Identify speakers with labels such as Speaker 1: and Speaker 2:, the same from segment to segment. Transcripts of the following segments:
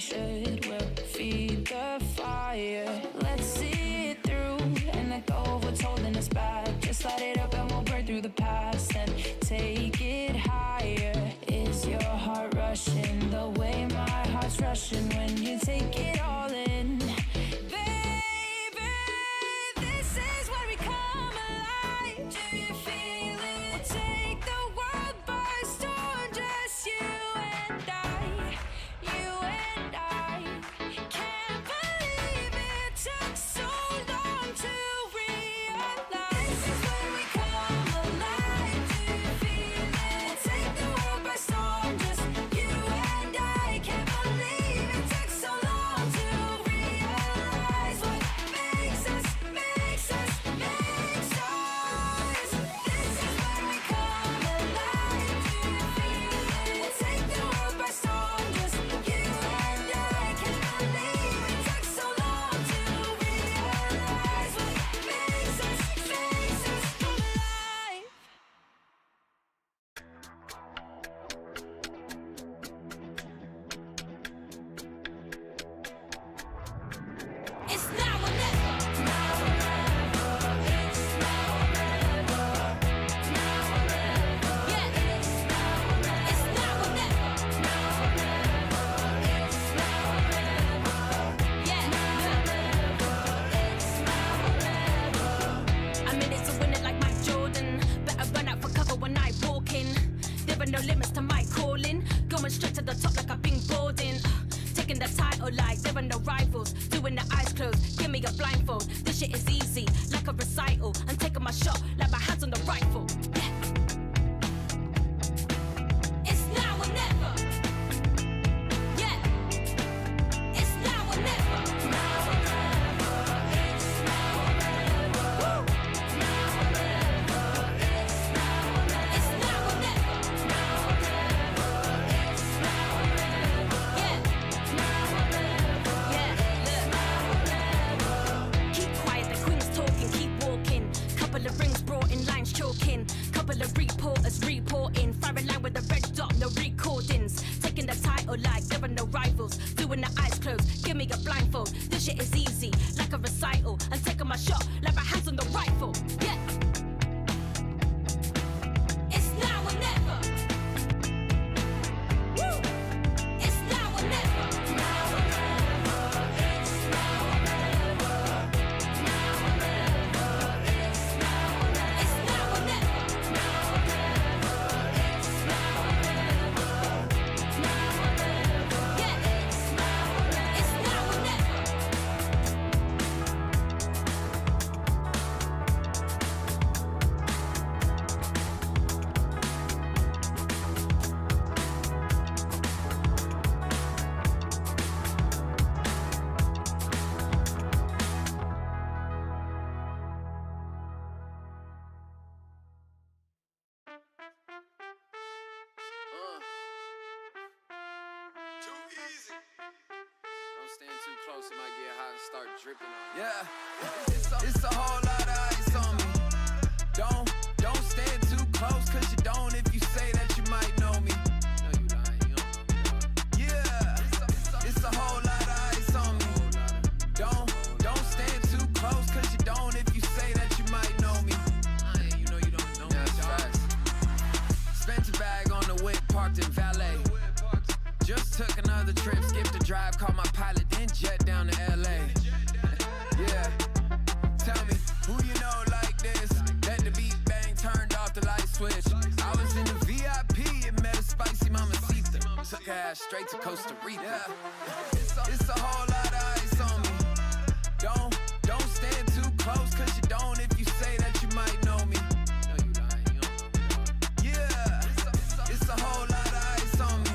Speaker 1: should. We'll feed the fire. Let's see it through and let go of what's holding us back. Just light it up and we'll burn through the past and take it higher. Is your heart rushing the way my heart's rushing when you take it all in? Baby, this is where we come alive. Do you feel it? Take the world by storm, just you and I. You and I. Can't believe it took so long to realize. This is where we come alive. Do you feel it? Take the world by storm, just you and I. Can't believe it took so long to realize what makes us, makes us, makes us. This is where we come alive. Do you feel it? Take the world by storm, just you and I. Can't believe it took so long to realize what makes us, makes us come alive. It's now or never. Now or never. It's now or never. Now or never. Yeah. It's now or never. It's now or never. Now or never. It's now or never. Yeah. Now or never. It's now or never. I'm in it to win it like Mike Jordan. Better run out for cover when I walk in. There are no limits to my calling. Going straight to the top like I've been boarding. Taking the title like there are no rivals. Doing the eyes closed, give me a blindfold. This shit is easy, like a recital. I'm taking my shot, like my hands on the rifle. Yeah. It's now or never. Yeah. It's now or never. Now or never. It's now or never. Woo. Now or never. It's now or never. It's now or never. Now or never. It's now or never. Yeah. Now or never. Yeah. Look. Now or never. Keep quiet, the queen's talking, keep walking. Couple of rings brought in, lines choking. Couple of reporters reporting. Fire a line with a red dot, no recordings. Taking the title like there are no rivals. Doing the eyes closed, give me a blindfold. This shit is easy, like a recital. I'm taking my shot, like my hands on the rifle. Yeah. It's now or never. Woo. It's now or never. Now or never. It's now or never. Now or never. It's now or never. It's now or never. Now or never. It's now or never. Now or never. Yeah. It's now or never. It's now or never.
Speaker 2: Too easy. Don't stand too close, it might get hot and start dripping on you. Yeah, it's a whole lot of ice on me. Don't stand too close, cause you don't if you say that you might know me. No, you lying, you don't know me, dog. Yeah, it's a whole lot of ice on me. Don't stand too close, cause you don't if you say that you might know me. You know you don't know me, dog. Spent a bag on the whip, parked in valet. Just took another trip, skipped a drive, called my pilot, then jet down to LA. Yeah, tell me, who you know like this? Let the beat bang, turned off the light switch. I was in the VIP and met a spicy mamacita. Took her ass straight to Costa Rica. Yeah. It's a whole lot of ice on me. Don't stand too close, cause you don't if you say that you might know me. No, you lying, you don't know me, dog. Yeah, it's a whole lot of ice on me.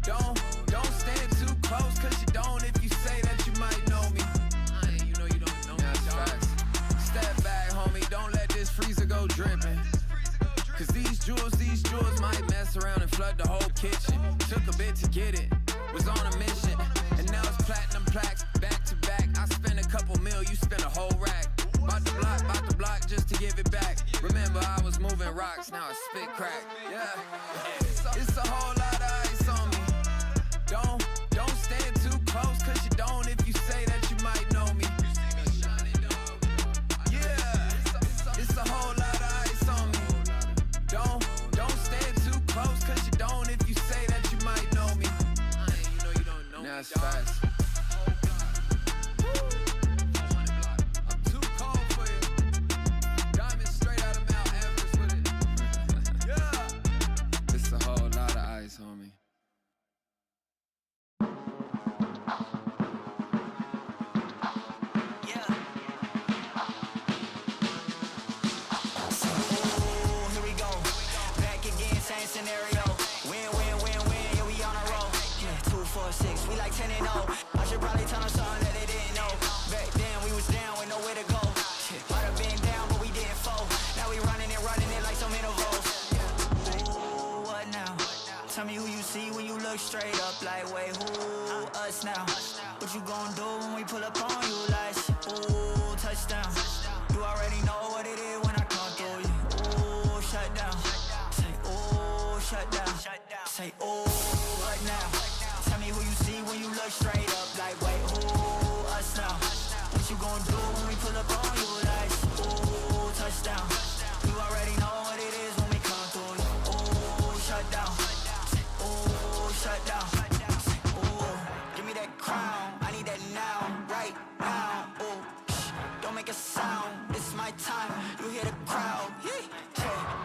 Speaker 2: Don't stand too close, cause you don't if you say that you might know me. You know you don't know me, dog. Step back, homie, don't let this freezer go dripping. Cause these jewels might mess around and flood the whole kitchen. Took a bit to get it, was on a mission. And now it's platinum plaques, back to back. I spent a couple mil, you spent a whole rack. Bout the block just to give it back. Remember I was moving rocks, now I spit crack. Yeah, it's a whole lot of ice on me. Don't stand fast. I'm too cold for you. Diamond straight out of Mount Everest with it. Yeah. It's a whole lot of ice, homie.
Speaker 3: Scenario, win, win, win, win, yeah, we on a roll. Yeah, 2, 4, 6, we like 10 and 0. I should probably tell them something that they didn't know. Back then we was down with nowhere to go. Shit, might have been down, but we didn't fold. Now we running it like some intervals. Ooh, what now? Tell me who you see when you look straight up. Like, wait, who? Us now. What you gon' do when we pull up on you? Like, ooh, touchdown. You already know what it is when I come through you. Ooh, shut down. Shut down. Say, ooh, what now? Tell me who you see when you look straight up. Like, wait, who? Us now. What you gon' do when we pull up on you? Like, ooh, touchdown. You already know what it is when we come through you. Ooh, shut down. Say, ooh, shut down. Say, ooh, give me that crown. I need that now, right now. Ooh, don't make a sound. It's my time. You hear the crowd. Hey,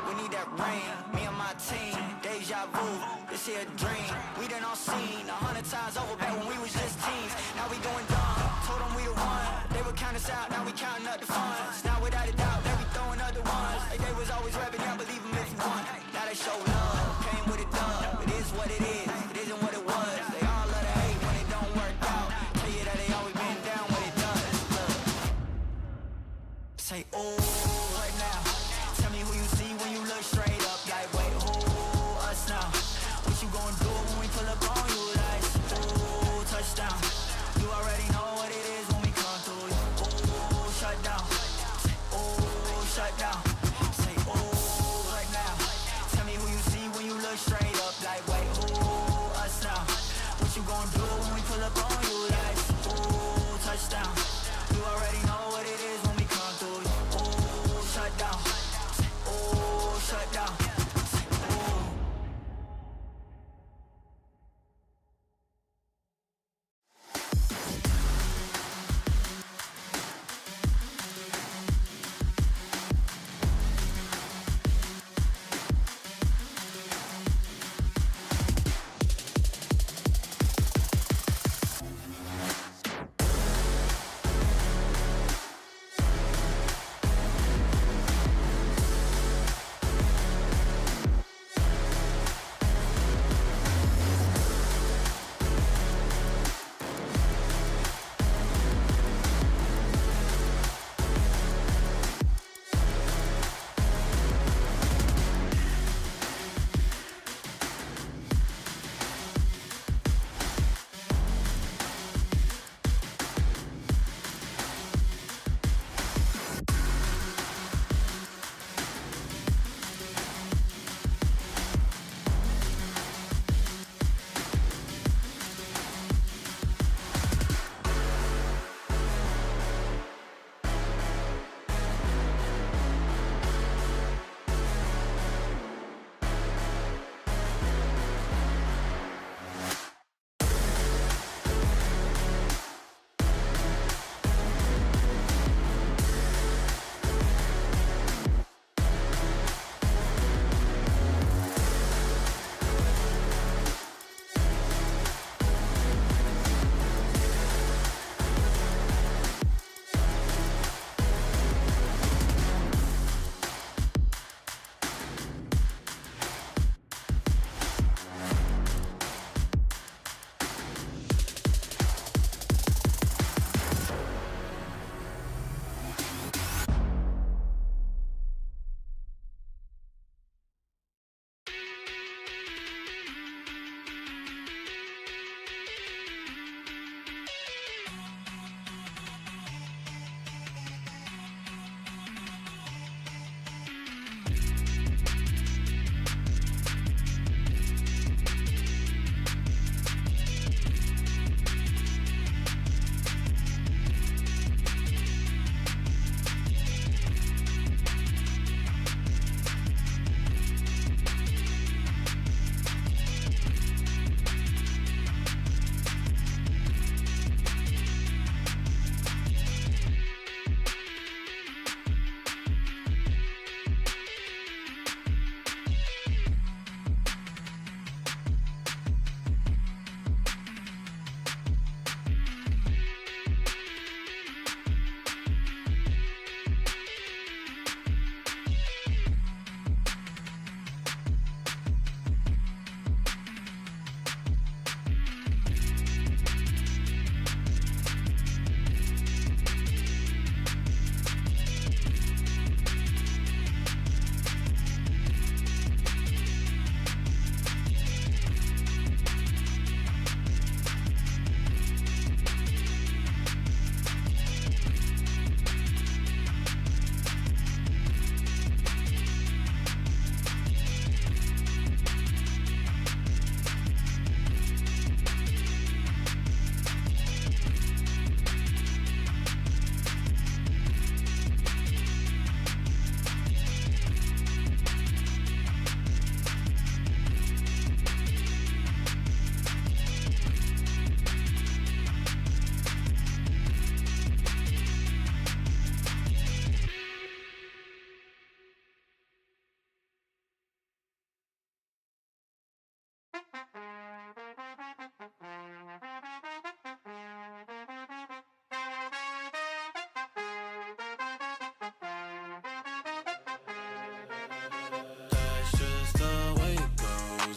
Speaker 3: we need that rain. Me and my team. Deja vu, this here a dream. We done all seen 100 times over back when we was just teens. Now we going dumb, told them we the one. They would count us out, now we counting up the funds. Now without a doubt, they be throwing other ones. Like they was always rapping, yeah, believe them if you want. Now they show love, came with a dub. It is what it is, it isn't what it was. They all love to hate when it don't work out. Tell you that they always been down when it does. Look. Say, ooh, right now. Tell me who you see when you look straight up. Like, wait, who? Now, what you gon' do when we pull up on you? Like, ooh, touchdown. You already know what it is when we come through you. Ooh, shut down.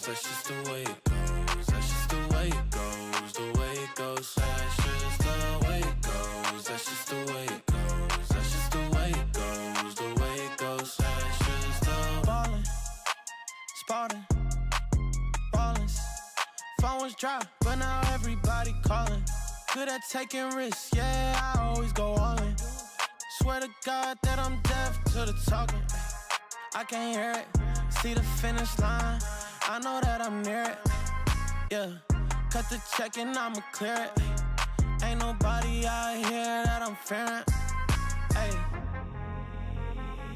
Speaker 2: goes, that's just the way it goes. That's just the way it goes, the way it goes. That's just the way it goes. That's just the way it goes. That's just the way it goes, the way it goes. That's just the ballin', spotting, ballin'. Phone was dry, but now everybody calling. Good at taking risks, yeah, I always go all in. Swear to God that I'm deaf to the talking. I can't hear it, see the finish line, I know that I'm near it. Yeah, cut the check and I'ma clear it. Ain't nobody out here that I'm fearing. Ay.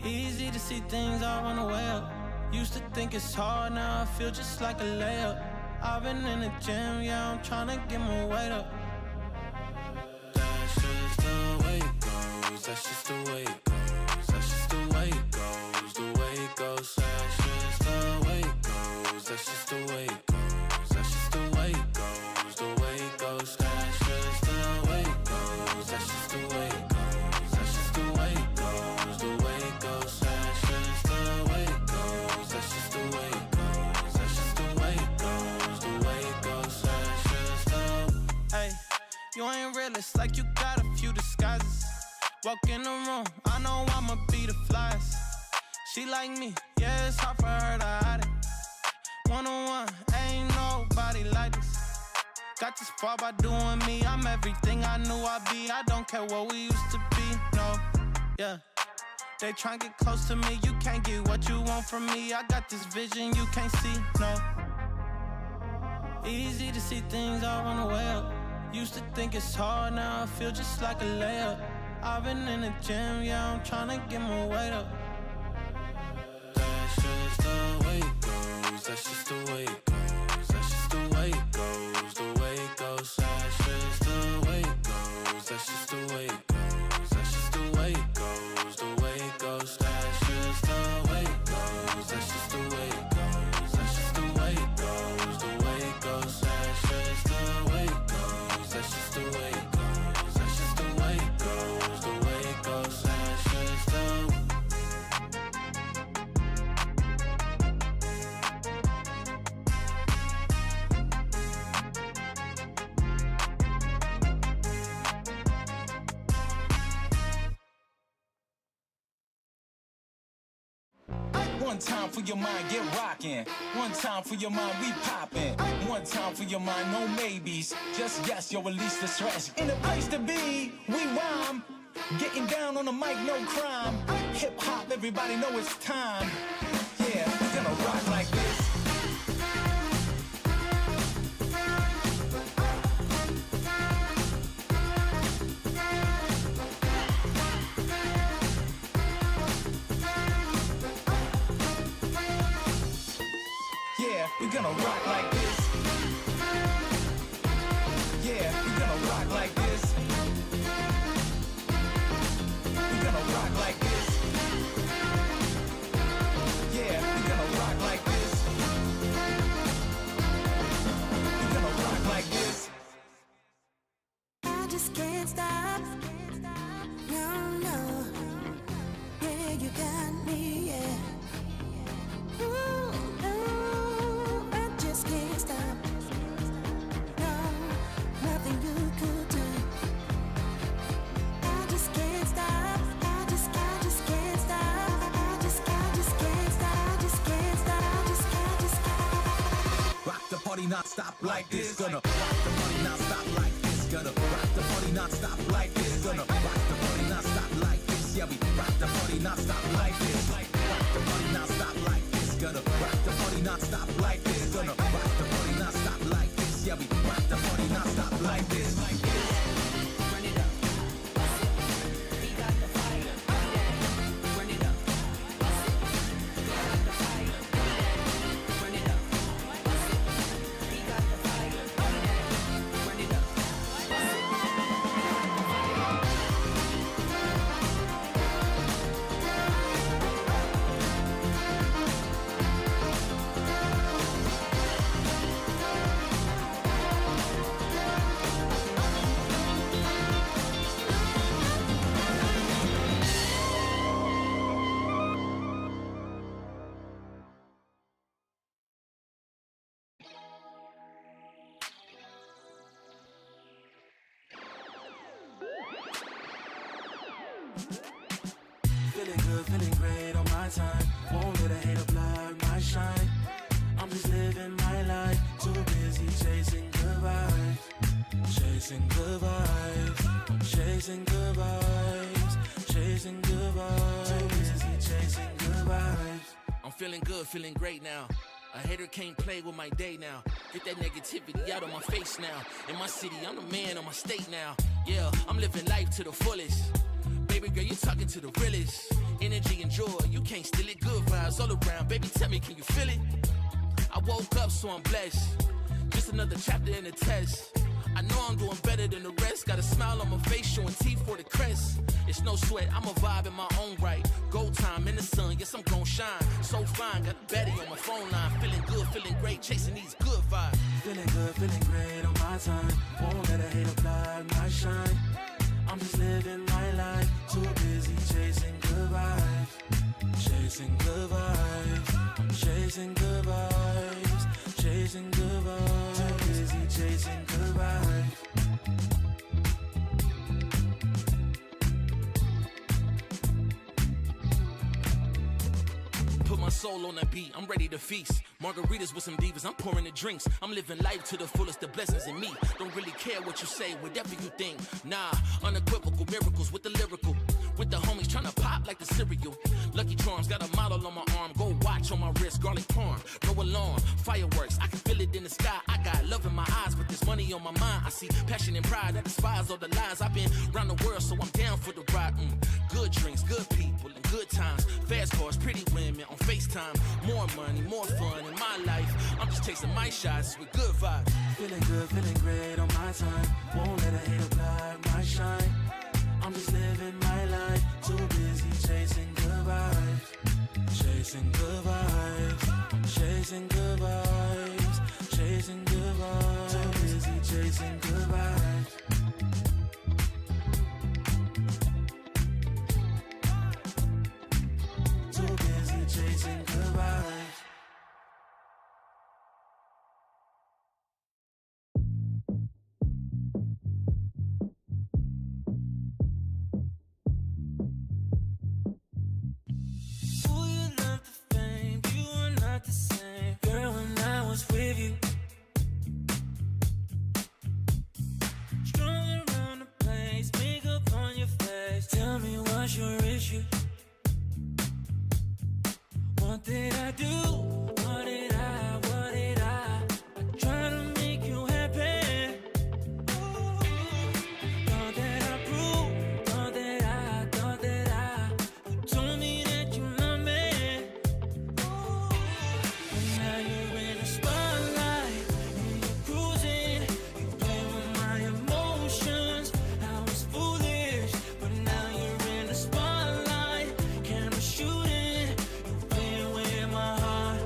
Speaker 2: Easy to see things all run away up. Used to think it's hard, now I feel just like a layup. I've been in the gym, yeah, I'm tryna get my weight up. That's just the way it goes, that's just the way it goes. That's just the way it goes, the way it goes. That's just the way it goes, that's just the way it goes. That's just the way it goes, the way it goes. That's just the way it goes, that's just the way it goes. That's just the way it goes, the way it goes. That's just the way it goes, that's just the way it goes. That's just the way it goes, the way it goes. That's just the... Hey, you ain't realist, like you got a few disguises. Walk in the room, I know I'ma be the flyest. She like me, yeah, it's hard for her to hide it. One-on-one, ain't nobody like this. Got this far by doing me, I'm everything I knew I'd be. I don't care what we used to be, no, yeah. They tryna get close to me, you can't get what you want from me. I got this vision you can't see, no. Easy to see things all run away up. Used to think it's hard, now I feel just like a layup. I've been in the gym, yeah, I'm tryna get my weight up. That's just the way it goes, that's just the way it goes. That's just the way it goes, the way it goes. That's just the way it goes, that's just the way it goes. That's just the way it goes, the way it goes. That's just the way it goes, that's just the way it goes. That's just the way it goes, the way it goes. That's just the way it goes, that's just the way it goes. That's just the way it goes, the way it goes. That's just the...
Speaker 4: One time for your mind, get rockin'. One time for your mind, we poppin'. One time for your mind, no maybes. Just yes, you'll release the stress. In the place to be, we rhyme. Getting down on the mic, no crime. Hip hop, everybody know it's time. Yeah, we're gonna rock like this. We're gonna rock like this. Yeah, we're gonna rock like this. We're gonna rock like this. Yeah, we're gonna rock like this. We're gonna rock like this.
Speaker 5: I just can't stop. No, no. Yeah, you got me, yeah. Ooh, no, I just can't stop. No, nothing you could do. I just can't stop. I just can't stop. I just can't stop. I just can't stop.
Speaker 4: Rock the party, not stop like this. Gonna rock the party, not stop like this. Gonna rock the party, not stop like this. Gonna rock the party, not stop like this. Yeah, we rock the party, not stop like this. Rock the party, not stop like this. Gonna rock the party, not stop like this. Gonna rock the party, not stop like this. Yeah, we rock the party, not stop like this.
Speaker 3: Run it up. We got the fire. Run it up. We got the fire. Run it up. We got the fire. Run it up.
Speaker 6: won't let a hater block my shine. I'm just living my life, too busy chasing good vibes. Chasing good vibes, chasing good vibes, chasing good vibes. Too busy chasing good vibes.
Speaker 7: I'm feeling good, feeling great now. A hater can't play with my day now. Get that negativity out of my face now. In my city, I'm the man of my state now. Yeah, I'm living life to the fullest. Baby girl, you're talking to the realest. Energy and joy, you can't steal it. Good vibes all around. Baby, tell me, can you feel it? I woke up, so I'm blessed. Just another chapter in the test. I know I'm doing better than the rest. Got a smile on my face, showing teeth for the crest. It's no sweat, I'm a vibe in my own right. Go time in the sun, yes, I'm gon' shine. So fine, got a baddie on my phone line. Feeling good, feeling great, chasing these good vibes.
Speaker 6: Feeling good, feeling great on my time. Won't let a hater block my shine. I'm just living my life, too busy chasing good vibes. Chasing good vibes, chasing good vibes, chasing good vibes. Too busy chasing good vibes.
Speaker 7: Put my soul on that beat, I'm ready to feast. Margaritas with some divas, I'm pouring the drinks. I'm living life to the fullest, the blessings in me. Don't really care what you say, whatever you think. Nah, unequivocal miracles with the lyrical. With the homies tryna pop like the cereal. Lucky Charms, got a model on my arm. Go watch on my wrist, garlic parm. No alarm, fireworks, I can feel it in the sky. I got love in my eyes, but there's money on my mind. I see passion and pride, I despise all the lies. I've been around the world, so I'm down for the ride. Good drinks, good people, and good times. Fast cars, pretty women on FaceTime. More money, more fun in my life. I'm just chasing my shots with good vibes.
Speaker 6: Feeling good, feeling great on my time. Won't let a hater block my shine. I'm just living my life, too busy chasing good vibes. Chasing good vibes, chasing good vibes, chasing good vibes. Too busy chasing good vibes. Too busy chasing good vibes.
Speaker 3: Ooh, you love the fame, you are not the same. Girl, when I was with you, strung around the place, makeup on your face. Tell me what's your issue? What did I do? What did I? I try to make you happy. Thought that I proved, thought that I. You told me that you love me. But now you're in the spotlight, and you're cruising. You play with my emotions. I was foolish, but now you're in the spotlight. Camera shooting, you playing with my heart.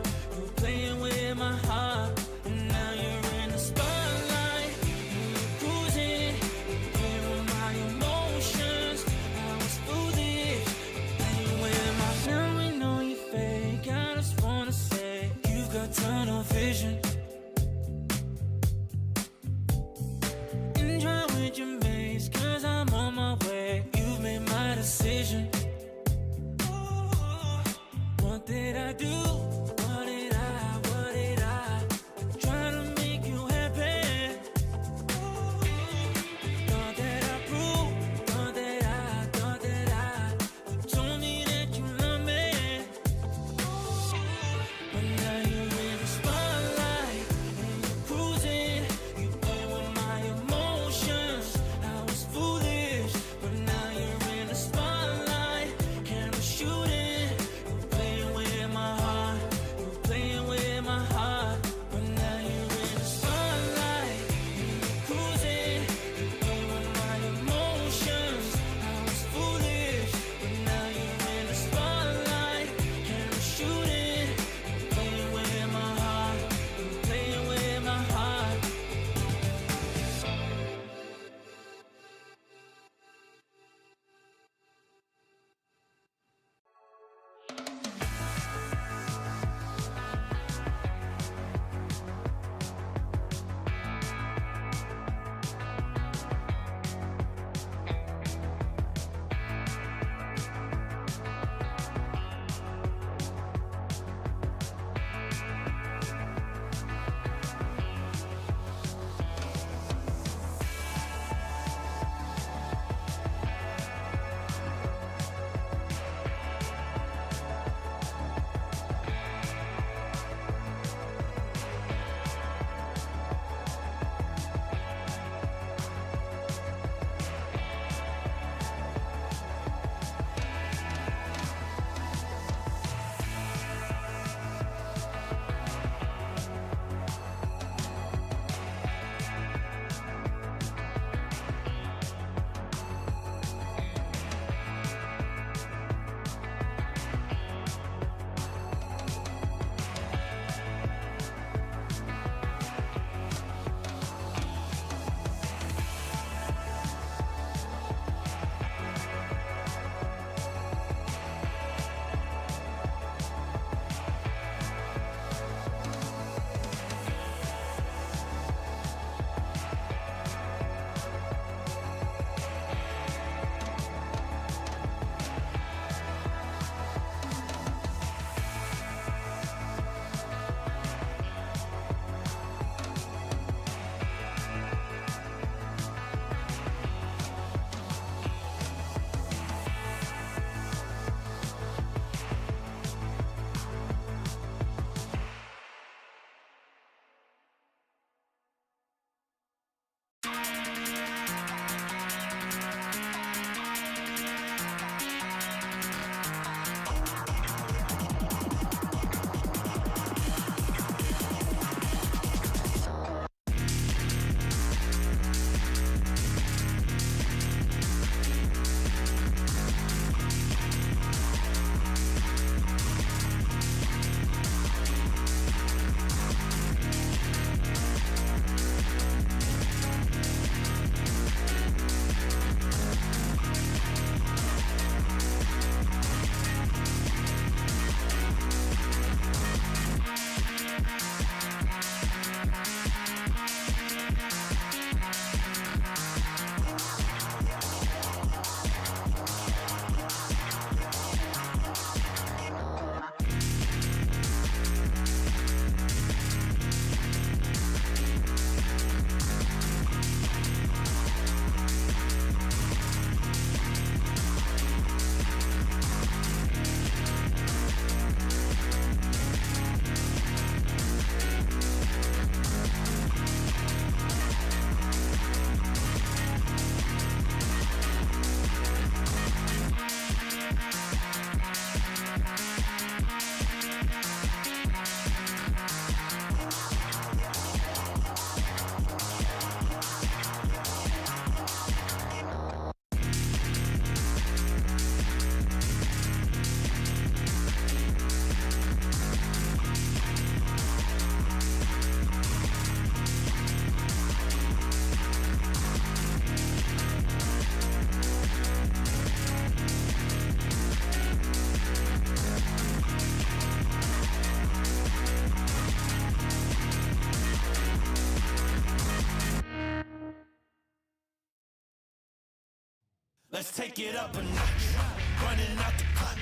Speaker 3: Let's take it up a notch. Running out the clock.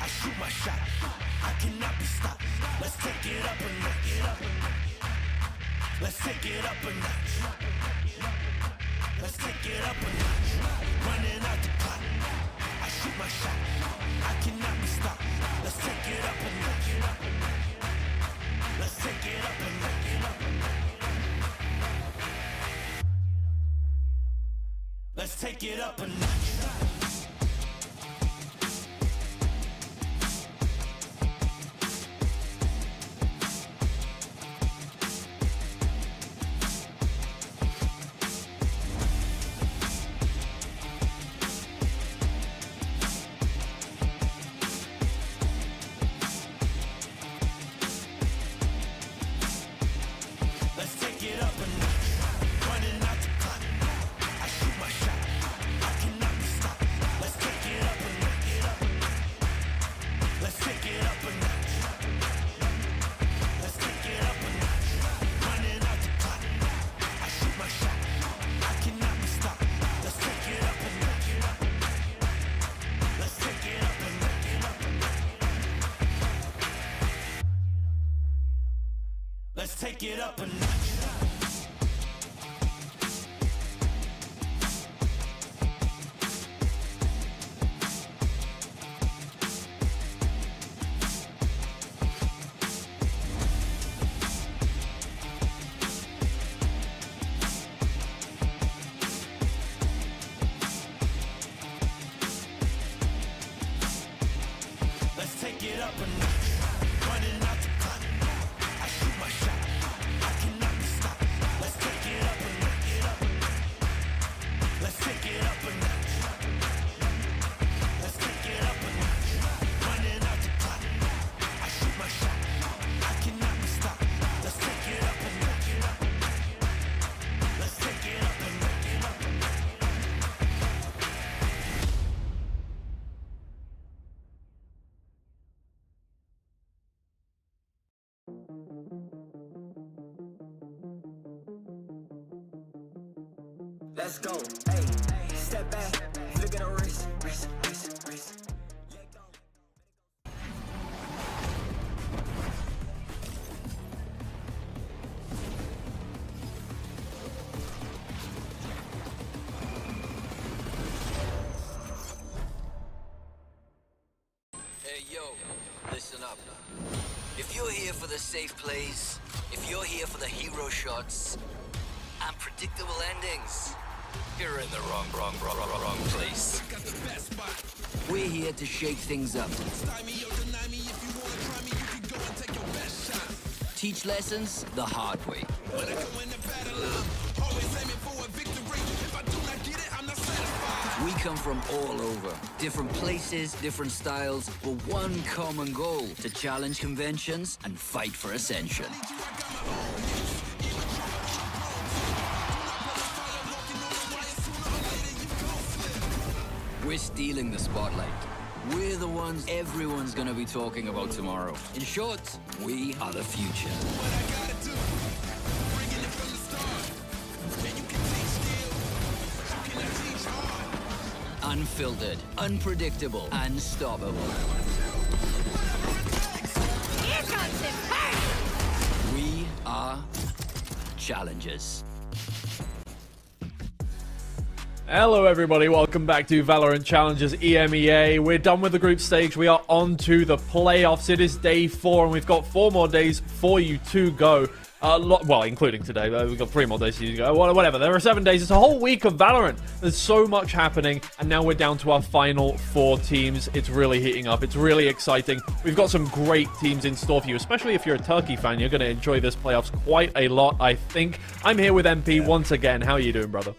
Speaker 3: I shoot my shot. I cannot be stopped. Let's take it up a notch. Let's take it up a notch. Let's take it up a notch. Running out the clock. I shoot my shot. I cannot be stopped. Let's take it up a notch. Let's take it up a notch. Let's take it up a notch. Let's take it up a notch. Running out the clock. I shoot my shot. I cannot be stopped. Let's take it up a notch. Let's take it up a notch. Let's take it up a notch. Running out the clock. I shoot my shot. I cannot be stopped. Let's take it up a notch. Let's take it up a notch. Let's take it up a notch. Let's take it up a notch. Running out the clock. I shoot my shot. I cannot be stopped. Let's take it up a notch. Let's take it up a notch. Let's take it up a notch. Running out the clock. I shoot my shot. I cannot be stopped. Let's take it up a notch. Let's take it up a notch. Let's go. Hey, step back. Look at the wrist. Wrist, wrist, wrist. Let go.
Speaker 8: Hey yo, listen up. If you're here for the safe plays, if you're here for the hero shots and predictable endings, you're in the wrong place. We're here to shake things up. Teach lessons the hard way. We come from all over, different places, different styles, but one common goal: to challenge conventions and fight for ascension. We're stealing the spotlight. We're the ones everyone's gonna be talking about tomorrow. In short, we are the future. Unfiltered, unpredictable, unstoppable.
Speaker 5: Here comes him. Hey!
Speaker 8: We are challengers.
Speaker 9: Hello everybody, welcome back to Valorant Challengers EMEA. We're done with the group stage, we are on to the playoffs. It is day 4 and we've got 4 more days for you to go. Well, including today, we've got 3 more days for you to go. Whatever, there are 7 days. It's a whole week of Valorant. There's so much happening, and now we're down to our final 4 teams. It's really heating up. It's really exciting. We've got some great teams in store for you, especially if you're a Turkey fan. You're going to enjoy this playoffs quite a lot, I think. I'm here with MP once again. How are you doing, brother?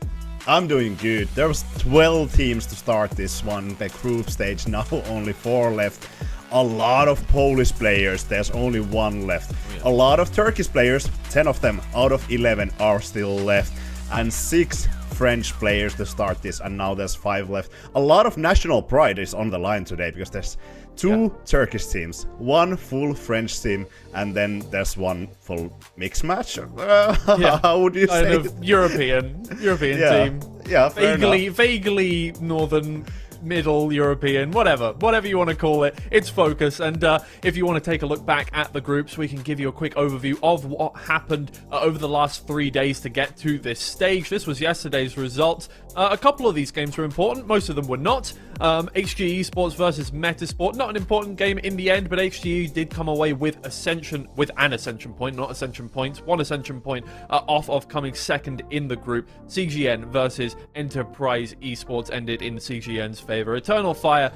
Speaker 10: I'm doing good. There was 12 teams to start this one, the group stage, now only 4 left. A lot of Polish players, there's only 1 left. A lot of Turkish players, 10 of them out of 11 are still left. And 6 French players to start this, and now there's 5 left. A lot of national pride is on the line today, because there's 2 Turkish teams, 1 full French team, and then there's 1 full mixed match. How would you say?
Speaker 9: European team.
Speaker 10: Yeah, fair
Speaker 9: vaguely northern, middle European, whatever you want to call it. It's Focus, and if you want to take a look back at the groups, we can give you a quick overview of what happened over the last 3 days to get to this stage. This was yesterday's results. A couple of these games were important, most of them were not. HG Esports versus Metasport, not an important game in the end, but HGE did come away with one ascension point off of coming second in the group. CGN versus Enterprise Esports ended in CGN's favor. Eternal Fire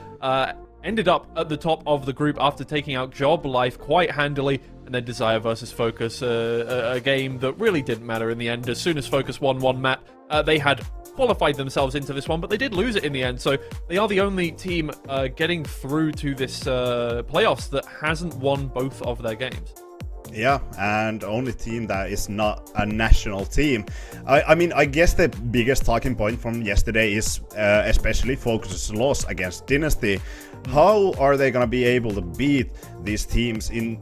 Speaker 9: ended up at the top of the group after taking out Job Life quite handily, and then Desire versus Focus, a game that really didn't matter in the end. As soon as Focus won one map, they had qualified themselves into this one, but they did lose it in the end, so they are the only team getting through to this playoffs that hasn't won both of their games.
Speaker 10: Yeah, and only team that is not a national team. I mean, I guess the biggest talking point from yesterday is especially Focus's loss against Dynasty. How are they gonna be able to beat these teams in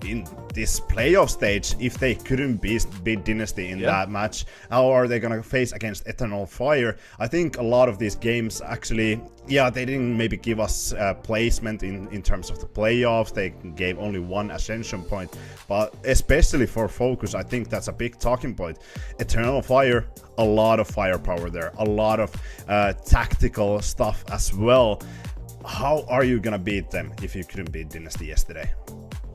Speaker 10: this playoff stage if they couldn't beat Dynasty in that match? How are they gonna face against Eternal Fire? I think a lot of these games actually, they didn't maybe give us placement in terms of the playoffs. They gave only one ascension point, but especially for Focus, I think that's a big talking point. Eternal Fire, a lot of firepower there, a lot of tactical stuff as well. How are you gonna beat them if you couldn't beat Dynasty yesterday?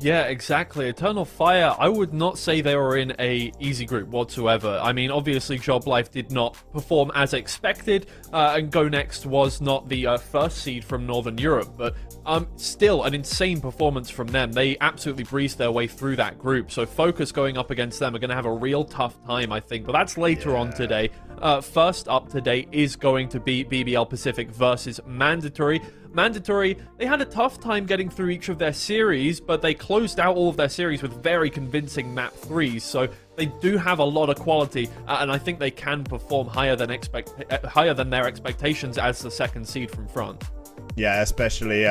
Speaker 9: Yeah, exactly. Eternal Fire, I would not say they were in a easy group whatsoever. I mean, obviously, Job Life did not perform as expected, and Go Next was not the first seed from Northern Europe, but still an insane performance from them. They absolutely breezed their way through that group, so Focus going up against them are going to have a real tough time, I think, but that's later on today. First up today is going to be BBL Pacific versus Mandatory. Mandatory, they had a tough time getting through each of their series, but they closed out all of their series with very convincing map 3s, so they do have a lot of quality, and I think they can perform higher than their expectations as the second seed from France.
Speaker 10: Yeah, especially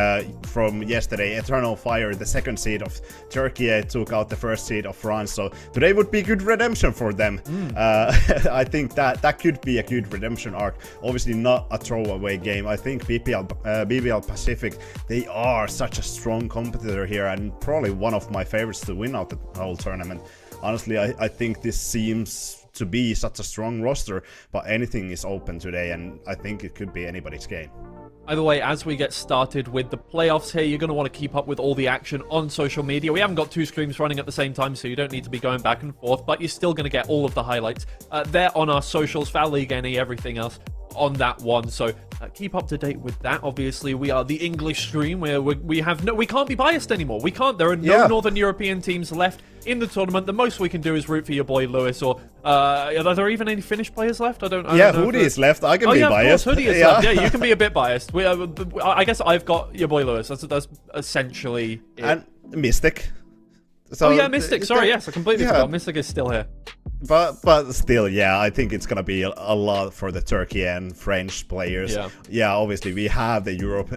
Speaker 10: from yesterday, Eternal Fire, the second seed of Turkey, took out the first seed of France. So today would be good redemption for them. I think that could be a good redemption arc. Obviously not a throwaway game. I think BBL Pacific, they are such a strong competitor here and probably one of my favorites to win out the whole tournament. Honestly, I think this seems to be such a strong roster, but anything is open today, and I think it could be anybody's game.
Speaker 9: Either way, as we get started with the playoffs here, you're going to want to keep up with all the action on social media. We haven't got 2 streams running at the same time, so you don't need to be going back and forth, but you're still going to get all of the highlights there on our socials, Val League, NE, everything else on that one. So keep up to date with that. Obviously, we are the English stream where we can't be biased anymore. We can't. There are no Northern European teams left in the tournament. The most we can do is root for your boy Lewis, or are there even any Finnish players left? I don't know.
Speaker 10: Hoodie is left. I can be biased.
Speaker 9: Of course, Hoodie is left. Yeah, you can be a bit biased. I guess I've got your boy Lewis. That's essentially it.
Speaker 10: And Mystic. So,
Speaker 9: Mystic. Sorry, yes, I completely forgot. Mystic is still here.
Speaker 10: But still, I think it's gonna be a lot for the Turkey and French players. Yeah, obviously we have the Europe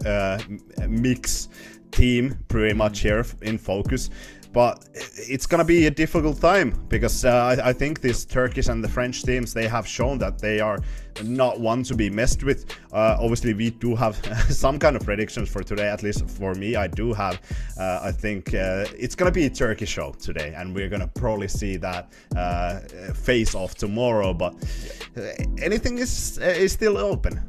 Speaker 10: mix team pretty much here in Focus. But it's gonna be a difficult time because I think these Turkish and the French teams, they have shown that they are not one to be messed with. Obviously, we do have some kind of predictions for today. At least for me, I do have. I think it's gonna be a Turkey show today, and we're gonna probably see that face off tomorrow. But anything is still open.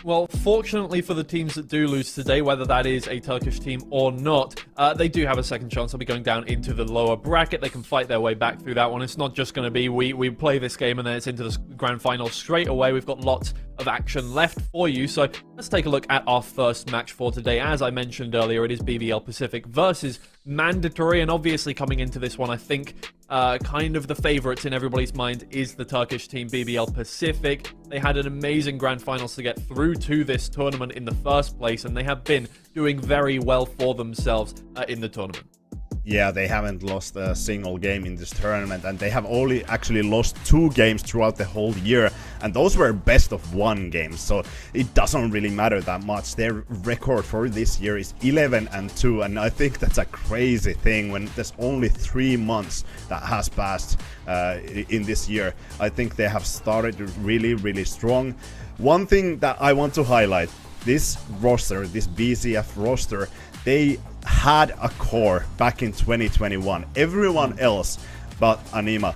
Speaker 9: Well, fortunately for the teams that do lose today, whether that is a Turkish team or not, they do have a second chance. They'll be going down into the lower bracket. They can fight their way back through that one. It's not just going to be we play this game and then it's into the grand final straight away. We've got lots of action left for you. So let's take a look at our first match for today. As I mentioned earlier, it is BBL Pacific versus Mandatory. And obviously coming into this one, I think kind of the favorites in everybody's mind is the Turkish team BBL Pacific. They had an amazing grand finals to get through to this tournament in the first place, and they have been doing very well for themselves in the tournament.
Speaker 10: Yeah, they haven't lost a single game in this tournament, and they have only actually lost 2 games throughout the whole year, and those were best of 1 games, so it doesn't really matter that much. Their record for this year is 11-2, and I think that's a crazy thing when there's only 3 months that has passed in this year. I think they have started really, really strong. One thing that I want to highlight, this roster, this BCF roster, they had a core back in 2021. Everyone else but Anima,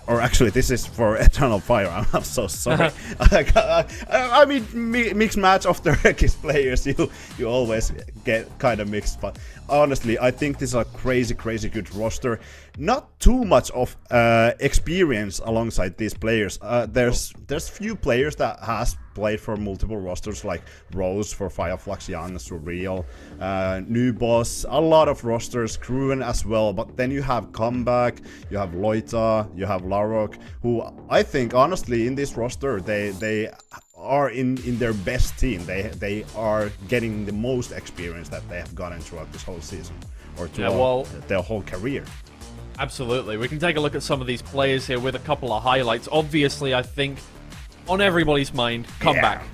Speaker 10: or actually this is for Eternal Fire, I'm so sorry. I mean, mixed match of Turkish players, you always get kind of mixed, but honestly, I think this is a crazy good roster. Not too much of experience alongside these players. There's few players that has played for multiple rosters, like Rose for Fireflux, Jan, Surreal, New Boss, a lot of rosters, Cruin as well, but then you have Comeback, you have Loita, you have Larok, who I think honestly in this roster they are in their best team. They are getting the most experience that they have gotten throughout this whole season, or throughout their whole career.
Speaker 9: Absolutely. We can take a look at some of these players here with a couple of highlights. Obviously, I think on everybody's mind, Comeback.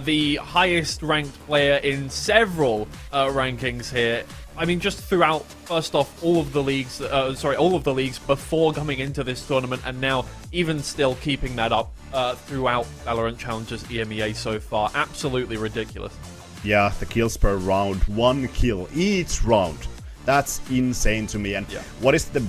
Speaker 9: The highest ranked player in several rankings here. I mean, just throughout, first off, all of the leagues before coming into this tournament, and now even still keeping that up throughout Valorant Challenges EMEA so far. Absolutely ridiculous.
Speaker 10: Yeah, the kills per round, 1 kill each round. That's insane to me. And what is the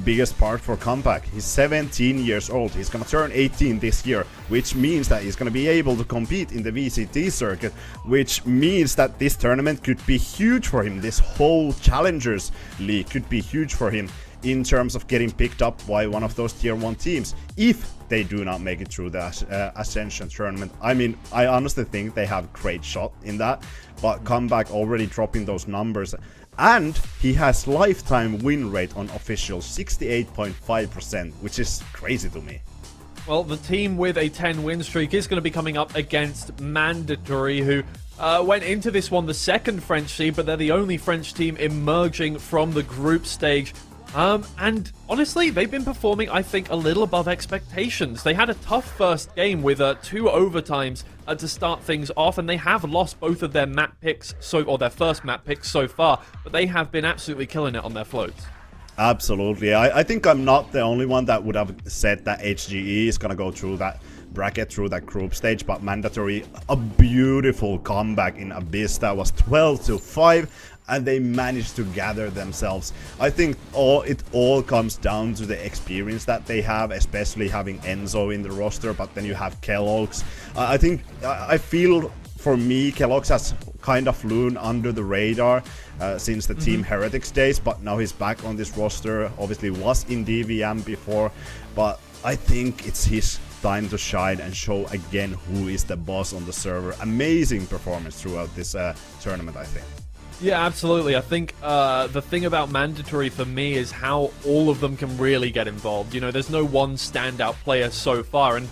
Speaker 10: biggest part for Comeback? He's 17 years old. He's gonna turn 18 this year, which means that he's gonna be able to compete in the VCT circuit, which means that this tournament could be huge for him. This whole Challengers League could be huge for him in terms of getting picked up by one of those tier 1 teams if they do not make it through the Ascension tournament. I mean, I honestly think they have great shot in that, but Comeback already dropping those numbers. And he has lifetime win rate on official 68.5%, which is crazy to me.
Speaker 9: Well, the team with a 10-win streak is going to be coming up against Mandatory, who went into this one the second French seed, but they're the only French team emerging from the group stage. And honestly, they've been performing, I think, a little above expectations. They had a tough first game with 2 overtimes to start things off, and they have lost both of their map picks, or their first map picks so far, but they have been absolutely killing it on their floats.
Speaker 10: Absolutely. I think I'm not the only one that would have said that HGE is gonna go through that bracket, through that group stage, but Mandatory, a beautiful comeback in Abyss that was 12-5, and they managed to gather themselves. I think it all comes down to the experience that they have, especially having Enzo in the roster, but then you have Kellogg's. I feel, for me, Kellogg's has kind of flown under the radar since the Team Heretics days, but now he's back on this roster. Obviously was in DVM before, but I think it's his time to shine and show again who is the boss on the server. Amazing performance throughout this tournament, I think.
Speaker 9: Yeah, absolutely. I think the thing about Mandatory for me is how all of them can really get involved. You know, there's no one standout player so far. And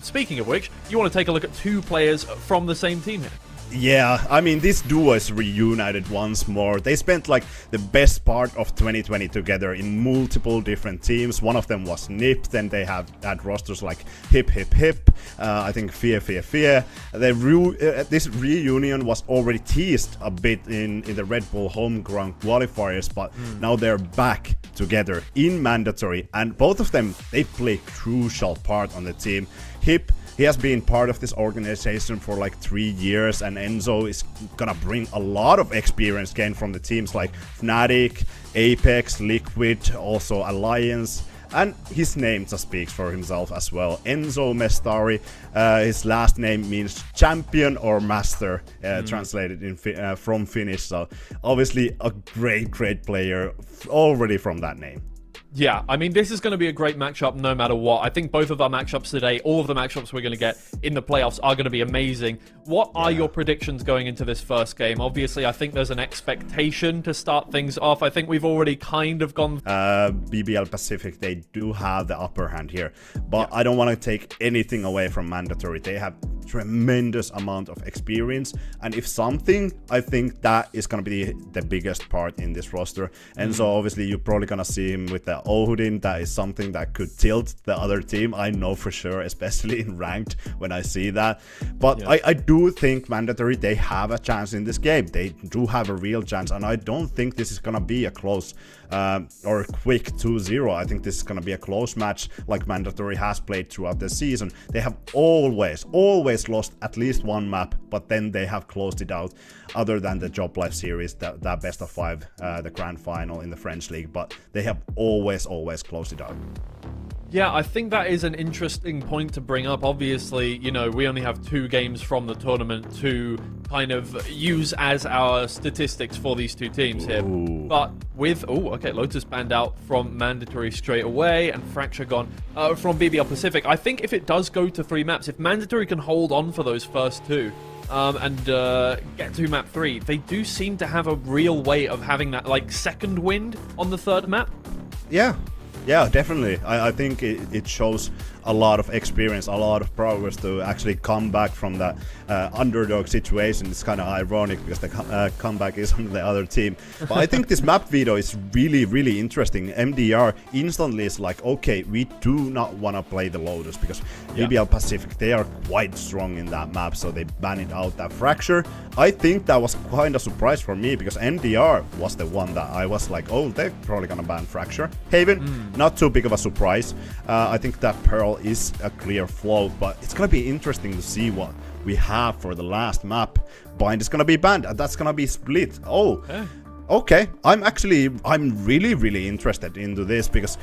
Speaker 9: speaking of which, you want to take a look at 2 players from the same team here.
Speaker 10: Yeah, I mean, this duo is reunited once more. They spent like the best part of 2020 together in multiple different teams. One of them was NIP, then they had rosters like Hip Hip Hip, I think Fear Fear Fear. This reunion was already teased a bit in the Red Bull homegrown qualifiers, but now they're back together in Mandatory, and both of them, they play crucial part on the team. Hip, he has been part of this organization for like 3 years, and Enzo is gonna bring a lot of experience gained from the teams like Fnatic, Apex, Liquid, also Alliance, and his name just speaks for himself as well. Enzo Mestari, his last name means champion or master, translated in from Finnish, so obviously a great player already from that name.
Speaker 9: Yeah, I mean, this is going to be a great matchup no matter what. I think both of our matchups today, all of the matchups we're going to get in the playoffs are going to be amazing. What are your predictions going into this first game? Obviously, I think there's an expectation to start things off. I think we've already kind of gone...
Speaker 10: BBL Pacific, they do have the upper hand here, but I don't want to take anything away from Mandatory. They have tremendous amount of experience, and if something, I think that is gonna be the biggest part in this roster. And so obviously you're probably gonna see him with the Odin. That is something that could tilt the other team, I know for sure, especially in ranked when I see that. But I do think Mandatory, they have a chance in this game. They do have a real chance, and I don't think this is gonna be a close or quick 2-0. I think this is gonna be a close match like Mandatory has played throughout the season. They have always lost at least one map, but then they have closed it out, other than the Job Life series, that best of 5, the grand final in the French league, but they have always closed it out.
Speaker 9: Yeah, I think that is an interesting point to bring up. Obviously, you know, we only have 2 games from the tournament to kind of use as our statistics for these 2 teams here. But with... Oh, okay, Lotus banned out from Mandatory straight away, and Fracture gone from BBL Pacific. I think if it does go to 3 maps, if Mandatory can hold on for those first 2, and get to map 3, they do seem to have a real way of having that, like, second wind on the 3rd map.
Speaker 10: Yeah, definitely. I think it shows a lot of experience, a lot of progress to actually come back from that underdog situation. It's kind of ironic because the comeback is on the other team. But I think this map video is really interesting. MDR instantly is like, okay, we do not want to play the Lotus because BBL Pacific, they are quite strong in that map, so they banned out that Fracture. I think that was kind of a surprise for me because MDR was the one that I was like, oh, they're probably gonna ban Fracture. Haven, not too big of a surprise. I think that Pearl is a clear float, but it's gonna be interesting to see what we have for the last map. Bind is gonna be banned, and that's gonna be split. Okay. I'm really interested into this because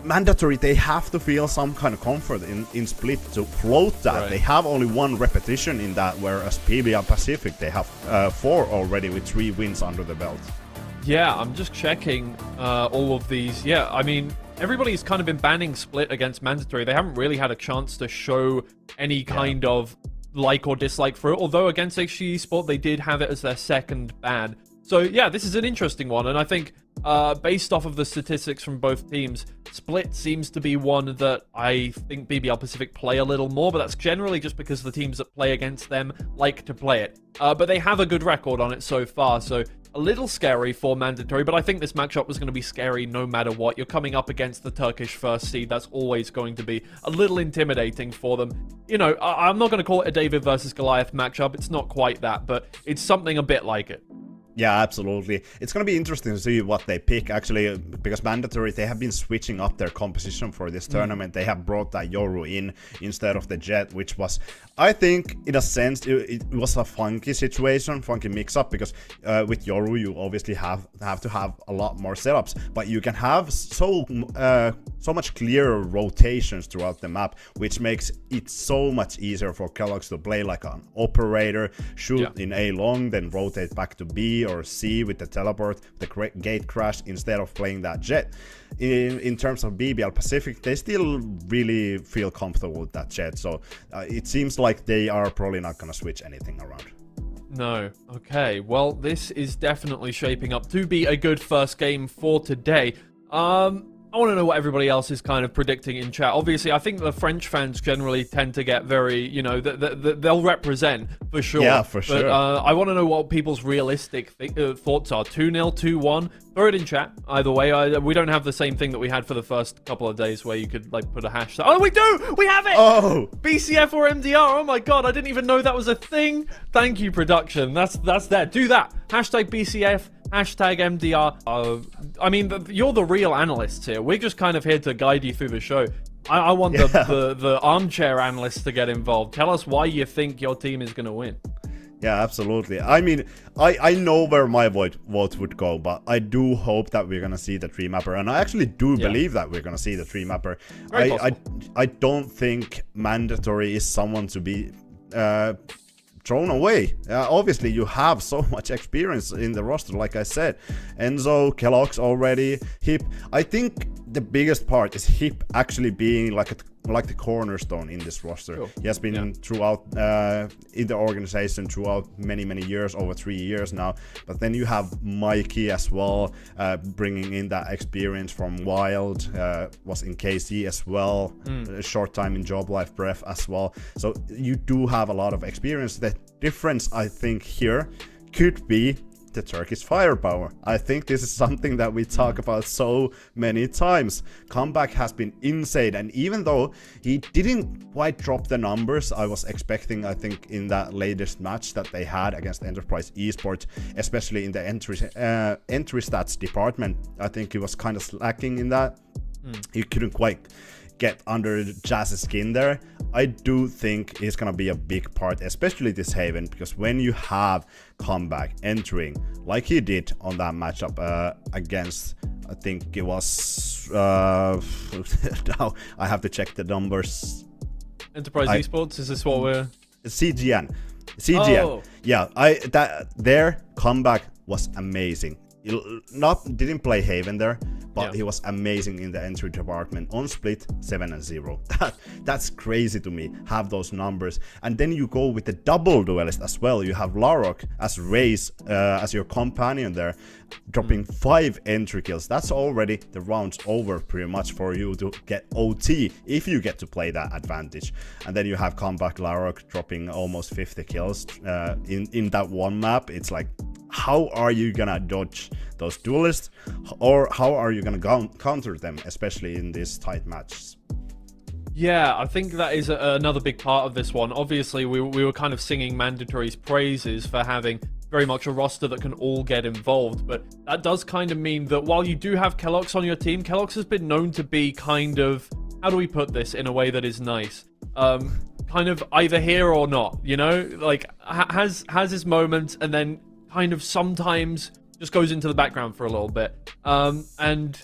Speaker 10: Mandatory, they have to feel some kind of comfort in split to float that. They have only 1 repetition in that, whereas PBL Pacific, they have 4 already with 3 wins under the belt.
Speaker 9: Yeah, I'm just checking all of these. Yeah, I mean, everybody's kind of been banning split against Mandatory. They haven't really had a chance to show any kind of like or dislike for it, although against HG Sport, they did have it as their second ban. So yeah, this is an interesting one, and I think based off of the statistics from both teams, Split seems to be one that I think BBL Pacific play a little more, but that's generally just because the teams that play against them like to play it. But they have a good record on it so far, so a little scary for Mandatory, but I think this matchup was going to be scary no matter what. You're coming up against the Turkish first seed. That's always going to be a little intimidating for them. You know, I'm not going to call it a David versus Goliath matchup. It's not quite that, but it's something a bit like it.
Speaker 10: Yeah, absolutely. It's going to be interesting to see what they pick, actually, because Mandatory, they have been switching up their composition for this tournament. They have brought that Yoru in instead of the Jet, which was, I think, in a sense, it was a funky situation, funky mix-up, because with Yoru, you obviously have to have a lot more setups, but you can have so much clearer rotations throughout the map, which makes it so much easier for Kellogg's to play like an operator, shoot in A long, then rotate back to B or C with the teleport, the gate crash, instead of playing that Jet. In terms of BBL Pacific, they still really feel comfortable with that Jet, so it seems like they are probably not gonna switch anything around.
Speaker 9: No. Okay, well, this is definitely shaping up to be a good first game for today. I want to know what everybody else is kind of predicting in chat. Obviously, I think the French fans generally tend to get very, you know, they'll represent for sure.
Speaker 10: Yeah, for sure.
Speaker 9: But I want to know what people's realistic thoughts are. 2-0, 2-1. Throw it in chat. Either way, we don't have the same thing that we had for the first couple of days where you could like put a hashtag. Oh, we do! We have it!
Speaker 10: Oh!
Speaker 9: BCF or MDR. Oh my god, I didn't even know that was a thing. Thank you, production. That's there. Do that. Hashtag BCF. Hashtag MDR. I mean, you're the real analysts here. We're just kind of here to guide you through the show. I want the armchair analysts to get involved. Tell us why you think your team is going to win.
Speaker 10: Yeah, absolutely. I mean, I know where my vote would go, but I do hope that we're going to see the 3-mapper. And I actually do believe that we're going to see the 3-mapper. I don't think Mandatory is someone to be thrown away. Obviously, you have so much experience in the roster, like I said. Enzo, Kellogg's already, Hip. I think the biggest part is Hip actually being like like the cornerstone in this roster.
Speaker 9: Sure.
Speaker 10: He has been throughout in the organization throughout many years, over 3 years now. But then you have Mikey as well, bringing in that experience from Wild, was in KC as well, a short time in Job Life Breath as well. So you do have a lot of experience. The difference, I think, here could be the Turkish firepower. I think this is something that we talk about so many times. Comeback has been insane, and even though he didn't quite drop the numbers I was expecting, I think in that latest match that they had against Enterprise Esports, especially in the entry stats department, I think he was kind of slacking in that. He couldn't quite get under Jazz's skin there. I do think he's gonna be a big part, especially this Haven, because when you have Comeback entering like he did on that matchup against, I think it was now I have to check the numbers.
Speaker 9: Enterprise Esports, is this what we're...
Speaker 10: CGN.
Speaker 9: Oh.
Speaker 10: Yeah, their Comeback was amazing. Didn't play Haven there, but he was amazing in the entry department. On split, 7-0. That's crazy to me, have those numbers. And then you go with the double duelist as well. You have Larok as Raze as your companion there, dropping 5 entry kills. That's already the rounds over pretty much for you to get OT if you get to play that advantage. And then you have Comeback Larok dropping almost 50 kills in that one map. It's like, how are you gonna dodge those duelists, or how are you gonna counter them, especially in these tight matches?
Speaker 9: Yeah, I think that is another big part of this one. Obviously, we were kind of singing Mandatory's praises for having very much a roster that can all get involved, but that does kind of mean that while you do have keloqz on your team, keloqz has been known to be kind of, how do we put this in a way that is nice? Kind of either here or not, you know? Like, has his moments and then kind of sometimes just goes into the background for a little bit. And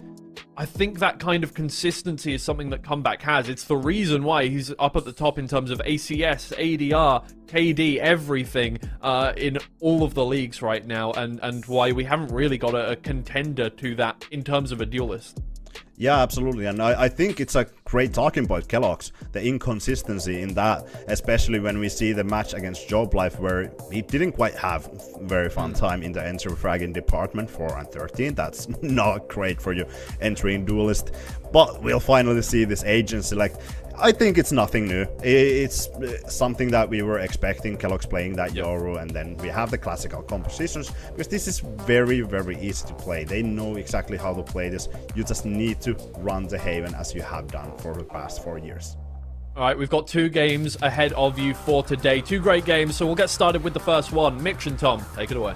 Speaker 9: I think that kind of consistency is something that Comeback has. It's the reason why he's up at the top in terms of ACS, ADR, KD, everything in all of the leagues right now, and why we haven't really got a contender to that in terms of a duelist.
Speaker 10: Yeah, absolutely, and I think it's a great talking point, keloqz, the inconsistency in that, especially when we see the match against Job Life where he didn't quite have very fun time in the entry fragging department, 4-13. That's not great for you entering duelist, but we'll finally see this agency. Like, I think it's nothing new. It's something that we were expecting, keloqz playing that Yoru, and then we have the classical compositions, because this is very easy to play. They know exactly how to play this. You just need to run the Haven as you have done for the past 4 years.
Speaker 9: All right, we've got 2 games ahead of you for today. 2 great games, so we'll get started with the first one. Mitch and Tom, take it away.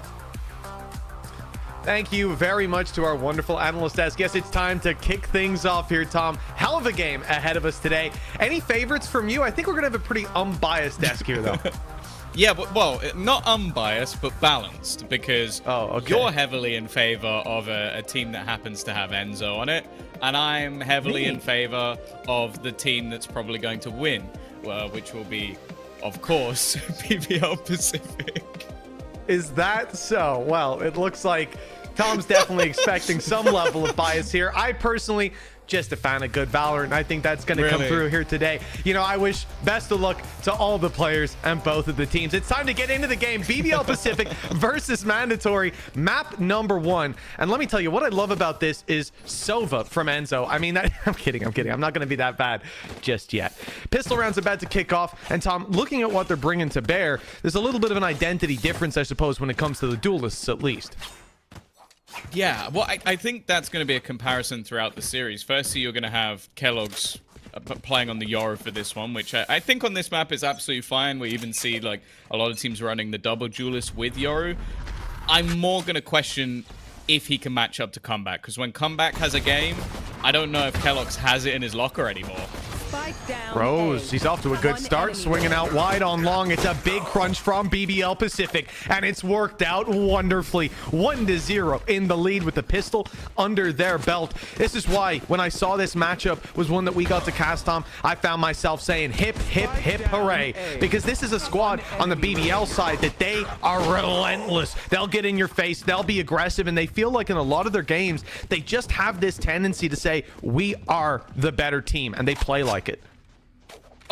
Speaker 11: Thank you very much to our wonderful analyst desk. Yes, it's time to kick things off here, Tom. Hell of a game ahead of us today. Any favorites from you? I think we're going to have a pretty unbiased desk here, though.
Speaker 12: Yeah, but, well, not unbiased, but balanced, because you're heavily in favor of a team that happens to have Enzo on it, and I'm heavily in favor of the team that's probably going to win, which will be, of course, BBL Pacific.
Speaker 11: Is that so? Well, it looks like Tom's definitely expecting some level of bias here. I personally, just a fan of good Valorant. I think that's going to come through here today. You know, I wish best of luck to all the players and both of the teams. It's time to get into the game. BBL Pacific versus Mandatory, map number 1. And let me tell you, what I love about this is Sova from Enzo. I mean, I'm kidding. I'm not going to be that bad just yet. Pistol round's about to kick off. And Tom, looking at what they're bringing to bear, there's a little bit of an identity difference, I suppose, when it comes to the duelists, at least.
Speaker 12: Yeah, well, I think that's going to be a comparison throughout the series. Firstly, you're going to have keloqz playing on the Yoru for this one, which I think on this map is absolutely fine. We even see, like, a lot of teams running the double duelist with Yoru. I'm more going to question if he can match up to Comeback, because when Comeback has a game, I don't know if keloqz has it in his locker anymore.
Speaker 11: Rose, he's off to a good start, swinging out wide on long. It's a big crunch from BBL Pacific, and it's worked out wonderfully. 1-0 in the lead with the pistol under their belt. This is why, when I saw this matchup was one that we got to cast on, I found myself saying hip, hip, hip, hooray. Because this is a squad on the BBL side that they are relentless. They'll get in your face, they'll be aggressive, and they feel like in a lot of their games, they just have this tendency to say, we are the better team, and they play like it.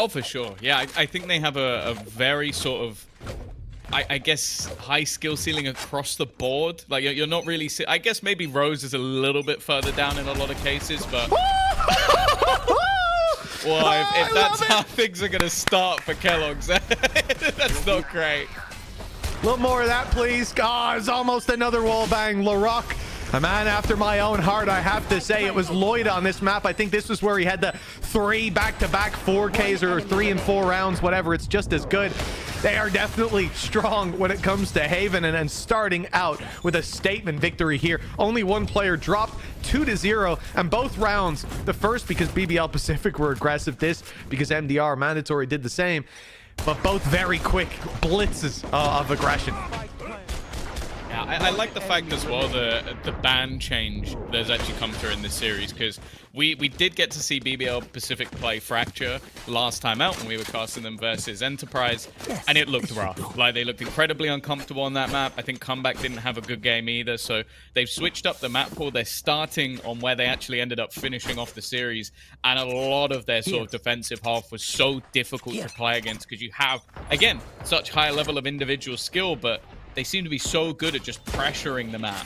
Speaker 12: Oh, for sure. Yeah, I think they have a very sort of, I guess, high skill ceiling across the board. Like, you're not really... I guess maybe Rose is a little bit further down in a lot of cases, but... Well, if that's how things are going to start for Kellogg's, that's not great.
Speaker 11: A little more of that, please. God, it's almost another wall bang. LaRock, a man after my own heart, I have to say. It was Lloyd on this map. I think this was where he had the 3 back-to-back 4Ks or 3 and 4 rounds, whatever. It's just as good. They are definitely strong when it comes to Haven, and then starting out with a statement victory here. Only one player dropped, 2-0, and both rounds, the first because BBL Pacific were aggressive, this because MDR Mandatory did the same, but both very quick blitzes of aggression.
Speaker 12: Yeah, I like the fact as well the ban change that's actually come through in this series, because we did get to see BBL Pacific play Fracture last time out when we were casting them versus Enterprise, and it looked rough. Like, they looked incredibly uncomfortable on that map. I think Comeback didn't have a good game either, so they've switched up the map pool. They're starting on where they actually ended up finishing off the series, and a lot of their sort of defensive half was so difficult to play against because you have, again, such high level of individual skill, but they seem to be so good at just pressuring the map.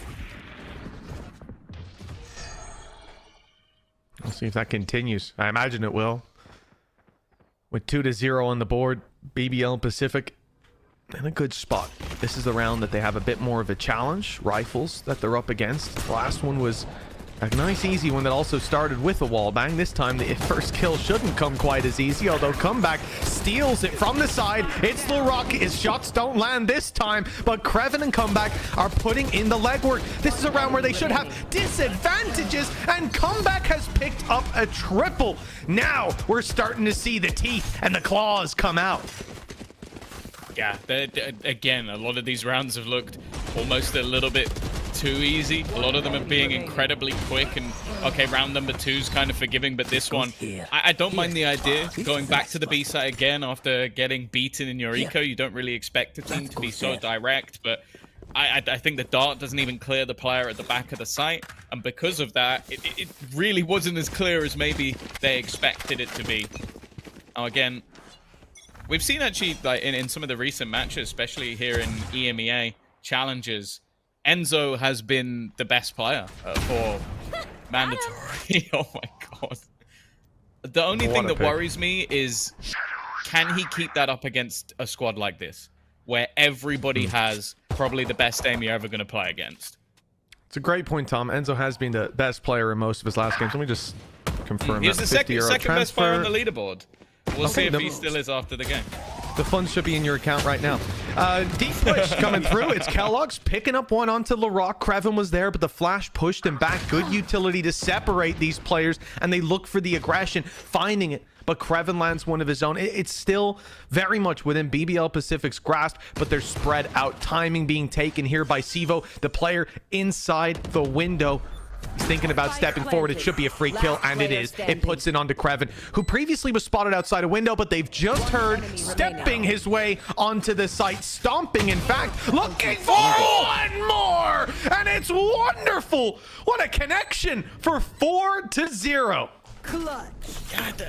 Speaker 11: We'll see if that continues. I imagine it will. With 2-0 on the board, BBL Pacific in a good spot. This is the round that they have a bit more of a challenge. Rifles that they're up against. The last one was a nice easy one that also started with a wall bang. This time the first kill shouldn't come quite as easy, although Comeback steals it from the side. It's LaRock. His shots don't land this time, but Kreven and Comeback are putting in the legwork. This is a round where they should have disadvantages, and Comeback has picked up a triple. Now we're starting to see the teeth and the claws come out.
Speaker 12: Yeah, again, a lot of these rounds have looked almost a little bit too easy. A lot of them are being incredibly quick, and okay, round number 2 is kind of forgiving, but this one, I don't mind the idea. Going back to the B site again after getting beaten in your eco, you don't really expect a team to be so direct, but I think the dart doesn't even clear the player at the back of the site, and because of that, it really wasn't as clear as maybe they expected it to be. Now again, we've seen actually, like in some of the recent matches, especially here in EMEA challenges, Enzo has been the best player for Mandatory. Oh my god. The only thing that worries me is, can he keep that up against a squad like this, where everybody has probably the best aim you're ever going to play against?
Speaker 11: It's a great point, Tom. Enzo has been the best player in most of his last games. Let me just confirm
Speaker 12: He's
Speaker 11: that.
Speaker 12: the second best player on the leaderboard. We'll see if he still is after the game.
Speaker 11: The funds should be in your account right now. Deep push coming through. It's Kellogg's picking up one onto LaRock. Kreven was there, but the flash pushed him back. Good utility to separate these players, and they look for the aggression, finding it. But Kreven lands one of his own. It's still very much within BBL Pacific's grasp, but they're spread out. Timing being taken here by Sivo, the player inside the window. He's thinking about stepping forward. It should be a free kill, and it is. It puts it onto Kreven, who previously was spotted outside a window, but they've just heard stepping his way onto the site, stomping, in fact, looking for one more, and it's wonderful. What a connection for 4-0.
Speaker 5: Clutch.
Speaker 12: God,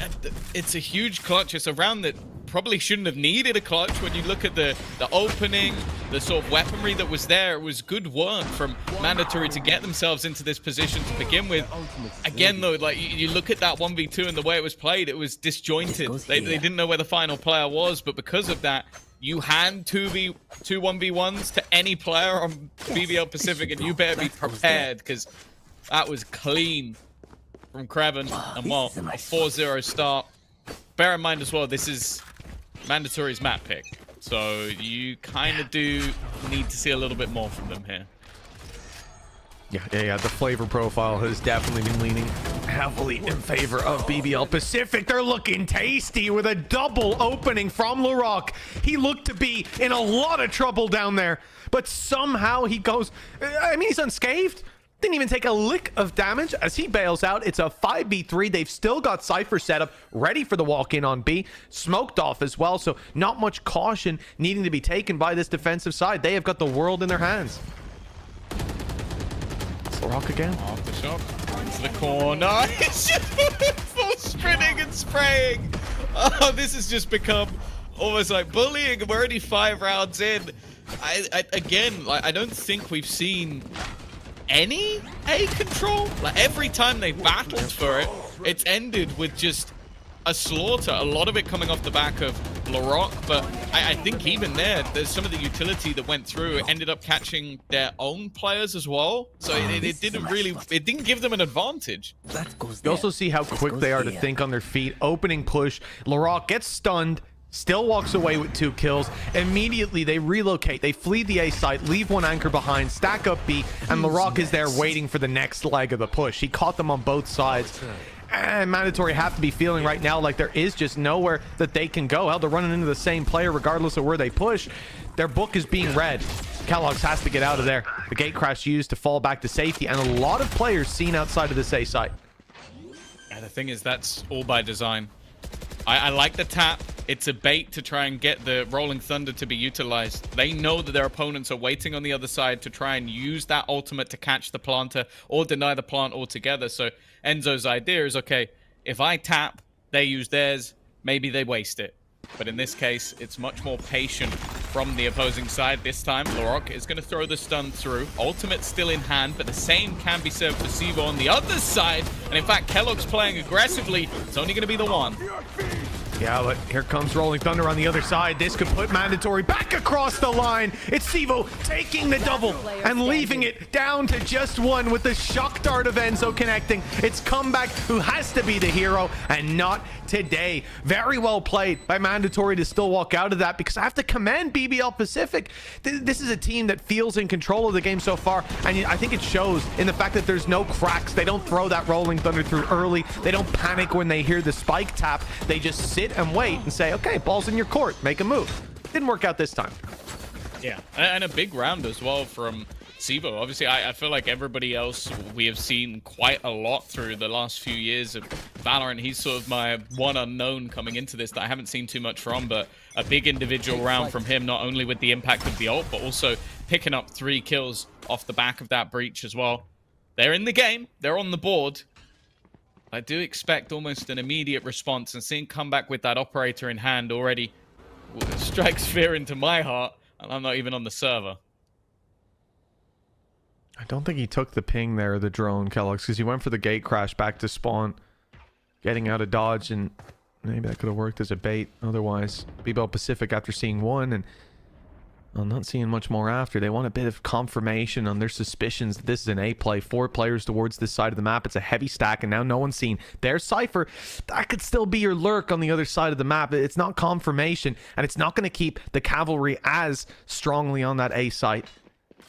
Speaker 12: it's a huge clutch. It's a round that probably shouldn't have needed a clutch. When you look at the opening, the sort of weaponry that was there, it was good work from Mandatory to get themselves into this position to begin with. Again, though, like you look at that 1v2 and the way it was played, it was disjointed. They didn't know where the final player was, but because of that, you hand 2 1v1s to any player on BBL Pacific, and you better be prepared, because that was clean from Kreven, and well, a 4-0 start. Bear in mind as well, this is Mandatory's map pick, so you kind of do need to see a little bit more from them here.
Speaker 11: Yeah, the flavor profile has definitely been leaning heavily in favor of BBL Pacific. They're looking tasty with a double opening from LaRock. He looked to be in a lot of trouble down there, but somehow he goes, I mean, he's unscathed. Didn't even take a lick of damage as he bails out. It's a 5v3. They've still got Cypher set up, ready for the walk-in on B. Smoked off as well, so not much caution needing to be taken by this defensive side. They have got the world in their hands. It's LaRock again.
Speaker 12: Off the shot. Into the corner. It's just full sprinting and spraying. Oh, this has just become almost like bullying. We're already 5 rounds in. Again, like, I don't think we've seen any A control. Like, every time they battled for it, it's ended with just a slaughter. A lot of it coming off the back of Larocque, but I think even there's some of the utility that went through ended up catching their own players as well. So it didn't give them an advantage.
Speaker 11: You also see how quick they are to think on their feet. Opening push, Larocque gets stunned, still walks away with 2 kills. Immediately they relocate, they flee the A site, leave 1 anchor behind, stack up B, and Larocque is there waiting for the next leg of the push. He caught them on both sides. And Mandatory have to be feeling right now like there is just nowhere that they can go. Hell, they're running into the same player regardless of where they push. Their book is being read. keloqz has to get out of there. The gate crash used to fall back to safety, and a lot of players seen outside of this A site.
Speaker 12: And the thing is, that's all by design. I like the tap. It's a bait to try and get the Rolling Thunder to be utilized. They know that their opponents are waiting on the other side to try and use that ultimate to catch the planter or deny the plant altogether. So Enzo's idea is, okay, if I tap, they use theirs, maybe they waste it. But in this case, it's much more patient from the opposing side. This time, Larocque is going to throw the stun through. Ultimate still in hand, but the same can be said for Sivo on the other side. And in fact, keloqz playing aggressively. It's only going to be the one.
Speaker 11: Yeah, but here comes Rolling Thunder on the other side. This could put Mandatory back across the line. It's Sivo taking the double and leaving it down to just 1 with the shock dart of Enzo connecting. It's Comeback who has to be the hero, and not today. Very well played by Mandatory to still walk out of that, because I have to commend BBL Pacific. This is a team that feels in control of the game so far, and I think it shows in the fact that there's no cracks. They don't throw that Rolling Thunder through early. They don't panic when they hear the spike tap. They just sit and wait and say, okay, ball's in your court, make a move. Didn't work out this time.
Speaker 12: Yeah, and a big round as well from Sivo. Obviously, I feel like everybody else we have seen quite a lot through the last few years of Valorant. He's sort of my one unknown coming into this that I haven't seen too much from, but a big individual round from him, not only with the impact of the ult, but also picking up 3 kills off the back of that breach as well. They're in the game, they're on the board. I do expect almost an immediate response, and seeing Comeback with that operator in hand already strikes fear into my heart, and I'm not even on the server.
Speaker 11: I don't think he took the ping there, the drone, keloqz, because he went for the gate crash back to spawn, getting out of dodge, and maybe that could have worked as a bait. Otherwise, BBL Pacific, after seeing 1 and not seeing much more after, they want a bit of confirmation on their suspicions that this is an A play. 4 players towards this side of the map. It's a heavy stack, and now no one's seen. There's Cypher. That could still be your lurk on the other side of the map. It's not confirmation, and it's not going to keep the cavalry as strongly on that A site.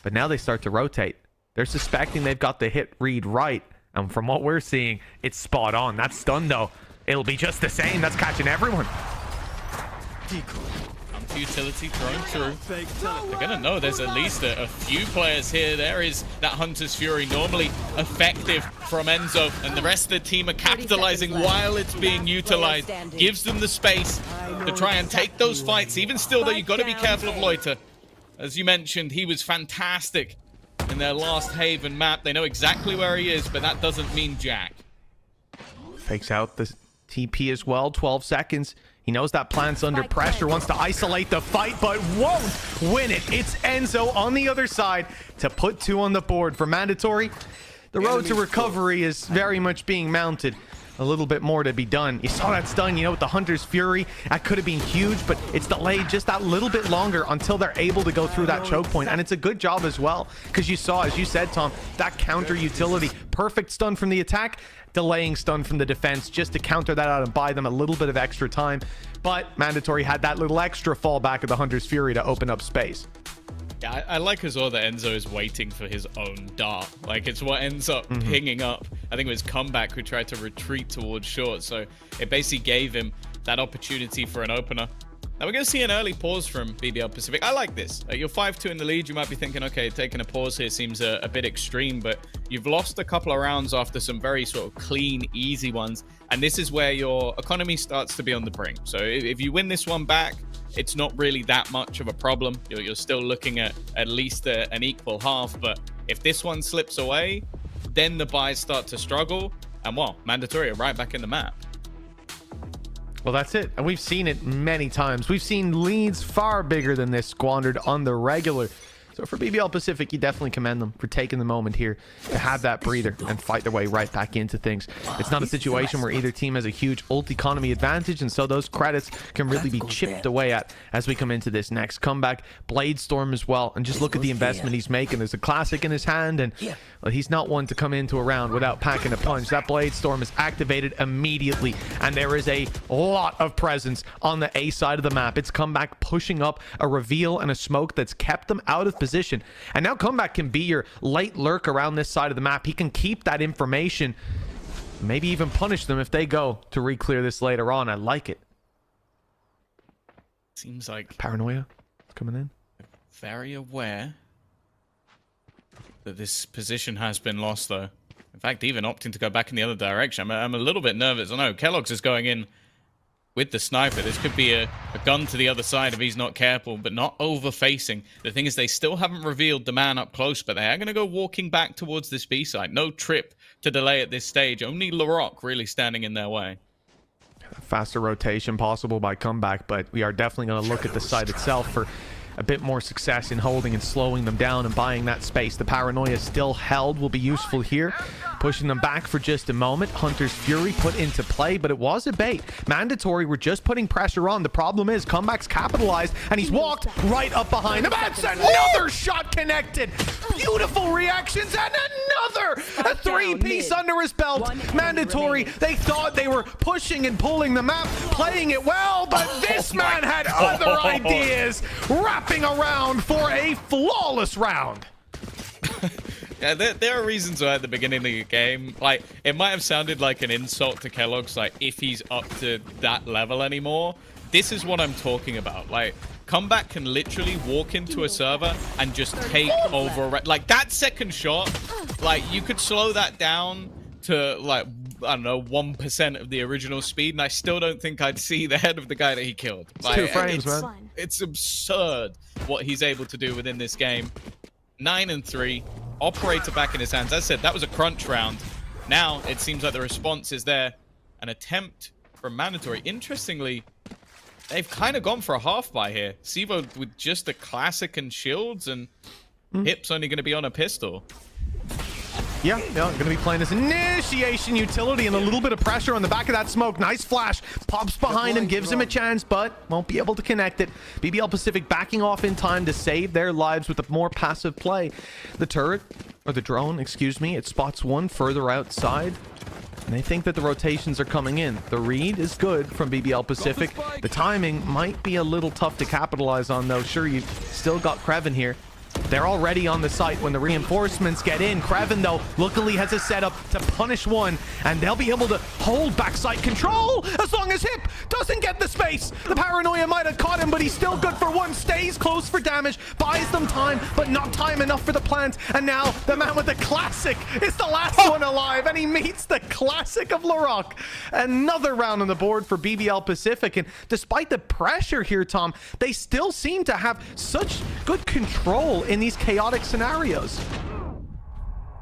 Speaker 11: But now they start to rotate. They're suspecting they've got the hit read right, and from what we're seeing, it's spot on. That stun, though, it'll be just the same. That's catching everyone.
Speaker 12: Utility thrown through. They're gonna know there's at least a few players here. There is that Hunter's Fury, normally effective from Enzo, and the rest of the team are capitalizing while it's being utilized. Gives them the space to try and take those fights. Even still, though, you've got to be careful of Loiter. As you mentioned, he was fantastic in their last Haven map. They know exactly where he is, but that doesn't mean jack.
Speaker 11: Fakes out the TP as well. 12 seconds. He knows that plant's under pressure, wants to isolate the fight, but won't win it. It's Enzo on the other side to put 2 on the board for Mandatory. The road to recovery is very much being mounted. A little bit more to be done. You saw that stun, with the Hunter's Fury. That could have been huge, but it's delayed just that little bit longer until they're able to go through that choke point. And it's a good job as well, because you saw, as you said, Tom, that counter utility. Perfect stun from the attack, delaying stun from the defense just to counter that out and buy them a little bit of extra time. But Mandatory had that little extra fallback of the Hunter's Fury to open up space.
Speaker 12: Yeah, I like as well that Enzo is waiting for his own dart. Like, it's what ends up pinging up. I think it was Comeback who tried to retreat towards short, so it basically gave him that opportunity for an opener. Now we're going to see an early pause from BBL Pacific. I like this. You're 5-2 in the lead. You might be thinking, okay, taking a pause here seems a bit extreme, but you've lost a couple of rounds after some very sort of clean, easy ones. And this is where your economy starts to be on the brink. So if you win this one back, it's not really that much of a problem. You're still looking at least an equal half. But if this one slips away, then the buys start to struggle. And well, Mandatory are right back in the map.
Speaker 11: Well, that's it. And we've seen it many times. We've seen leads far bigger than this squandered on the regular. So for BBL Pacific, you definitely commend them for taking the moment here to have that breather and fight their way right back into things. It's not a situation where either team has a huge ult economy advantage, and so those credits can really be chipped away at as we come into this next comeback. Bladestorm as well, and just look at the investment he's making. There's a classic in his hand, and well, he's not one to come into a round without packing a punch. That Bladestorm is activated immediately, and there is a lot of presence on the A side of the map. It's Comeback pushing up a reveal and a smoke that's kept them out of position, and now Comeback can be your late lurk around this side of the map. He can keep that information, maybe even punish them if they go to re-clear this later on. I like it.
Speaker 12: Seems like
Speaker 11: Paranoia coming in.
Speaker 12: Very aware that this position has been lost, though. In fact, even opting to go back in the other direction. I'm a little bit nervous. I know Kellogg's is going in with the sniper. This could be a gun to the other side if he's not careful, but not over-facing. The thing is, they still haven't revealed the man up close, but they are going to go walking back towards this B side. No trip to delay at this stage. Only Larocque really standing in their way.
Speaker 11: Faster rotation possible by Comeback, but we are definitely going to look at the site itself for a bit more success in holding and slowing them down and buying that space. The Paranoia still held will be useful here, pushing them back for just a moment. Hunter's Fury put into play, but it was a bait. Mandatory, we're just putting pressure on. The problem is Comeback's capitalized, and he's walked right up behind him. That's another shot connected. Beautiful reactions, and another a three-piece under his belt. Mandatory, they thought they were pushing and pulling the map, playing it well, but this man had other ideas. Wrapping around for a flawless round.
Speaker 12: Yeah, there are reasons why at the beginning of the game, like, it might have sounded like an insult to Kellogg's, like, if he's up to that level anymore. This is what I'm talking about. Like, Comeback can literally walk into a server and just take over. Like, that second shot, like, you could slow that down to, like, I don't know, 1% of the original speed, and I still don't think I'd see the head of the guy that he killed. Like,
Speaker 11: 2 frames, man.
Speaker 12: It's absurd what he's able to do within this game. 9-3, operator back in his hands. As I said, that was a crunch round. Now it seems like the response is there. An attempt from Mandatory. Interestingly, they've kind of gone for a half buy here. Sivo with just a classic and shields, and Hip's only going to be on a pistol.
Speaker 11: Yeah, going to be playing this initiation utility and a little bit of pressure on the back of that smoke. Nice flash. Pops behind him, gives him a chance, but won't be able to connect it. BBL Pacific backing off in time to save their lives with a more passive play. The turret, or the drone, excuse me, it spots one further outside. And they think that the rotations are coming in. The read is good from BBL Pacific. The timing might be a little tough to capitalize on, though. Sure, you've still got Kreven here. They're already on the site when the reinforcements get in. Kreven, though, luckily has a setup to punish one, and they'll be able to hold backside control as long as Hip doesn't get the space. The Paranoia might have caught him, but he's still good for one. Stays close for damage, buys them time, but not time enough for the plant. And now the man with the classic is the last one alive, and he meets the classic of Larocque. Another round on the board for BBL Pacific, and despite the pressure here, Tom, they still seem to have such good control in these chaotic scenarios.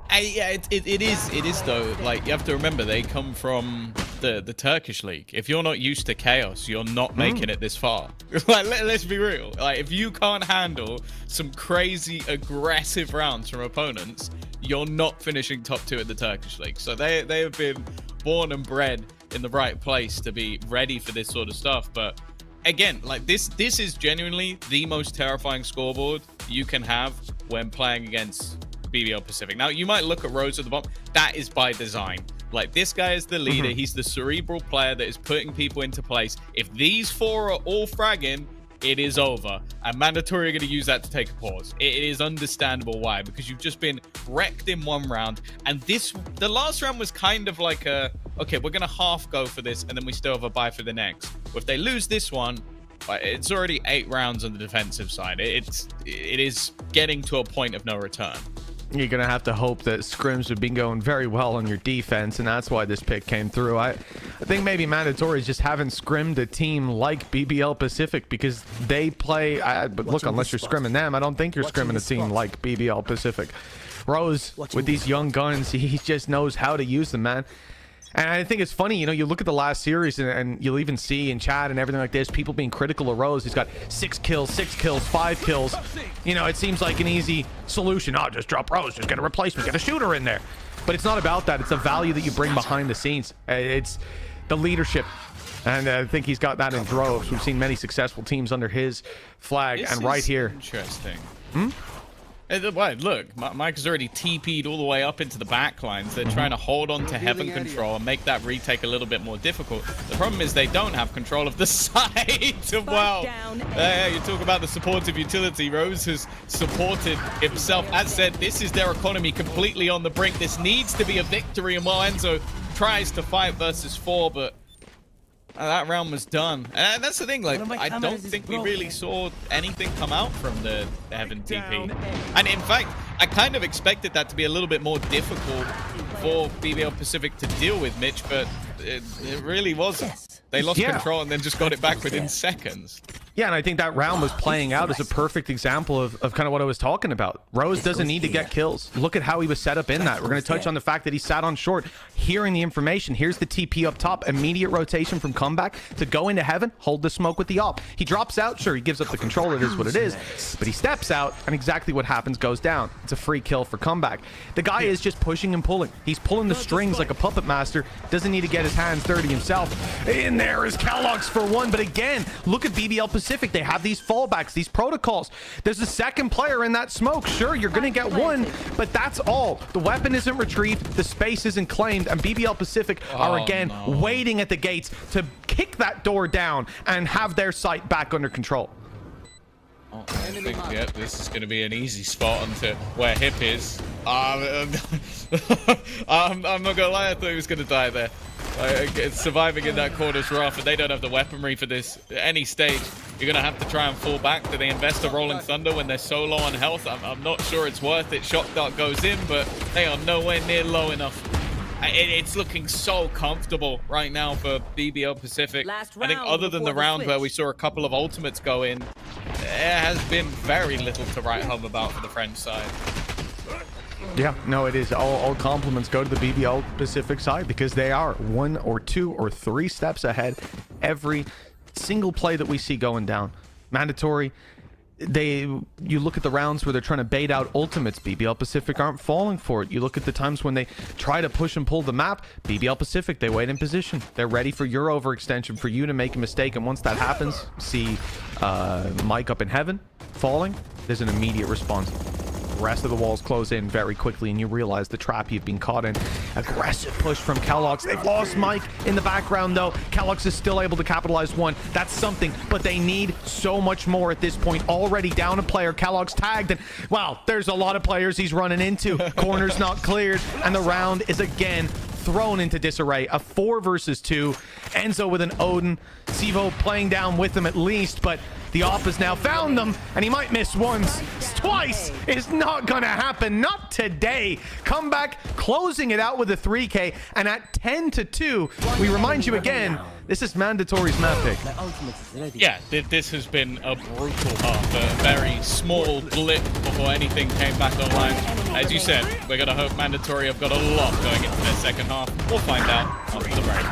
Speaker 12: Yeah, it is though. Like, you have to remember, they come from the Turkish league. If you're not used to chaos, you're not making it this far. Like, let's be real. Like, if you can't handle some crazy aggressive rounds from opponents, you're not finishing top 2 in the Turkish league. So they have been born and bred in the right place to be ready for this sort of stuff. But again, like, this is genuinely the most terrifying scoreboard you can have when playing against BBL Pacific. Now, you might look at Rose at the bottom. That is by design. Like, this guy is the leader. He's the cerebral player that is putting people into place. If these 4 are all fragging, it is over. And Mandatory are going to use that to take a pause. It is understandable why, because you've just been wrecked in one round. And the last round was kind of like a, okay, we're going to half go for this, and then we still have a buy for the next. Well, if they lose this one, it's already 8 rounds on the defensive side. It is getting to a point of no return.
Speaker 11: You're going to have to hope that scrims have been going very well on your defense, and that's why this pick came through. I think maybe Mandatories just haven't scrimmed a team like BBL Pacific, because they play... but look, unless you're scrimming them, I don't think you're scrimming a team like BBL Pacific. Rose, with these young guns, he just knows how to use them, man. And I think it's funny, you know, you look at the last series and you'll even see in chat and everything like this, people being critical of Rose. He's got 6 kills, 5 kills. You know, it seems like an easy solution. Oh, just drop Rose, just get a replacement, get a shooter in there. But it's not about that. It's the value that you bring behind the scenes. It's the leadership. And I think he's got that in droves. We've seen many successful teams under his flag.
Speaker 12: This
Speaker 11: and right here.
Speaker 12: Interesting. Look, Mike has already TP'd all the way up into the back lines. They're trying to hold on to Heaven control and make that retake a little bit more difficult. The problem is they don't have control of the site. Wow. You talk about the supportive utility. Rose has supported himself. As said, this is their economy completely on the brink. This needs to be a victory. And while Enzo tries to fight versus 4, but that round was done. And that's the thing, like, I don't think we really saw anything come out from the Heaven TP. And in fact, I kind of expected that to be a little bit more difficult for BBL Pacific to deal with, Mitch, but it really wasn't. They lost control and then just got it back within seconds.
Speaker 11: Yeah, and I think that round was playing out as a perfect example of kind of what I was talking about. Rose doesn't need to get kills. Look at how he was set up in that. We're going to touch on the fact that he sat on short, hearing the information. Here's the TP up top. Immediate rotation from comeback to go into Heaven, hold the smoke with the op. He drops out. Sure, he gives up the control. It is what it is. But he steps out, and exactly what happens goes down. It's a free kill for comeback. The guy is just pushing and pulling. He's pulling the strings like a puppet master. Doesn't need to get his hands dirty himself. In there is Kellogg's for 1. But again, look at BBL Pacific. They have these fallbacks, these protocols. There's a second player in that smoke. Sure, you're going to get 1, but that's all. The weapon isn't retrieved. The space isn't claimed. And BBL Pacific are again waiting at the gates to kick that door down and have their site back under control.
Speaker 12: I think, yeah, this is going to be an easy spot onto where Hip is. I'm not going to lie, I thought he was going to die there. Surviving in that corner's rough, and they don't have the weaponry for this at any stage. You're going to have to try and fall back. Do they invest a Rolling Thunder when they're so low on health? I'm not sure it's worth it. Shock Dart goes in, but they are nowhere near low enough. It's looking so comfortable right now for BBL Pacific. I think other than the round where we saw a couple of ultimates go in, there has been very little to write home about for the French side.
Speaker 11: Yeah, no, it is. All compliments go to the BBL Pacific side because they are 1 or 2 or 3 steps ahead every single play that we see going down. Mandatory. You look at the rounds where they're trying to bait out ultimates. BBL Pacific aren't falling for it. You look at the times when they try to push and pull the map. BBL Pacific, they wait in position. They're ready for your overextension, for you to make a mistake. And once that happens, see Mike up in Heaven falling. There's an immediate response. The rest of the walls close in very quickly, and you realize the trap you've been caught in. Aggressive push from Kellogg's. They've lost Mike in the background, though. Kellogg's is still able to capitalize 1. That's something, but they need so much more at this point. Already down a player. Kellogg's tagged, and, well, there's a lot of players he's running into. Corner's not cleared, and the round is again thrown into disarray. A 4 versus 2. Enzo with an Odin. Sivo playing down with them at least, but the op has now found them, and he might miss once. Twice is not gonna happen. Not today. Comeback, closing it out with a 3K, and at 10-2, we remind you again, this is Mandatory's map pick.
Speaker 12: Yeah, this has been a brutal half. A very small blip before anything came back online. As you said, we're gonna hope Mandatory have got a lot going into their second half. We'll find out after the break.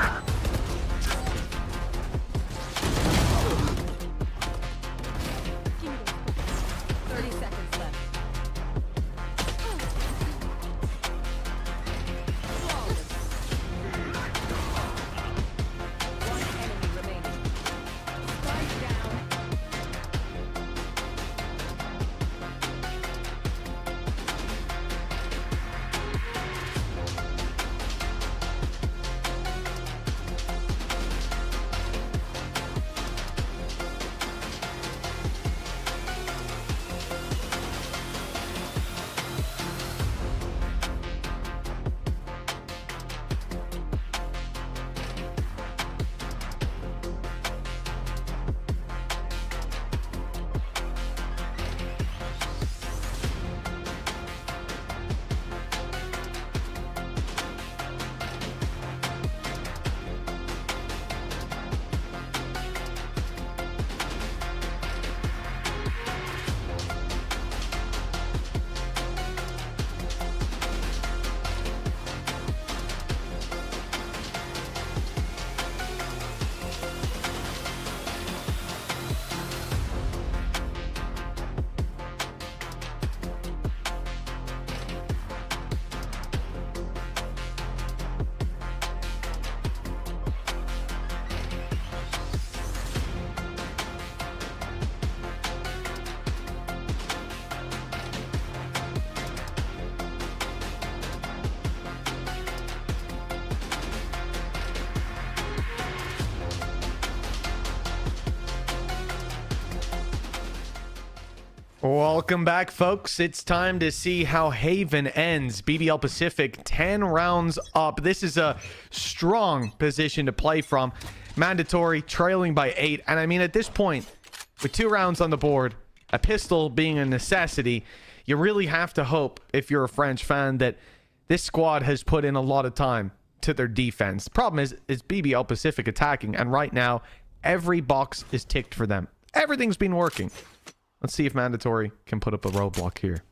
Speaker 11: Welcome back, folks. It's time to see how Haven ends. BBL Pacific 10 rounds up. This is a strong position to play from. Mandatory trailing by 8. And I mean, at this point, with 2 rounds on the board, a pistol being a necessity, you really have to hope, if you're a French fan, that this squad has put in a lot of time to their defense. The problem is BBL Pacific attacking, and right now, every box is ticked for them. Everything's been working. Let's see if Mandatory can put up a roadblock here.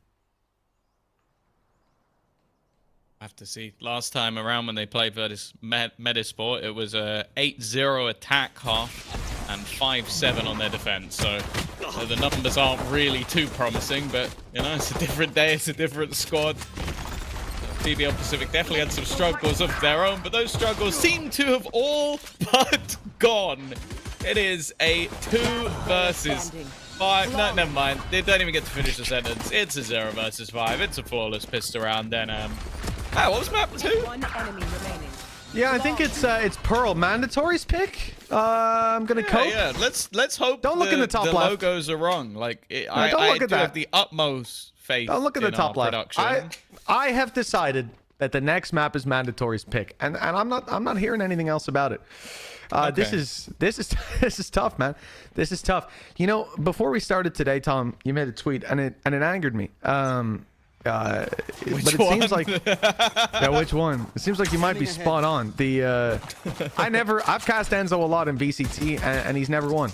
Speaker 12: I have to see. Last time around when they played Virtus Metasport, it was a 8-0 attack half and 5-7 on their defense. So the numbers aren't really too promising, but you know, it's a different day, it's a different squad. BBL Pacific definitely had some struggles of their own, but those struggles seem to have all but gone. It is a 2 versus 5. No, never mind. They don't even get to finish the sentence. It's a 0 versus 5. It's a flawless pistol round. Then, what was map 2?
Speaker 11: Yeah, I think it's Pearl. Mandatory's pick. I'm gonna cope.
Speaker 12: Yeah. Let's hope.
Speaker 11: Don't look in the top left.
Speaker 12: Logos are wrong. Like I do have the utmost faith.
Speaker 11: Don't look at the top left.
Speaker 12: Production.
Speaker 11: I have decided that the next map is Mandatory's pick, and I'm not hearing anything else about it.
Speaker 12: Okay.
Speaker 11: This is tough, man. This is tough. You know, before we started today, Tom, you made a tweet, and it angered me.
Speaker 12: Which
Speaker 11: but it seems like which one? It seems like you might be spot on. I've cast Enzo a lot in VCT, and he's never won.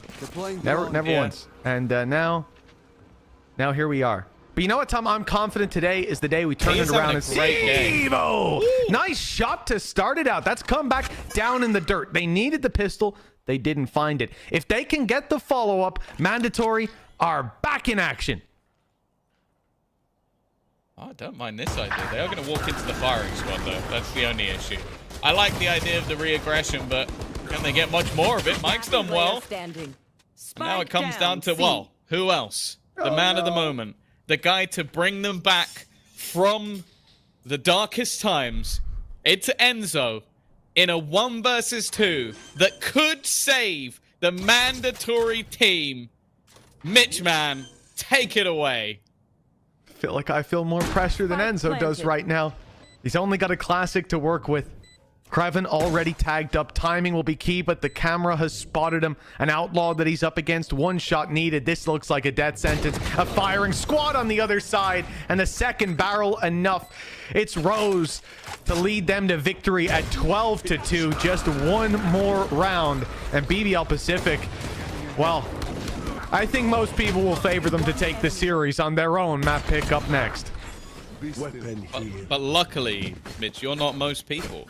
Speaker 11: Never once. And now here we are. But you know what, Tom? I'm confident today is the day we turn it around and see Evo. Nice shot to start it out. That's come back down in the dirt. They needed the pistol. They didn't find it. If they can get the follow-up, Mandatory are back in action.
Speaker 12: Oh, I don't mind this idea. They are going to walk into the firing squad, though. That's the only issue. I like the idea of the re-aggression, but can they get much more of it? Mike's done well. And now it comes down to, well, who else? The man of the moment. The guy to bring them back from the darkest times. It's Enzo in a 1 versus 2 that could save the Mandatory team. Mitch, man, take it away.
Speaker 11: I feel more pressure than Enzo does right now. He's only got a classic to work with. Kreven already tagged up. Timing will be key, but the camera has spotted him. An outlaw that he's up against. 1 shot needed. This looks like a death sentence. A firing squad on the other side, and the second barrel enough. It's Rose to lead them to victory at 12-2. Just 1 more round, and BBL Pacific, well, I think most people will favor them to take the series on their own map pick up next.
Speaker 12: But luckily, Mitch, you're not most people.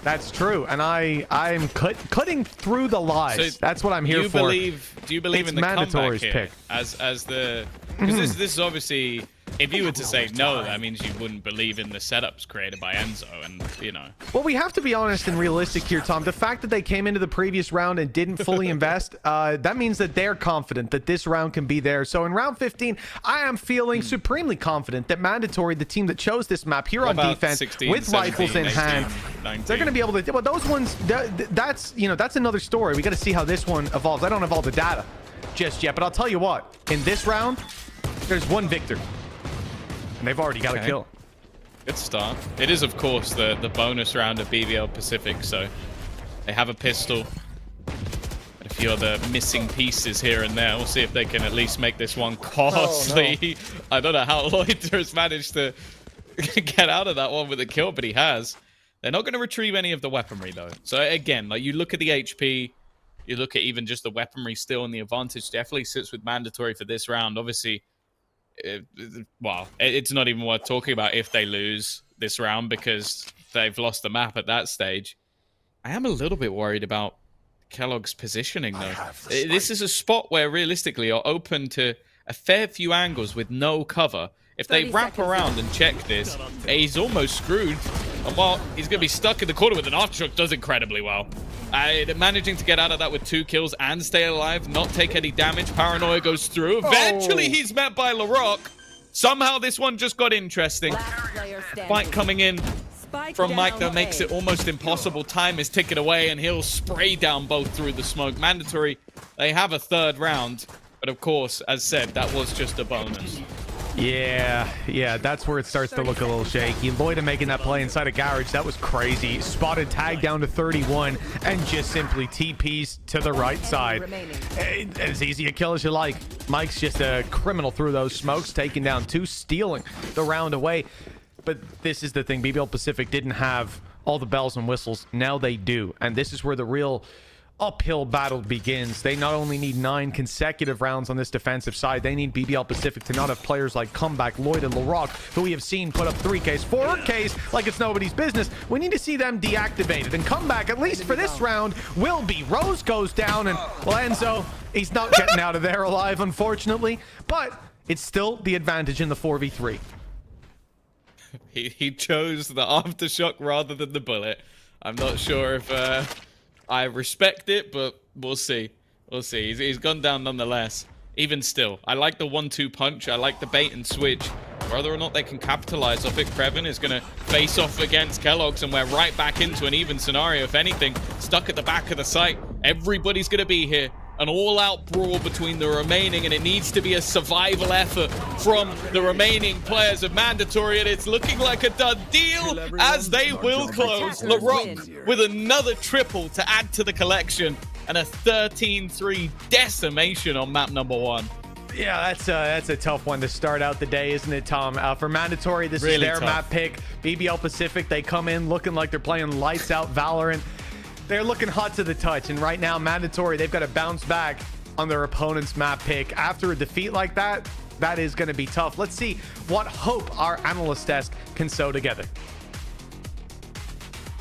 Speaker 11: That's true, and I'm cutting through the lies. So that's what I'm here for.
Speaker 12: Do you believe in the comeback here? Pick. As the because this is obviously, if you were to say no, that means you wouldn't believe in the setups created by Enzo, and you know.
Speaker 11: Well, we have to be honest and realistic here, Tom. The fact that they came into the previous round and didn't fully invest, that means that they're confident that this round can be theirs. So in round 15, I am feeling supremely confident that Mandatory, the team that chose this map here on defense
Speaker 12: 16,
Speaker 11: with
Speaker 12: 17,
Speaker 11: rifles in
Speaker 12: 18,
Speaker 11: hand,
Speaker 12: 19.
Speaker 11: they're going to be able to. Well, those ones, that's another story. We got to see how this one evolves. I don't have all the data just yet, but I'll tell you what. In this round, there's 1 victor. And they've already got a kill.
Speaker 12: Good start. It is, of course, the bonus round of BBL Pacific, so they have a pistol. And a few other missing pieces here and there. We'll see if they can at least make this one costly. Oh, no. I don't know how Loiter has managed to get out of that one with a kill, but he has. They're not going to retrieve any of the weaponry, though. So, again, like you look at the HP, you look at even just the weaponry still, and the advantage definitely sits with Mandatory for this round. Obviously, it's not even worth talking about if they lose this round because they've lost the map at that stage. I am a little bit worried about Kellogg's positioning, though. This is a spot where, realistically, you're open to a fair few angles with no cover. If they wrap around and check this, he's almost screwed. And while he's going to be stuck in the corner with an aftershock, does incredibly well. Managing to get out of that with 2 kills and stay alive, not take any damage. Paranoia goes through. Eventually, he's met by LaRock. Somehow, this one just got interesting. Fight coming in from Mike that makes it almost impossible. Time is ticking away, and he'll spray down both through the smoke. Mandatory, they have a 3rd round. But of course, as said, that was just a bonus.
Speaker 11: Yeah, that's where it starts to look a little shaky. Loida making that play inside a garage, that was crazy. Spotted, tag down to 31, and just simply TPs to the right side. As easy a kill as you like. Mike's just a criminal through those smokes, taking down 2, stealing the round away. But this is the thing, BBL Pacific didn't have all the bells and whistles. Now they do, and this is where the real uphill battle begins. They not only need 9 consecutive rounds on this defensive side, they need BBL Pacific to not have players like Comeback, Lloyd, and LaRock, who we have seen put up 3Ks, 4Ks like it's nobody's business. We need to see them deactivated, and Comeback, at least for this round, will be. Rose goes down, and well, Enzo, he's not getting out of there alive, unfortunately, but it's still the advantage in the 4v3.
Speaker 12: He chose the aftershock rather than the bullet. I'm not sure if I respect it, but we'll see. We'll see. He's gone down nonetheless. Even still, I like the 1-2 punch. I like the bait and switch. Whether or not they can capitalize off it, Kreven is going to face off against Kellogg's, and we're right back into an even scenario. If anything, stuck at the back of the site. Everybody's going to be here. An all-out brawl between the remaining, and it needs to be a survival effort from the remaining players of Mandatory, and it's looking like a done deal as they will close. LaRock with another triple to add to the collection, and a 13-3 decimation on map number 1.
Speaker 11: Yeah, that's a tough one to start out the day, isn't it, Tom? For Mandatory, this is their map pick. BBL Pacific, they come in looking like they're playing lights out Valorant. They're looking hot to the touch, and right now, Mandatory, they've got to bounce back on their opponent's map pick. After a defeat like that, that is going to be tough. Let's see what hope our analyst desk can sew together.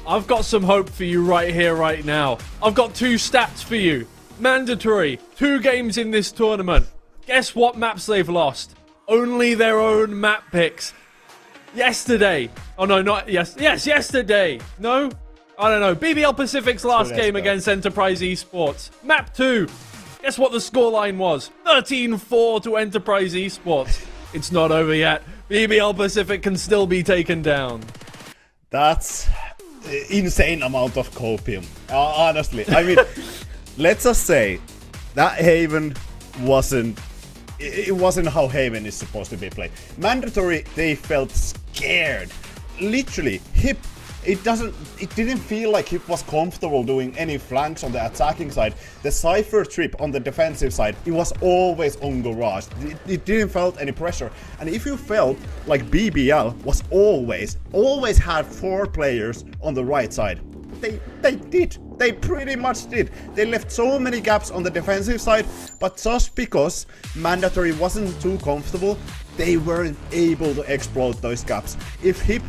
Speaker 9: I've got some hope for you right here, right now. I've got 2 stats for you. Mandatory, 2 games in this tournament. Guess what maps they've lost? Only their own map picks. Yesterday. Oh, no, not yes. Yes, yesterday. No? I don't know. BBL Pacific's last game against Enterprise Esports. Map 2. Guess what the scoreline was? 13-4 to Enterprise Esports. It's not over yet. BBL Pacific can still be taken down.
Speaker 10: That's insane amount of copium. Honestly. I mean, let's just say that Haven wasn't... It wasn't how Haven is supposed to be played. Mandatory, they felt scared. Literally, Hip... It didn't feel like he was comfortable doing any flanks on the attacking side. The Cypher trip on the defensive side, it was always on Garage. It didn't felt any pressure. And if you felt like BBL was always had 4 players on the right side, they did. They pretty much did. They left so many gaps on the defensive side, but just because Mandatory wasn't too comfortable, they weren't able to exploit those gaps. If Hip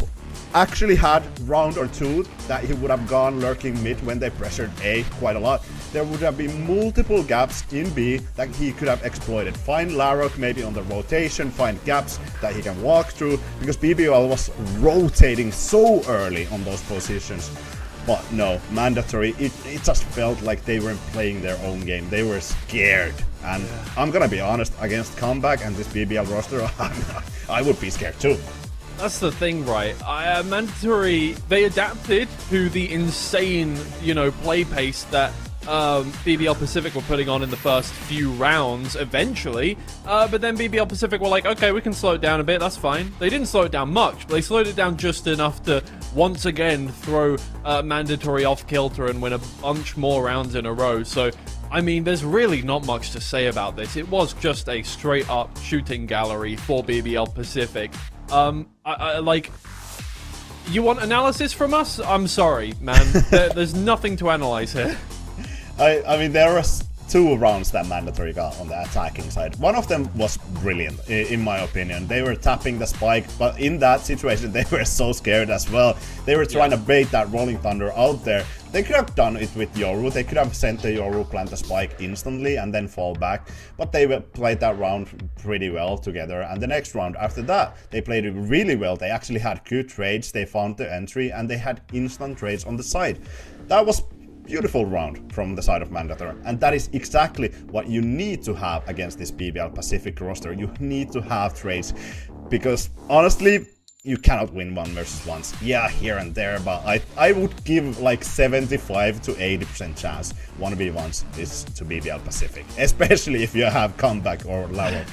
Speaker 10: actually had round or 2 that he would have gone lurking mid when they pressured A quite a lot, there would have been multiple gaps in B that he could have exploited. Find Larok maybe on the rotation, find gaps that he can walk through, because BBL was rotating so early on those positions. But no, Mandatory, it just felt like they weren't playing their own game. They were scared. And I'm gonna be honest, against Comeback and this BBL roster, I would be scared too.
Speaker 9: That's the thing, right? Mandatory, they adapted to the insane, play pace that BBL Pacific were putting on in the first few rounds eventually. But then BBL Pacific were like, okay, we can slow it down a bit, that's fine. They didn't slow it down much, but they slowed it down just enough to once again throw Mandatory off kilter and win a bunch more rounds in a row. So, I mean, there's really not much to say about this. It was just a straight up shooting gallery for BBL Pacific. Like, you want analysis from us? I'm sorry, man. There's nothing to analyze here.
Speaker 10: I mean, there was 2 rounds that Mandatory got on the attacking side. One of them was brilliant, in my opinion. They were tapping the spike, but in that situation, they were so scared as well. They were trying to bait that Rolling Thunder out there. They could have done it with Yoru. They could have sent the Yoru, plant the spike instantly and then fall back. But they played that round pretty well together. And the next round after that, they played it really well. They actually had good trades. They found the entry and they had instant trades on the side. That was beautiful round from the side of Mandatory, and that is exactly what you need to have against this BBL Pacific roster. You need to have trades, because honestly, you cannot win 1 versus 1s. Yeah, here and there, but I would give like 75 to 80% chance 1v1s is to BBL Pacific, especially if you have comeback or Lavok.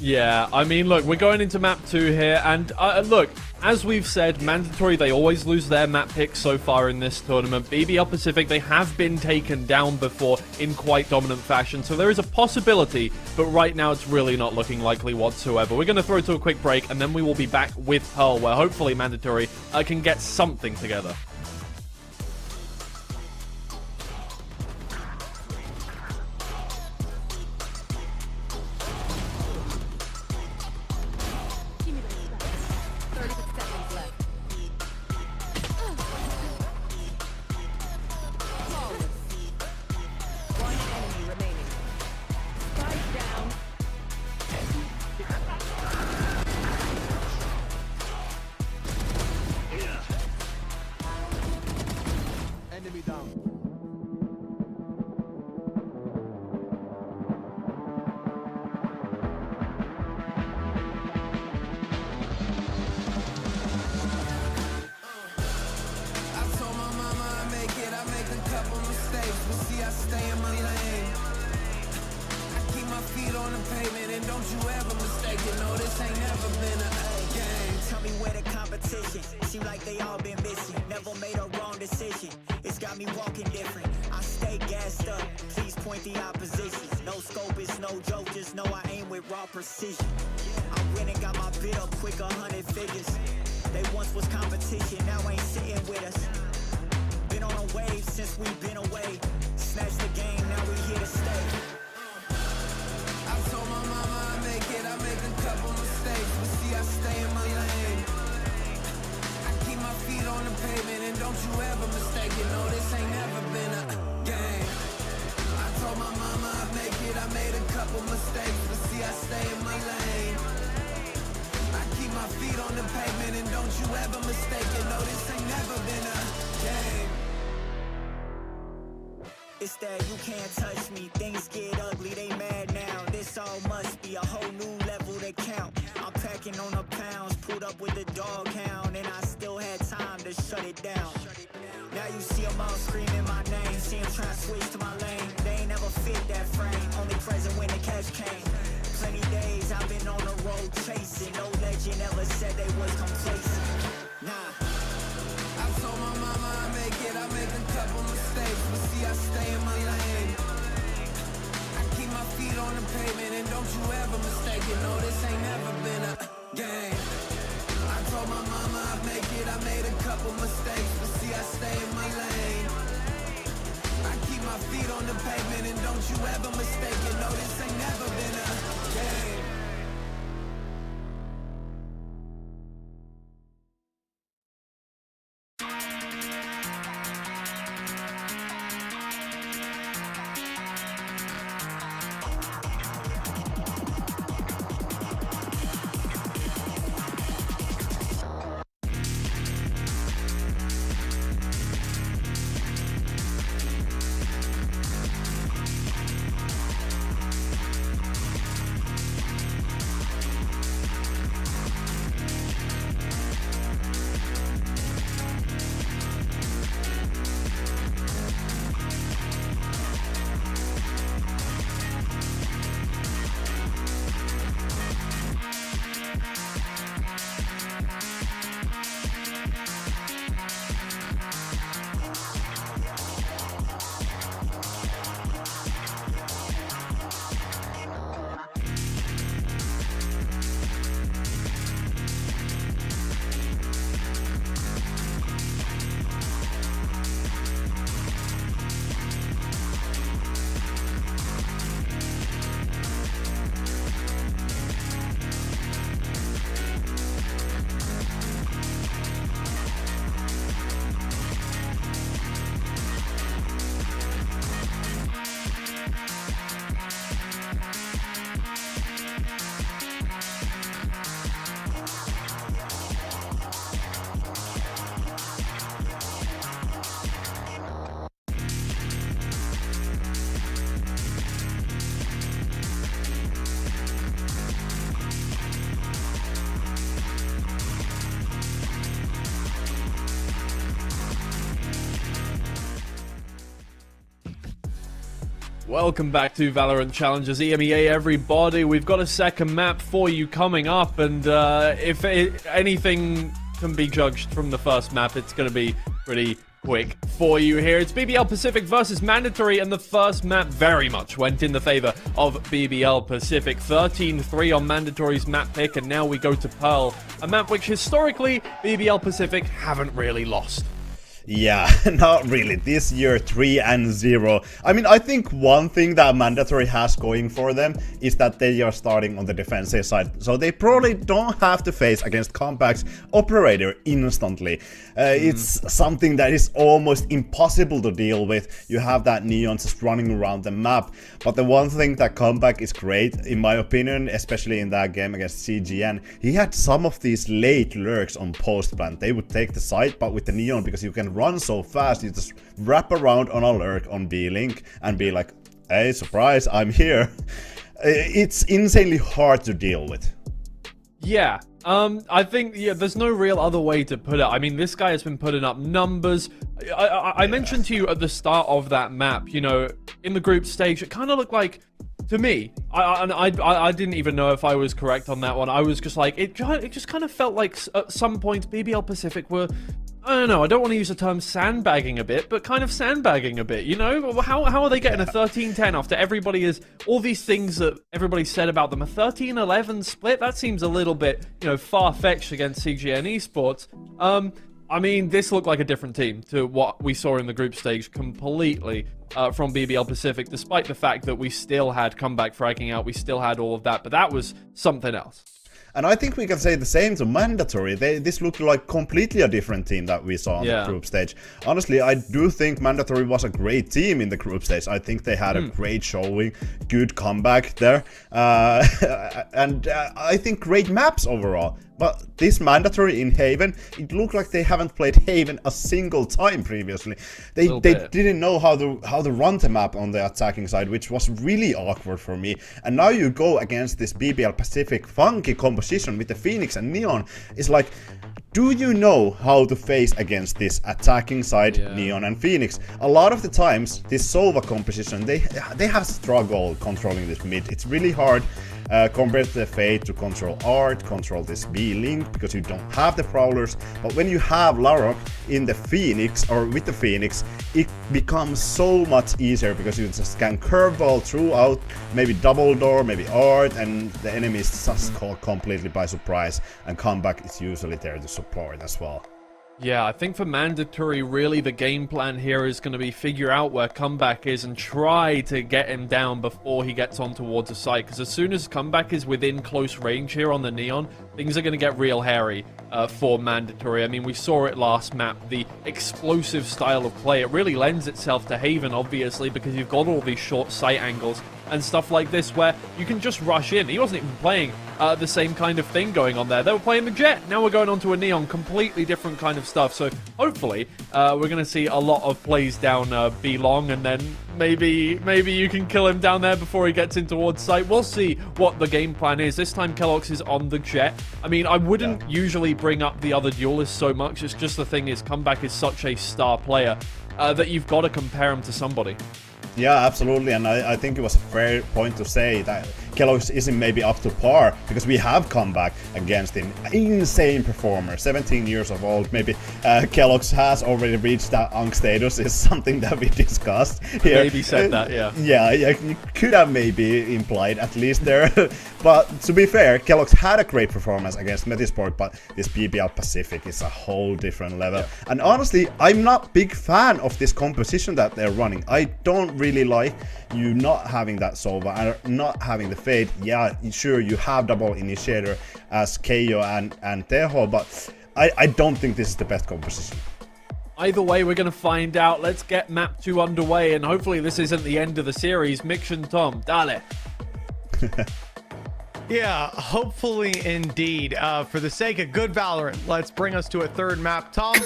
Speaker 9: Yeah, I mean, look, we're going into map 2 here, and look, as we've said, mandatory, they always lose their map picks so far in this tournament. BBL Pacific, they have been taken down before in quite dominant fashion, so there is a possibility, but right now it's really not looking likely whatsoever. We're going to throw to a quick break, and then we will be back with Pearl, where hopefully mandatory can get something together.
Speaker 3: Seem like they all been missing. Never made a wrong decision. It's got me walking different. I stay gassed up. Please point the opposition. No scope is no joke. Just know I aim with raw precision. I went and got my bid up quick, 100 figures. They once was competition, now ain't sitting with us. Been on a wave since we've been away. Snatched the game, now we here to stay.
Speaker 2: I told my mama I make it, I make a couple mistakes, but see I stay in my lane. I keep my feet on the pavement and don't you ever mistake it, no this ain't never been a game. I told my mama I make it, I made a couple mistakes, but see I stay in my lane. I keep my feet on the pavement and don't you ever mistake it, no this ain't never been a game.
Speaker 3: It's that you can't touch me. Things get ugly, they mad now. This all must be a whole new level to count. I'm packing on the pounds, pulled up with the dog hound, and I still had time to shut it down. Now you see them all screaming my name, see them trying to switch to my lane. They ain't never fit that frame, only present when the cash came. Plenty days I've been on the road chasing. No legend ever said they was complacent. Nah.
Speaker 2: I told my mama I make it, I make a couple mistakes, but see I stay in my lane. I keep my feet on the pavement and don't you ever mistake it, no this ain't never been a game. I told my mama I make it, I made a couple mistakes, but see I stay in my lane. I keep my feet on the pavement and don't you ever mistake it, no this ain't never been a game.
Speaker 9: Welcome back to Valorant Challenges EMEA, everybody. We've got a second map for you coming up, and if anything can be judged from the first map, it's going to be pretty quick for you here. It's BBL Pacific versus Mandatory, and the first map very much went in the favor of BBL Pacific. 13-3 on Mandatory's map pick, and now we go to Pearl, a map which historically BBL Pacific haven't really lost.
Speaker 10: Yeah, not really. This year, 3-0. I mean, I think one thing that Mandatory has going for them is that they are starting on the defensive side. So they probably don't have to face against Compact's operator instantly. It's something that is almost impossible to deal with. You have that Neon just running around the map. But the one thing that Compact is great, in my opinion, especially in that game against CGN, he had some of these late lurks on post plant. They would take the site, but with the Neon, because you can run so fast, you just wrap around on a lurk on B-Link and be like, hey, surprise, I'm here. It's insanely hard to deal with.
Speaker 9: Yeah, I think there's no real other way to put it. I mean, this guy has been putting up numbers. I mentioned to you at the start of that map, you know, in the group stage, it kind of looked like, to me, I didn't even know if I was correct on that one. I was just like, it just kind of felt like at some points BBL Pacific were, I don't know, I don't want to use the term sandbagging a bit, but kind of sandbagging a bit, you know? How are they getting a 13-10 after everybody is, all these things that everybody said about them, a 13-11 split? That seems a little bit, you know, far-fetched against CGN Esports. I mean, this looked like a different team to what we saw in the group stage completely from BBL Pacific, despite the fact that we still had comeback fragging out, we still had all of that, but that was something else.
Speaker 10: And I think we can say the same to Mandatory. This looked like completely a different team that we saw on the group stage. Honestly, I do think Mandatory was a great team in the group stage. I think they had a great showing, good comeback there, and I think great maps overall. But this Mandatory in Haven, it looked like they haven't played Haven a single time previously. They didn't know how to run the map on the attacking side, which was really awkward for me. And now you go against this BBL Pacific funky composition with the Phoenix and Neon. It's like, do you know how to face against this attacking side, Neon and Phoenix? A lot of the times, this Sova composition, they have struggled controlling this mid. It's really hard compared to the Fate to control Art, control this B-Link, because you don't have the Prowlers. But when you have Larok in the Phoenix, or with the Phoenix, it becomes so much easier, because you just can curveball throughout, maybe double door, maybe Art, and the enemy is just caught completely by surprise, and comeback is usually there to support as well.
Speaker 9: Yeah, I think for Mandatory, really the game plan here is going to be figure out where Comeback is and try to get him down before he gets on towards the site. Because as soon as Comeback is within close range here on the Neon, things are going to get real hairy for Mandatory. I mean, we saw it last map, the explosive style of play. It really lends itself to Haven, obviously, because you've got all these short sight angles and stuff like this where you can just rush in. He wasn't even playing the same kind of thing going on there. They were playing the Jet. Now we're going on to a Neon, completely different kind of stuff. So hopefully we're going to see a lot of plays down B-Long, and then maybe you can kill him down there before he gets in towards site. We'll see what the game plan is. This time Kellogg's is on the Jet. I mean, I wouldn't usually bring up the other duelists so much. It's just the thing is, Comeback is such a star player that you've got to compare him to somebody.
Speaker 10: Yeah, absolutely, and I think it was a fair point to say that Kellogg's isn't maybe up to par, because we have Comeback against him. Insane performer, 17 years of old. Maybe Kellogg's has already reached that Unk status, is something that we discussed here.
Speaker 9: Maybe said that, yeah.
Speaker 10: Yeah, you could have maybe implied at least there. But to be fair, Kellogg's had a great performance against Metisport, but this BBL Pacific is a whole different level. Yeah. And honestly, I'm not a big fan of this composition that they're running. I don't really like you not having that Sova and not having the Fade. Yeah, sure, you have double initiator as KO and Teho, but I don't think this is the best composition.
Speaker 9: Either way, we're going to find out. Let's get map 2 underway, and hopefully this isn't the end of the series. Miction Tom, dale.
Speaker 11: Yeah, hopefully indeed. For the sake of good Valorant, let's bring us to a third map. Tom,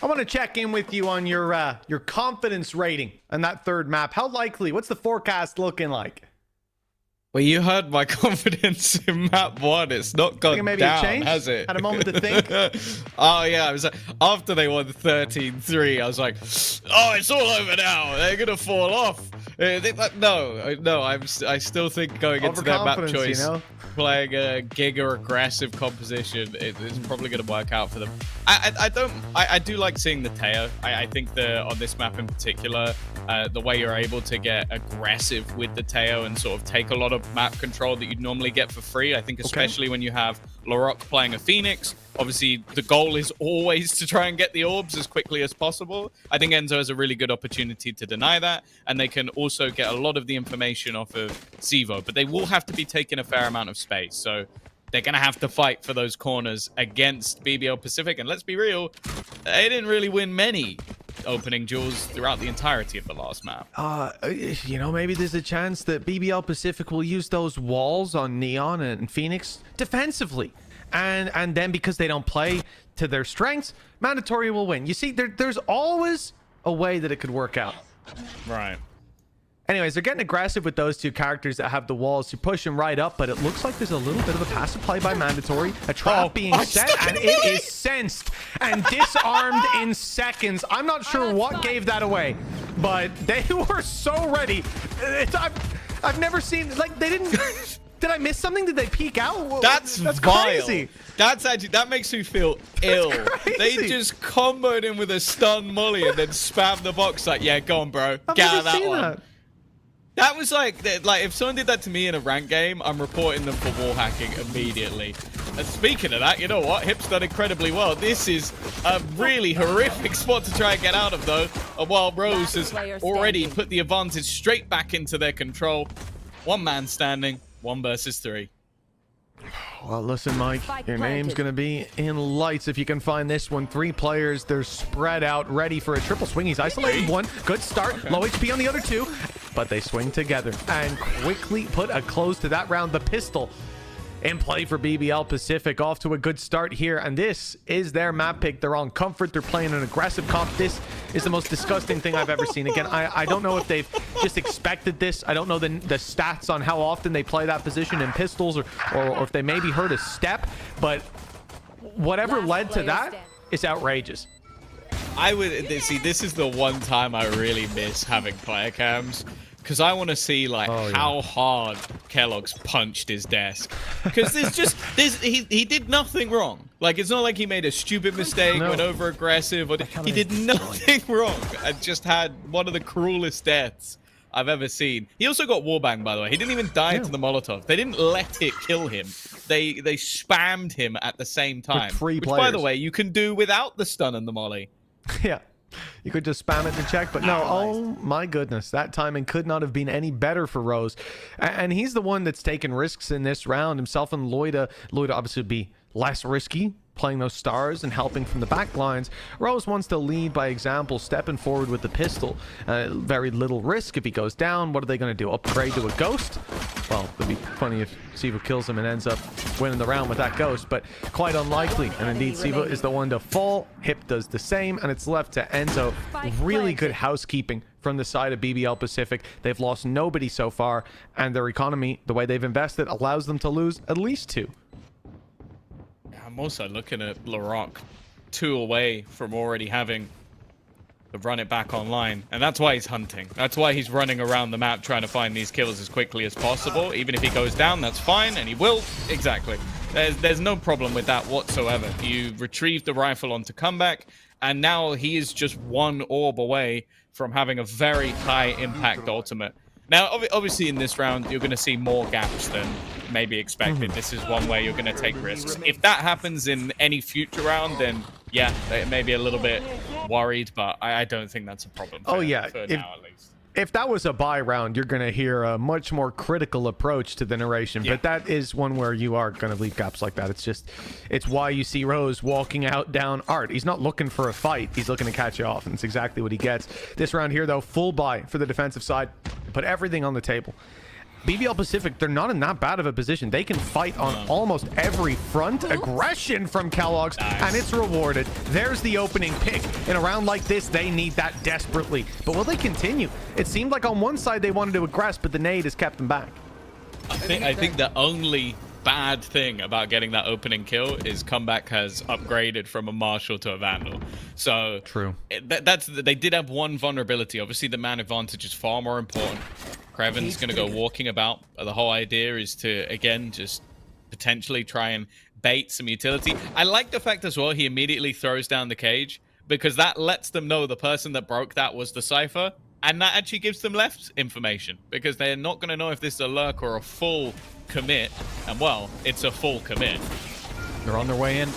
Speaker 11: I want to check in with you on your confidence rating on that third map. How likely? What's the forecast looking like?
Speaker 12: Well, you heard my confidence in map 1. It's not gone
Speaker 11: maybe
Speaker 12: down,
Speaker 11: it changed?
Speaker 12: has it?
Speaker 11: Had a moment to think.
Speaker 12: Oh, yeah. I was like, after they won 13-3, I was like, oh, it's all over now. They're going to fall off. No, I still think going into their map choice,
Speaker 11: you know?
Speaker 12: playing a giga aggressive composition, it's probably going to work out for them. I do like seeing the Teo. I think on this map in particular, the way you're able to get aggressive with the Teo and sort of take a lot of map control that you'd normally get for free. I think especially when you have Larocque playing a Phoenix, obviously the goal is always to try and get the orbs as quickly as possible. I think Enzo has a really good opportunity to deny that, and they can also get a lot of the information off of Sivo, but they will have to be taking a fair amount of space. So they're going to have to fight for those corners against BBL Pacific, and let's be real, they didn't really win many opening duels throughout the entirety of the last map.
Speaker 11: You know, maybe there's a chance that BBL Pacific will use those walls on Neon and Phoenix defensively. And then because they don't play to their strengths, Mandatory will win. You see, there's always a way that it could work out.
Speaker 12: Right.
Speaker 11: Anyways, they're getting aggressive with those two characters that have the walls to push them right up, but it looks like there's a little bit of a passive play by Mandatory. A trap being set, and it is sensed and disarmed in seconds. I'm not sure what gave that away, but they were so ready. I've never seen, like, they didn't... Did I miss something? Did they peek out?
Speaker 12: That's vile.
Speaker 11: Crazy.
Speaker 12: That makes me feel ill. They just comboed him with a stun molly and then spammed the box like, yeah, go on, bro. Get out of that one. That was like if someone did that to me in a ranked game, I'm reporting them for wall hacking immediately. And speaking of that, you know what? Hip's done incredibly well. This is a really horrific spot to try and get out of, though. While Rose has already put the advantage straight back into their control. One man standing, 1 versus 3.
Speaker 11: Well, listen, Mike, your name's going to be in lights if you can find this one. 3 players, they're spread out, ready for a triple swing. He's isolated 1. Good start. Low HP on the other 2. But they swing together and quickly put a close to that round. The pistol in play for BBL Pacific, off to a good start here. And this is their map pick. They're on comfort. They're playing an aggressive comp. This is the most disgusting thing I've ever seen. Again, I don't know if they've just expected this. I don't know the stats on how often they play that position in pistols or if they maybe heard a step. But whatever led to that is outrageous.
Speaker 12: I would see, this is the one time I really miss having player cams, because I want to see like how hard Kellogg's punched his desk, because he did nothing wrong. Like, it's not like he made a stupid mistake, went over aggressive, or he did nothing wrong and just had one of the cruelest deaths I've ever seen. He also got wallbanged, by the way. He didn't even die to the Molotov. They didn't let it kill him. They spammed him at the same time.
Speaker 11: With 3
Speaker 12: which,
Speaker 11: players.
Speaker 12: by the way, you can do without the stun and the molly.
Speaker 11: Yeah, you could just spam it to check, but no, oh my goodness, that timing could not have been any better for Rose. And he's the one that's taken risks in this round. Himself and Loida obviously would be less risky, playing those stars and helping from the back lines. Rose wants to lead by example, stepping forward with the pistol. Very little risk. If he goes down, what are they going to do? Upgrade to a ghost? Well, it'd be funny if Sivo kills him and ends up winning the round with that ghost, but quite unlikely. And indeed, Sivo is the one to fall. Hip does the same, and it's left to Enzo. Really good housekeeping from the side of BBL Pacific. They've lost nobody so far, and their economy, the way they've invested, allows them to lose at least 2.
Speaker 12: I'm also looking at Larocque 2 away from already having to run it back online, and that's why he's hunting. That's why he's running around the map trying to find these kills as quickly as possible. Even if he goes down, that's fine, and he will. Exactly. There's no problem with that whatsoever. You retrieve the rifle onto comeback, and now he is just 1 orb away from having a very high impact ultimate. Now, obviously in this round, you're going to see more gaps than maybe expected. This is one way you're going to take risks. If that happens in any future round, then yeah, they may be a little bit worried, but I don't think that's a problem for, for now at least.
Speaker 11: If that was a buy round, you're going to hear a much more critical approach to the narration. But that is one where you are going to leave gaps like that. It's why you see Rose walking out down Art. He's not looking for a fight. He's looking to catch you off, and it's exactly what he gets. This round here, though, full buy for the defensive side. Put everything on the table. BBL Pacific, they're not in that bad of a position. They can fight on almost every front. Aggression from Kellogg's, and it's rewarded. There's the opening pick. In a round like this, they need that desperately. But will they continue? It seemed like on one side they wanted to aggress, but the nade has kept them back.
Speaker 12: I think the only bad thing about getting that opening kill is Comeback has upgraded from a Marshal to a Vandal. So
Speaker 11: true.
Speaker 12: They did have one vulnerability. Obviously, the man advantage is far more important. Kreven's going to go walking about. The whole idea is to, again, just potentially try and bait some utility. I like the fact as well he immediately throws down the cage, because that lets them know the person that broke that was the Cypher, and that actually gives them left information, because they're not going to know if this is a lurk or a full commit, and well, it's a full commit.
Speaker 11: They're on their way in,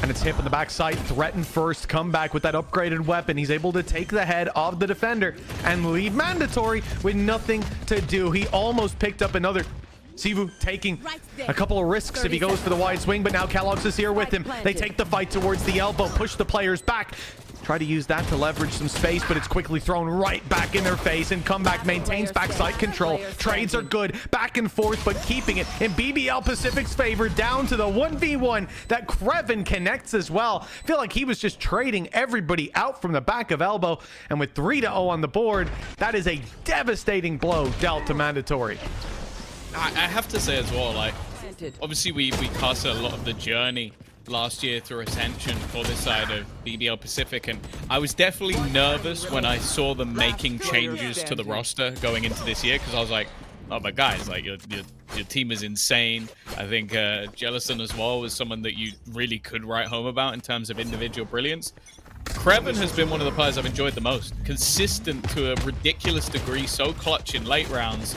Speaker 11: and it's Hip in the backside. Threaten first, come back with that upgraded weapon. He's able to take the head of the defender and leave Mandatory with nothing to do. He almost picked up another. Sivu taking a couple of risks if he goes for the wide swing, but now Kellogg's is here with him. They take the fight towards the elbow, push the players back. Try to use that to leverage some space, but it's quickly thrown right back in their face, and Comeback maintains backside control. Trades are good, back and forth, but keeping it in BBL Pacific's favor, down to the 1v1 that Kreven connects as well. I feel like he was just trading everybody out from the back of elbow, and with 3-0 on the board, that is a devastating blow dealt to Mandatory.
Speaker 12: I have to say as well, like, obviously we casted a lot of the journey last year through Ascension for this side of BBL Pacific, and I was definitely nervous when I saw them making changes to the roster going into this year, because I was like, oh my guys, like your team is insane. I think Jellison as well was someone that you really could write home about in terms of individual brilliance. Kreven has been one of the players I've enjoyed the most. Consistent to a ridiculous degree, so clutch in late rounds.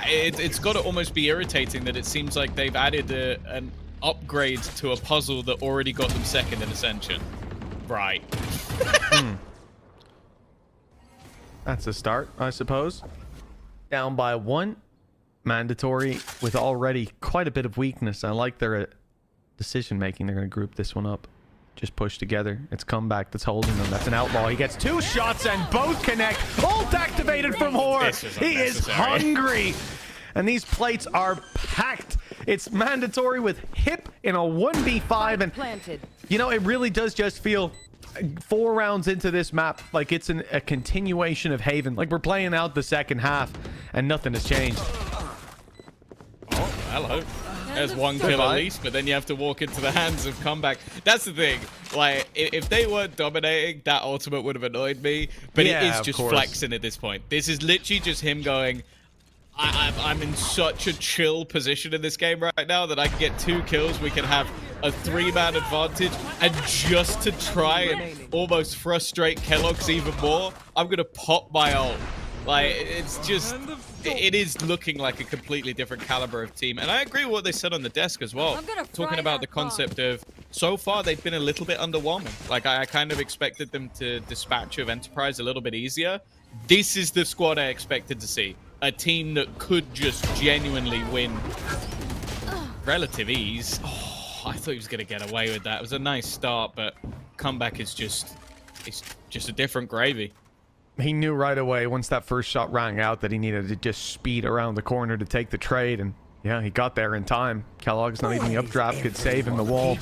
Speaker 12: It's got to almost be irritating that it seems like they've added an upgrade to a puzzle that already got them second in Ascension. Right.
Speaker 11: That's a start, I suppose. Down by 1. Mandatory with already quite a bit of weakness. I like their decision making. They're going to group this one up. Just push together. It's Comeback that's holding them. That's an outlaw. He gets 2 shots and both connect. Ult activated from Hor. He is hungry. And these plates are packed. It's Mandatory with Hip in a 1v5. And, you know, it really does just feel 4 rounds into this map like it's a continuation of Haven. Like we're playing out the second half and nothing has changed.
Speaker 12: Oh, hello. There's 1 kill at least, but then you have to walk into the hands of Comeback. That's the thing. Like, if they weren't dominating, that ultimate would have annoyed me. But yeah, it is just flexing at this point. This is literally just him going, I'm in such a chill position in this game right now that I can get 2 kills. We can have a 3-man advantage. And just to try and almost frustrate Kellogg's even more, I'm going to pop my ult. Like, it's just, it is looking like a completely different caliber of team. And I agree with what they said on the desk as well. Talking about the concept of, so far they've been a little bit underwhelming. Like, I kind of expected them to dispatch of Enterprise a little bit easier. This is the squad I expected to see. A team that could just genuinely win relative ease. Oh, I thought he was going to get away with that. It was a nice start, but Comeback is just, it's just a different gravy.
Speaker 11: He knew right away once that first shot rang out that he needed to just speed around the corner to take the trade, and yeah, he got there in time. Kellogg's not even the updraft could save him. The wall a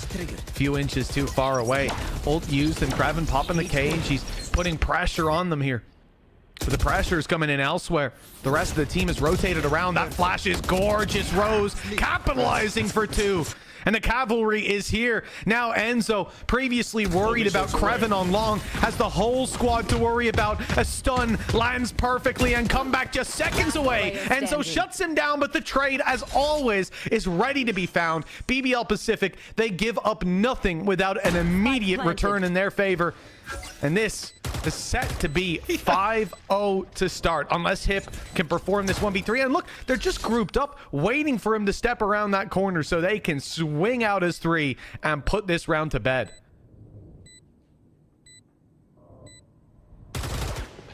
Speaker 11: few inches too far away. Ult used, and Kreven popping the cage. He's putting pressure on them here. But the pressure is coming in elsewhere. The rest of the team is rotated around. That flash is gorgeous. Rose capitalizing for 2. And the cavalry is here. Now Enzo, previously worried about Kreven on long, has the whole squad to worry about. A stun lands perfectly and Comeback just seconds away. Enzo shuts him down, but the trade, as always, is ready to be found. BBL Pacific, they give up nothing without an immediate return in their favor. And this is set to be 5-0 to start, unless Hip can perform this 1v3. And look, they're just grouped up, waiting for him to step around that corner so they can swing out as 3 and put this round to bed.
Speaker 12: I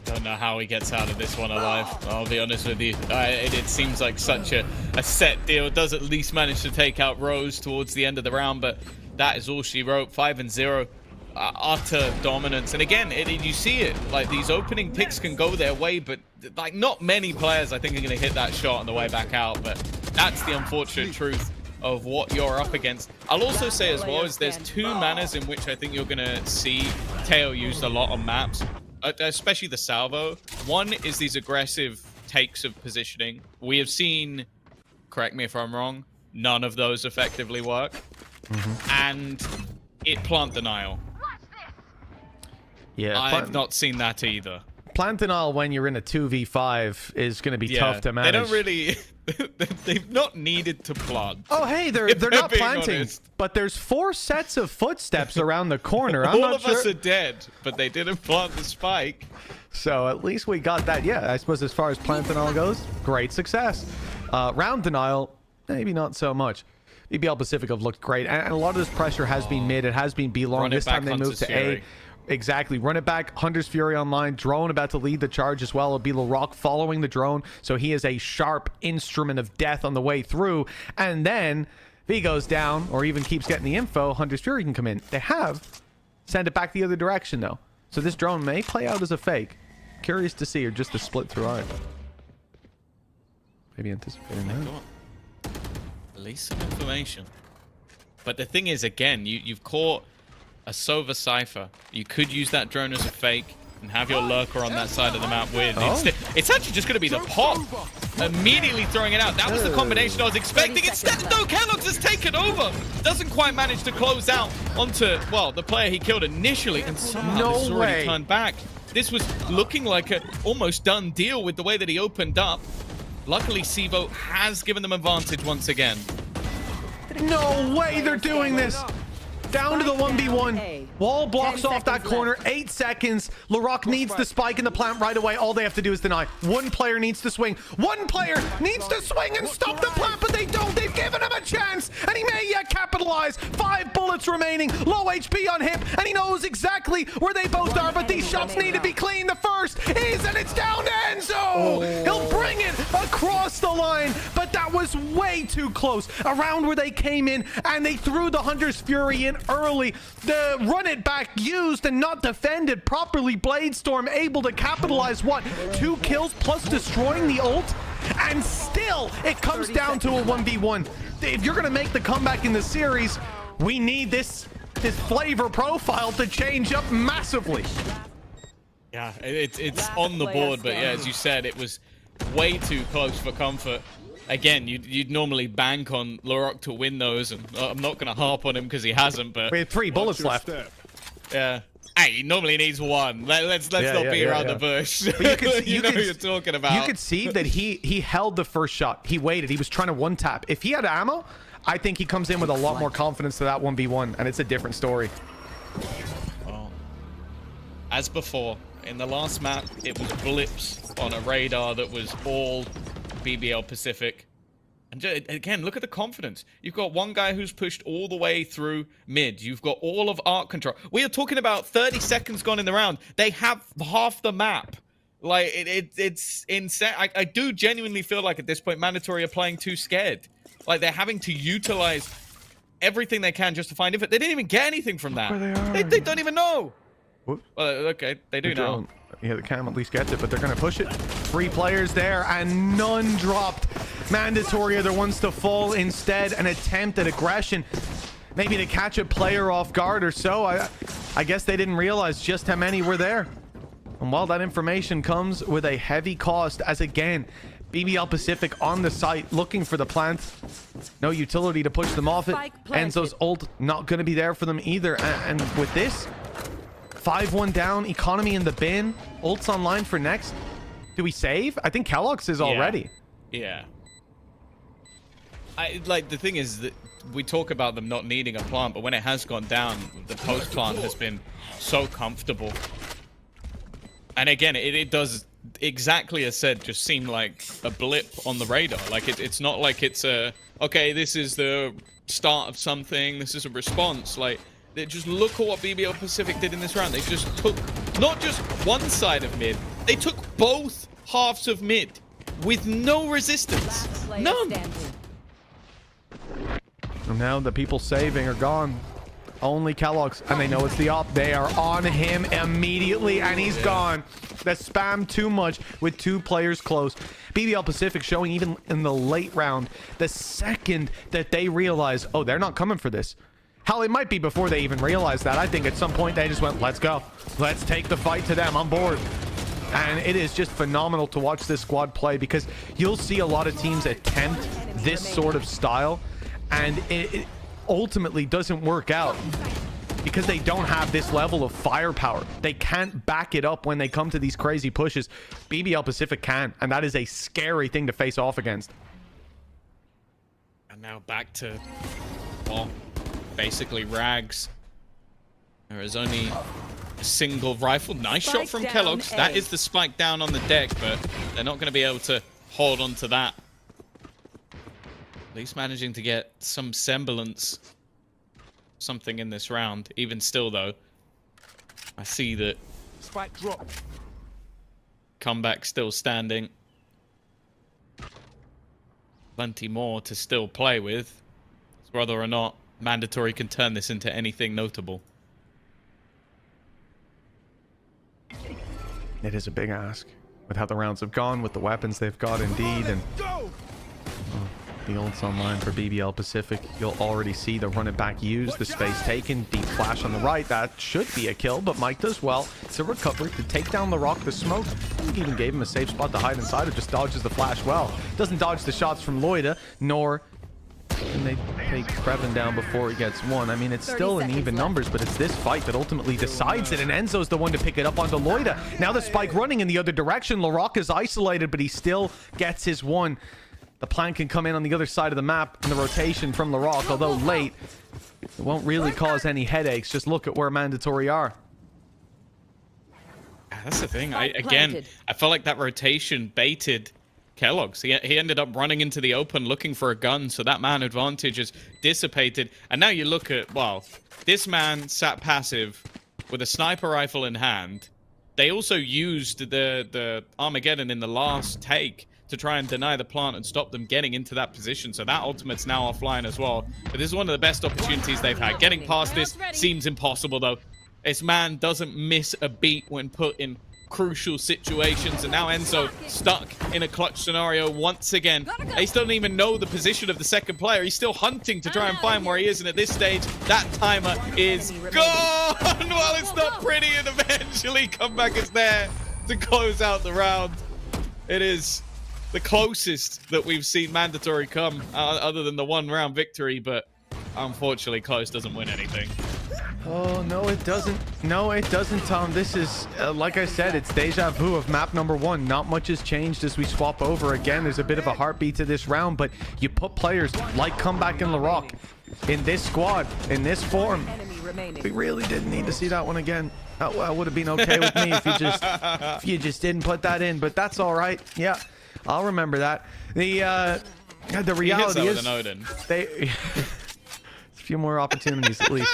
Speaker 12: don't know how he gets out of this one alive, I'll be honest with you. It seems like such a set deal. Does at least manage to take out Rose towards the end of the round, but that is all she wrote. 5-0. Utter dominance. And again, you see it, like these opening picks can go their way, but like not many players I think are going to hit that shot on the way back out. But that's the unfortunate truth of what you're up against. I'll also say as well is there's 2 manners in which I think you're going to see Teo used a lot on maps, especially the salvo. One is these aggressive takes of positioning. We have seen correct me if I'm wrong, none of those effectively work. And it plant denial.
Speaker 11: Yeah,
Speaker 12: I've not seen that either.
Speaker 11: Plant denial when you're in a 2v5 is going to be tough to manage.
Speaker 12: They don't really... they've not needed to plant.
Speaker 11: Oh, hey, they're not planting.
Speaker 12: Honest.
Speaker 11: But there's 4 sets of footsteps around the corner. I'm
Speaker 12: All
Speaker 11: not
Speaker 12: of
Speaker 11: sure.
Speaker 12: us are dead, but they didn't plant the spike.
Speaker 11: So at least we got that. Yeah, I suppose as far as plant denial goes, great success. Round denial, maybe not so much. BBL Pacific have looked great. And a lot of this pressure has been mid. It has been B long. This time they moved to A. Exactly. Run it back. Hunter's Fury online. Drone about to lead the charge as well. It'll be LaRock following the drone. So he is a sharp instrument of death on the way through. And then if he goes down or even keeps getting the info, Hunter's Fury can come in. They have sent it back the other direction, though. So this drone may play out as a fake. Curious to see, or just a split through eye. Maybe anticipating that.
Speaker 12: At least some information. But the thing is, again, you've caught a Sova Cypher. You could use that drone as a fake and have your lurker on that side of the map with. It's actually just going to be the pop. Immediately throwing it out. That was the combination I was expecting. Instead, no, Kellogg's has taken over. Doesn't quite manage to close out onto, well, the player he killed initially, and somehow this has already turned back. This was looking like a almost done deal with the way that he opened up. Luckily, Sivo has given them advantage once again.
Speaker 11: No way they're doing this. Down to the 1v1. Wall blocks off that corner. 8 seconds. LaRock needs the spike in the plant right away. All they have to do is deny. One player needs to swing. One player needs to swing and stop the plant, but they don't. They've given him a chance, and he may yet capitalize. 5 bullets remaining. Low HP on him, and he knows exactly where they both are, but these shots need to be clean. The first is, and it's down to Enzo. He'll bring it across the line, but that was way too close. Around where they came in, and they threw the Hunter's Fury in early. The run it back used and not defended properly. Bladestorm able to capitalize, what, 2 kills plus destroying the ult, and still it comes down to a 1v1. If you're gonna make the comeback in the series, we need this flavor profile to change up massively.
Speaker 12: Yeah, it's on the board, but yeah, as you said, it was way too close for comfort. Again, you'd normally bank on LaRock to win those, and I'm not going to harp on him because he hasn't, but...
Speaker 11: We had 3 bullets left.
Speaker 12: Yeah. Hey, he normally needs 1. Let's not beat around the bush. But you know what you're talking about.
Speaker 11: You could see that he held the first shot. He waited. He was trying to one-tap. If he had ammo, I think he comes in with a lot more confidence to that 1v1, and it's a different story.
Speaker 12: Well, as before, in the last map, it was blips on a radar that was all BBL Pacific. And again, look at the confidence. You've got one guy who's pushed all the way through mid. You've got all of Arc Control. We are talking about 30 seconds gone in the round. They have half the map. Like, it's insane. I do genuinely feel like at this point, Mandatory are playing too scared. Like, they're having to utilize everything they can just to find info. They didn't even get anything from that. They don't even know. Okay, they do now.
Speaker 11: Yeah, the cam at least gets it, but they're going to push it. 3 players there, and none dropped. Mandatory are the ones to fall instead. An attempt at aggression, maybe to catch a player off guard or so. I guess they didn't realize just how many were there. And while that information comes with a heavy cost, as again, BBL Pacific on the site looking for the plant. No utility to push them off it. Enzo's ult not going to be there for them either. And with this, 5-1 down, economy in the bin, ults online for next. Do we save? I think Kellogg's is already.
Speaker 12: Yeah. Like, the thing is that we talk about them not needing a plant, but when it has gone down, the post plant has been so comfortable. And again, it does exactly as said, just seem like a blip on the radar. Like, it's not like it's a, okay, this is the start of something, this is a response. Like, just look at what BBL Pacific did in this round. They just took not just one side of mid, they took both halves of mid with no resistance. None.
Speaker 11: And now the people saving are gone. Only Kellogg's, and they know it's the op. They are on him immediately, and he's gone. They spam too much with 2 players close. BBL Pacific showing even in the late round, the second that they realize, oh, they're not coming for this. Hell, it might be before they even realized that. I think at some point they just went, let's go. Let's take the fight to them. I'm bored. And it is just phenomenal to watch this squad play, because you'll see a lot of teams attempt this sort of style, and it ultimately doesn't work out because they don't have this level of firepower. They can't back it up when they come to these crazy pushes. BBL PCIFIC can, and that is a scary thing to face off against.
Speaker 12: And now back to, well, basically rags. There is only a single rifle. Nice shot from Kellogg's. That is the spike down on the deck, but they're not going to be able to hold on to that. At least managing to get some semblance something in this round. Even still, though, I see that
Speaker 6: Spike drop.
Speaker 12: comeback still standing. Plenty more to still play with. Whether or not Mandatory can turn this into anything notable.
Speaker 11: It is a big ask with how the rounds have gone, with the weapons they've got indeed, and the ult's online for BBL PCIFIC. You'll already see the run it back used, the space taken, deep flash on the right. That should be a kill, but Mike does well to recover, to take down the rock, the smoke. I think he even gave him a safe spot to hide inside of, just dodges the flash well. Doesn't dodge the shots from Loida, nor can they take Krevin down before he gets one. I mean, it's still in even numbers, but it's this fight that ultimately decides it, and Enzo's the one to pick it up onto Loida. Now the spike running in the other direction. LaRock is isolated, but he still gets his one. The plan can come in on the other side of the map in the rotation from LaRock, although late. It won't really cause any headaches. Just look at where Mandatory are.
Speaker 12: That's the thing. I felt like that rotation baited Kellogg's. He ended up running into the open looking for a gun, so that man advantage is dissipated. And now you look at, well, this man sat passive with a sniper rifle in hand. They also used the Armageddon in the last take to try and deny the plant and stop them getting into that position. So that ultimate's now offline as well. But this is one of the best opportunities they've had. Getting past this seems impossible, though. This man doesn't miss a beat when put in crucial situations, and now Enzo stuck in a clutch scenario once again. Ace doesn't even know the position of the second player. He's still hunting to try and find where he is, and at this stage, that timer is gone. Well, it's not pretty, and eventually comeback is there to close out the round. It is the closest that we've seen Mandatory come, other than the one-round victory, but unfortunately, Close doesn't win anything.
Speaker 11: Oh, no, it doesn't. No, it doesn't, Tom. This is, like I said, it's deja vu of map number one. Not much has changed as we swap over again. There's a bit of a heartbeat to this round, but you put players like Comeback and LaRock in this squad, in this form. We really didn't need to see that one again. That would have been okay with me if you just didn't put that in, but that's all right. Yeah, I'll remember that. The reality is a few more opportunities at least.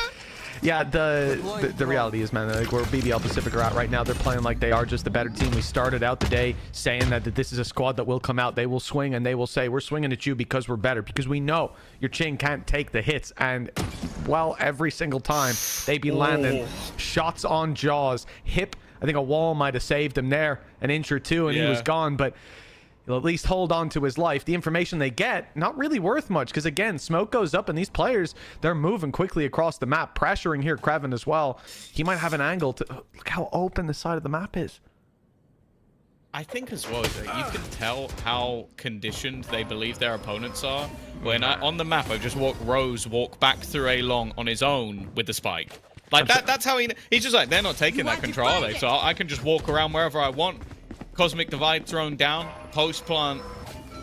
Speaker 11: Yeah, the reality is, man, like where BBL PCIFIC are at right now, they're playing like they are just the better team. We started out the day saying that this is a squad that will come out, they will swing, and they will say, we're swinging at you because we're better, because we know your chin can't take the hits. And, well, every single time they be landing shots on jaws. Hip, I think a wall might have saved him there an inch or two, and he was gone, but he'll at least hold on to his life. The information they get, not really worth much, because again, smoke goes up and these players, they're moving quickly across the map, pressuring here Krevin as well. He might have an angle to look how open the side of the map is.
Speaker 12: I think as well that you can tell how conditioned they believe their opponents are. When on the map, I just walk back through A long on his own with the spike. Like that's how he's just like, they're not taking that control, are they? So I can just walk around wherever I want. Cosmic Divide thrown down. Post plant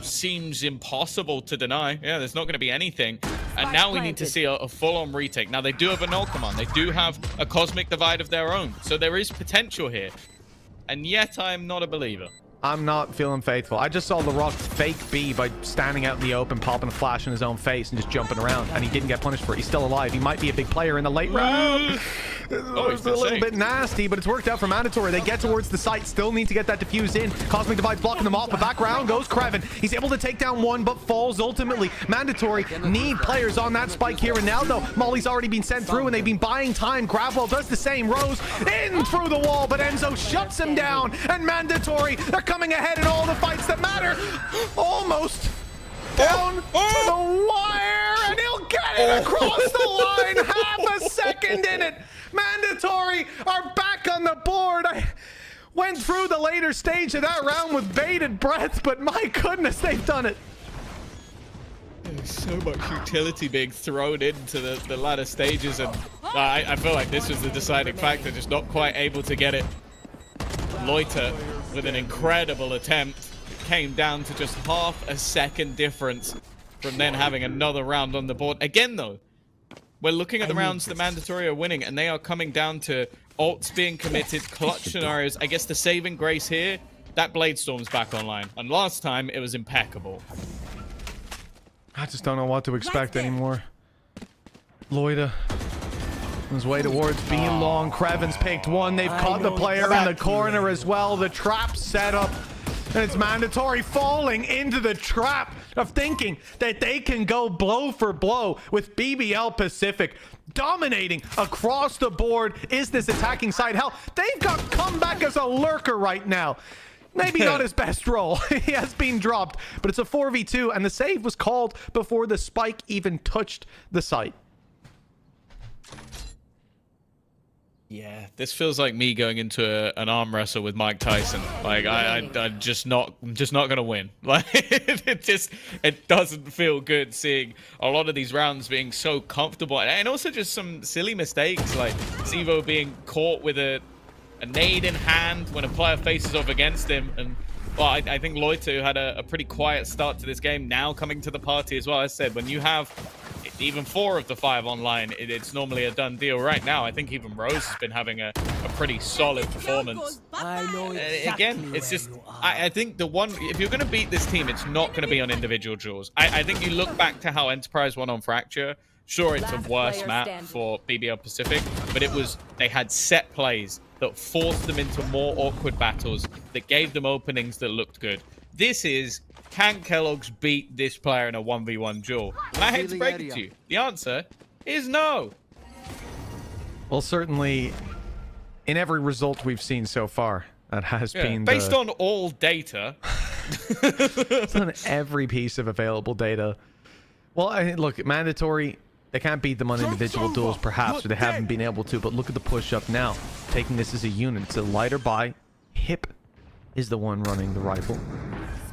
Speaker 12: seems impossible to deny. Yeah, there's not going to be anything. And now we need to see a full-on retake. Now, they do have a null command. They do have a Cosmic Divide of their own. So there is potential here. And yet, I'm not a believer.
Speaker 11: I'm not feeling faithful. I just saw LaRock fake B by standing out in the open, popping a flash in his own face and just jumping around, and he didn't get punished for it. He's still alive. He might be a big player in the late round. It's a little bit nasty, but it's worked out for Mandatory. They get towards the site, still need to get that defuse in. Cosmic Divide's blocking them off, but back round goes Krevin. He's able to take down one, but falls ultimately. Mandatory need players on that spike here and now, though. Molly's already been sent through, and they've been buying time. Gravwell does the same. Rose in through the wall, but Enzo shuts him down, and Mandatory, they're coming ahead in all the fights that matter. Almost down to the wire, and he'll get it across the line. Half a second in it. Mandatory are back on the board. went through the later stage of that round with bated breath, but my goodness, they've done it.
Speaker 12: There's so much utility being thrown into the latter stages, and I feel like this was the deciding factor, just not quite able to get it. Loiter with an incredible attempt. It came down to just half a second difference from then having another round on the board. Again, though, we're looking at the rounds the Mandatory are winning, and they are coming down to ults being committed, clutch scenarios. I guess the saving grace here, that Blade Storm's back online. And last time, it was impeccable.
Speaker 11: I just don't know what to expect anymore. Loida on his way towards being long. Krevin's picked one. They've caught the player in the corner as well. The trap set up. And it's Mandatory falling into the trap of thinking that they can go blow for blow with BBL Pacific dominating across the board. Is this attacking side? Hell, they've got comeback as a lurker right now. Maybe not his best role. He has been dropped, but it's a 4v2, and the save was called before the spike even touched the site.
Speaker 12: Yeah, this feels like me going into an arm wrestle with Mike Tyson. Like I'm just not gonna win. Like it doesn't feel good seeing a lot of these rounds being so comfortable, and also just some silly mistakes like Zevo being caught with a nade in hand when a player faces off against him. And well, I think Loiter had a pretty quiet start to this game, now coming to the party as well. As I said, when you have even 4 of the 5 online, it's normally a done deal. Right now, I think even Rose has been having a pretty solid performance.
Speaker 3: I know exactly
Speaker 12: Again, it's just, I think the one, if you're going to beat this team, it's not going to be on individual duels. I think you look back to how Enterprise won on Fracture. Sure, it's a worse map for BBL Pacific, but they had set plays that forced them into more awkward battles, that gave them openings that looked good. This is, can Kellogg's beat this player in a 1v1 duel? And I hate to break it to you, the answer is no.
Speaker 11: Well, certainly, in every result we've seen so far, that has been
Speaker 12: based on all data.
Speaker 11: It's on every piece of available data. Well, look, Mandatory, they can't beat them on individual duels, perhaps, or they haven't been able to, but look at the push-up now. Taking this as a unit. It's a lighter buy. Hip is the one running the rifle.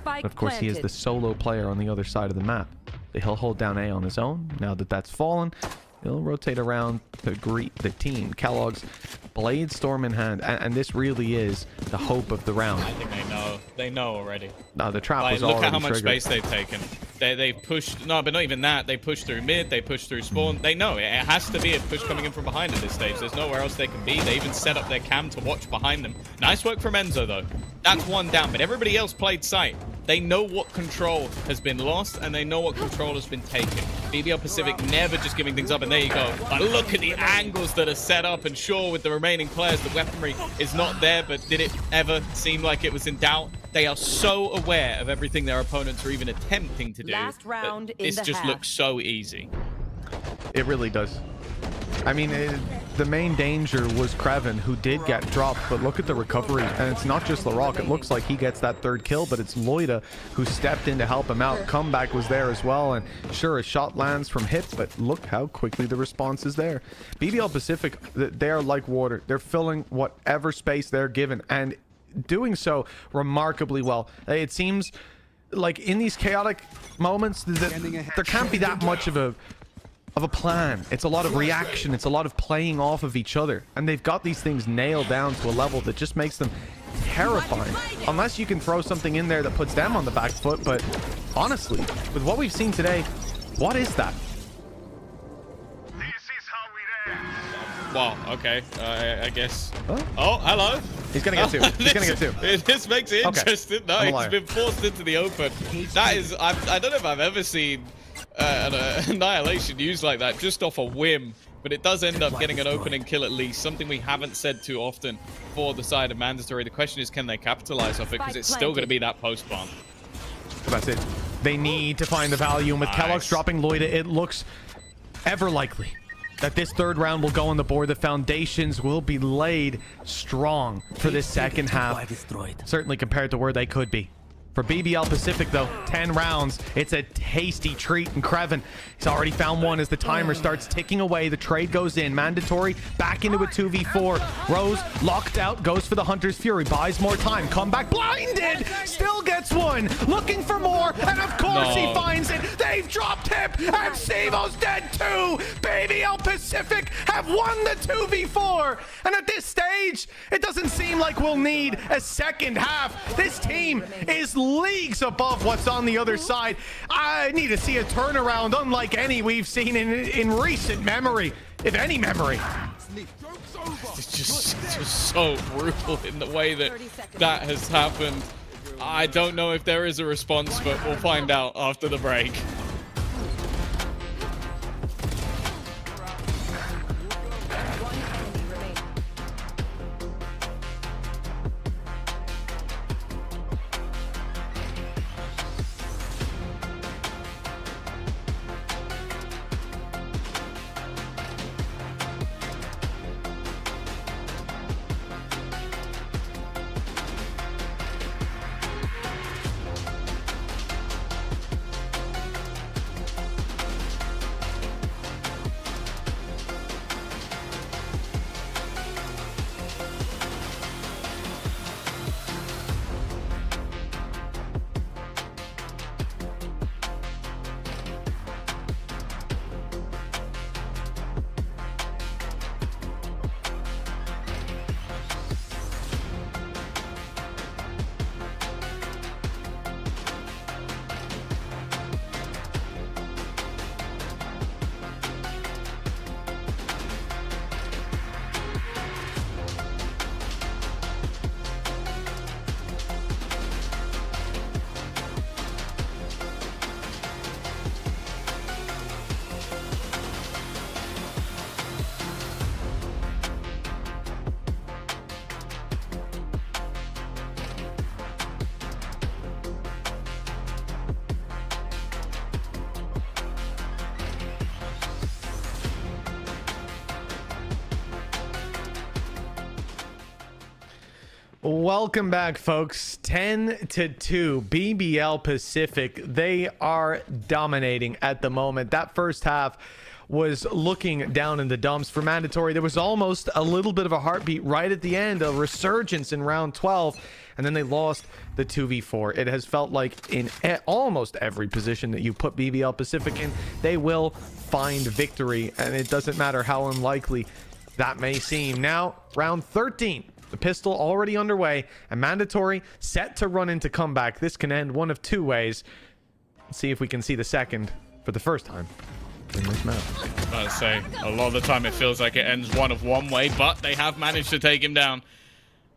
Speaker 11: But of course, he is the solo player on the other side of the map. He'll hold down A on his own. Now that that's fallen, he'll rotate around to greet the team. Kellogg's Blade Storm in hand, and this really is the hope of the round.
Speaker 12: I think they know. They know already.
Speaker 11: No, the trap was already
Speaker 12: look at how much
Speaker 11: triggered.
Speaker 12: space they've taken. They pushed, no, but not even that. They pushed through mid, they pushed through spawn. They know it has to be a push coming in from behind at this stage. There's nowhere else they can be. They even set up their cam to watch behind them. Nice work from Enzo, though. That's one down, but everybody else played sight. They know what control has been lost, and they know what control has been taken. BBL Pacific never just giving things up, and there you go. But look at the angles that are set up, and sure, with the remaining players, the weaponry is not there, but did it ever seem like it was in doubt? They are so aware of everything their opponents are even attempting to do.
Speaker 13: Last round in
Speaker 12: this
Speaker 13: the
Speaker 12: just
Speaker 13: half.
Speaker 12: looks so easy.
Speaker 11: It really does. I mean, the main danger was Krevin, who did get dropped, but look at the recovery. And it's not just Larocque. It looks like he gets that third kill, but it's Loida who stepped in to help him out. Comeback was there as well, and sure, a shot lands from hip, but look how quickly the response is there. BBL Pacific, they are like water. They're filling whatever space they're given, and doing so remarkably well. It seems like in these chaotic moments, there can't be that much of a plan. It's a lot of reaction. It's a lot of playing off of each other. And they've got these things nailed down to a level that just makes them terrifying. Unless you can throw something in there that puts them on the back foot. But honestly, with what we've seen today, what is that?
Speaker 12: Wow, okay. I guess.
Speaker 11: Huh?
Speaker 12: Oh, hello.
Speaker 11: He's gonna get two. He's gonna get two.
Speaker 12: This makes it interesting.
Speaker 11: Okay.
Speaker 12: No,
Speaker 11: I'm a
Speaker 12: he's
Speaker 11: liar.
Speaker 12: been forced into the open. That is, I don't know if I've ever seen an Annihilation used like that, just off a whim. But it does end up getting an opening kill at least, something we haven't said too often for the side of Mandatory. The question is, can they capitalize off it? Because it's still going to be that post bomb.
Speaker 11: That's it. They need to find the value, and with Kellogg's dropping Loida, it looks ever likely that this third round will go on the board. The foundations will be laid strong for this second half, certainly compared to where they could be. For BBL Pacific, though, 10 rounds. It's a tasty treat. And Kreven, he's already found one as the timer starts ticking away. The trade goes in. Mandatory back into a 2v4. Rose locked out, goes for the Hunter's Fury. Buys more time. Comeback blinded. Still gets one. Looking for more. And of course he finds it. They've dropped him. And Sivo's dead too. BBL Pacific have won the 2v4. And at this stage, it doesn't seem like we'll need a second half. This team is leagues above what's on the other side. I need to see a turnaround unlike any we've seen in recent memory, if any memory.
Speaker 12: It's just so brutal in the way that that has happened. I don't know if there is a response, but we'll find out after the break.
Speaker 11: Welcome back, folks. 10-2 BBL Pacific. They are dominating at the moment. That first half was looking down in the dumps for Mandatory. There was almost a little bit of a heartbeat right at the end, a resurgence in round 12, and then they lost the 2v4. It has felt like in almost every position that you put BBL Pacific in, they will find victory, and it doesn't matter how unlikely that may seem. Now, round 13. The pistol already underway, and Mandatory set to run into comeback. This can end one of two ways. Let's see if we can see the second for the first time in this map.
Speaker 12: I'd say a lot of the time it feels like it ends one way, but they have managed to take him down.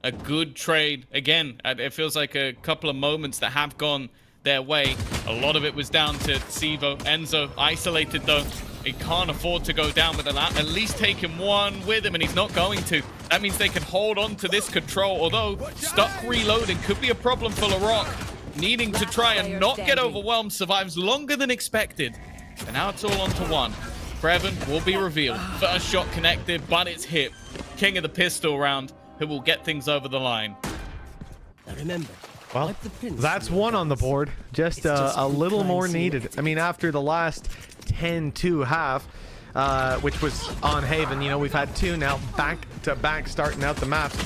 Speaker 12: A good trade. Again, it feels like a couple of moments that have gone their way. A lot of it was down to Sivo. Enzo isolated though. He can't afford to go down with that. At least take him one with him, and he's not going to. That means they can hold on to this control, although stuck reloading could be a problem for LaRock. Needing to try and not get overwhelmed, survives longer than expected. And now it's all on to one. Kreven will be revealed. First shot connected, but it's hit. King of the pistol round, who will get things over the line.
Speaker 11: Remember, well, that's one on the board. Just a little more needed. I mean, after the last 10-2 half, which was on Haven, you know, we've had two now back to back starting out the maps.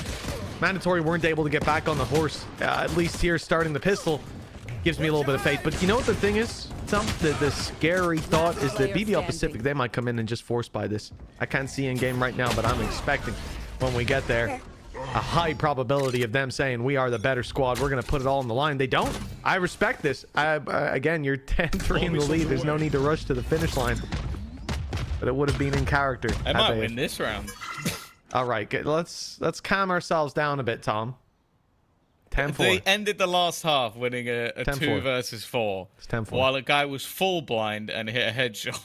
Speaker 11: Mandatory weren't able to get back on the horse, at least here starting the pistol. Gives me a little bit of faith. But you know what the thing is? The scary thought is that BBL Pacific, they might come in and just force buy this. I can't see in game right now, but I'm expecting when we get there a high probability of them saying we are the better squad. We're going to put it all on the line. They don't. I respect this. Again, you're 10-3 in the lead. There's no need to rush to the finish line. But it would have been in character.
Speaker 12: I might win this round.
Speaker 11: All right, good. Let's calm ourselves down a bit, Tom. 10-4.
Speaker 12: They ended the last half winning a 2 versus 4.
Speaker 11: It's 10-4.
Speaker 12: While a guy was full blind and hit a headshot.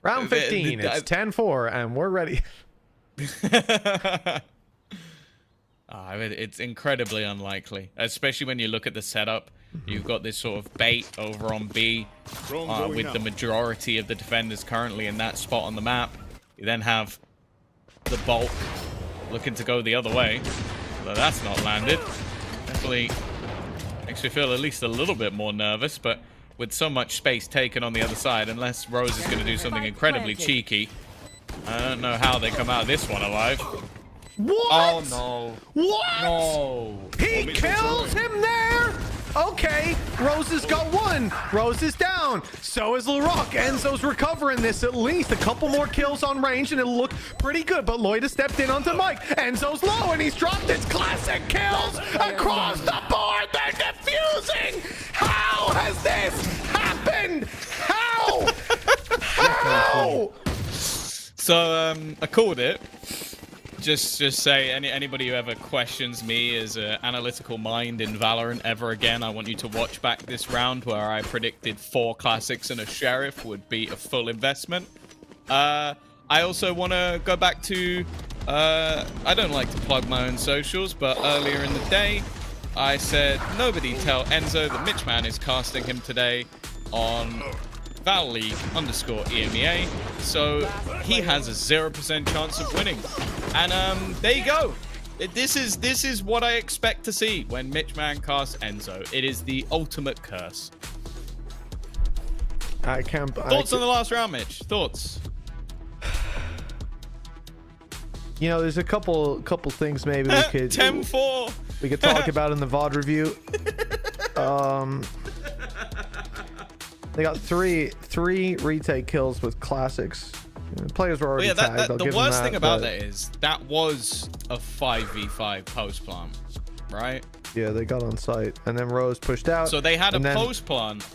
Speaker 11: Round 15. It's 10-4, and we're ready.
Speaker 12: It's incredibly unlikely, especially when you look at the setup. You've got this sort of bait over on B with the majority of the defenders currently in that spot on the map. You then have the bulk looking to go the other way. So that's not landed. Definitely Makes me feel at least a little bit more nervous, but with so much space taken on the other side, unless Rose is going to do something incredibly cheeky, I don't know how they come out of this one alive.
Speaker 11: What?
Speaker 12: Oh, no.
Speaker 11: What?
Speaker 12: No.
Speaker 11: He kills him there. Okay, Rose has got one. Rose is down. So is LaRock. Enzo's recovering this. At least a couple more kills on range, and it'll look pretty good. But Lloyd has stepped in onto Mike. Enzo's low, and he's dropped his classic kills across the board. They're defusing. How has this happened? How? How?
Speaker 12: So, I called it. Just say anybody who ever questions me as an analytical mind in Valorant ever again, I want you to watch back this round where I predicted 4 classics and a sheriff would be a full investment. I also want to go back to I don't like to plug my own socials, but earlier in the day I said nobody tell Enzo that Mitchman is casting him today on Val League _EMEA, so he has a 0% chance of winning. And there you go. This is what I expect to see when Mitchman casts Enzo. It is the ultimate curse. Thoughts on the last round, Mitch? Thoughts?
Speaker 11: You know, there's a couple things maybe we could
Speaker 12: 10-4.
Speaker 11: We could talk about in the VOD review. They got three retake kills with classics. The players were already tagged.
Speaker 12: The worst thing about that is that was a 5v5 post plant, right?
Speaker 11: Yeah, they got on site, and then Rose pushed out.
Speaker 12: So they had a post plant.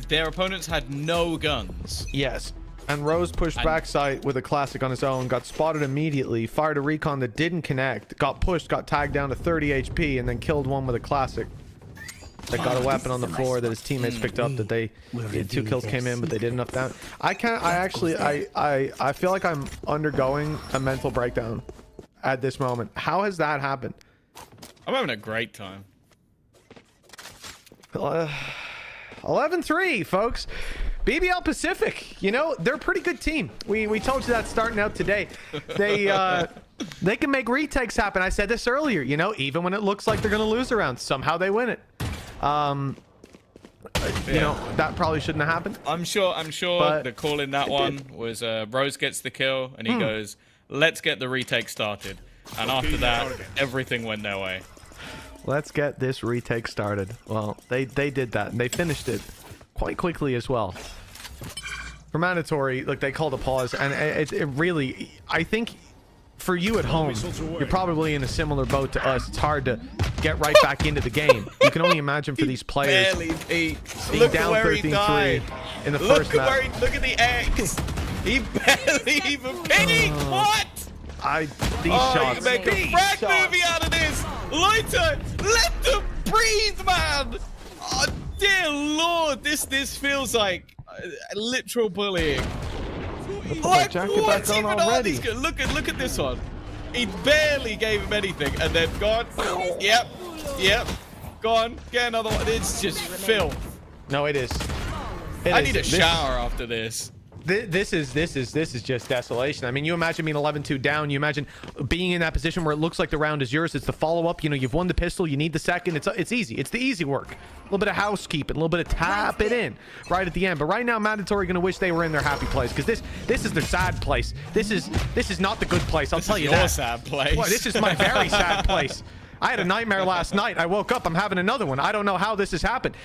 Speaker 12: Their opponents had no guns.
Speaker 11: Yes. And Rose pushed backside with a classic on his own, got spotted immediately, fired a recon that didn't connect, got pushed, got tagged down to 30 HP, and then killed one with a classic. That got a weapon on the floor that his teammates picked up. That they 2 kills came in, but they did enough down. I feel like I'm undergoing a mental breakdown at this moment. How has that happened?
Speaker 12: I'm having a great time.
Speaker 11: 11-3, folks. BBL Pacific, you know, they're a pretty good team. We told you that starting out today. They can make retakes happen. I said this earlier, you know, even when it looks like they're going to lose a round, somehow they win it. You know, that probably shouldn't have happened.
Speaker 12: I'm sure the call in that one was Rose gets the kill and he goes, let's get the retake started. And after that, everything went their way.
Speaker 11: Let's get this retake started. Well, they did that, and they finished it quite quickly as well. For mandatory, like, they called a pause, and it really, I think for you at home, you're probably in a similar boat to us. It's hard to get right back into the game. You can only imagine for these players being down 13-3 in the first map.
Speaker 12: Look at the X. He barely even pinged. What?
Speaker 11: These shots.
Speaker 12: You make a frag movie out of this. Loiter, let them breathe, man. Oh, dear Lord, this feels like literal bullying. Like, what even are these guys? Look at this one. He barely gave him anything, and then gone. Yep. Go on, get another one. It's just filth.
Speaker 11: No, it is.
Speaker 12: I need a shower after this.
Speaker 11: This is just desolation. I mean, you imagine being 11-2 down. You imagine being in that position where it looks like the round is yours. It's the follow-up. You know, you've won the pistol. You need the second. It's easy. It's the easy work. A little bit of housekeeping, a little bit of tap it in right at the end. But right now, Mandatory going to wish they were in their happy place, because this is their sad place. This is not the good place. I'll tell you that.
Speaker 12: Your sad place.
Speaker 11: Boy, this is my very sad place. I had a nightmare last night. I woke up. I'm having another one. I don't know how this has happened.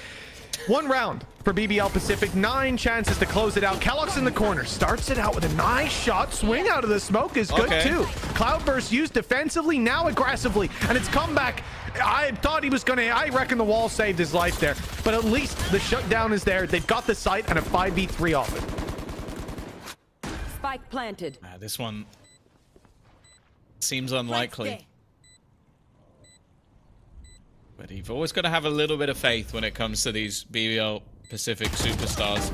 Speaker 11: 1 round for BBL Pacific, 9 chances to close it out. Kellogg's in the corner, starts it out with a nice shot. Swing out of the smoke is good too. Cloudburst used defensively, now aggressively, and it's come back. I thought he was gonna, I reckon the wall saved his life there, but at least the shutdown is there. They've got the site and a 5v3 off it.
Speaker 13: Spike planted.
Speaker 12: This one seems unlikely. But you've always got to have a little bit of faith when it comes to these BBL Pacific superstars.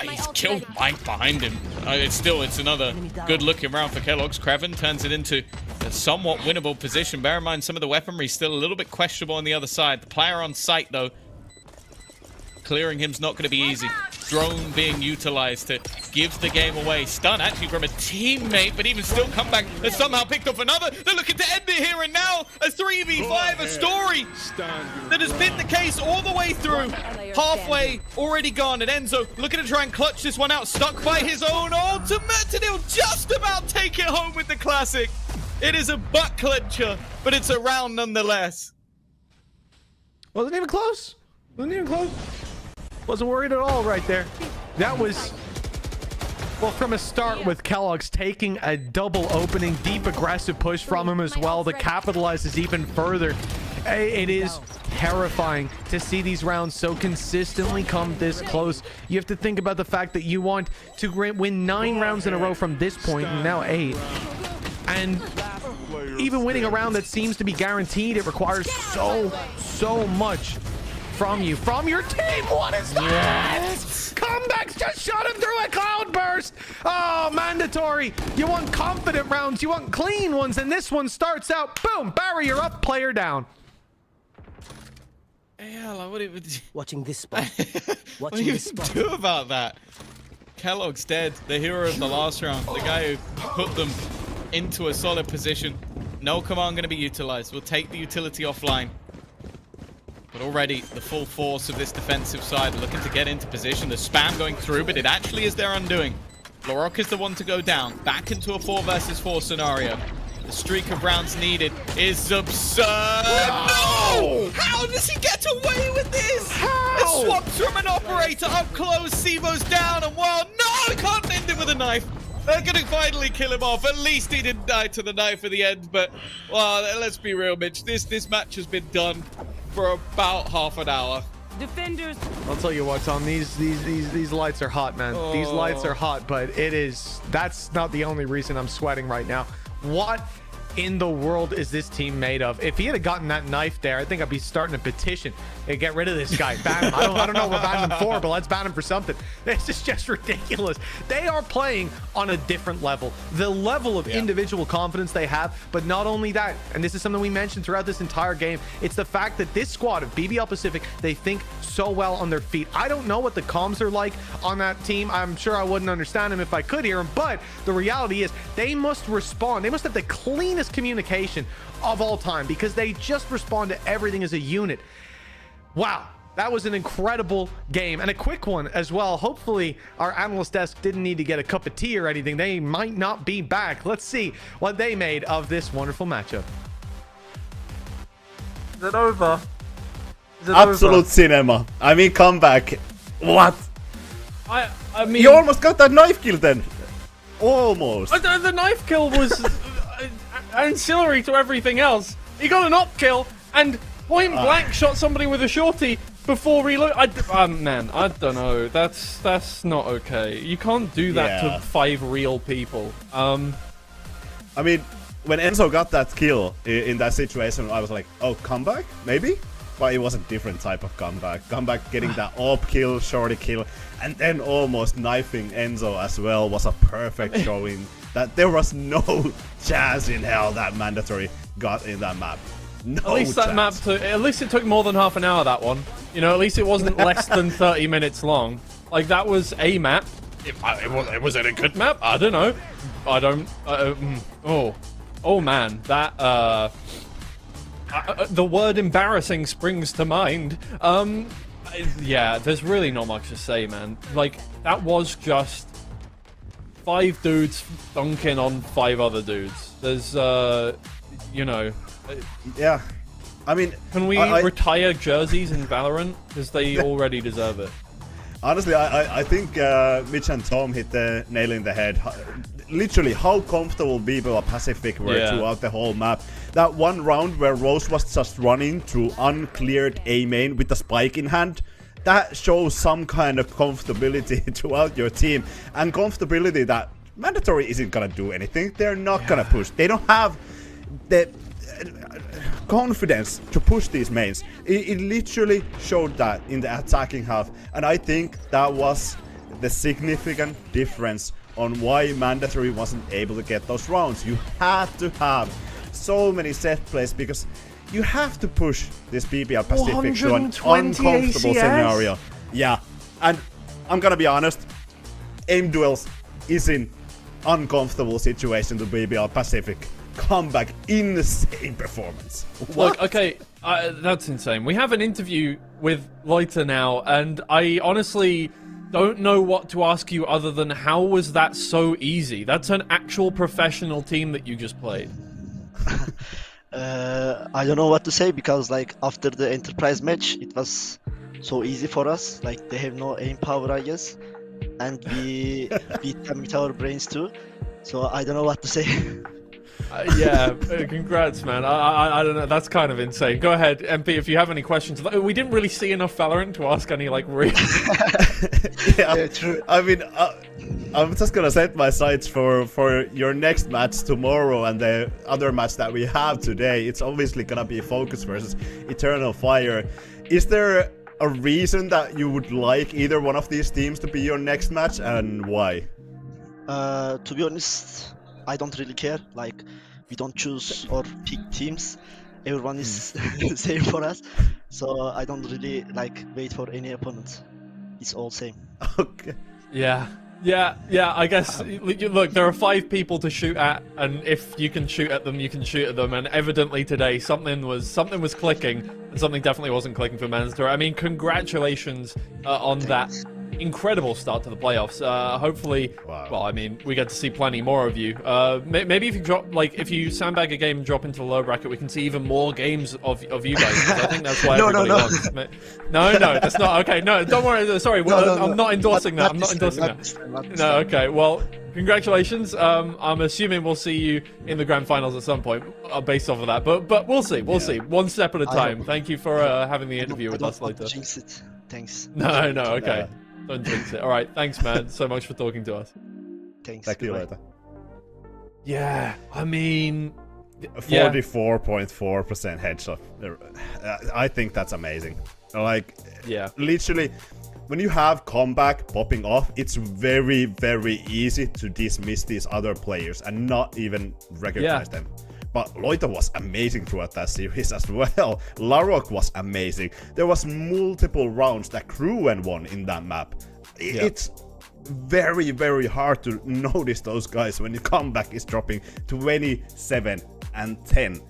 Speaker 12: He's killed Mike behind him. It's another good-looking round for Kellogg's. Creven turns it into a somewhat winnable position. Bear in mind, some of the weaponry is still a little bit questionable on the other side. The player on site, though, clearing him's not going to be easy. drone being utilized to give the game away. Stun actually from a teammate, but even still comeback has somehow picked up another. They're looking to end it here and now. A 3v5, a story that has been the case all the way through. Halfway already gone, and Enzo looking to try and clutch this one out, stuck by his own ultimate, and he'll just about take it home with the classic. It is a butt clencher, but it's a round nonetheless.
Speaker 11: Wasn't even close. Wasn't even close. Wasn't worried at all right there. That was, well, from a start with kalox taking a double opening, deep aggressive push from him as well that capitalizes even further. It is terrifying to see these rounds so consistently come this close. You have to think about the fact that you want to win 9 rounds in a row from this point, and now 8. And even winning a round that seems to be guaranteed, it requires so much from you, from your team. What is that? Yes. Comebacks just shot him through a cloud burst. Oh, mandatory. You want confident rounds, you want clean ones, and this one starts out, boom, barrier up, player down.
Speaker 12: Yeah, what
Speaker 3: Watching this spot.
Speaker 12: What do you do about that? kalox dead, the hero of the last round, the guy who put them into a solid position. No command going to be utilized. We'll take the utility offline. But already the full force of this defensive side looking to get into position. The spam going through, but it actually is their undoing. Larok is the one to go down. Back into a 4 versus 4 scenario. The streak of rounds needed is absurd. No! How does he get away with this? How? It swaps from an operator up close. Sivo's down, and well, no, he can't end it with a knife. They're going to finally kill him off. At least he didn't die to the knife at the end. But, well, let's be real, Mitch. This match has been done for about half an hour.
Speaker 11: Defenders. I'll tell you what, Tom. These lights are hot, man. Oh. These lights are hot, but that's not the only reason I'm sweating right now. What in the world is this team made of? If he had gotten that knife there, I think I'd be starting a petition to get rid of this guy. Ban him. I don't know what we're banning him for, but let's ban him for something. This is just ridiculous. They are playing on a different level. The level of individual confidence they have, but not only that, and this is something we mentioned throughout this entire game, it's the fact that this squad of BBL Pacific, they think so well on their feet. I don't know what the comms are like on that team. I'm sure I wouldn't understand them if I could hear them, but the reality is they must respond. They must have the cleanest communication of all time because they just respond to everything as a unit. Wow, that was an incredible game and a quick one as well. Hopefully our analyst desk didn't need to get a cup of tea or anything. They might not be back. Let's see what they made of this wonderful matchup.
Speaker 9: Is it over? Is it
Speaker 10: Absolute
Speaker 9: over?
Speaker 10: cinema. I mean, comeback. What?
Speaker 9: I mean,
Speaker 10: you almost got that knife kill then. Almost.
Speaker 9: The knife kill was ancillary to everything else. He got an op kill and point blank shot somebody with a shorty before reload. Man, I don't know. That's not okay. You can't do that to 5 real people. I
Speaker 10: mean, when Enzo got that kill in that situation, I was like, oh, comeback? Maybe? But it was a different type of comeback. Comeback getting that op kill, shorty kill, and then almost knifing Enzo as well was a perfect showing that there was no chance in hell that mandatory got in that map. No
Speaker 9: at least
Speaker 10: chance.
Speaker 9: that map at least it took more than half an hour, that one. You know, at least it wasn't less than 30 minutes long. Like, that was a map. Was it a good map? I don't know. I don't... oh man, that... the word embarrassing springs to mind. Yeah, there's really not much to say, man. Like, that was just 5 dudes dunking on 5 other dudes. There's, you know...
Speaker 10: Yeah, I mean...
Speaker 9: Can we retire jerseys in Valorant? Because they already deserve it.
Speaker 10: Honestly, I think Mitch and Tom hit the nail in the head. Literally, how comfortable BBL Pacific were throughout the whole map. That one round where Rose was just running through uncleared A main with the spike in hand, that shows some kind of comfortability throughout your team. And comfortability that mandatory isn't gonna do anything. They're not gonna push. They don't have the confidence to push these mains. It literally showed that in the attacking half, and I think that was the significant difference on why mandatory wasn't able to get those rounds. You have to have so many set plays because you have to push this BBL Pacific to an uncomfortable scenario. Yeah, and I'm gonna be honest. Aim Duels is in uncomfortable situation to BBL Pacific. Comeback, insane performance. What?
Speaker 9: Look, okay, that's insane. We have an interview with Loiter now, and I honestly don't know what to ask you other than how was that so easy? That's an actual professional team that you just played.
Speaker 13: I don't know what to say because like after the Enterprise match, it was so easy for us. Like they have no aim power, I guess, and we beat them with our brains too. So I don't know what to say.
Speaker 9: Yeah, congrats, man. I don't know. That's kind of insane. Go ahead, MP, if you have any questions. We didn't really see enough Valorant to ask any, like, real...
Speaker 10: Yeah, true. I mean, I'm just gonna set my sights for your next match tomorrow and the other match that we have today. It's obviously gonna be Fokus versus Eternal Fire. Is there a reason that you would like either one of these teams to be your next match, and why?
Speaker 13: To be honest, I don't really care. Like, we don't choose or pick teams. Everyone is the same for us. So I don't really like wait for any opponent. It's all same.
Speaker 10: Okay.
Speaker 9: Yeah, I guess, look, there are 5 people to shoot at, and if you can shoot at them, you can shoot at them, and evidently today something was clicking, and something definitely wasn't clicking for Mandatory. I mean, congratulations on that incredible start to the playoffs. Hopefully, well, I mean, we get to see plenty more of you. Maybe if you drop, like, if you sandbag a game and drop into the low bracket, we can see even more games of you guys. I think that's why everybody wants. No, that's not okay. No, don't worry. Sorry, I'm not endorsing that. I'm not endorsing that. No, okay. Well, congratulations. I'm assuming we'll see you in the grand finals at some point, based off of that. But we'll see. We'll see. One step at a time. Thank you for having the interview with us later.
Speaker 13: Jinx it. Thanks.
Speaker 9: No, okay. Don't jinx it. All right, thanks, man, so much for talking to us.
Speaker 13: Thanks.
Speaker 10: Thank you later.
Speaker 9: Yeah, I mean...
Speaker 10: 44.4% headshot. I think that's amazing. Like,
Speaker 9: yeah,
Speaker 10: literally, when you have comeback popping off, it's very, very easy to dismiss these other players and not even recognize them. But Loiter was amazing throughout that series as well. Larok was amazing. There was multiple rounds that Crewen won in that map. It's very, very hard to notice those guys when your comeback is dropping 27 and 10.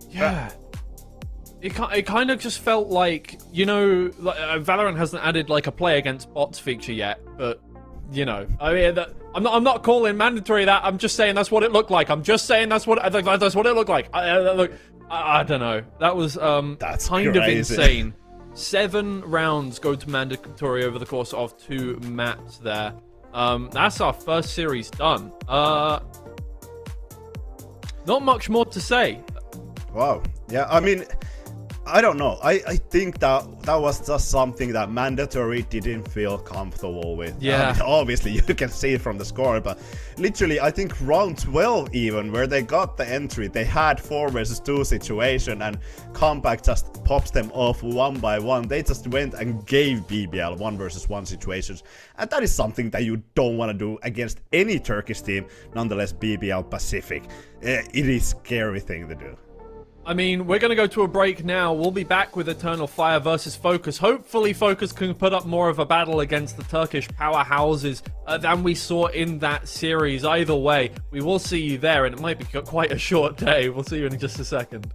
Speaker 9: Yeah. It kind of just felt like, you know, Valorant hasn't added like a play against bots feature yet, but you know, I mean, I'm not calling mandatory that. I'm just saying that's what it looked like. I'm just saying that's what it looked like. I don't know. That was
Speaker 10: that's
Speaker 9: kind
Speaker 10: crazy.
Speaker 9: of insane. 7 rounds go to mandatory over the course of 2 maps there. That's our first series done. Not much more to say.
Speaker 10: Wow. Yeah, I mean, I don't know. I think that was just something that mandatory didn't feel comfortable with.
Speaker 9: Yeah.
Speaker 10: Obviously, you can see it from the score, but literally, I think round 12 even, where they got the entry, they had 4 versus 2 situation, and Comeback just pops them off one by one. They just went and gave BBL 1 versus 1 situations, and that is something that you don't want to do against any Turkish team, nonetheless BBL Pacific. It is a scary thing to do.
Speaker 9: I mean, we're going to go to a break now. We'll be back with Eternal Fire versus Fokus. Hopefully, Fokus can put up more of a battle against the Turkish powerhouses than we saw in that series. Either way, we will see you there, and it might be quite a short day. We'll see you in just a second.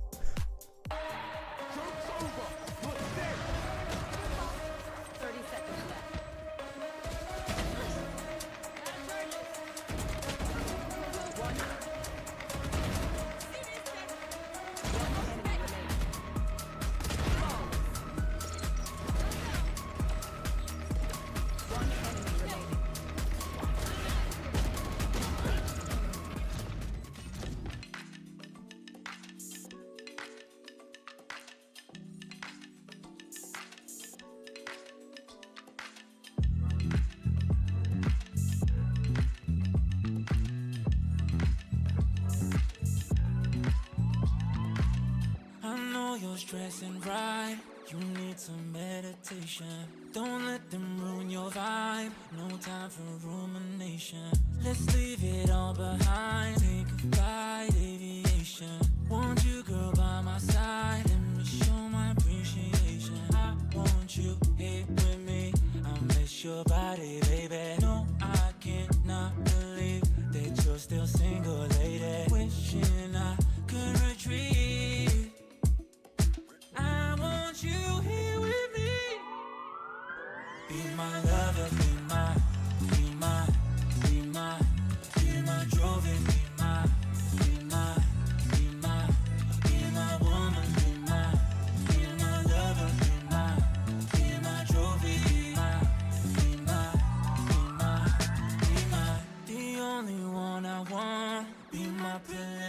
Speaker 6: You're stressing right, you need some meditation. Don't let them ruin your vibe, no time for rumination. Let's leave it all behind, take a flight, aviation. Want you, girl, by my side, let me show my appreciation. I want you here with me, I miss your body, baby.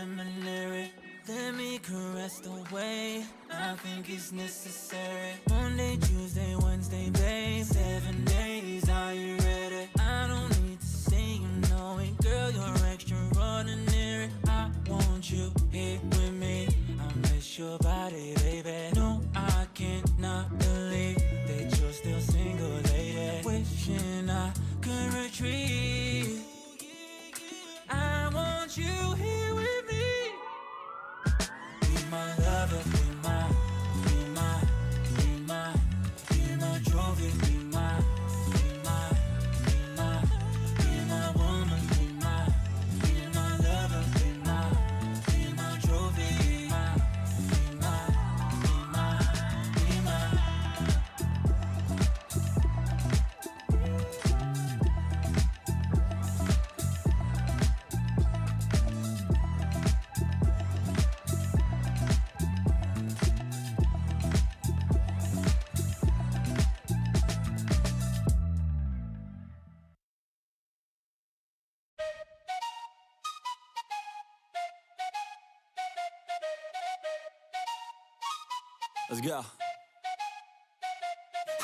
Speaker 6: preliminary. Let me caress the way I think it's necessary. Monday, Tuesday, Wednesday, babe. 7 days, are you ready? I don't need to say you know it, girl, you're extraordinary. I want you here with me. I miss your body, baby. No, I cannot believe that you're still single, lady. Wishing I could retreat. I want you here with me. Be my lover, be my trophy, be my woman, be my lover, be my trophy, be my.
Speaker 3: Let's go.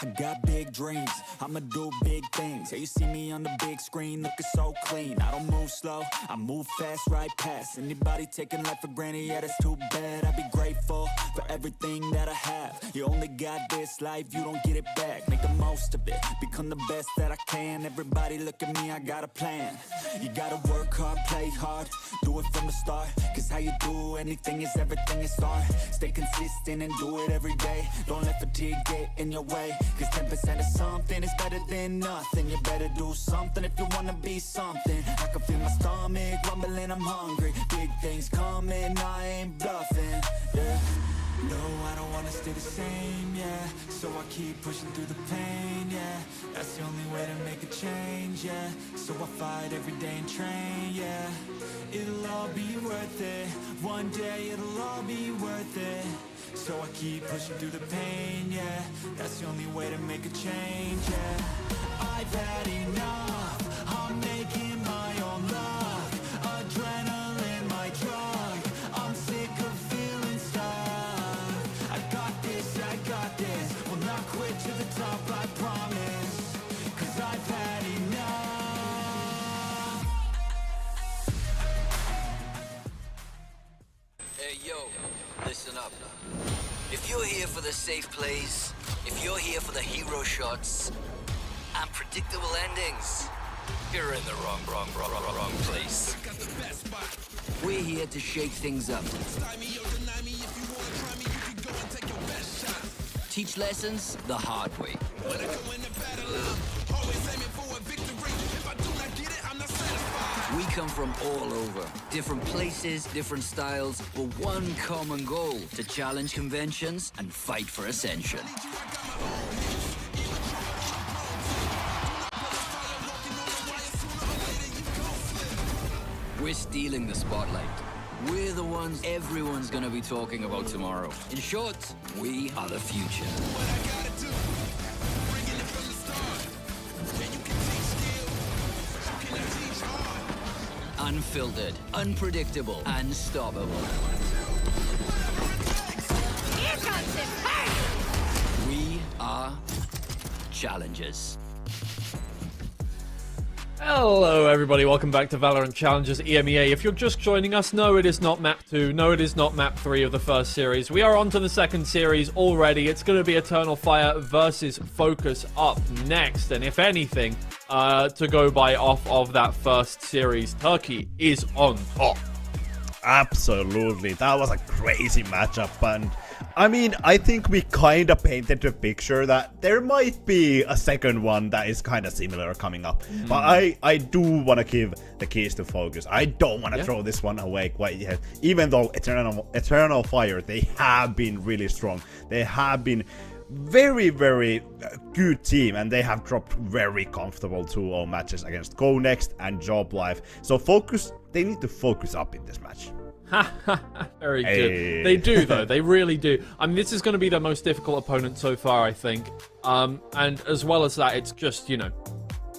Speaker 3: I got big dreams, I'ma do big things. Yeah, you see me on the big screen, looking so clean. I don't move slow, I move fast, right past anybody taking life for granted, yeah, that's too bad. I'd be grateful for everything that I have. You only got this life, you don't get it back. Make the most of it, become the best that I can. Everybody look at me, I got a plan. You gotta work hard, play hard, do it from the start. Cause how you do anything is everything is art. Stay consistent and do it every day. Don't let fatigue get in your way. Cause 10% of something is better than nothing. You better do something if you wanna be something. I can feel my stomach rumbling, I'm hungry. Big things coming, I ain't bluffing, yeah. No, I don't wanna stay the same, yeah. So I keep pushing through the pain, yeah. That's the only way to make a change, yeah. So I fight every day and train, yeah. It'll all be worth it. One day it'll all be worth it. So I keep pushing through the pain, yeah. That's the only way to make a change, yeah. I've had enough, I'm making my own luck. Adrenaline, my drug, I'm sick of feeling stuck. I got this, will not quit to the top, I promise. Cause I've had enough.
Speaker 8: Hey yo, listen up. If you're here for the safe plays, if you're here for the hero shots and predictable endings, you're in the wrong place. We're here to shake things up. Teach lessons the hard way. We come from all over, different places, different styles, but one common goal: to challenge conventions and fight for ascension. We're stealing the spotlight. We're the ones everyone's gonna be talking about tomorrow. In short, we are the future. Unfiltered, unpredictable, unstoppable.
Speaker 5: Here comes the party!
Speaker 8: We are challengers.
Speaker 9: Hello everybody, welcome back to Valorant Challenges EMEA. If you're just joining us, no, it is not map 2, no, it is not map 3 of the first series. We are on to the second series already. It's going to be Eternal Fire versus Fokus up next, and if anything, to go by off of that first series, Turkey is on top.
Speaker 10: Absolutely, that was a crazy matchup, and I mean, I think we kind of painted the picture that there might be a second one that is kind of similar coming up. But I do want to give the keys to Fokus. I don't want to throw this one away quite yet. Even though Eternal Fire, they have been really strong. They have been very, very good team, and they have dropped very comfortable 2-0 matches against Go Next and Job Life. So Fokus, they need to focus up in this match.
Speaker 9: Very good. They do, though. They really do. I mean, this is going to be their most difficult opponent so far, I think. And as well as that, it's just, you know,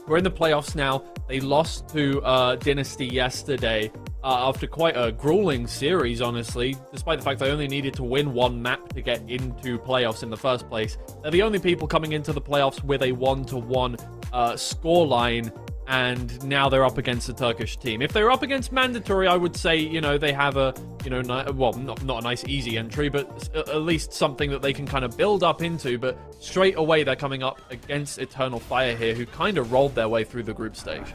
Speaker 9: we're in the playoffs now. They lost to Dynasty yesterday. after quite a grueling series, honestly, despite the fact they only needed to win one map to get into playoffs in the first place. They're the only people coming into the playoffs with a 1-1 scoreline, and now they're up against a Turkish team. If they were up against Mandatory, I would say, you know, they have a, you know, well, not a nice easy entry, but at least something that they can kind of build up into. But straight away, they're coming up against Eternal Fire here, who kind of rolled their way through the group stage.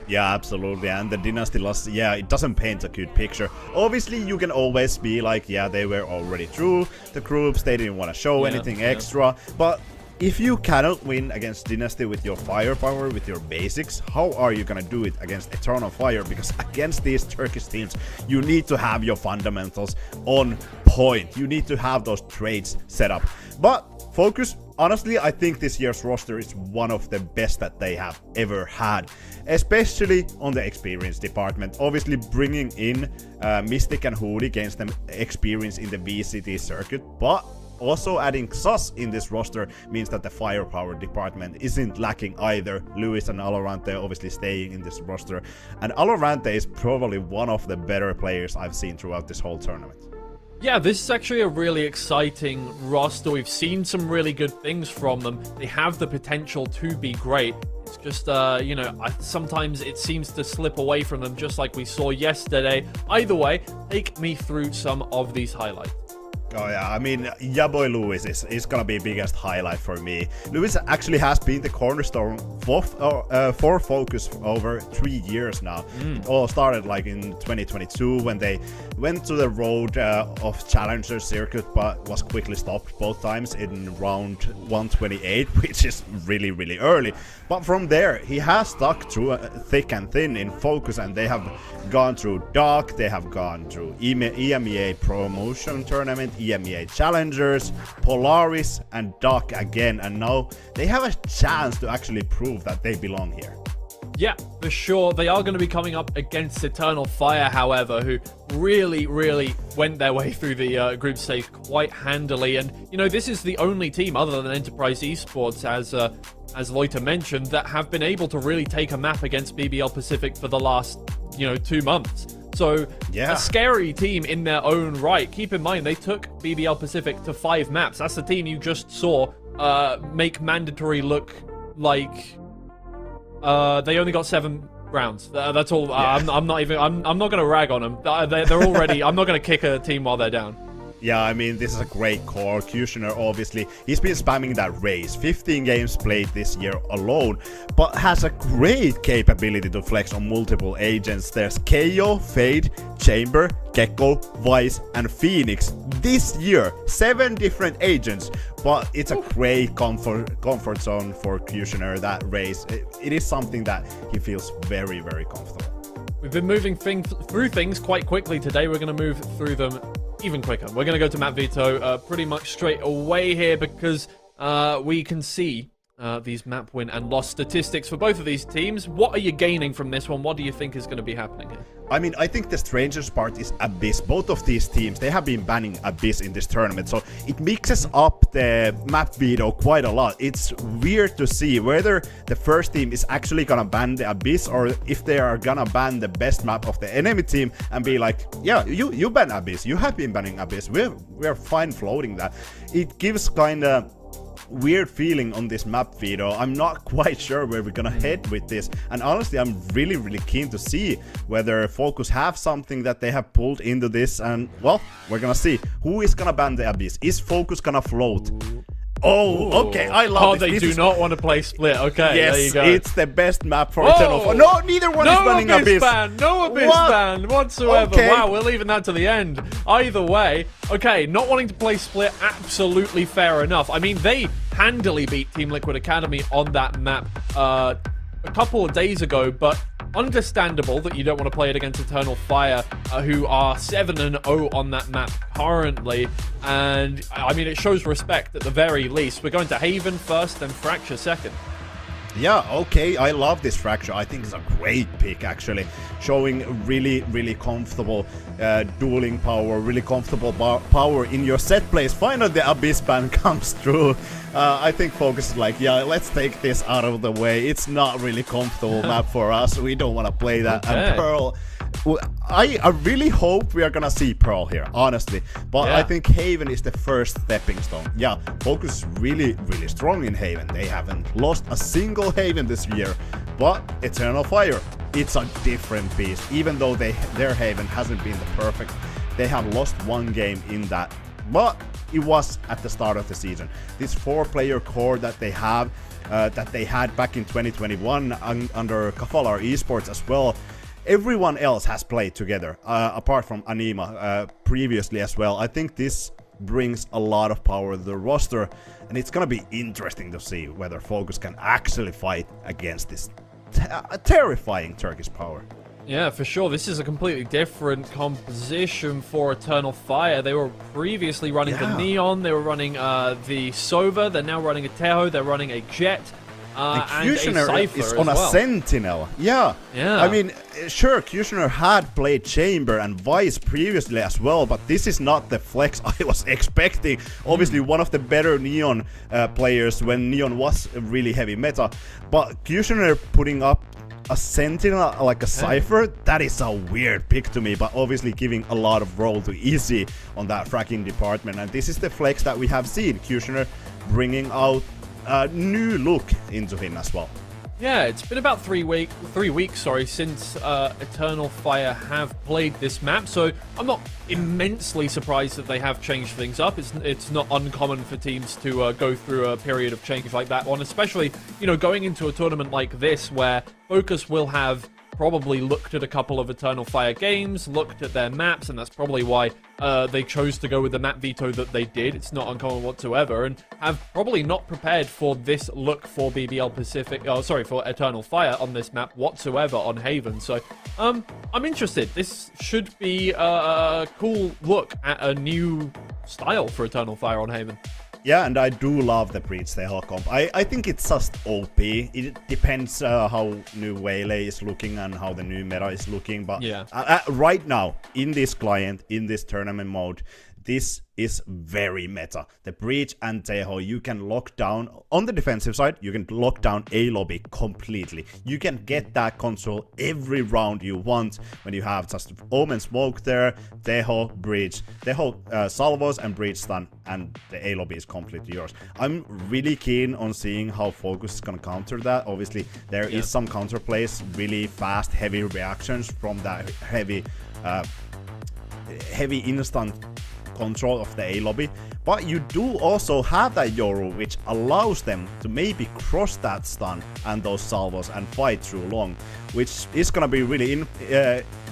Speaker 10: Yeah, absolutely, and the Dynasty loss, yeah, it doesn't paint a good picture. Obviously, you can always be like, yeah, they were already through the groups, they didn't want to show anything extra, but if you cannot win against Dynasty with your firepower, with your basics, how are you gonna do it against Eternal Fire? Because against these Turkish teams, you need to have your fundamentals on point. You need to have those trades set up. But Fokus, honestly, I think this year's roster is one of the best that they have ever had, especially on the experience department. Obviously, bringing in Mystic and Hoodie gains them experience in the VCT circuit, but also adding Sus in this roster means that the firepower department isn't lacking either. Lewis and Valorant obviously staying in this roster, and Valorant is probably one of the better players I've seen throughout this whole tournament. Yeah,
Speaker 9: this is actually a really exciting roster. We've seen some really good things from them. They have the potential to be great. It's just, you know, sometimes it seems to slip away from them, just like we saw yesterday. Either way, take me through some of these highlights.
Speaker 10: Oh yeah, I mean, yeah, boy Lewis is gonna be biggest highlight for me. Lewis actually has been the cornerstone for Fokus over 3 years now. It all started like in 2022 when they went to the road of Challenger circuit, but was quickly stopped both times in round 128, which is really, really early. But from there, he has stuck through thick and thin in Fokus, and they have gone through Dark, they have gone through EMEA promotion tournament, EMEA Challengers, Polaris, and Dark again, and now they have a chance to actually prove that they belong here.
Speaker 9: Yeah, for sure. They are going to be coming up against Eternal Fire, however, who really, really went their way through the group stage quite handily. And, you know, this is the only team other than Enterprise Esports, as Loiter mentioned, that have been able to really take a map against BBL Pacific for the last, you know, 2 months. So, yeah, a scary team in their own right. Keep in mind, they took BBL Pacific to 5 maps. That's the team you just saw make Mandatory look like they only got 7 rounds. That's all. I'm not going to rag on them. They're already. I'm not going to kick a team while they're down.
Speaker 10: Yeah, I mean, this is a great core. Kushner, obviously, he's been spamming that race. 15 games played this year alone, but has a great capability to flex on multiple agents. There's KO, Fade, Chamber, Gecko, Vice, and Phoenix. This year, 7 different agents, but it's a great comfort zone for Kushner, that race. It is something that he feels very, very comfortable.
Speaker 9: We've been moving through things quite quickly today. We're going to move through them even quicker. We're going to go to Map Veto pretty much straight away here because we can see these map win and loss statistics for both of these teams. What are you gaining from this one? What do you think is going to be happening here?
Speaker 10: I mean, I think the strangest part is Abyss. Both of these teams, they have been banning Abyss in this tournament, so it mixes up the map veto quite a lot. It's weird to see whether the first team is actually gonna ban the Abyss or if they are gonna ban the best map of the enemy team and be like, yeah, you ban Abyss, you have been banning Abyss, we're fine floating that. It gives kinda weird feeling on this map veto. I'm not quite sure where we're gonna head with this, and honestly I'm really keen to see whether Fokus have something that they have pulled into this, and well, we're gonna see who is gonna ban the Abyss. Is Fokus gonna float? Oh, okay, I love
Speaker 9: this. They do not want to play Split. Okay,
Speaker 10: yes,
Speaker 9: there you go.
Speaker 10: It's the best map for Eternal. No, neither one is banning Abyss.
Speaker 9: No Abyss ban whatsoever. Okay. Wow, we're leaving that to the end. Either way, okay, not wanting to play Split, absolutely fair enough. I mean, they handily beat Team Liquid Academy on that map a couple of days ago, but understandable that you don't want to play it against Eternal Fire, who are 7-0 on that map currently. And I mean, it shows respect at the very least. We're going to Haven first and Fracture second.
Speaker 10: Yeah, okay, I love this Fracture. I think it's a great pick, actually. Showing really comfortable dueling power, really comfortable power in your set plays. Finally, the Abyss ban comes through. I think Fokus is like, yeah, let's take this out of the way. It's not really comfortable map for us. We don't want to play that.
Speaker 9: Okay.
Speaker 10: And Well, I really hope we are gonna see Pearl here, honestly. But I think Haven is the first stepping stone. Yeah, Focus is really, really strong in Haven. They haven't lost a single Haven this year. But Eternal Fire, it's a different beast. Even though their Haven hasn't been the perfect, they have lost one game in that. But it was at the start of the season. This 4-player core that they have, that they had back in 2021 under Kafalar Esports as well. Everyone else has played together, apart from Anima previously as well. I think this brings a lot of power to the roster, and it's gonna be interesting to see whether Focus can actually fight against this terrifying Turkish power.
Speaker 9: Yeah, for sure. This is a completely different composition for Eternal Fire. They were previously running the Neon, they were running the Sova, they're now running a Teho, they're running a Jet. And
Speaker 10: Kushner is on a Sentinel. Yeah. I mean, sure, Kushner had played Chamber and Vice previously as well, but this is not the flex I was expecting. Obviously, one of the better Neon players when Neon was really heavy meta. But Kushner putting up a Sentinel like a Cypher, that is a weird pick to me, but obviously giving a lot of role to Easy on that fracking department. And this is the flex that we have seen. Kushner bringing out a new look into him as well.
Speaker 9: Yeah, it's been about 3 weeks, since Eternal Fire have played this map, so I'm not immensely surprised that they have changed things up. It's not uncommon for teams to go through a period of change like that one, especially, you know, going into a tournament like this where Focus will have probably looked at a couple of Eternal Fire games, looked at their maps, and that's probably why they chose to go with the map veto that they did. It's not uncommon whatsoever, and have probably not prepared for this look for BBL Pacific, for Eternal Fire on this map whatsoever on Haven. So, I'm interested. This should be a cool look at a new style for Eternal Fire on Haven.
Speaker 10: Yeah, and I do love the Breach Teho comp. I think it's just OP. It depends how new Waylay is looking and how the new meta is looking. But right now, in this client, in this tournament mode, this is very meta. The Breach and Teho, you can lock down, on the defensive side, you can lock down a lobby completely. You can get that control every round you want when you have just Omen Smoke there, Teho, Breach, Teho salvos and Breach stun, and the A lobby is completely yours. I'm really keen on seeing how Focus is gonna counter that. Obviously, there is some counter plays, really fast, heavy reactions from that heavy instant control of the A lobby, but you do also have that Yoru, which allows them to maybe cross that stun and those salvos and fight through long, which is gonna be really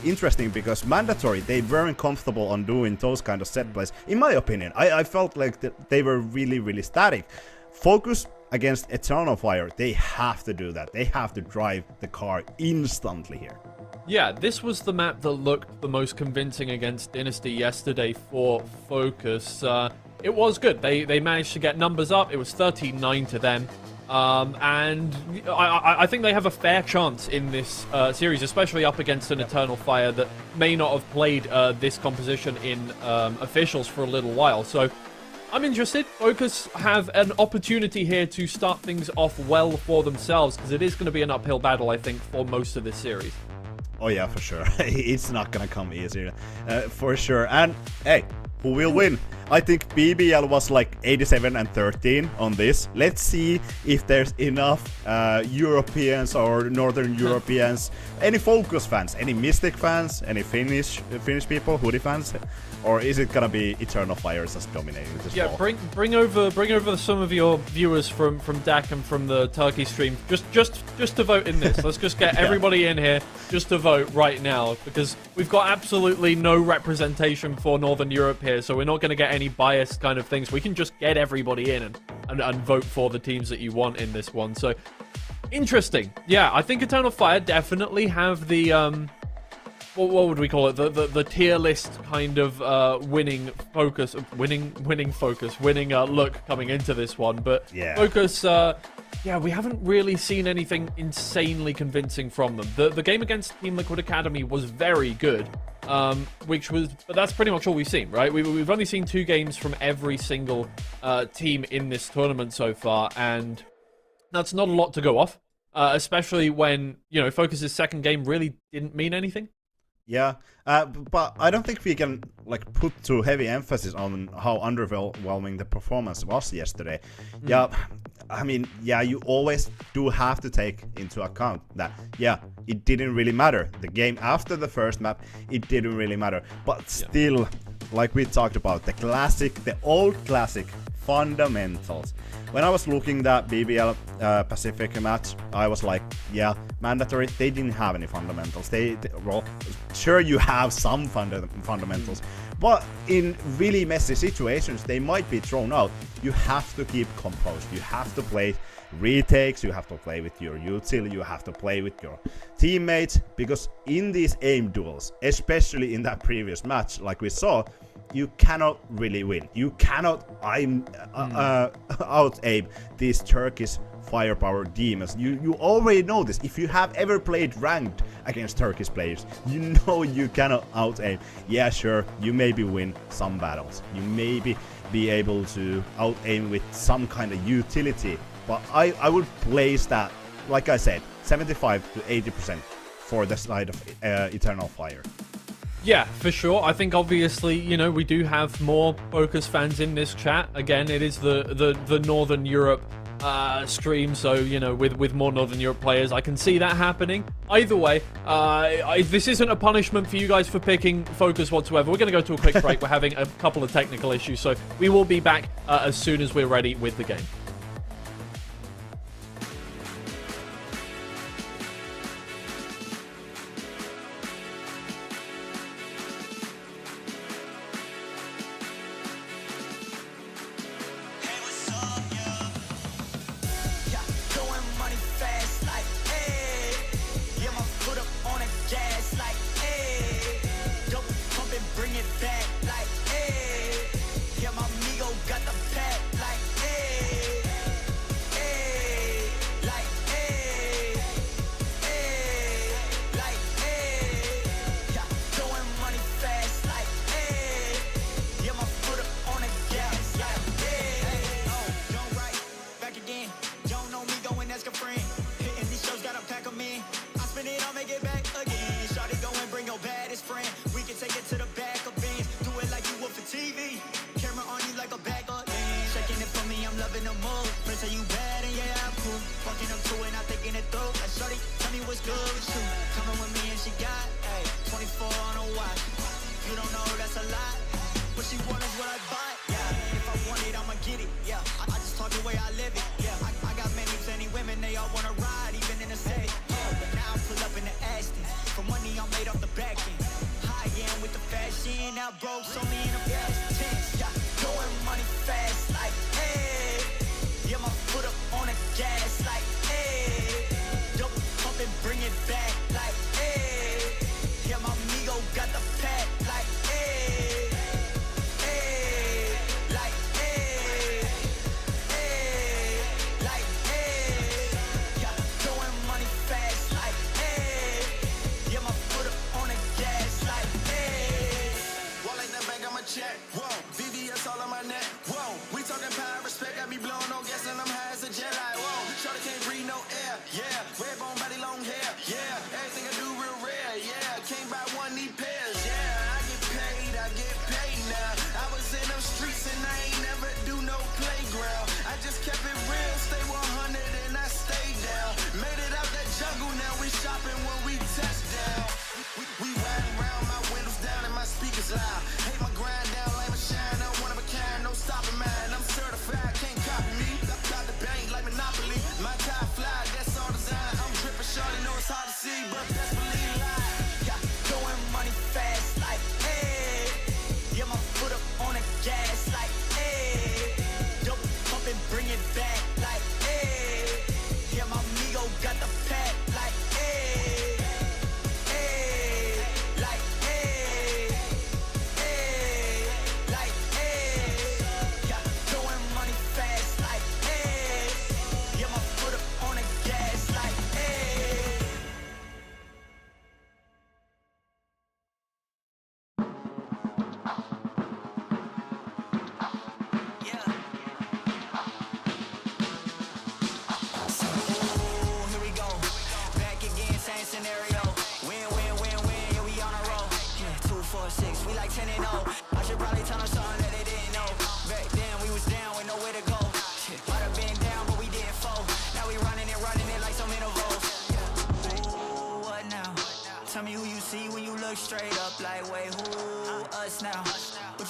Speaker 10: interesting, because mandatory, they weren't comfortable on doing those kind of set plays. In my opinion, I felt like they were really, really static. Focus against Eternal Fire, they have to do that. They have to drive the car instantly here.
Speaker 9: Yeah, this was the map that looked the most convincing against Dynasty yesterday for Focus. It was good. They managed to get numbers up. It was 13-9 to them. And I think they have a fair chance in this series, especially up against an Eternal Fire that may not have played this composition in officials for a little while. So I'm interested. Focus have an opportunity here to start things off well for themselves, because it is going to be an uphill battle, I think, for most of this series.
Speaker 10: Oh yeah, for sure. It's not gonna come easier, for sure. And hey, who will win? I think BBL was like 87-13 on this. Let's see if there's enough Europeans or Northern Europeans, any Focus fans, any Mystic fans, any Finnish people, Hoodie fans, or is it gonna be Eternal Fire just dominating this ball?
Speaker 9: bring over some of your viewers from DAC and from the Turkey stream, just to vote in this. Let's just get everybody in here just to vote right now, because we've got absolutely no representation for Northern Europe here, so we're not going to get any biased kind of things. We can just get everybody in and vote for the teams that you want in this one. So interesting. Yeah, I think Eternal Fire definitely have the what would we call it? The tier list kind of winning look coming into this one. But Focus, we haven't really seen anything insanely convincing from them. The game against Team Liquid Academy was very good, but that's pretty much all we've seen, right? We've only seen 2 games from every single team in this tournament so far, and that's not a lot to go off, especially when, you know, Focus's second game really didn't mean anything.
Speaker 10: Yeah, but I don't think we can like put too heavy emphasis on how underwhelming the performance was yesterday. Yeah, I mean, yeah, you always do have to take into account that, yeah, it didn't really matter. The game after the first map, it didn't really matter. But still, like we talked about, the old classic fundamentals. When I was looking that BBL Pacific match, I was like, yeah, mandatory. They didn't have any fundamentals. Well, sure, you have some fundamentals, but in really messy situations, they might be thrown out. You have to keep composed. You have to play retakes. You have to play with your util. You have to play with your teammates, because in these aim duels, especially in that previous match, like we saw, you cannot really win. You cannot out-aim these Turkish firepower demons. You already know this. If you have ever played ranked against Turkish players, you know you cannot out-aim. Yeah, sure, you maybe win some battles. You maybe be able to out-aim with some kind of utility. But I would place that, like I said, 75 to 80% for the side of Eternal Fire.
Speaker 9: Yeah, for sure. I think obviously, you know, we do have more Fokus fans in this chat. Again, it is the Northern Europe stream, so, you know, with more Northern Europe players, I can see that happening. Either way, this isn't a punishment for you guys for picking Fokus whatsoever. We're going to go to a quick break. We're having a couple of technical issues, so we will be back as soon as we're ready with the game.
Speaker 6: Hate my grind down, lay my shine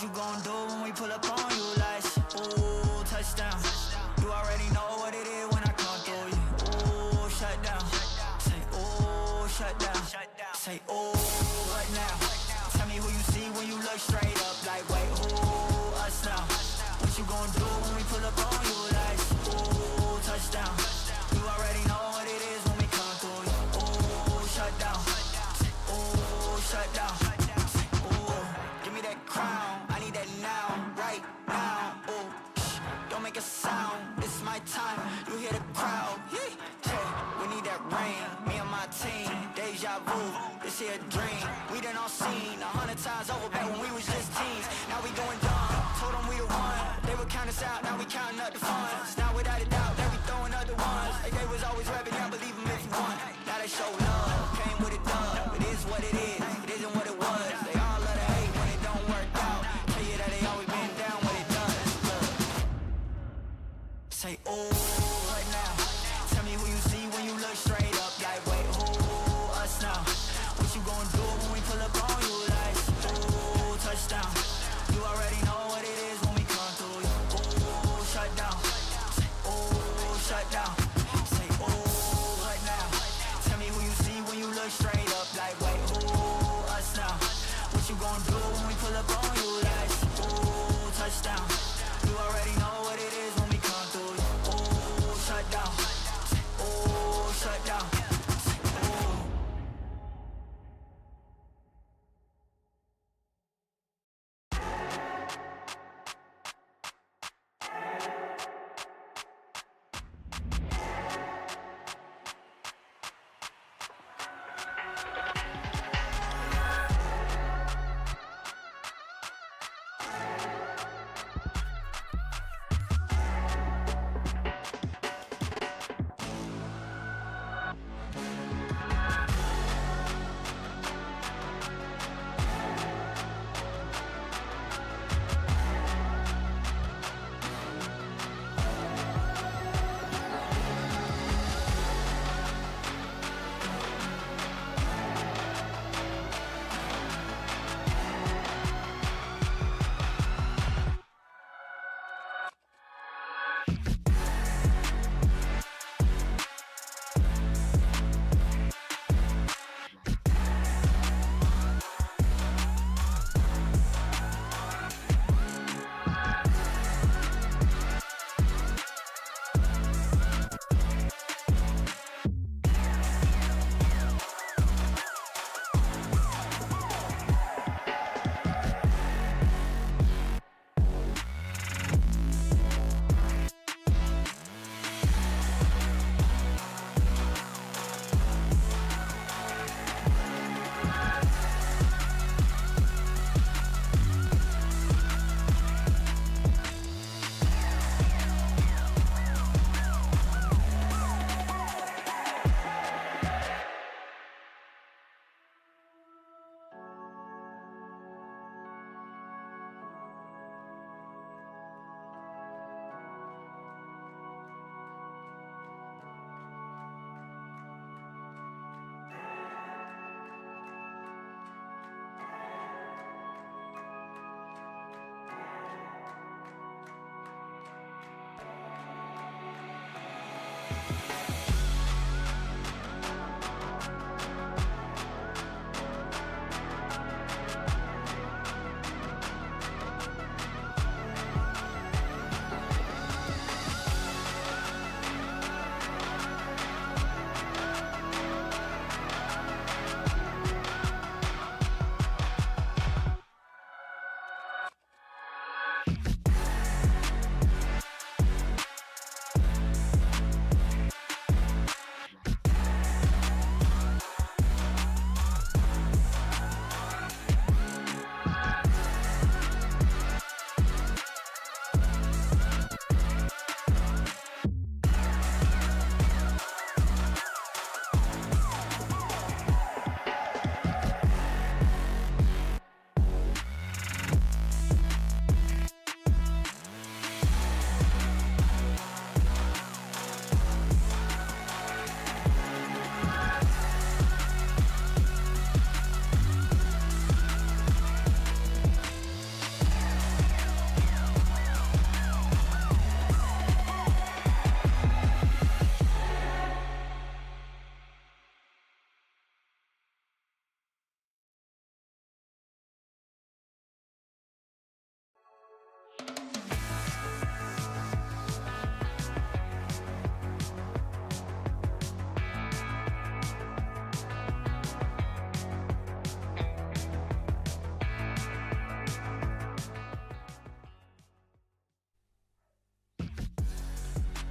Speaker 3: you gon' do when we pull up on you? Like, ooh, touchdown. You already know what it is when I come through you. Ooh, shut down. Say, ooh, shut down. Say, ooh, what now? Tell me who you see when you look straight up. Like, wait, ooh, us now. What you gon' do when we pull up on you? Like, ooh, touchdown. You already know what it is when we come through you. Ooh, shut down. Ooh, shut down. Ooh, give me that crown. I need that now, right now. Ooh, don't make a sound. It's my time. You hear the crowd. Yeah, we need that rain. Me and my team. Deja vu. This here a dream. We done all seen 100 times over back when we was just teens. Now we going dumb. Told them we the one. They would count us out. Now we counting up the funds. Now without a doubt, they be throwing other ones. Like they was always rapping. Yeah, believe them if you want. Now they show love. Came with a dub. It is what it is. It isn't what it was. They all love to hate when it don't work out. Tell you that they always been down when it does. Look. Say, ooh, what now? Tell me who you see when you look straight up. Like, wait, ooh, us now. What you gon' do when we pull up on you? Like, ooh, touchdown. You already know what it is when we come through you. Ooh, shut down. Say, ooh, shut down. Say, ooh, what now? Tell me who you see when you look straight up. Like, wait, ooh, us now. What you gon' do when we pull up on you? Like, ooh, touchdown. You already know what it is when we come through you. Ooh, shut down. Say, ooh, shut down. Say, ooh.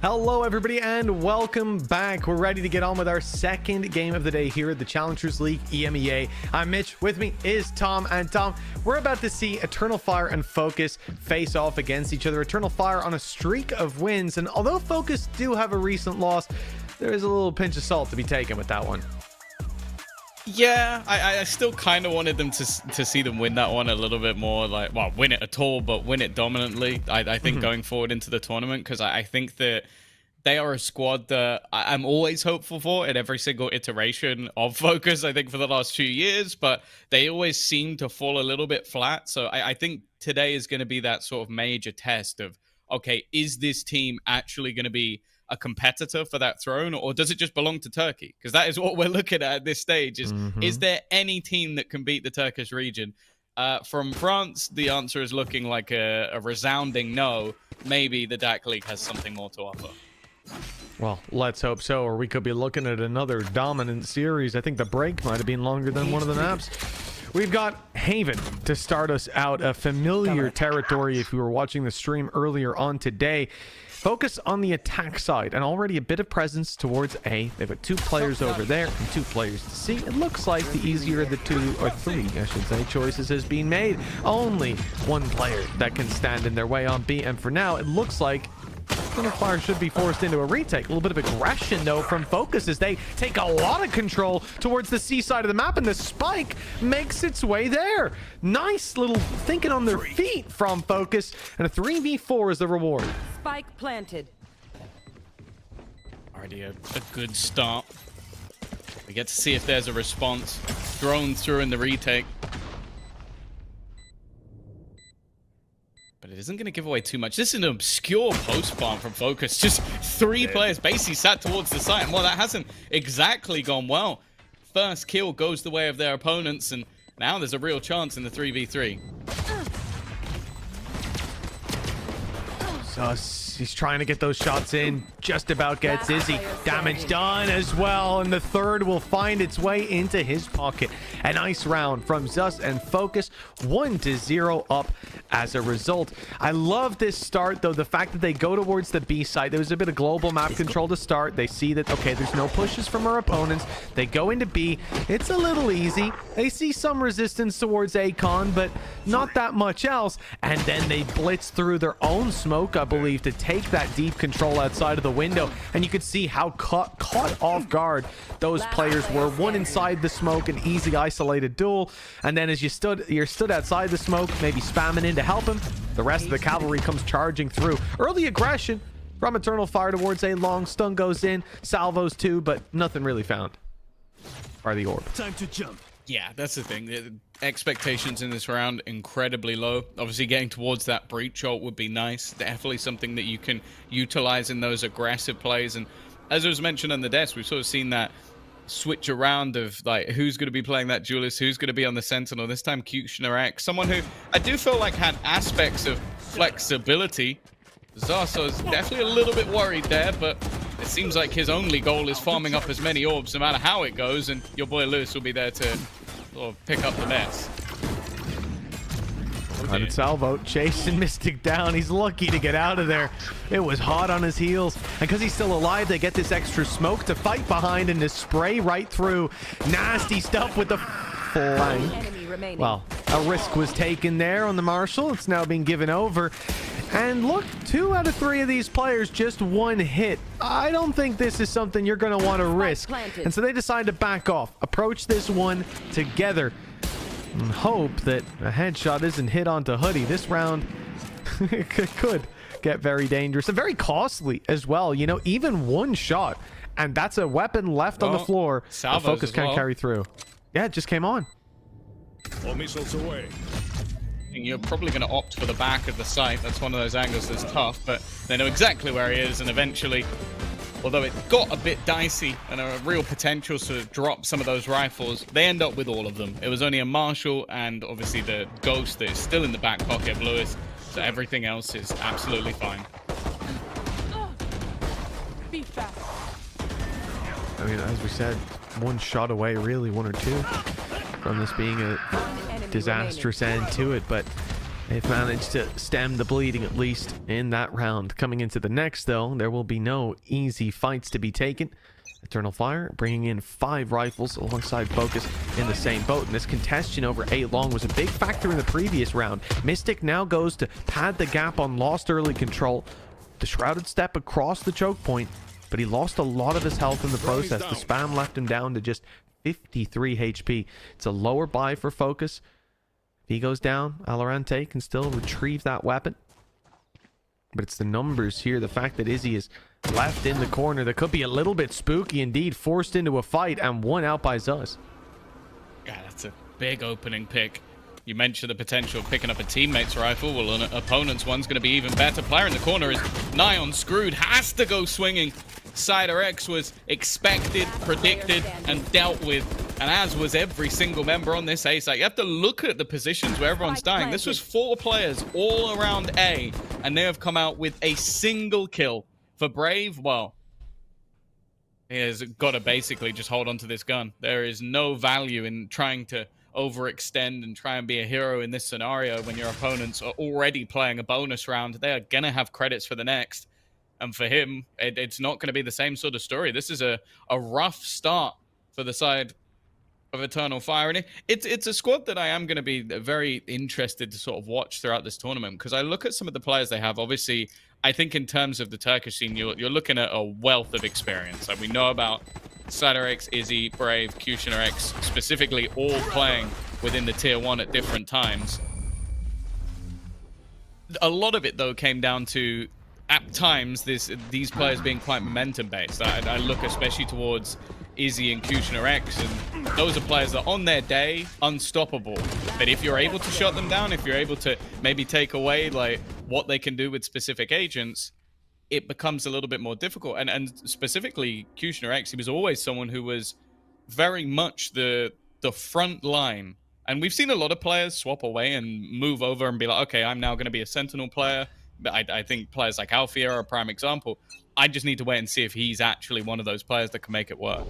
Speaker 11: Hello everybody and welcome back. We're ready to get on with our second game of the day here at the Challengers League EMEA. I'm Mitch, with me is Tom, and Tom, we're about to see Eternal Fire and Fokus face off against each other. Eternal Fire on a streak of wins, and although Fokus do have a recent loss, there is a little pinch of salt to be taken with that one.
Speaker 12: Yeah, I still kind of wanted them to see them win that one a little bit more, like, well, win it at all, but win it dominantly. I think going forward into the tournament, because I think that they are a squad that I'm always hopeful for in every single iteration of Fokus, I think, for the last 2 years, but they always seem to fall a little bit flat. So I think today is going to be that sort of major test of, okay, is this team actually going to be a competitor for that throne, or does it just belong to Turkey? Because that is what we're looking at this stage. Is there any team that can beat the Turkish region? From France, the answer is looking like a resounding no. Maybe the DAC League has something more to offer.
Speaker 11: Well, let's hope so, or we could be looking at another dominant series. I think the break might have been longer than one of the maps. We've got Haven to start us out, a familiar territory if you were watching the stream earlier on today. Focus on the attack side, and already a bit of presence towards A. They've got 2 players over there and 2 players to C. It looks like the easier of the 2 or 3, I should say, choices has been made. Only 1 player that can stand in their way on B, and for now, it looks like Eternal Fire should be forced into a retake. A little bit of aggression, though, from Fokus as they take a lot of control towards the C side of the map, and the spike makes its way there. Nice little thinking on their feet from Fokus, and a 3v4 is the reward.
Speaker 14: Spike planted.
Speaker 12: Already a good start. We get to see if there's a response. Thrown through in the retake. But it isn't going to give away too much. This is an obscure post farm from Fokus. Just 3 players basically sat towards the site. And well, that hasn't exactly gone well. First kill goes the way of their opponents. And now there's a real chance in the 3v3.
Speaker 11: He's trying to get those shots in. Just about gets Izzy. Damage done as well. And the third will find its way into his pocket. A nice round from Zus and Fokus. 1-0 up as a result. I love this start, though. The fact that they go towards the B side. There was a bit of global map control to start. They see that, okay, there's no pushes from our opponents. They go into B. It's a little easy. They see some resistance towards Akon, but not that much else. And then they blitz through their own smoke, I believe, to take that deep control outside of the window. And you could see how caught off guard those players were. One inside the smoke, an easy isolated duel. And then as you're stood outside the smoke, maybe spamming in to help him, the rest of the cavalry comes charging through. Early aggression from Eternal Fire towards A. Long stun goes in, salvos too, but nothing really found by the orb.
Speaker 6: Time to jump.
Speaker 12: Yeah, that's the thing. The expectations in this round incredibly low. Obviously, getting towards that breach ult would be nice. Definitely something that you can utilize in those aggressive plays. And as it was mentioned on the desk, we've sort of seen that switch around of like who's going to be playing that duelist, who's going to be on the Sentinel. This time, Kushner X, someone who I do feel like had aspects of flexibility. Zarso is definitely a little bit worried there, but it seems like his only goal is farming up as many orbs no matter how it goes, and your boy Lewis will be there to sort of pick up the mess.
Speaker 11: And Salvo chasing Mystic down. He's lucky to get out of there. It was hot on his heels. And because he's still alive, they get this extra smoke to fight behind and to spray right through. Nasty stuff with the flank. Well, a risk was taken there on the Marshal. It's now being given over. And look, 2 out of 3 of these players, just 1 hit. I don't think this is something you're going to want to risk. And so they decide to back off, approach this one together, and hope that a headshot isn't hit onto Hoodie. This round could get very dangerous and very costly as well. You know, even 1 shot, and that's a weapon left on the floor. The Focus can't carry through. Yeah, it just came on.
Speaker 6: All missiles away.
Speaker 12: You're probably going to opt for the back of the site. That's one of those angles that's tough, but they know exactly where he is, and eventually, although it got a bit dicey and a real potential to drop some of those rifles, they end up with all of them. It was only a Marshal and obviously the Ghost that is still in the back pocket of Lewis, so everything else is absolutely fine.
Speaker 11: I mean, as we said, 1 shot away, really, 1 or 2 from this being a disastrous end to it, but They've managed to stem the bleeding, at least in that round. Coming into the next, though, there will be no easy fights to be taken. Eternal Fire bringing in 5 rifles alongside Fokus in the same boat. And this contention over A long was a big factor in the previous round. Mystic now goes to pad the gap on lost early control. The Shrouded Step across the choke point, but he lost a lot of his health in the process. The spam left him down to just 53 HP. It's a lower buy for Fokus. If he goes down, Valorant can still retrieve that weapon. But it's the numbers here. The fact that Izzy is left in the corner. That could be a little bit spooky indeed. Forced into a fight and one out by Zuz.
Speaker 12: Yeah, that's a big opening pick. You mentioned the potential of picking up a teammate's rifle. Well, an opponent's one's going to be even better. Player in the corner is nigh on screwed. Has to go swinging. Cider X was expected, predicted, and dealt with. And as was every single member on this A site. You have to look at the positions where everyone's dying. This was 4 players all around A. And they have come out with a single kill. For Brave, well, he has got to basically just hold on to this gun. There is no value in trying to overextend and try and be a hero in this scenario when your opponents are already playing a bonus round. They are going to have credits for the next. And for him, it's not going to be the same sort of story. This is a rough start for the side of Eternal Fire. And it's a squad that I am going to be very interested to sort of watch throughout this tournament, because I look at some of the players they have. Obviously, I think in terms of the Turkish scene, you're looking at a wealth of experience. Like we know about Cider X, Izzy, Brave, Kushner X, specifically all playing within the tier 1 at different times. A lot of it, though, came down to, at times, these players being quite momentum-based. I look especially towards Izzy and Kushner X, and those are players that on their day, unstoppable. But if you're able to shut them down, if you're able to maybe take away like what they can do with specific agents, it becomes a little bit more difficult. And specifically Kushner X, he was always someone who was very much the front line. And we've seen a lot of players swap away and move over and be like, okay, I'm now going to be a Sentinel player. But I think players like Alfie are a prime example. I just need to wait and see if he's actually one of those players that can make it work.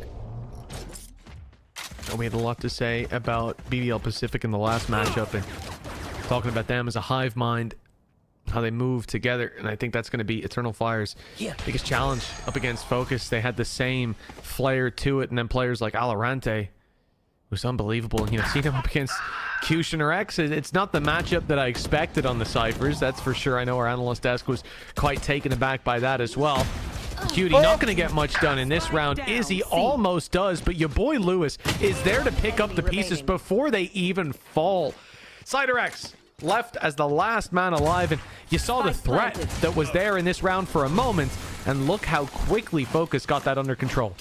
Speaker 11: We had a lot to say about BBL Pacific in the last matchup, and talking about them as a hive mind, how they move together, and I think that's going to be Eternal Fire's biggest challenge up against Fokus. They had the same flair to it, and then players like Valorant was unbelievable. And, you know, seeing him up against Kushner X, it's not the matchup that I expected on the Cyphers, that's for sure. I know our analyst desk was quite taken aback by that as well. Cutie not going to get much done in this round. Izzy almost does, but your boy Lewis is there to pick up the pieces before they even fall. Cider X left as the last man alive, and you saw the threat that was there in this round for a moment, and look how quickly Fokus got that under control.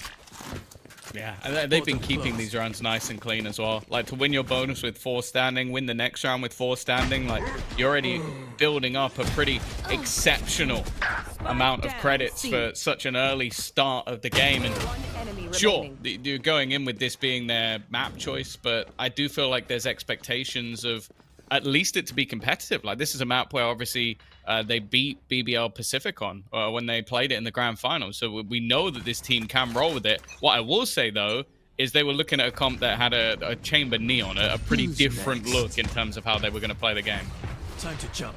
Speaker 12: Yeah, and they've been keeping these rounds nice and clean as well. Like, to win your bonus with 4 standing, win the next round with 4 standing, like, you're already building up a pretty exceptional amount of credits for such an early start of the game. And sure, you're going in with this being their map choice, but I do feel like there's expectations of at least it to be competitive. Like, this is a map where obviously they beat BBL Pacific on when they played it in the grand final. So we know that this team can roll with it. What I will say, though, is they were looking at a comp that had a Chamber Neon, a pretty different look in terms of how they were going to play the game.
Speaker 6: Time to jump.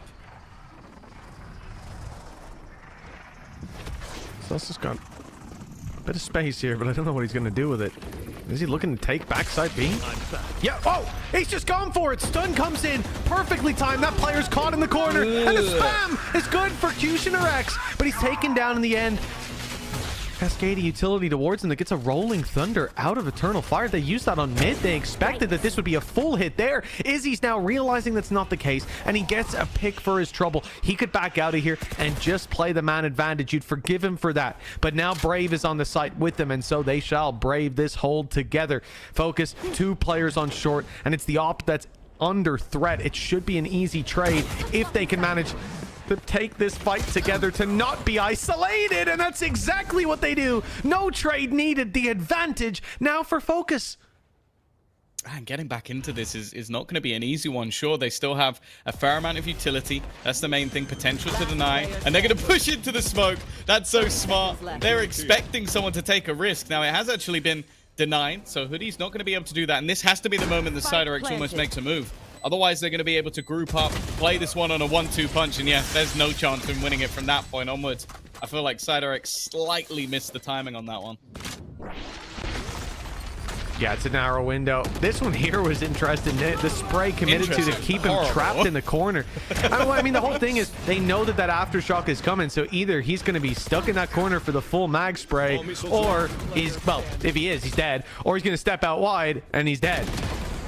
Speaker 11: So this has got a bit of space here, but I don't know what he's going to do with it. Is he looking to take backside B? Yeah, oh, he's just gone for it. Stun comes in, perfectly timed. That player's caught in the corner, and the spam is good for Kushner X, but he's taken down in the end. Cascade utility towards him that gets a rolling thunder out of Eternal Fire. They used that on mid. They expected that this would be a full hit there. Izzy's now realizing that's not the case, and he gets a pick for his trouble. He could back out of here and just play the man advantage. You'd forgive him for that. But now Brave is on the site with them, and so they shall brave this hold together. Fokus, 2 players on short, and it's the op that's under threat. It should be an easy trade if they can manage to take this fight together, to not be isolated, and that's exactly what they do. No trade needed. The advantage now for Fokus.
Speaker 12: And getting back into this is not going to be an easy one. Sure, they still have a fair amount of utility. That's the main thing. Potential to deny. And they're going to push into the smoke. That's so smart. They're expecting someone to take a risk. Now, it has actually been denied, so Hoodie's not going to be able to do that. And this has to be the moment that Cider X almost makes a move. Otherwise, they're going to be able to group up, play this one on a 1-2 punch, and yeah, there's no chance in winning it from that point onwards. I feel like CyberX slightly missed the timing on that one.
Speaker 11: Yeah, it's a narrow window. This one here was interesting. The spray committed to keep him trapped in the corner. I mean, the whole thing is they know that aftershock is coming, so either he's going to be stuck in that corner for the full mag spray, or he's, well, if he is, he's dead, or he's going to step out wide and he's dead.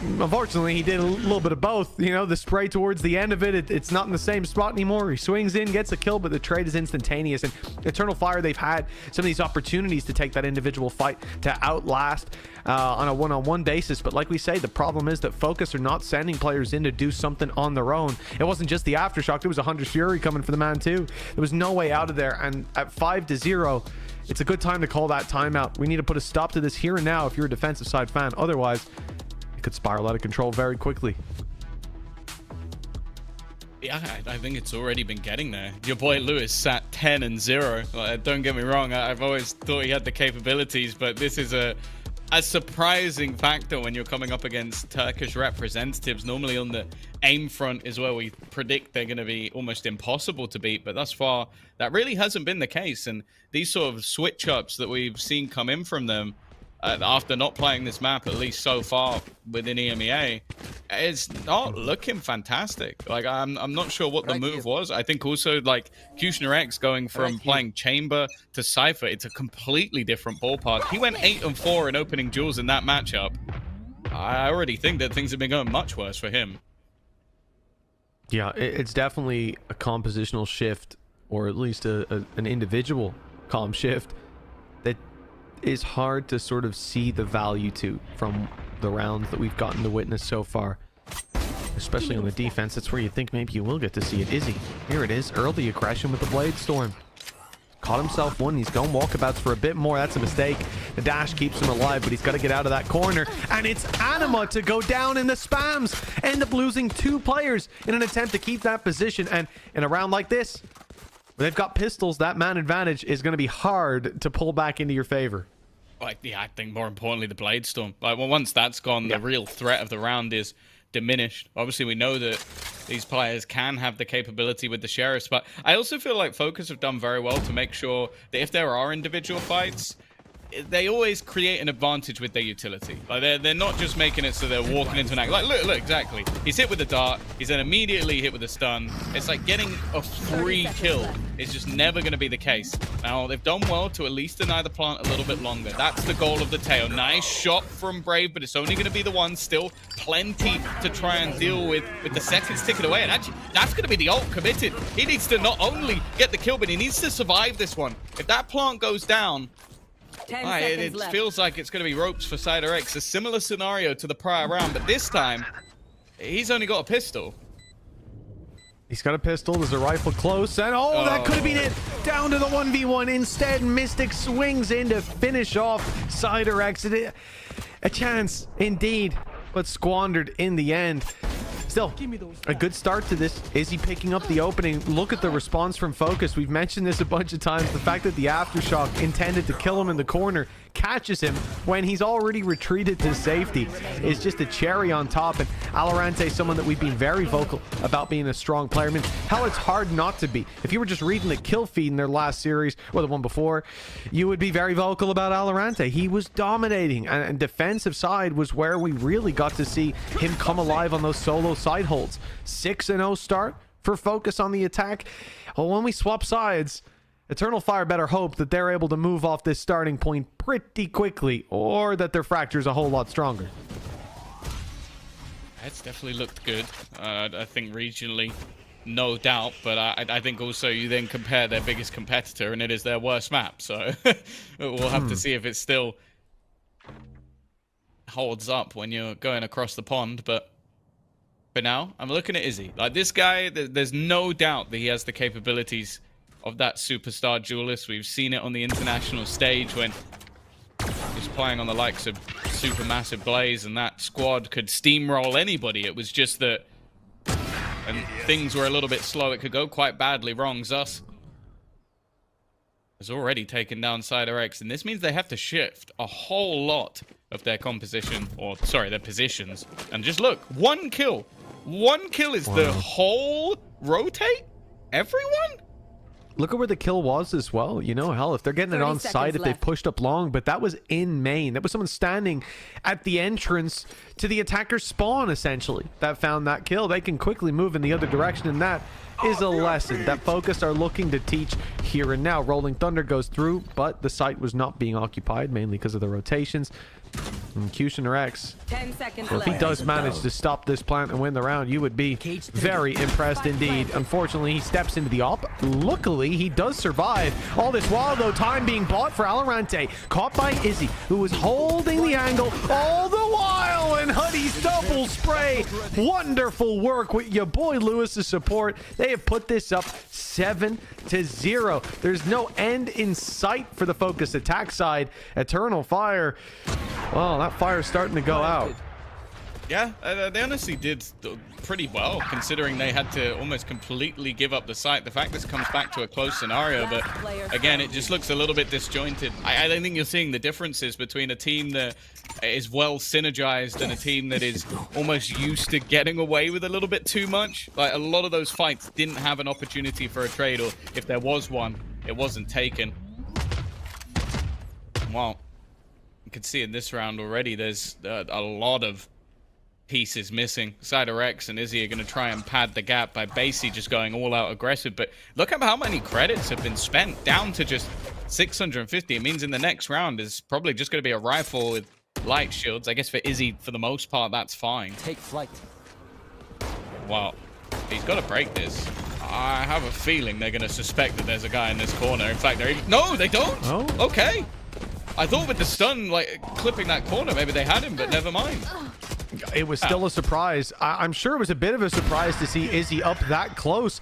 Speaker 11: Unfortunately, he did a little bit of both. You know, the spray towards the end of it, it's not in the same spot anymore. He swings in, gets a kill, but the trade is instantaneous. And Eternal Fire, they've had some of these opportunities to take that individual fight to outlast on a one-on-one basis. But like we say, the problem is that Fokus are not sending players in to do something on their own. It wasn't just the aftershock. There was 100 Fury coming for the man too. There was no way out of there. And at 5-0, it's a good time to call that timeout. We need to put a stop to this here and now if you're a defensive side fan. Otherwise, it could spiral out of control very quickly.
Speaker 12: Yeah, I think it's already been getting there. Your boy Lewis sat 10-0. Like, don't get me wrong, I've always thought he had the capabilities, but this is a surprising factor when you're coming up against Turkish representatives. Normally on the aim front is where we predict they're going to be almost impossible to beat, but thus far that really hasn't been the case. And these sort of switch ups that we've seen come in from them after not playing this map, at least so far within EMEA, it's not looking fantastic. Like, I'm not sure what the move was. I think also, like, Kushner X going from playing Chamber to Cypher, it's a completely different ballpark. He went 8-4 in opening duels in that matchup. I already think that things have been going much worse for him.
Speaker 11: Yeah, it's definitely a compositional shift, or at least an individual comp shift that is hard to sort of see the value to from the rounds that we've gotten to witness so far, especially on the defense. That's where you think maybe you will get to see it. Izzy, here it is, early aggression with the Blade Storm. Caught himself one. He's going walkabouts for a bit more. That's a mistake. The dash keeps him alive, but he's got to get out of that corner. And it's Anima to go down in the spams. End up losing 2 players in an attempt to keep that position. And in a round like this, they've got pistols. That man advantage is going to be hard to pull back into your favor.
Speaker 12: Like, yeah, I think more importantly, the Blade Storm. Like, well, once that's gone, the real threat of the round is diminished. Obviously, we know that these players can have the capability with the Sheriffs, but I also feel like Fokus have done very well to make sure that if there are individual fights, they always create an advantage with their utility. Like, they're not just making it so they're walking into an act. Like, look, exactly. He's hit with a dart. He's then immediately hit with a stun. It's like getting a free kill is just never going to be the case. Now, they've done well to at least deny the plant a little bit longer. That's the goal of the tail. Nice shot from Brave, but it's only going to be the one. Still plenty to try and deal with the seconds ticking away. And actually, that's going to be the ult committed. He needs to not only get the kill, but he needs to survive this one. If that plant goes down, it feels like it's going to be ropes for CyberX. A similar scenario to the prior round, but this time, he's only got a pistol.
Speaker 11: He's got a pistol. There's a rifle close, and that could have been it. Down to the 1v1. Instead, Mystic swings in to finish off CyberX. A chance, indeed, but squandered in the end. Still, a good start to this. Is he picking up the opening? Look at the response from Fokus. We've mentioned this a bunch of times. The fact that the aftershock intended to kill him in the corner catches him when he's already retreated to safety is just a cherry on top. And Valorant, someone that we've been very vocal about being a strong player. I mean, hell, it's hard not to be. If you were just reading the kill feed in their last series, or the one before, you would be very vocal about Valorant. He was dominating, and defensive side was where we really got to see him come alive on those solo side holds. 6-0 start for Fokus on the attack. Well, when we swap sides, Eternal Fire better hope that they're able to move off this starting point pretty quickly, or that their fracture's a whole lot stronger.
Speaker 12: It's definitely looked good. I think regionally, no doubt, but I think also you then compare their biggest competitor and it is their worst map, so we'll have to see if it still holds up when you're going across the pond. But for now, I'm looking at Izzy. Like, this guy, there's no doubt that he has the capabilities of that superstar duelist. We've seen it on the international stage when he's playing on the likes of Supermassive Blaze, and that squad could steamroll anybody. It was just that, and things were a little bit slow. It could go quite badly wrong. Zus has already taken down CyberX, and this means they have to shift a whole lot of their composition, or sorry, their positions. And just look, 1 kill 1 kill is the whole rotate? Everyone?
Speaker 11: Look at where the kill was as well. You know, hell, if they're getting it on site, if they've pushed up long, but that was in main. That was someone standing at the entrance to the attacker's spawn, essentially, that found that kill. They can quickly move in the other direction, and that is a lesson that Fokus are looking to teach here and now. Rolling Thunder goes through, but the site was not being occupied, mainly because of the rotations. And Kushner X,
Speaker 14: 10 seconds
Speaker 11: well, if he does manage to stop this plant and win the round, you would be very impressed indeed. Unfortunately, he steps into the op. Luckily, he does survive. All this while, though, time being bought for Valorant. Caught by Izzy, who was holding the angle all the while, and Hoodie's double spray. Wonderful work with your boy Lewis's support. They have put this up 7-0. There's no end in sight for the Fokus attack side. Eternal Fire. Well, that fire's starting to go out.
Speaker 12: Yeah, they honestly did pretty well, considering they had to almost completely give up the site. The fact this comes back to a close scenario, but again, it just looks a little bit disjointed. I don't think you're seeing the differences between a team that is well synergized and a team that is almost used to getting away with a little bit too much. Like, a lot of those fights didn't have an opportunity for a trade, or if there was one, it wasn't taken. Well, you can see in this round already, there's a lot of pieces missing. Cider X and Izzy are going to try and pad the gap by basically just going all out aggressive. But look at how many credits have been spent, down to just 650. It means in the next round is probably just going to be a rifle with light shields. I guess for Izzy, for the most part, that's fine.
Speaker 3: Take flight.
Speaker 12: Well, he's got to break this. I have a feeling they're going to suspect that there's a guy in this corner. In fact, they're even... No, they don't.
Speaker 11: Oh,
Speaker 12: okay. I thought with the stun, like, clipping that corner, maybe they had him, but never mind.
Speaker 11: It was still a surprise. I'm sure it was a bit of a surprise to see Izzy up that close.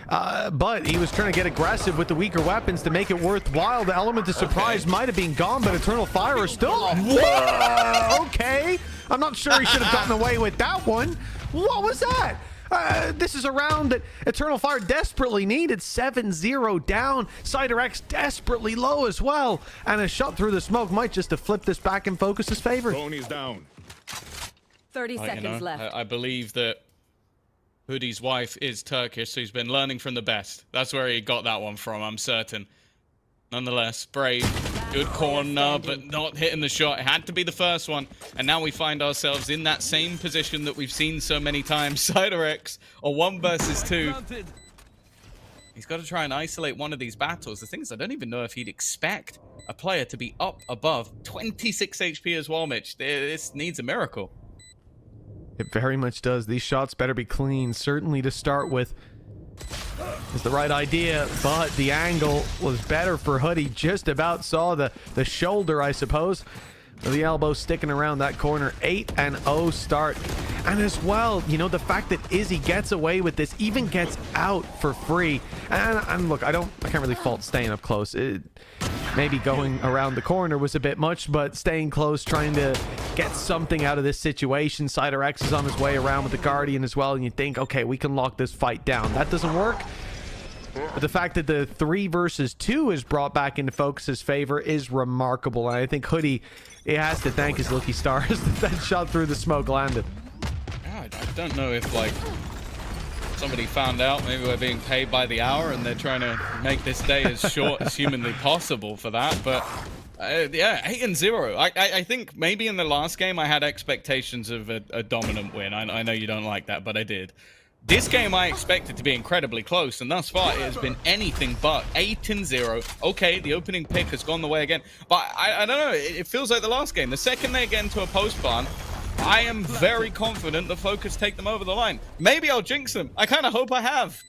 Speaker 11: But he was trying to get aggressive with the weaker weapons to make it worthwhile. The element of surprise might have been gone, but Eternal Fire is still... Whoa! Okay. I'm not sure he should have gotten away with that one. What was that? This is a round that Eternal Fire desperately needed. 7-0 down. Cider X desperately low as well. And a shot through the smoke might just have flipped this back in Fokus's favor.
Speaker 14: Tony's down. 30 seconds left.
Speaker 12: I believe that Hoodie's wife is Turkish, so he's been learning from the best. That's where he got that one from, I'm certain. Nonetheless, brave. Good corner, but not hitting the shot. It had to be the first one. And now we find ourselves in that same position that we've seen so many times. Cider X, or 1 versus 2. He's got to try and isolate one of these battles. The thing is, I don't even know if he'd expect a player to be up above 26 HP as well, Mitch. This needs a miracle.
Speaker 11: It very much does. These shots better be clean, certainly to start with. Is the right idea, but the angle was better for Hoodie. Just about saw the shoulder, I suppose. The elbow sticking around that corner. 8-0 start. And as well, you know, the fact that Izzy gets away with this, even gets out for free. And look, I can't really fault staying up close. Maybe going around the corner was a bit much, but staying close, trying to get something out of this situation. Cider X is on his way around with the Guardian as well, and you think, okay, we can lock this fight down. That doesn't work. But the fact that the 3 versus 2 is brought back into Fokus's favor is remarkable. And I think Hoodie, he has to thank his lucky stars that that shot through the smoke landed.
Speaker 12: I don't know if, like, somebody found out maybe we're being paid by the hour and they're trying to make this day as short as humanly possible for that. But, yeah, 8-0. I think maybe in the last game I had expectations of a dominant win. I know you don't like that, but I did. This game I expected to be incredibly close, and thus far it has been anything but. 8-0. Okay, the opening pick has gone the way again, but I don't know, it feels like the last game. The second they get into a post plant, I am very confident the Fokus take them over the line. Maybe I'll jinx them. I kind of hope I have.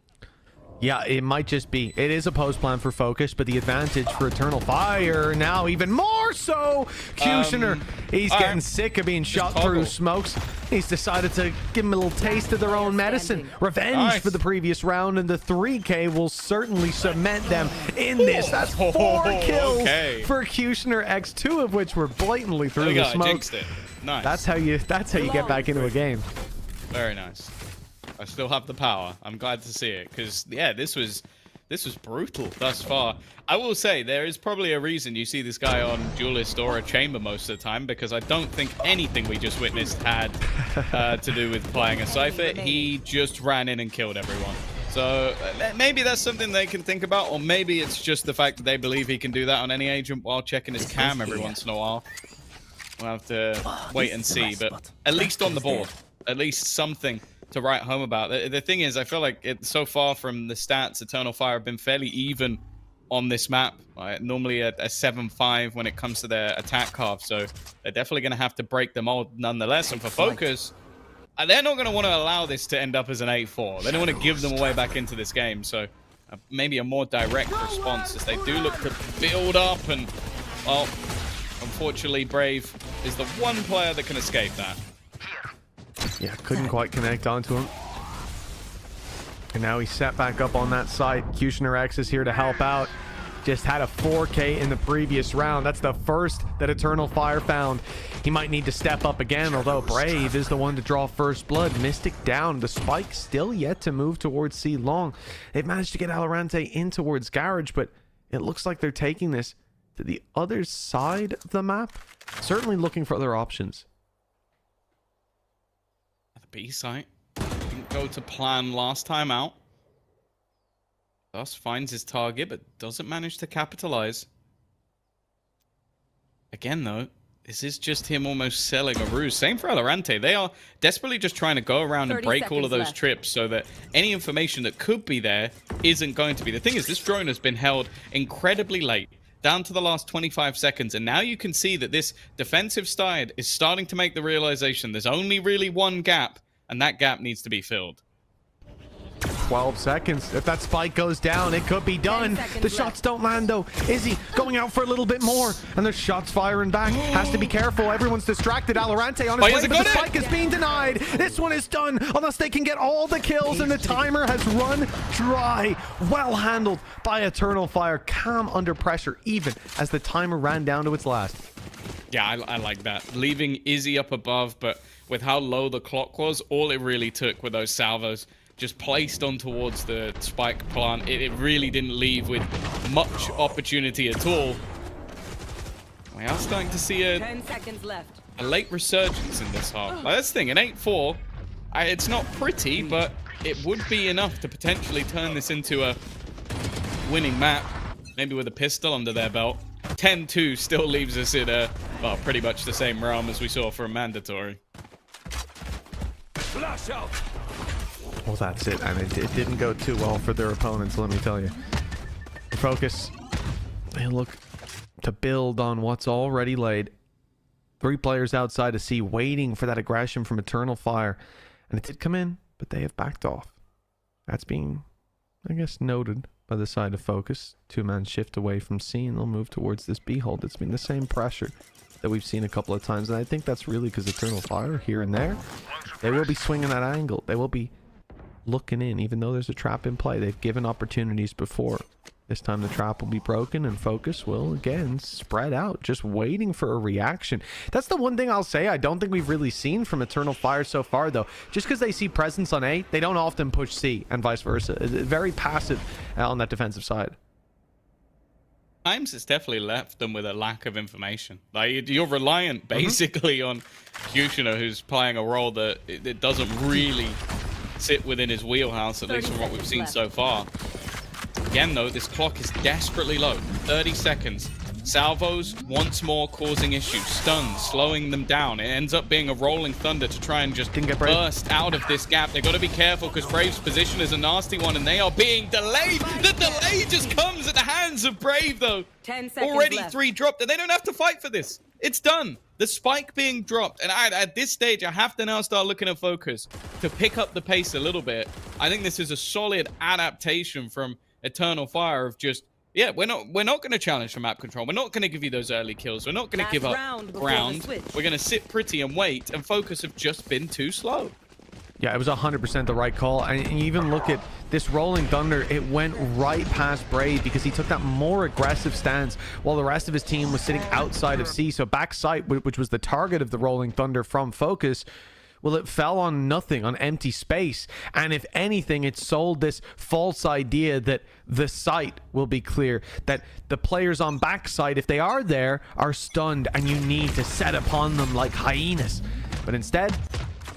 Speaker 11: Yeah, it might just be. It is a post plan for Fokus, but the advantage for Eternal Fire now even more so. Kushner, he's getting sick of being shot through smokes. He's decided to give him a little taste of their own medicine. Revenge for the previous round, and the 3K will certainly cement them in this. That's 4 kills for Kushner X, 2 of which were blatantly through the smoke.
Speaker 12: Jinxed it. Nice.
Speaker 11: That's how you get back into a game.
Speaker 12: Very nice. I still have the power. I'm glad to see it, because yeah, this was this was brutal thus far. I will say there is probably a reason you see this guy on Duelist or a Chamber most of the time, because I don't think anything we just witnessed had to do with playing a Cypher. He just ran in and killed everyone. So maybe that's something they can think about, or maybe it's just the fact that they believe he can do that on any agent while checking his cam every once in a while. We'll have to wait and see, but at least on the board, at least something to write home about. The thing is, I feel like so far from the stats, Eternal Fire have been fairly even on this map. Normally a 7-5 when it comes to their attack half, so they're definitely going to have to break them all nonetheless. And for Fokus, they're not going to want to allow this to end up as an 8-4. They don't want to give them away back into this game, so maybe a more direct response as they do look to build up. And, well, unfortunately, Brave is the one player that can escape that.
Speaker 11: Yeah, couldn't quite connect onto him. And now he's set back up on that side. Kushner X is here to help out. Just had a 4K in the previous round. That's the first that Eternal Fire found. He might need to step up again, although Brave is the one to draw first blood. Mystic down. The spike still yet to move towards C long. They've managed to get Valorant in towards Garage, but it looks like they're taking this to the other side of the map. Certainly looking for other options.
Speaker 12: B site didn't go to plan last time out. Thus finds his target, but doesn't manage to capitalize. Again, though, this is just him almost selling a ruse. Same for Valorant. They are desperately just trying to go around and break all of those trips so that any information that could be there isn't going to be. The thing is, this drone has been held incredibly late, down to the last 25 seconds, and now you can see that this defensive side is starting to make the realization there's only really one gap, and that gap needs to be filled.
Speaker 11: 12 seconds. If that spike goes down, it could be done. The shots don't land, though. Izzy going out for a little bit more, and there's shots firing back. Has to be careful. Everyone's distracted. Valorant on his way, but the spike is being denied. This one is done, unless they can get all the kills, and the timer has run dry. Well handled by Eternal Fire. Calm under pressure, even as the timer ran down to its last.
Speaker 12: Yeah, I like that. Leaving Izzy up above, but with how low the clock was, all it really took were those salvos just placed on towards the spike plant. It really didn't leave with much opportunity at all. We are starting to see
Speaker 14: 10 seconds left.
Speaker 12: A late resurgence in this half. Like, that's the thing, an 8-4, it's not pretty, but it would be enough to potentially turn this into a winning map, maybe with a pistol under their belt. 10-2 still leaves us in well, pretty much the same realm as we saw for a mandatory.
Speaker 6: Flash out.
Speaker 11: Well, that's it, and it didn't go too well for their opponents, let me tell you. Focus, they look to build on what's already laid. 3 players outside of C waiting for that aggression from Eternal Fire, and it did come in, but they have backed off. That's being, I guess, noted by the side of Fokus. 2-man shift away from C, and they'll move towards this B hold. It's been the same pressure that we've seen a couple of times, and I think that's really because Eternal Fire here and there, they will be swinging that angle. They will be looking in, even though there's a trap in play. They've given opportunities before. This time the trap will be broken, and Fokus will again spread out, just waiting for a reaction. That's the one thing I'll say I don't think we've really seen from Eternal Fire so far, though. Just because they see presence on A, they don't often push C, and vice versa. It's very passive on that defensive side.
Speaker 12: Times it's definitely left them with a lack of information. Like, you're reliant basically on Kushner, who's playing a role that it doesn't really sit within his wheelhouse, at least from what we've seen so far. Again, though, this clock is desperately low. 30 seconds. Salvos once more causing issues. Stuns, slowing them down. It ends up being a rolling thunder to try and just burst out of this gap. They've got to be careful because Brave's position is a nasty one, and they are being delayed. The delay just comes at the hands of Brave, though.
Speaker 14: 10 seconds
Speaker 12: already
Speaker 14: left.
Speaker 12: 3 dropped, and they don't have to fight for this. It's done. The spike being dropped, and at this stage, I have to now start looking at Fokus to pick up the pace a little bit. I think this is a solid adaptation from Eternal Fire of just, yeah, we're not going to challenge for map control. We're not going to give you those early kills. We're not going to give up ground. We're going to sit pretty and wait, and Fokus have just been too slow.
Speaker 11: Yeah, it was 100% the right call. And you even look at this rolling thunder, it went right past Brave because he took that more aggressive stance while the rest of his team was sitting outside of C. So backside, which was the target of the rolling thunder from Fokus, Well, it fell on nothing, on empty space. And if anything, it sold this false idea that the site will be clear, that the players on backside, if they are there, are stunned and you need to set upon them like hyenas. But instead,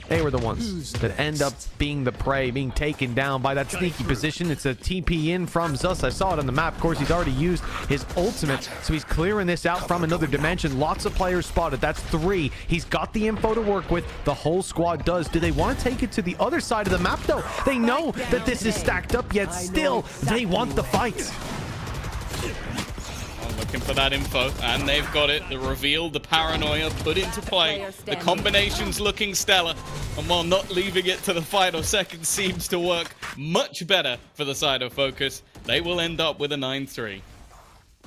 Speaker 11: they were the ones that end up being the prey, being taken down by that sneaky position. It's a TP in from Zus. I saw it on the map. Of course, he's already used his ultimate, so he's clearing this out from another dimension. Lots of players spotted. That's 3. He's got the info to work with. The whole squad does. Do they want to take it to the other side of the map, though? They know that this is stacked up, yet still, they want the fight.
Speaker 12: Looking for that info, and they've got it. The reveal, the paranoia put into play. The combination's looking stellar, and while not leaving it to the final second seems to work much better for the side of Focus, they will end up with a 9-3.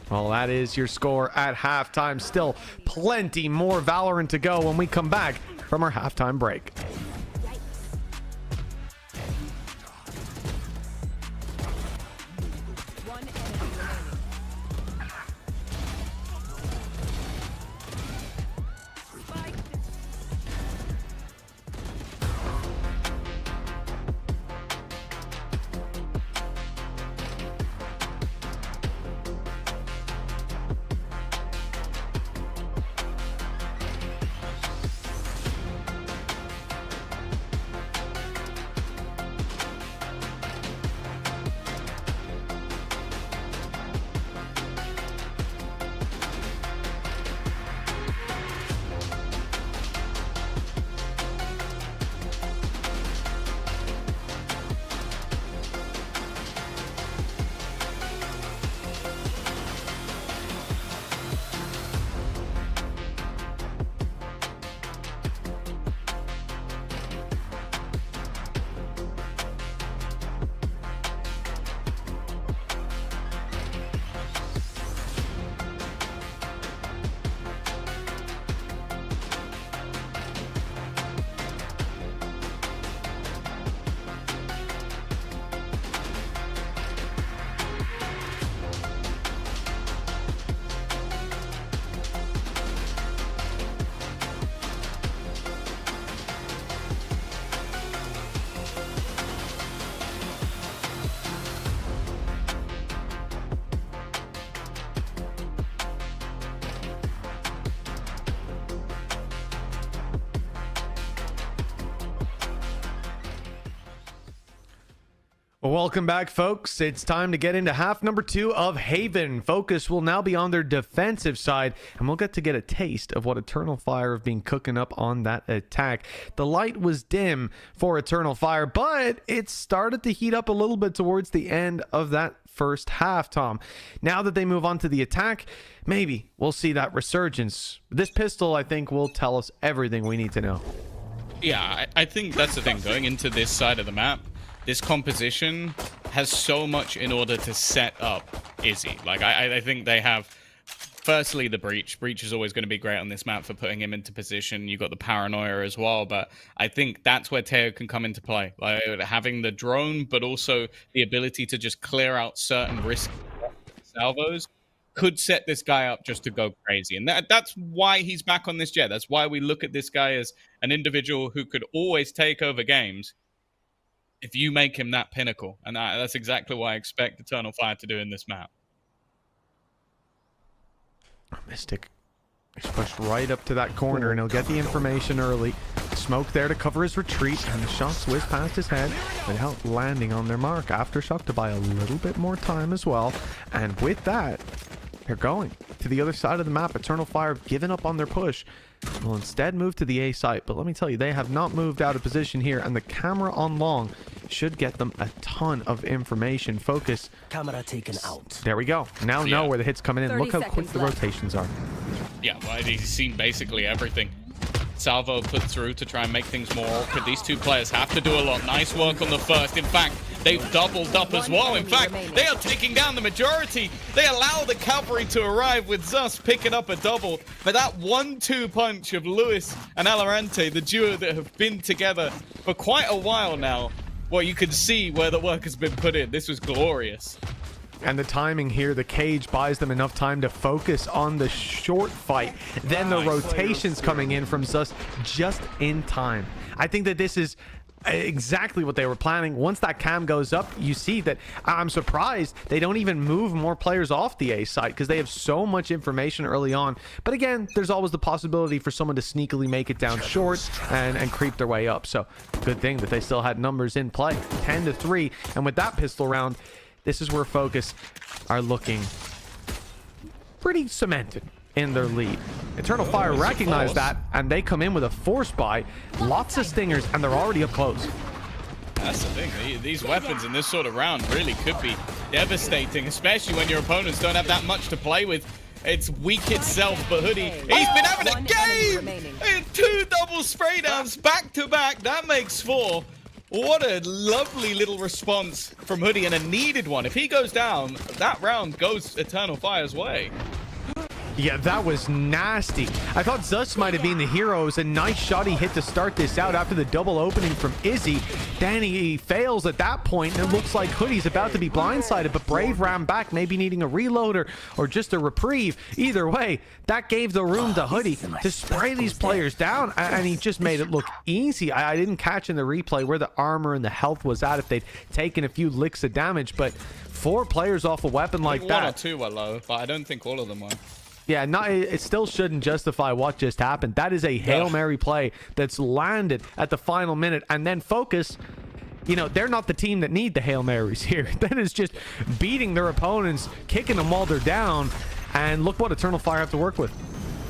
Speaker 11: Well, that is your score at halftime. Still plenty more Valorant to go when we come back from our halftime break. Well, welcome back, folks. It's time to get into half number 2 of Haven. Focus will now be on their defensive side, and we'll get a taste of what Eternal Fire have been cooking up on that attack. The light was dim for Eternal Fire, but it started to heat up a little bit towards the end of that first half, Tom. Now that they move on to the attack, maybe we'll see that resurgence. This pistol, I think, will tell us everything we need to know.
Speaker 12: Yeah, I think that's the thing. Going into this side of the map, this composition has so much in order to set up Izzy. Like, I think they have, firstly, the Breach. Breach is always going to be great on this map for putting him into position. You got the Paranoia as well, but I think that's where Teo can come into play. Like, having the drone, but also the ability to just clear out certain risky salvos could set this guy up just to go crazy. And that's why he's back on this jet. That's why we look at this guy as an individual who could always take over games if you make him that pinnacle. And that's exactly what I expect Eternal Fire to do in this map.
Speaker 11: Mystic. He's pushed right up to that corner, and he'll get the information early. Smoke there to cover his retreat, and the shots whiz past his head without landing on their mark. Aftershock to buy a little bit more time as well. And with that, they're going to the other side of the map. Eternal Fire have given up on their push. Will instead move to the A site, but let me tell you, they have not moved out of position here, and the camera on long should get them a ton of information. Focus.
Speaker 15: Camera taken out.
Speaker 11: There we go. Now know where the hit's coming in. Look how quick the rotations are.
Speaker 12: Yeah, well, he's seen basically everything. Salvo put through to try and make things more awkward. These two players have to do a lot. Nice work on the first. In fact, they've doubled up as well. In fact, they are taking down the majority. They allow the cavalry to arrive with Zus picking up a double. But that 1-2 punch of Lewis and Alorante, the duo that have been together for quite a while now, well, you can see where the work has been put in. This was glorious.
Speaker 11: And the timing here, the cage buys them enough time to focus on the short fight. Then the rotations coming in from Zus just in time. I think that this is exactly what they were planning. Once that cam goes up, you see that I'm surprised they don't even move more players off the A site because they have so much information early on. But again, there's always the possibility for someone to sneakily make it down short and creep their way up. So good thing that they still had numbers in play. 10-3. And with that pistol round, this is where Fokus are looking pretty cemented in their lead. Eternal Fire recognize that, and they come in with a force buy, lots of stingers, and they're already up close.
Speaker 12: That's the thing. These weapons in this sort of round really could be devastating, especially when your opponents don't have that much to play with. It's weak itself, but Hoodie, he's been having a game! 2 double spray downs back to back. That makes 4. What a lovely little response from Hoodie, and a needed one. If he goes down, that round goes Eternal Fire's way.
Speaker 11: Yeah, that was nasty. I thought Zus might have been the hero. It was a nice shot he hit to start this out after the double opening from Izzy. Then he fails at that point, and it looks like Hoodie's about to be blindsided, but Brave ran back, maybe needing a reload or just a reprieve. Either way, that gave the room to Hoodie to spray these players down, and he just made it look easy. I didn't catch in the replay where the armor and the health was at if they'd taken a few licks of damage, but 4 players off a weapon like that.
Speaker 12: 1 or 2 were low, but I don't think all of them were.
Speaker 11: Yeah, it still shouldn't justify what just happened. That is a Hail Mary play that's landed at the final minute. And then Fokus, you know, they're not the team that need the Hail Marys here. That is just beating their opponents, kicking them while they're down. And look what Eternal Fire have to work with.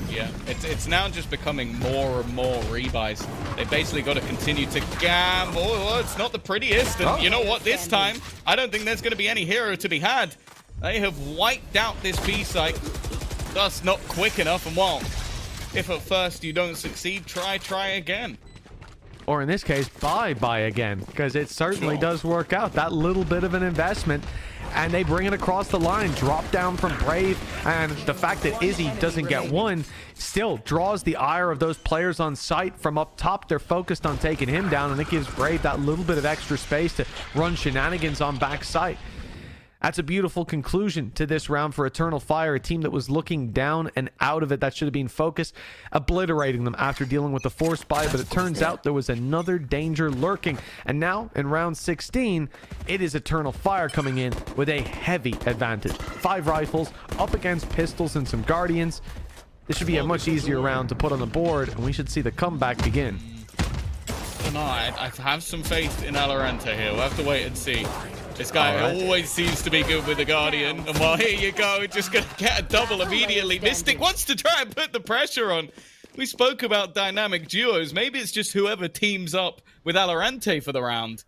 Speaker 12: Yeah, it's now just becoming more and more rebuys. They basically got to continue to gamble. Oh, it's not the prettiest. And you know what? This time, I don't think there's going to be any hero to be had. They have wiped out this B site. Thus not quick enough, and well, if at first you don't succeed, try again.
Speaker 11: Or in this case, buy again, because it certainly does work out. That little bit of an investment, and they bring it across the line. Drop down from Brave, and the fact that Izzy doesn't get one still draws the ire of those players on site from up top. They're focused on taking him down, and it gives Brave that little bit of extra space to run shenanigans on back site. That's a beautiful conclusion to this round for Eternal Fire, a team that was looking down and out of it. That should have been Fokus, obliterating them after dealing with the force buy, but it turns out there was another danger lurking. And now, in round 16, it is Eternal Fire coming in with a heavy advantage. 5 rifles, up against pistols and some Guardians. This should be a much easier round to put on the board, and we should see the comeback begin.
Speaker 12: No, I have some faith in Valorant here. We'll have to wait and see. This guy always seems to be good with the Guardian. And well, here you go. Just going to get a double immediately. Mystic wants to try and put the pressure on. We spoke about dynamic duos. Maybe it's just whoever teams up with Valorant for the round.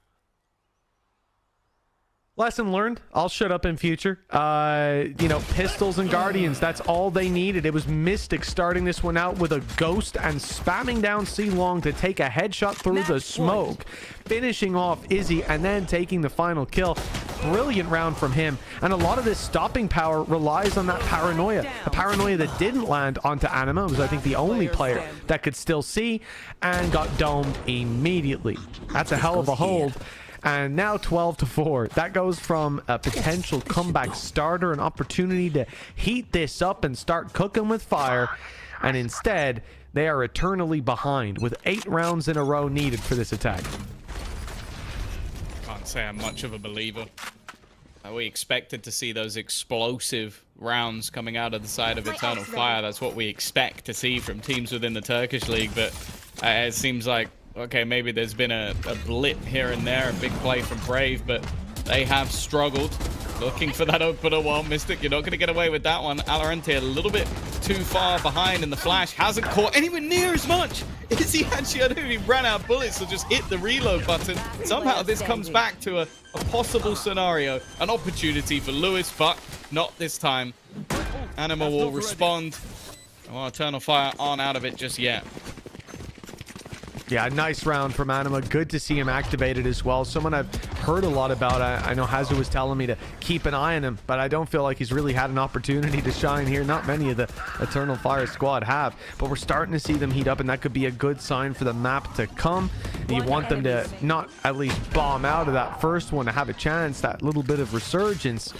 Speaker 11: Lesson learned. I'll shut up in future. You know, pistols and Guardians, that's all they needed. It was Mystic starting this one out with a Ghost and spamming down C-Long to take a headshot through the smoke, finishing off Izzy and then taking the final kill. Brilliant round from him. And a lot of this stopping power relies on that paranoia. A paranoia that didn't land onto Anima. It was, I think, the only player that could still see and got domed immediately. That's a hell of a hold. And now 12-4. That goes from a potential comeback starter, an opportunity to heat this up and start cooking with fire. And instead, they are eternally behind with 8 rounds in a row needed for this attack.
Speaker 12: Can't say I'm much of a believer. We expected to see those explosive rounds coming out of the side of Eternal Fire. That's what we expect to see from teams within the Turkish League. But it seems like, okay, maybe there's been a blip here and there, a big play from Brave, but they have struggled. Looking for that opener. Well, Mystic, you're not going to get away with that one. Valorant a little bit too far behind in the flash. Hasn't caught anywhere near as much. Is he actually, I don't know if he ran out of bullets or just hit the reload button. Somehow this comes back to a possible scenario, an opportunity for Lewis, but not this time. Anima will respond. Well, Eternal Fire aren't out of it just yet.
Speaker 11: Yeah, nice round from Anima. Good to see him activated as well. Someone I've heard a lot about. I know Hazu was telling me to keep an eye on him, but I don't feel like he's really had an opportunity to shine here. Not many of the Eternal Fire squad have, but we're starting to see them heat up, and that could be a good sign for the map to come. You want them to not at least bomb out of that first one to have a chance, that little bit of resurgence.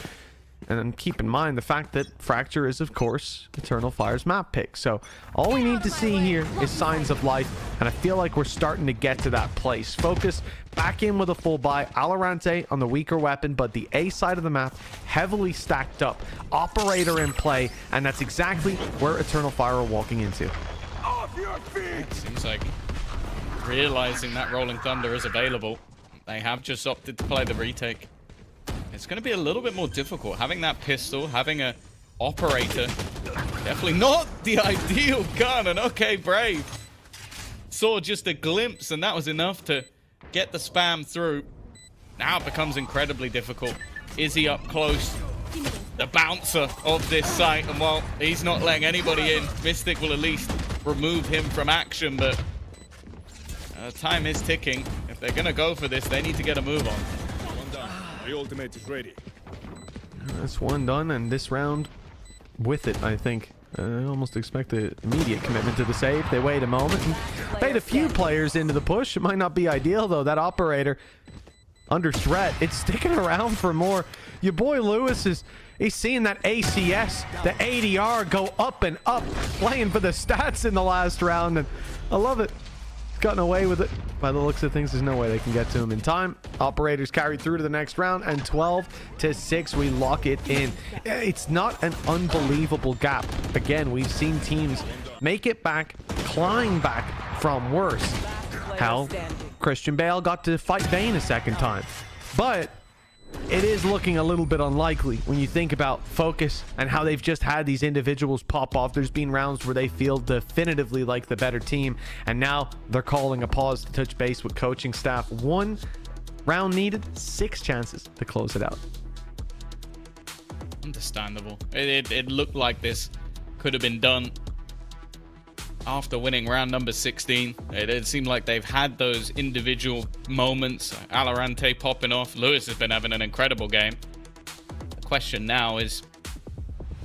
Speaker 11: And then keep in mind the fact that Fracture is, of course, Eternal Fire's map pick. So all we need to see here is signs of life, and I feel like we're starting to get to that place. Focus back in with a full buy. Valorant on the weaker weapon, but the A side of the map heavily stacked up. Operator in play, and that's exactly where Eternal Fire are walking into.
Speaker 12: Off your feet! Seems like realizing that Rolling Thunder is available, they have just opted to play the retake. It's going to be a little bit more difficult. Having that pistol, having a operator, definitely not the ideal gun. And okay, Brave saw just a glimpse, and that was enough to get the spam through. Now it becomes incredibly difficult. Izzy up close, the bouncer of this site, and while he's not letting anybody in, Mystic will at least remove him from action, but time is ticking. If they're going to go for this, they need to get a move on.
Speaker 15: The ultimate is ready.
Speaker 11: That's one done, and this round with it, I think. I almost expect an immediate commitment to the save. They wait a moment and bait a few players into the push. It might not be ideal, though. That operator under threat. It's sticking around for more. Your boy Lewis he's seeing that ACS, the ADR go up and up, playing for the stats in the last round, and I love it. Gotten away with it. By the looks of things, there's no way they can get to him in time. Operators carried through to the next round, and 12-6, we lock it in. It's not an unbelievable gap. Again, we've seen teams make it back, climb back from worse. Hell, Christian Bale got to fight Vayne a second time. But it is looking a little bit unlikely when you think about Focus and how they've just had these individuals pop off. There's been rounds where they feel definitively like the better team, and now they're calling a pause to touch base with coaching staff. 1 round needed, 6 chances to close it out.
Speaker 12: Understandable. It looked like this could have been done after winning round number 16. It seemed like they've had those individual moments. Valorant popping off. Lewis has been having an incredible game. The question now is,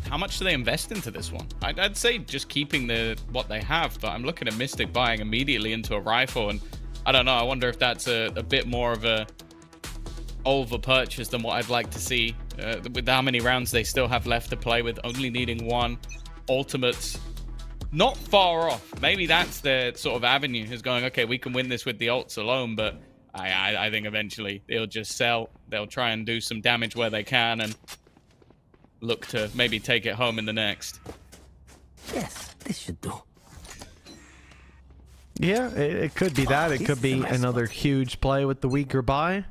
Speaker 12: how much do they invest into this one? I'd say just keeping what they have, but I'm looking at Mystic buying immediately into a rifle, and I don't know. I wonder if that's a bit more of a over purchase than what I'd like to see. With how many rounds they still have left to play with, only needing 1. Ultimates not far off. Maybe that's the sort of avenue, is going, okay, we can win this with the ults alone, but I think eventually they'll just sell. They'll try and do some damage where they can and look to maybe take it home in the next.
Speaker 8: Yes, this should do.
Speaker 11: Yeah, it could be that. It could be another huge play with the weaker buy.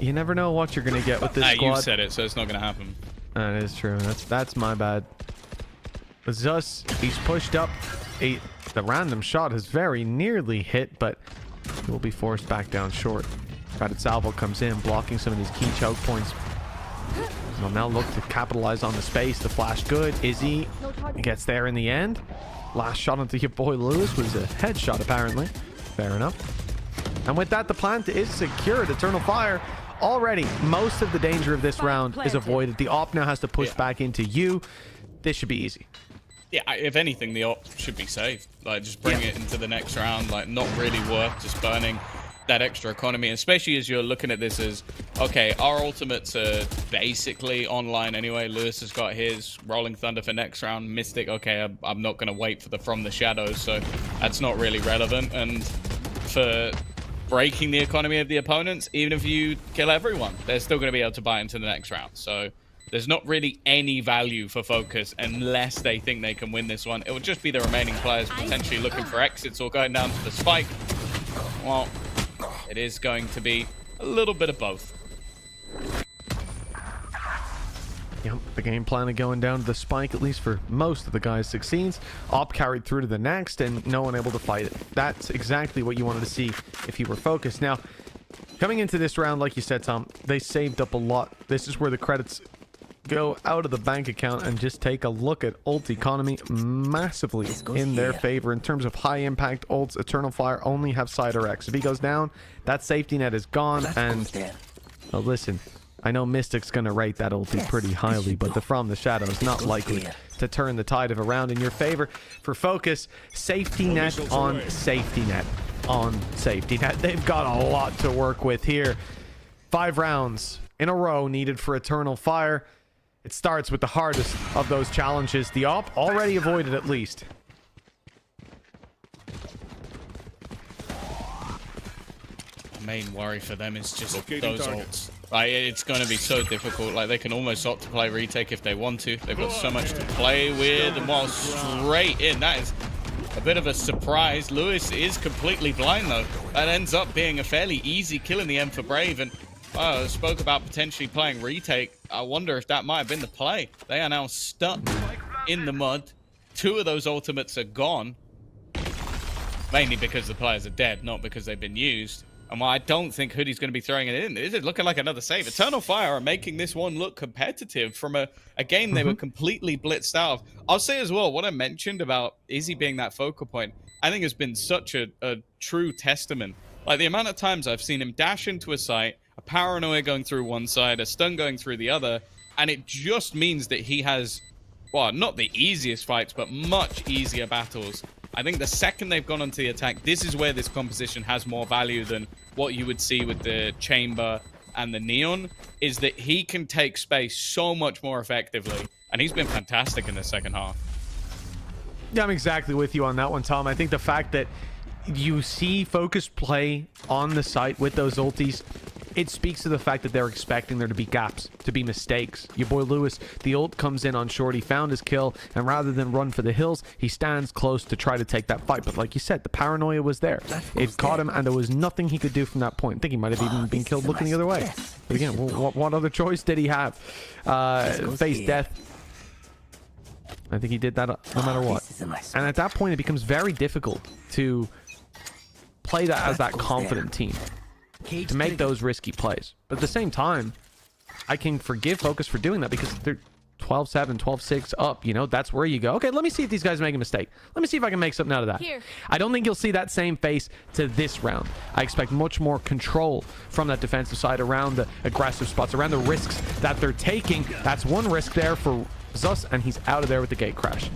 Speaker 11: You never know what you're going to get with this squad.
Speaker 12: You said it, so it's not going to happen.
Speaker 11: That is true. That's my bad. Zus, he's pushed up. The random shot has very nearly hit, but he will be forced back down short. Credit Salvo comes in, blocking some of these key choke points. He'll now look to capitalize on the space. The flash good. Izzy gets there in the end. Last shot onto your boy Lewis was a headshot, apparently. Fair enough. And with that, the plant is secured. Eternal Fire already. Most of the danger of this round is avoided. The op now has to push back into you. This should be easy.
Speaker 12: Yeah, if anything, the op should be saved. Like, just bring it into the next round. Like, not really worth just burning that extra economy, especially as you're looking at this as, okay, our ultimates are basically online anyway. Lewis has got his. Rolling Thunder for next round. Mystic, okay, I'm not going to wait for the From the Shadows, so that's not really relevant. And for breaking the economy of the opponents, even if you kill everyone, they're still going to be able to buy into the next round. So there's not really any value for Focus unless they think they can win this one. It will just be the remaining players potentially looking for exits or going down to the spike. Well, it is going to be a little bit of both.
Speaker 11: Yep, the game plan of going down to the spike, at least for most of the guys, succeeds. Op carried through to the next, and no one able to fight it. That's exactly what you wanted to see if you were Focused. Now, coming into this round, like you said, Tom, they saved up a lot. This is where the credits go out of the bank account, and just take a look at ult economy massively in their favor in terms of high impact ults. Eternal Fire only have Cider X. If he goes down, that safety net is gone. And oh, listen, I know Mystic's gonna rate that ulti pretty highly, but the From the Shadows not likely to turn the tide of a round in your favor. For Focus, safety net on safety net on safety net. They've got a lot to work with here. 5 rounds in a row needed for Eternal Fire. It starts with the hardest of those challenges. The op already avoided at least.
Speaker 12: The main worry for them is just those ults. Like, it's going to be so difficult. Like, they can almost opt to play retake if they want to. They've got so much to play with, and while straight in, that is a bit of a surprise. Lewis is completely blind, though. That ends up being a fairly easy kill in the end for Brave, and spoke about potentially playing retake. I wonder if that might have been the play. They are now stuck in the mud. 2 of those ultimates are gone, mainly because the players are dead, not because they've been used. And while I don't think Hoodie's going to be throwing it in, is it looking like another save? Eternal Fire are making this one look competitive from a game they were completely blitzed out of. I'll say as well, what I mentioned about Izzy being that focal point, I think has been such a true testament. Like, the amount of times I've seen him dash into a site, a paranoia going through one side, a stun going through the other, and it just means that he has, well, not the easiest fights, but much easier battles. I think the second they've gone onto the attack, this is where this composition has more value than what you would see with the Chamber and the Neon, is that he can take space so much more effectively. And he's been fantastic in the second half.
Speaker 11: Yeah, I'm exactly with you on that one, Tom. I think the fact that you see Fokus play on the site with those ultis, it speaks to the fact that they're expecting there to be gaps, to be mistakes. Your boy Lewis, the ult comes in on short, he found his kill, and rather than run for the hills, he stands close to try to take that fight. But like you said, the paranoia was there. It caught him, and there was nothing he could do from that point. I think he might have even been killed looking the other way. But again, what other choice did he have? Face death. I think he did that no matter what. And at that point, it becomes very difficult to play that as that confident team, to make those risky plays. But at the same time, I can forgive Fokus for doing that because they're 12-7, 12-6 up. You know, that's where you go. Okay, let me see if these guys make a mistake. Let me see if I can make something out of that. Here. I don't think you'll see that same face to this round. I expect much more control from that defensive side around the aggressive spots, around the risks that they're taking. That's one risk there for Zus, and he's out of there with the gate crash.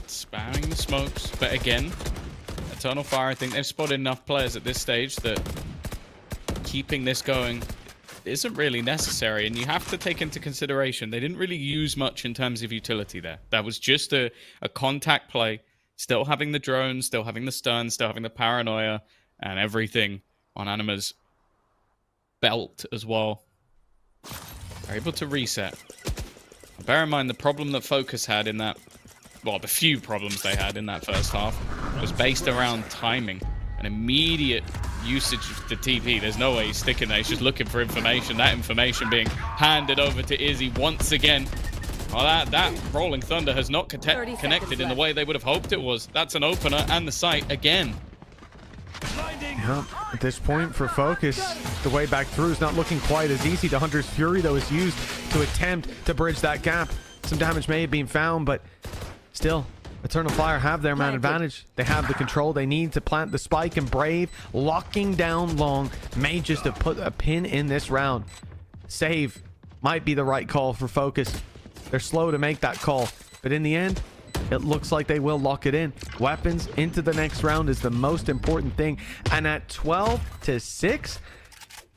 Speaker 12: Spamming the smokes, but again, Eternal Fire, I think they've spotted enough players at this stage that keeping this going isn't really necessary. And you have to take into consideration, they didn't really use much in terms of utility there. That was just a contact play, still having the drones, still having the stun, still having the paranoia, and everything on Anima's belt as well. They're able to reset. Bear in mind the problem that Fokus had in that, well, the few problems they had in that first half was based around timing. An immediate usage of the TP. There's no way he's sticking there. He's just looking for information. That information being handed over to Izzy once again. Well, that Rolling Thunder has not connected in the way they would have hoped it was. That's an opener and the site again.
Speaker 11: Yeah, at this point for Fokus, the way back through is not looking quite as easy. The Hunter's Fury, though, is used to attempt to bridge that gap. Some damage may have been found, but still, Eternal Fire have their man advantage. They have the control they need to plant the spike, and Brave locking down long may just have put a pin in this round. Save might be the right call for Fokus. They're slow to make that call, but in the end, it looks like they will lock it in. Weapons into the next round is the most important thing, and at 12-6,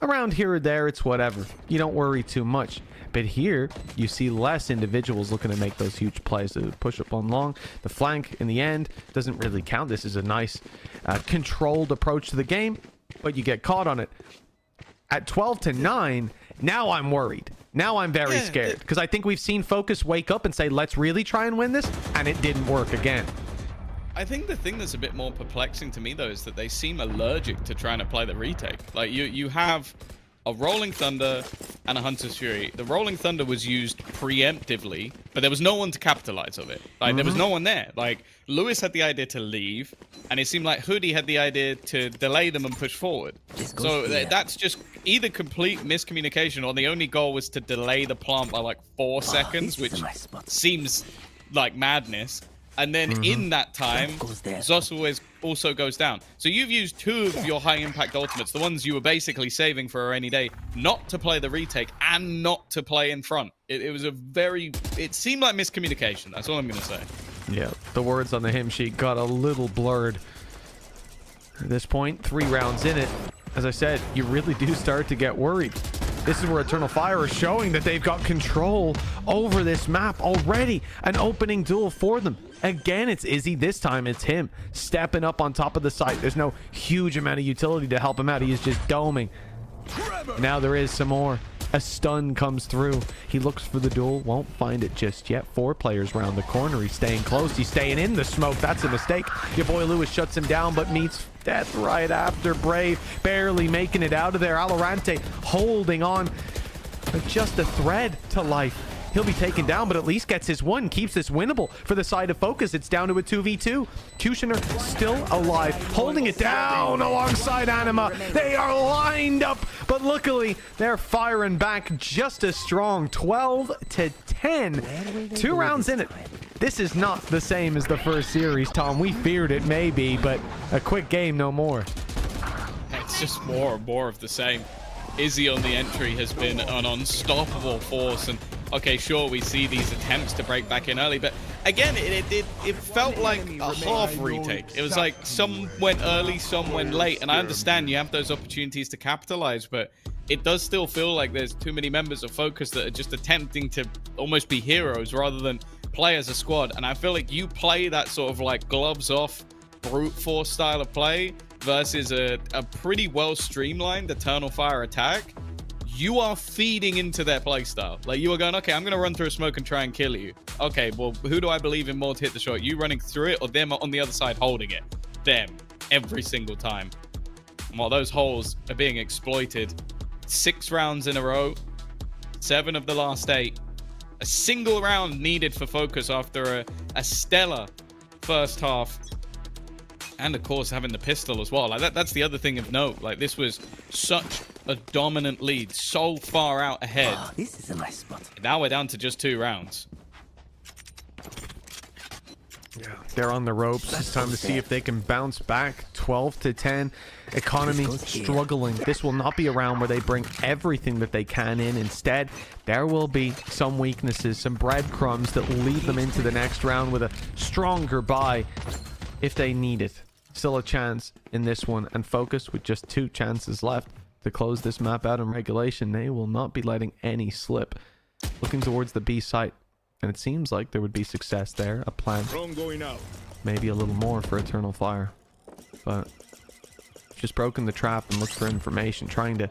Speaker 11: around here or there, it's whatever. You don't worry too much. But here, you see less individuals looking to make those huge plays. The push up on long, the flank in the end doesn't really count. This is a nice controlled approach to the game, but you get caught on it. At 12-9, now I'm worried. Now I'm very scared because I think we've seen Fokus wake up and say, let's really try and win this, and it didn't work again.
Speaker 12: I think the thing that's a bit more perplexing to me, though, is that they seem allergic to trying to play the retake. Like, you have a Rolling Thunder and a Hunter's Fury. The Rolling Thunder was used preemptively, but there was no one to capitalize of it. Like, there was no one there. Like, Lewis had the idea to leave, and it seemed like Hoodie had the idea to delay them and push forward. So that's just either complete miscommunication, or the only goal was to delay the plant by like 4 seconds, which seems like madness. And then in that time, Zos also goes down. So you've used 2 of your high-impact ultimates, the ones you were basically saving for a rainy day, not to play the retake and not to play in front. It was a very... It seemed like miscommunication. That's all I'm going to say.
Speaker 11: Yeah, the words on the hymn sheet got a little blurred. At this point, 3 rounds in it. As I said, you really do start to get worried. This is where Eternal Fire is showing that they've got control over this map already. An opening duel for them. Again, it's Izzy. This time it's him stepping up on top of the site. There's no huge amount of utility to help him out. He is just doming. Now there is some more. A stun comes through. He looks for the duel. Won't find it just yet. 4 players round the corner. He's staying close. He's staying in the smoke. That's a mistake. Your boy Lewis shuts him down, but meets death right after. Brave barely making it out of there. Valorant holding on. Just a thread to life. He'll be taken down, but at least gets his one. Keeps this winnable for the side of Fokus. It's down to a 2v2. Kushner still alive, holding it down alongside Anima. They are lined up, but luckily they're firing back just as strong. 12-10. 2 rounds in it. This is not the same as the first series, Tom. We feared it maybe, but a quick game, no more.
Speaker 12: It's just more and more of the same. Izzy on the entry has been an unstoppable force, and okay, sure, we see these attempts to break back in early, but again, it felt like a half retake. It was like some went early, some went late, and I understand you have those opportunities to capitalize, but it does still feel like there's too many members of Fokus that are just attempting to almost be heroes rather than play as a squad, and I feel like you play that sort of like gloves off, brute force style of play versus a pretty well streamlined Eternal Fire attack, you are feeding into their playstyle. Like, you are going, okay, I'm going to run through a smoke and try and kill you. Okay, well, who do I believe in more to hit the shot? You running through it or them on the other side holding it? Them. Every single time. And while those holes are being exploited, 6 rounds in a row, 7 of the last 8. A single round needed for Fokus after a stellar first half. And of course, having the pistol as well. Like that's the other thing of note. Like, this was such a dominant lead, so far out ahead.
Speaker 3: Oh, this is a nice spot.
Speaker 12: Now we're down to just 2 rounds.
Speaker 11: Yeah, they're on the ropes. It's time to see if they can bounce back. 12-10. Economy struggling. This will not be a round where they bring everything that they can in. Instead, there will be some weaknesses, some breadcrumbs that lead them into the next round with a stronger buy if they need it. Still a chance in this one, and Fokus with just 2 chances left to close this map out in regulation. They will not be letting any slip. Looking towards the B site, and it seems like there would be success there. A plan, maybe a little more for Eternal Fire, but just broken the trap and looked for information, trying to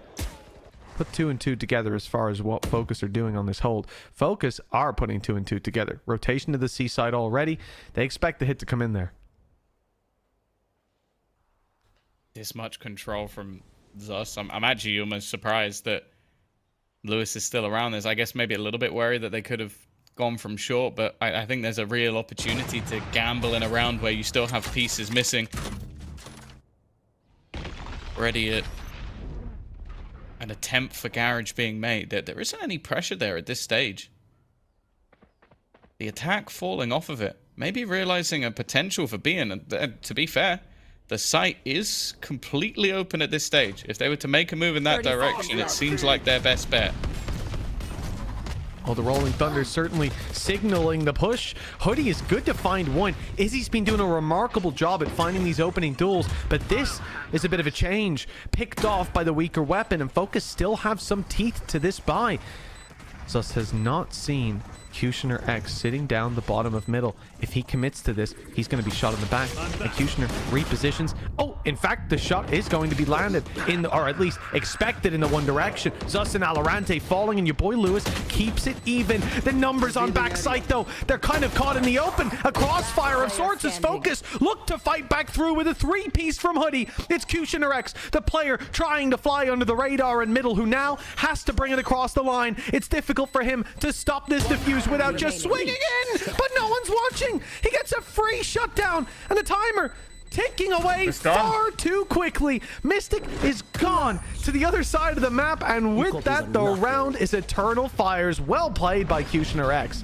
Speaker 11: put 2 and 2 together as far as what Fokus are doing on this hold. Fokus are putting 2 and 2 together. Rotation to the C side already. They expect the hit to come in there.
Speaker 12: This much control from Zus. I'm actually almost surprised that Lewis is still around. There's, I guess, maybe a little bit worried that they could have gone from short, but I think there's a real opportunity to gamble in a round where you still have pieces missing. Already an attempt for Garage being made. There isn't any pressure there at this stage. The attack falling off of it. Maybe realizing a potential for being, to be fair, the site is completely open at this stage. If they were to make a move in that direction, it seems like their best bet.
Speaker 11: Oh, the Rolling Thunder certainly signaling the push. Hoodie is good to find one. Izzy's been doing a remarkable job at finding these opening duels, but this is a bit of a change. Picked off by the weaker weapon, and Fokus still have some teeth to this buy. Zus has not seen Kushner X sitting down the bottom of middle. If he commits to this, he's going to be shot in the back. And Kushner repositions. Oh, in fact, the shot is going to be landed in the, or at least expected in the one direction. Zus and Valorant falling, and your boy Lewis keeps it even. The numbers on backside, though, they're kind of caught in the open. A crossfire of sorts as Fokus look to fight back through with a 3-piece from Hoodie. It's Kushner X, the player trying to fly under the radar in middle, who now has to bring it across the line. It's difficult for him to stop this defuse without just swinging in, but no one's watching. He gets a free shutdown, and the timer ticking away far too quickly. Mystic is gone to the other side of the map, and with that, the round is Eternal Fires. Well played by Kushner X.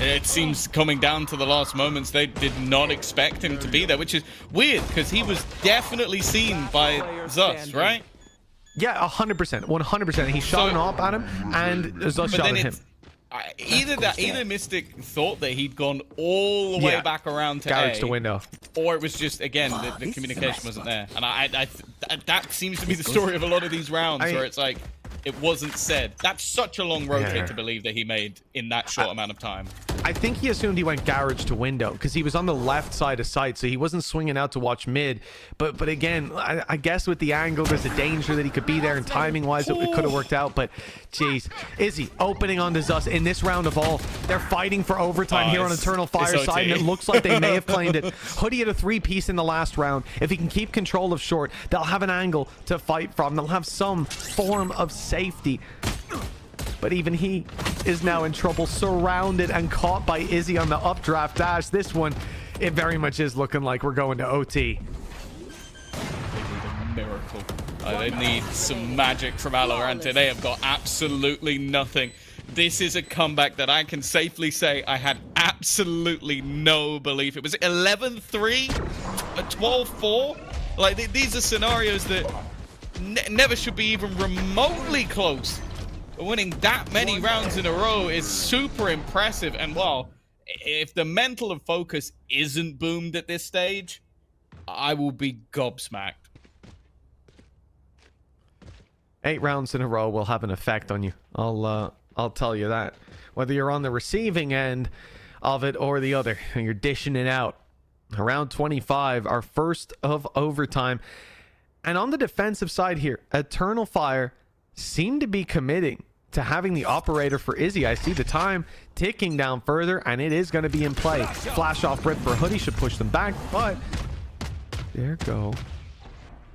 Speaker 12: It seems coming down to the last moments, they did not expect him to be there, which is weird because he was definitely seen by Zus, right?
Speaker 11: Yeah, 100%, 100%. He shot an op at him, and Zus shot at him.
Speaker 12: Either Mystic thought that he'd gone all the way back around to
Speaker 11: Garage
Speaker 12: A,
Speaker 11: to window,
Speaker 12: or it was just, again, the communication wasn't there. And that seems to be the story of a lot of these rounds, where it's like, It wasn't said. That's such a long rotate to believe that he made in that short amount of time.
Speaker 11: I think he assumed he went garage to window because he was on the left side of sight, so he wasn't swinging out to watch mid. But again, I guess with the angle, there's a danger that he could be there, and timing-wise, it could have worked out. But, geez, Izzy opening onto Zus in this round of all. They're fighting for overtime here on Eternal Fire side, and it looks like they may have claimed it. Hoodie at a 3-piece in the last round. If he can keep control of short, they'll have an angle to fight from. They'll have some form of safety. But even he is now in trouble, surrounded and caught by Izzy on the updraft dash. This one, it very much is looking like we're going to OT.
Speaker 12: They need a miracle. They need some magic from Valorant. They have got absolutely nothing. This is a comeback that I can safely say I had absolutely no belief. It was 11-3, a 12-4. Like, these are scenarios that never should be even remotely close. Winning that many rounds in a row is super impressive. And well, if the mental of Focus isn't boomed at this stage, I will be gobsmacked.
Speaker 11: 8 rounds in a row will have an effect on you. I'll tell you that. Whether you're on the receiving end of it or the other, and you're dishing it out. Around 25, our first of overtime. And on the defensive side here, Eternal Fire seem to be committing to having the operator for Izzy. I see the time ticking down further, and it is going to be in play. Flash off Brit for Hoodie should push them back, but there go.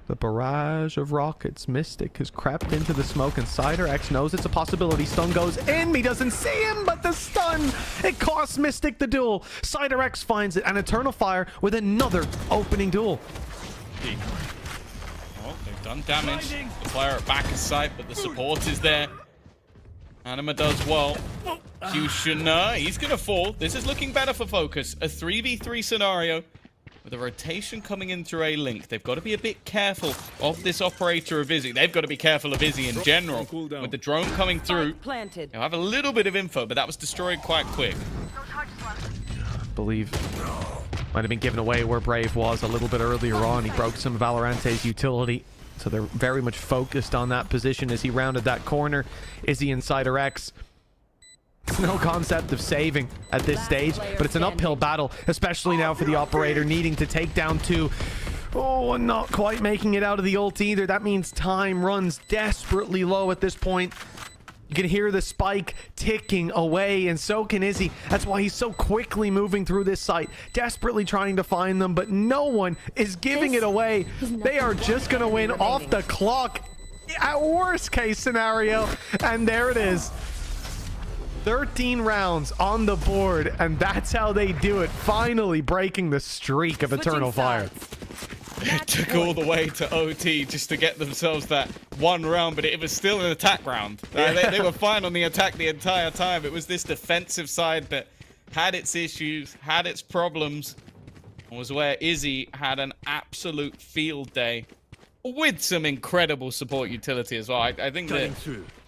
Speaker 11: The barrage of rockets. Mystic has crept into the smoke, and Cider-X knows it's a possibility. Stun goes in. He doesn't see him, but the stun, it costs Mystic the duel. Cider-X finds it, and Eternal Fire with another opening duel.
Speaker 12: Well, they've done damage. The player at back of sight, but the support is there. Anima does well. Kushner, he's going to fall. This is looking better for Focus. A 3v3 scenario with a rotation coming in through a link. They've got to be a bit careful of this operator of Izzy. They've got to be careful of Izzy in general. With the drone coming through, they'll have a little bit of info, but that was destroyed quite quick.
Speaker 11: I believe might have been given away where Brave was a little bit earlier on. He broke some of Valorante's utility. So they're very much focused on that position as he rounded that corner. Izzy and Cider-X. It's no concept of saving at this stage, but it's an uphill battle, especially now for the operator needing to take down 2. Oh, and not quite making it out of the ult either. That means time runs desperately low at this point. You can hear the spike ticking away, and so can Izzy. That's why he's so quickly moving through this site, desperately trying to find them, but no one is giving it away. They are just going to win off the clock at worst case scenario, and there it is. 13 rounds on the board, and that's how they do it, finally breaking the streak of Eternal Fire.
Speaker 12: It took all the way to OT just to get themselves that one round, but it was still an attack round. They were fine on the attack the entire time. It was this defensive side that had its issues, had its problems, and was where Izzy had an absolute field day with some incredible support utility as well. I think that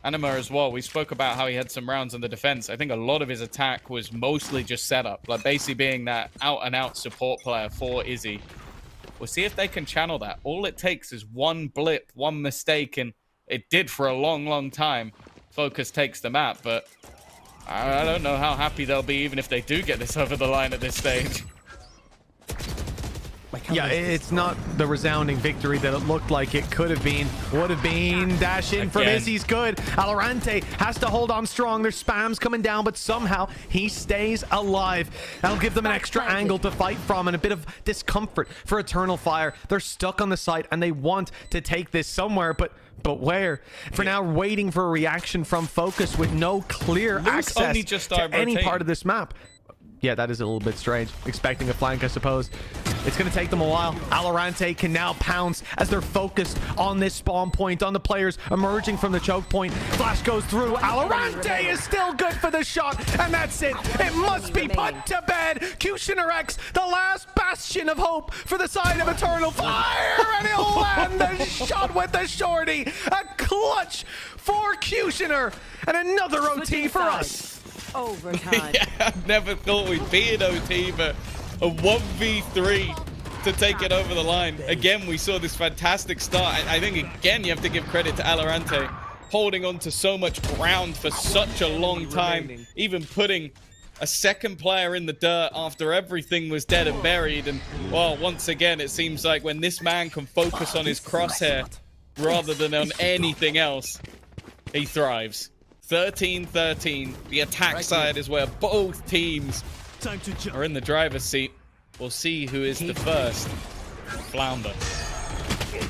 Speaker 12: Anima as well, we spoke about how he had some rounds on the defense. I think a lot of his attack was mostly just setup, like basically being that out-and-out support player for Izzy. We'll see if they can channel that. All it takes is one blip, one mistake, and it did for a long, long time. Focus takes the map, but I don't know how happy they'll be even if they do get this over the line at this stage.
Speaker 11: Yeah, it's not the resounding victory that it looked like it could have been, would have been. Dash in from Izzy's good. Valorante has to hold on strong. There's spams coming down, but somehow he stays alive. That'll give them an extra angle to fight from and a bit of discomfort for Eternal Fire. They're stuck on the site and they want to take this somewhere, but where? For now, waiting for a reaction from Focus with no clear access to any part of this map. Yeah, that is a little bit strange. Expecting a flank, I suppose. It's going to take them a while. Valorante can now pounce as they're focused on this spawn point, on the players emerging from the choke point. Flash goes through. Valorante is still good for the shot, and that's it. It must be put to bed. Kushner-X, the last bastion of hope for the side of Eternal Fire, and he'll land the shot with the shorty. A clutch for Kushner, and another OT for us.
Speaker 14: Overtime.
Speaker 12: Yeah, I never thought we'd be in OT, but a 1v3 to take it over the line. Again, we saw this fantastic start. I think, again, you have to give credit to Valorante. holding on to so much ground for such a long time, even putting a second player in the dirt after everything was dead and buried. And, well, once again, it seems like when this man can focus on his crosshair rather than on anything else, he thrives. 13-13. The attack side is where both teams are in the driver's seat. We'll see who is the first flounder.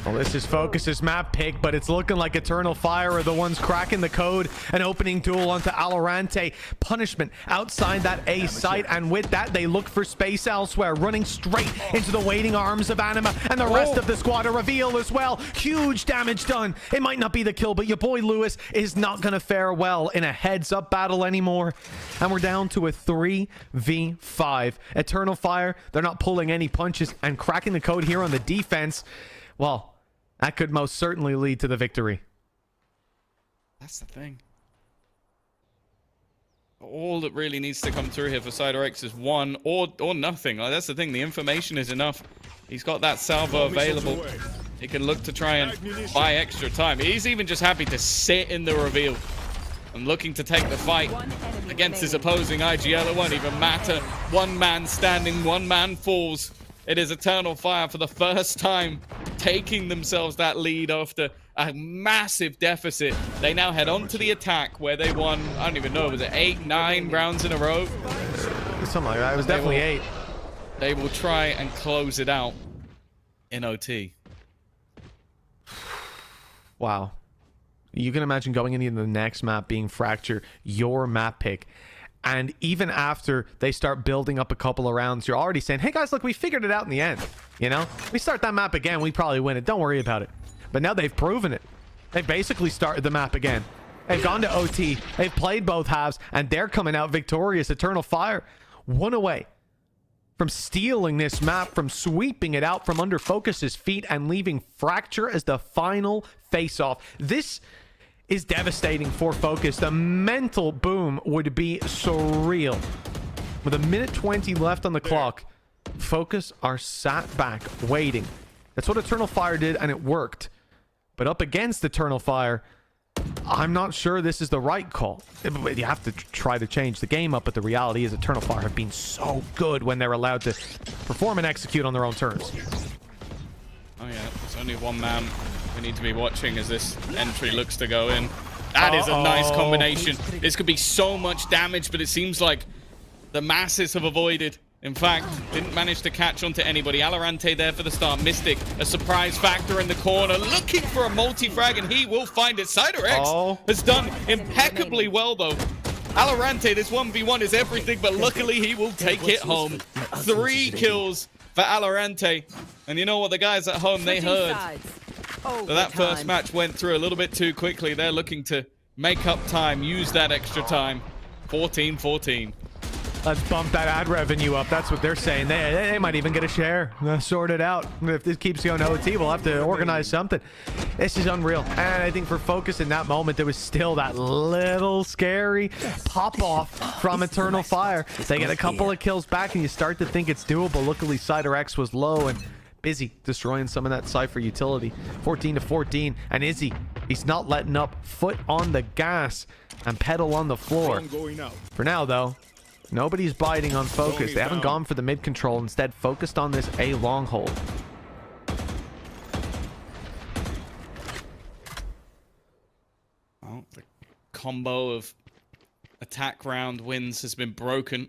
Speaker 11: Well, this is Fokus's map pick, but it's looking like Eternal Fire are the ones cracking the code. An opening duel onto Valorant. Punishment outside that A site, and with that, they look for space elsewhere, running straight into the waiting arms of Anima, and the rest of the squad are revealed as well. Huge damage done. It might not be the kill, but your boy Lewis is not going to fare well in a heads-up battle anymore. And we're down to a 3v5. Eternal Fire, they're not pulling any punches, and cracking the code here on the defense. Well, that could most certainly lead to the victory.
Speaker 12: That's the thing. All that really needs to come through here for CyberX is one or nothing. Like, that's the thing. The information is enough. He's got that salvo available. He can look to try and buy extra time. He's even just happy to sit in the reveal and looking to take the fight against his opposing IGL. It won't even matter. One man standing, one man falls. It is Eternal Fire for the first time taking themselves that lead after a massive deficit. They now head on to the attack where they won, I don't even know, was it 8, 9 rounds in a row?
Speaker 11: Something like that. It was definitely 8.
Speaker 12: They will try and close it out in OT.
Speaker 11: Wow. You can imagine going into the next map being Fracture, your map pick. And even after they start building up a couple of rounds, you're already saying, hey guys, look, we figured it out in the end. You know, we start that map again, we probably win it. Don't worry about it. But now they've proven it. They basically started the map again. They've gone to OT. They've played both halves, and they're coming out victorious. Eternal Fire, one away from stealing this map, from sweeping it out from under Fokus's feet and leaving Fracture as the final face-off. This is devastating for Fokus. The mental boom would be surreal. With a minute 20 left on the clock, Fokus are sat back waiting. That's what Eternal Fire did, and it worked. But up against Eternal Fire, I'm not sure this is the right call. You have to try to change the game up, but the reality is Eternal Fire have been so good when they're allowed to perform and execute on their own terms.
Speaker 12: Oh yeah, there's only one man we need to be watching as this entry looks to go in. That is a nice combination. This could be so much damage, but it seems like the masses have avoided. In fact, didn't manage to catch onto anybody. Valorant there for the start. Mystic, a surprise factor in the corner, looking for a multi-frag, and he will find it. CyberX has done impeccably well, though. Valorant, this 1v1 is everything, but luckily he will take it home. 3 kills for Valorant. And you know what? The guys at home, they heard. So that first match went through a little bit too quickly. They're looking to make up time, use that extra time. 14-14.
Speaker 11: Let's bump that ad revenue up. That's what they're saying. They might even get a share. Sort it out. If this keeps going OT, we'll have to organize something. This is unreal. And I think for Fokus in that moment, there was still that little scary pop-off from Eternal Fire. They get a couple of kills back, and you start to think it's doable. Luckily, CyberX was low and busy destroying some of that Cypher utility. 14-14. And Izzy, he's not letting up. Foot on the gas and pedal on the floor. For now, though, nobody's biting on Fokus. They haven't gone for the mid control, instead focused on this A long hold.
Speaker 12: Well, the combo of attack round wins has been broken.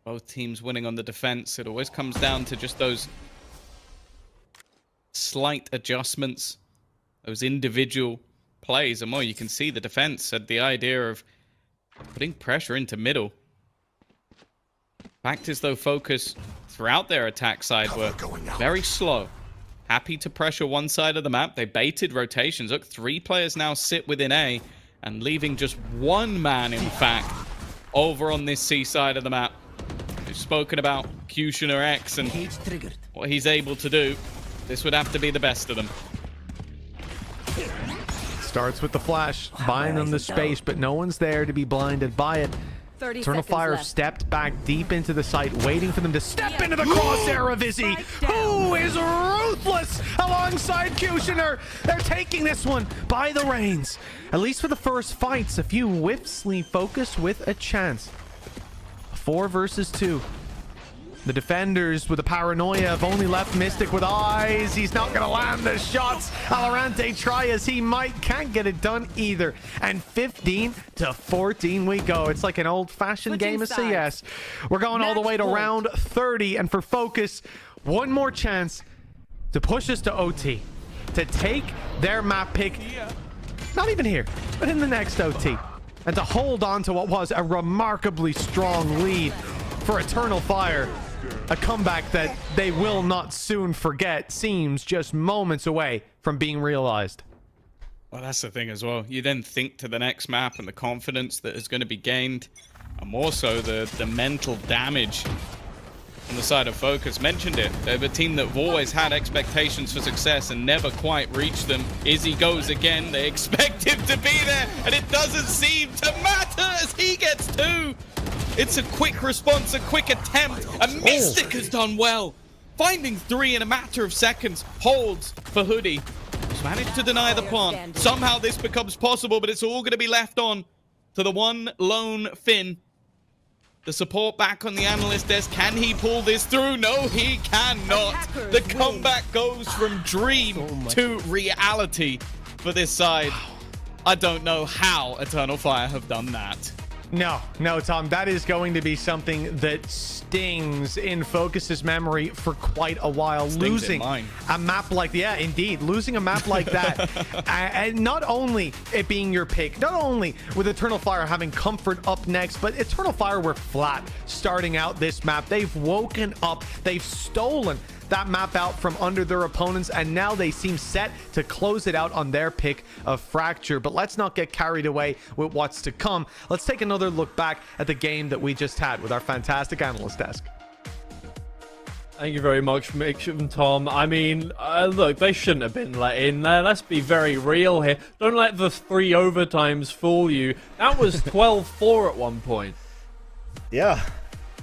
Speaker 12: Both teams winning on the defense. It always comes down to just those slight adjustments, those individual plays. And more, you can see the defense had the idea of putting pressure into middle. Fact is, though, Fokus throughout their attack side were very slow. Happy to pressure one side of the map. They baited rotations. Look, 3 players now sit within A and leaving just 1 man, in fact, over on this C side of the map. We've spoken about Cutioner X and what he's able to do. This would have to be the best of them.
Speaker 11: Starts with the flash, buying them the space, but no one's there to be blinded by it.
Speaker 14: 30
Speaker 11: Eternal
Speaker 14: seconds
Speaker 11: Fire
Speaker 14: left.
Speaker 11: stepped back deep into the site, waiting for them to step into the crosshair of Izzy, who is ruthless alongside Kushner. They're taking this one by the reins. At least for the first fights, a few whiffs leave Focus with a chance. 4 versus 2. The defenders with the paranoia have only left Mystic with eyes. He's not going to land the shots. Valorant try as he might. Can't get it done either. And 15 to 14 we go. It's like an old-fashioned game of CS. We're going all the way to round 30. And for Focus, one more chance to push us to OT. To take their map pick. Not even here, but in the next OT. And to hold on to what was a remarkably strong lead for Eternal Fire. A comeback that they will not soon forget seems just moments away from being realized.
Speaker 12: Well, that's the thing as well. You then think to the next map and the confidence that is going to be gained, and more so the mental damage on the side of Focus. Mentioned it. They're a team that have always had expectations for success and never quite reached them. Izzy goes again. They expect him to be there, and it doesn't seem to matter as he gets 2. It's a quick response, a quick attempt, and Mystic has done well. Finding 3 in a matter of seconds. Holds for Hoodie. He's managed to deny the plant. Somehow this becomes possible, but it's all going to be left on to the one lone Finn. The support back on the analyst desk. Can he pull this through? No, he cannot. The comeback goes from dream to reality for this side. I don't know how Eternal Fire have done that.
Speaker 11: No, Tom, that is going to be something that stings in Focus's memory for quite a while. Losing a map like losing a map like that, and not only it being your pick, not only with Eternal Fire having comfort up next, but Eternal Fire were flat starting out this map. They've woken up, they've stolen that map out from under their opponents, and now they seem set to close it out on their pick of Fracture. But let's not get carried away with what's to come. Let's take another look back at the game that we just had with our fantastic analyst desk.
Speaker 9: Thank you very much, Mitch and Tom. I mean, look, they shouldn't have been let in there. Let's be very real here. Don't let the 3 overtimes fool you. That was 12-4 at one point.
Speaker 10: Yeah.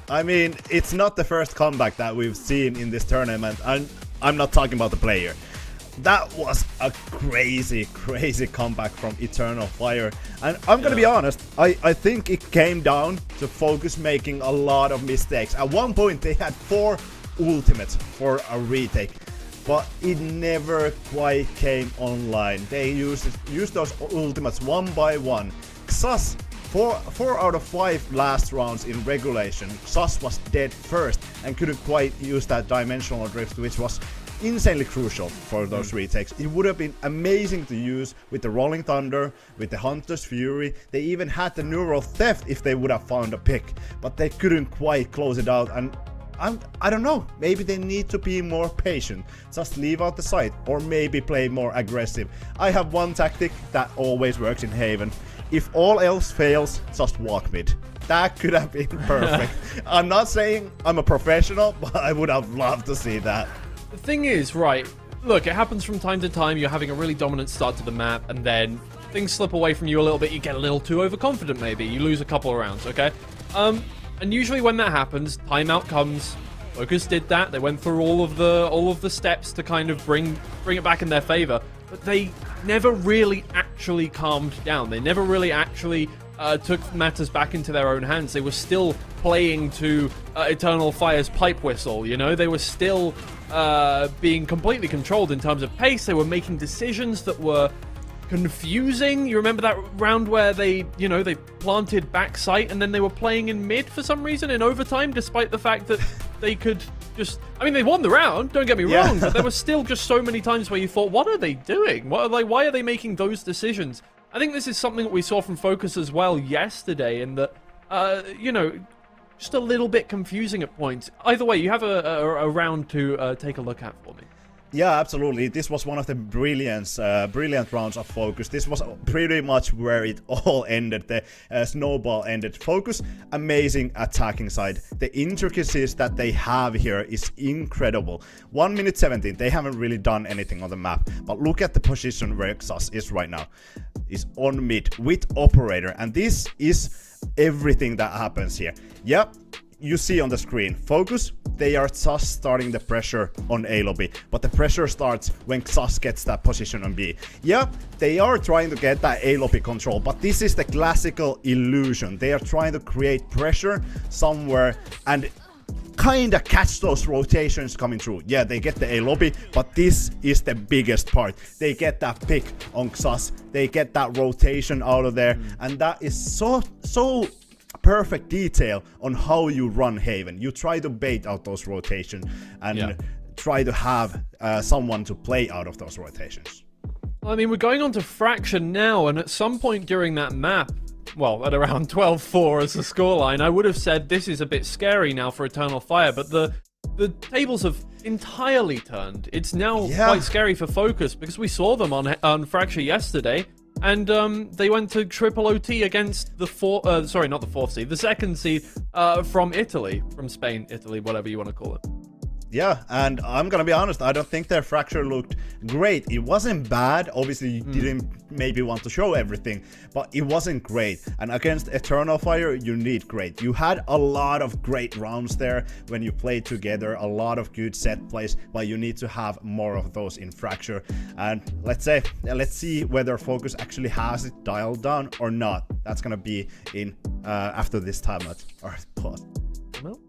Speaker 10: I mean, it's not the first comeback that we've seen in this tournament, and I'm not talking about the player. That was a crazy comeback from Eternal Fire. And I'm gonna be honest, I think it came down to Focus making a lot of mistakes. At one point, they had 4 ultimates for a retake, but it never quite came online. They used those ultimates one by one. Xus, 4 out of 5 last rounds in regulation, Xus was dead first and couldn't quite use that dimensional drift, which was insanely crucial for those retakes. It would have been amazing to use with the Rolling Thunder, with the Hunter's Fury. They even had the Neural Theft if they would have found a pick, but they couldn't quite close it out. And I don't know, maybe they need to be more patient, just leave out the site, or maybe play more aggressive. I have one tactic that always works in Haven. If all else fails, just walk mid. That could have been perfect. I'm not saying I'm a professional, but I would have loved to see that.
Speaker 9: The thing is, right, look, it happens from time to time. You're having a really dominant start to the map, and then things slip away from you a little bit. You get a little too overconfident, maybe. You lose a couple of rounds, okay? And usually when that happens, timeout comes. Focus did that. They went through all of the steps to kind of bring it back in their favor. But they never really actually calmed down. They never really actually took matters back into their own hands. They were still playing to Eternal Fire's pipe whistle, you know? They were still being completely controlled in terms of pace. They were making decisions that were confusing. You remember that round where they planted backside and then they were playing in mid for some reason in overtime, despite the fact that they could just... I mean, they won the round, don't get me wrong, but there were still just so many times where you thought, what are they doing? Why are they making those decisions? I think this is something that we saw from Focus as well yesterday, in that, just a little bit confusing at points. Either way, you have a round to take a look at for me.
Speaker 10: Yeah, absolutely. This was one of the brilliant rounds of Focus. This was pretty much where it all ended. The snowball ended. Focus, amazing attacking side. The intricacies that they have here is incredible. 1 minute 17. They haven't really done anything on the map. But look at the position where Xas is right now. Is on mid with operator. And this is everything that happens here. Yep. You see on the screen, Focus, they are just starting the pressure on A lobby, but the pressure starts when Xas gets that position on B. Yeah, they are trying to get that A lobby control, but this is the classical illusion. They are trying to create pressure somewhere and kinda catch those rotations coming through. Yeah, they get the A lobby, but this is the biggest part. They get that pick on Xas, they get that rotation out of there, and that is so perfect detail on how you run Haven. You try to bait out those rotations and try to have someone to play out of those rotations.
Speaker 9: Well, I mean, we're going on to Fraction now, and at some point during that map, well, at around 12-4 as the scoreline, I would have said this is a bit scary now for Eternal Fire, but the tables have entirely turned. It's now quite scary for Focus, because we saw them on Fracture yesterday, and they went to triple OT against the the second seed from Italy, from Spain, Italy, whatever you want to call it.
Speaker 10: Yeah, and I'm gonna be honest, I don't think their Fracture looked great. It wasn't bad, obviously you didn't maybe want to show everything, but it wasn't great. And against Eternal Fire, you need great. You had a lot of great rounds there when you played together, a lot of good set plays, but you need to have more of those in Fracture. And let's see whether Focus actually has it dialed down or not. That's gonna be in after this timeout. Or pause.
Speaker 9: No.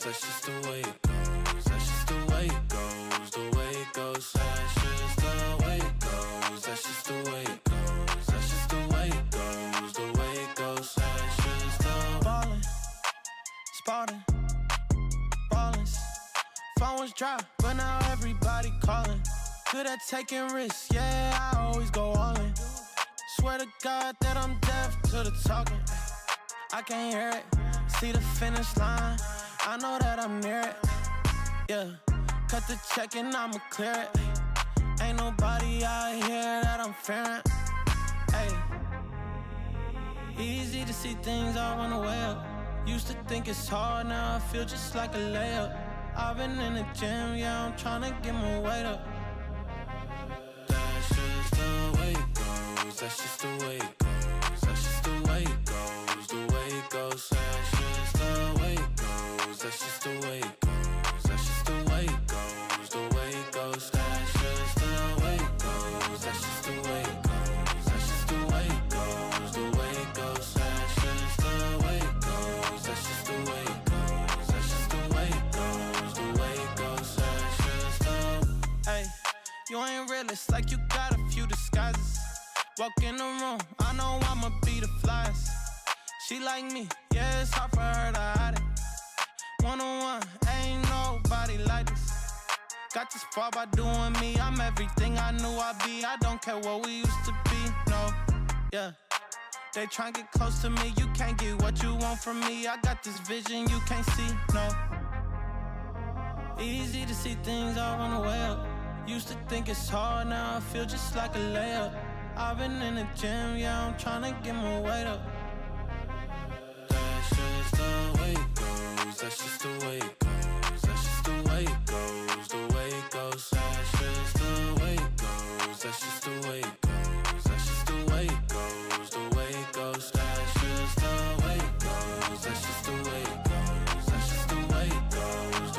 Speaker 6: That's just the way it goes. That's just the way it goes. The way it goes. That's just the way it goes. That's just the way it goes. That's just the way it goes. The way it goes. That's just the ballin', spotting, ballin'. Phone was dry, but now everybody calling. Good at taking risks, yeah, I always go all in. Swear to God that I'm deaf to the talking. I can't hear it. See the finish line. I know that I'm near it, yeah. Cut the check and I'ma clear it. Ain't nobody out here that I'm fearing, hey. Easy to see things all on the way up. Used to think it's hard, now I feel just like a layup. I've been in the gym, yeah, I'm tryna get my weight up. That's just the way it goes, that's just the way it goes. That's just the way it goes, the way it goes. That's just the way it goes. That's just the way it goes. That's just the way it goes. The way it goes. That's just the way it goes. That's just the way it goes. That's just the way it goes. The way it goes. That's just the way it goes. That's just the way it goes. That's just the way it goes. The way it goes. That's just the. Hey, you ain't real. It's like you got a few disguises. Walk in the room, I know I'ma be the flyest. She like me, yeah, it's hard for her to hide it. One-on-one, ain't nobody like this. Got this far by doing me, I'm everything I knew I'd be. I don't care what we used to be, no, yeah. They try and get close to me, you can't get what you want from me. I got this vision you can't see, no. Easy to see things all on the way up. Used to think it's hard, now I feel just like a layup. I've been in the gym, yeah, I'm tryna get my weight up. That's just the way it goes. That's just the way it goes. That's just the way it goes. The way it goes. That's just the way it goes. That's just the way it goes. That's just the way it goes. The way it goes. That's just the way it goes. That's just the way it goes. That's just the way it goes.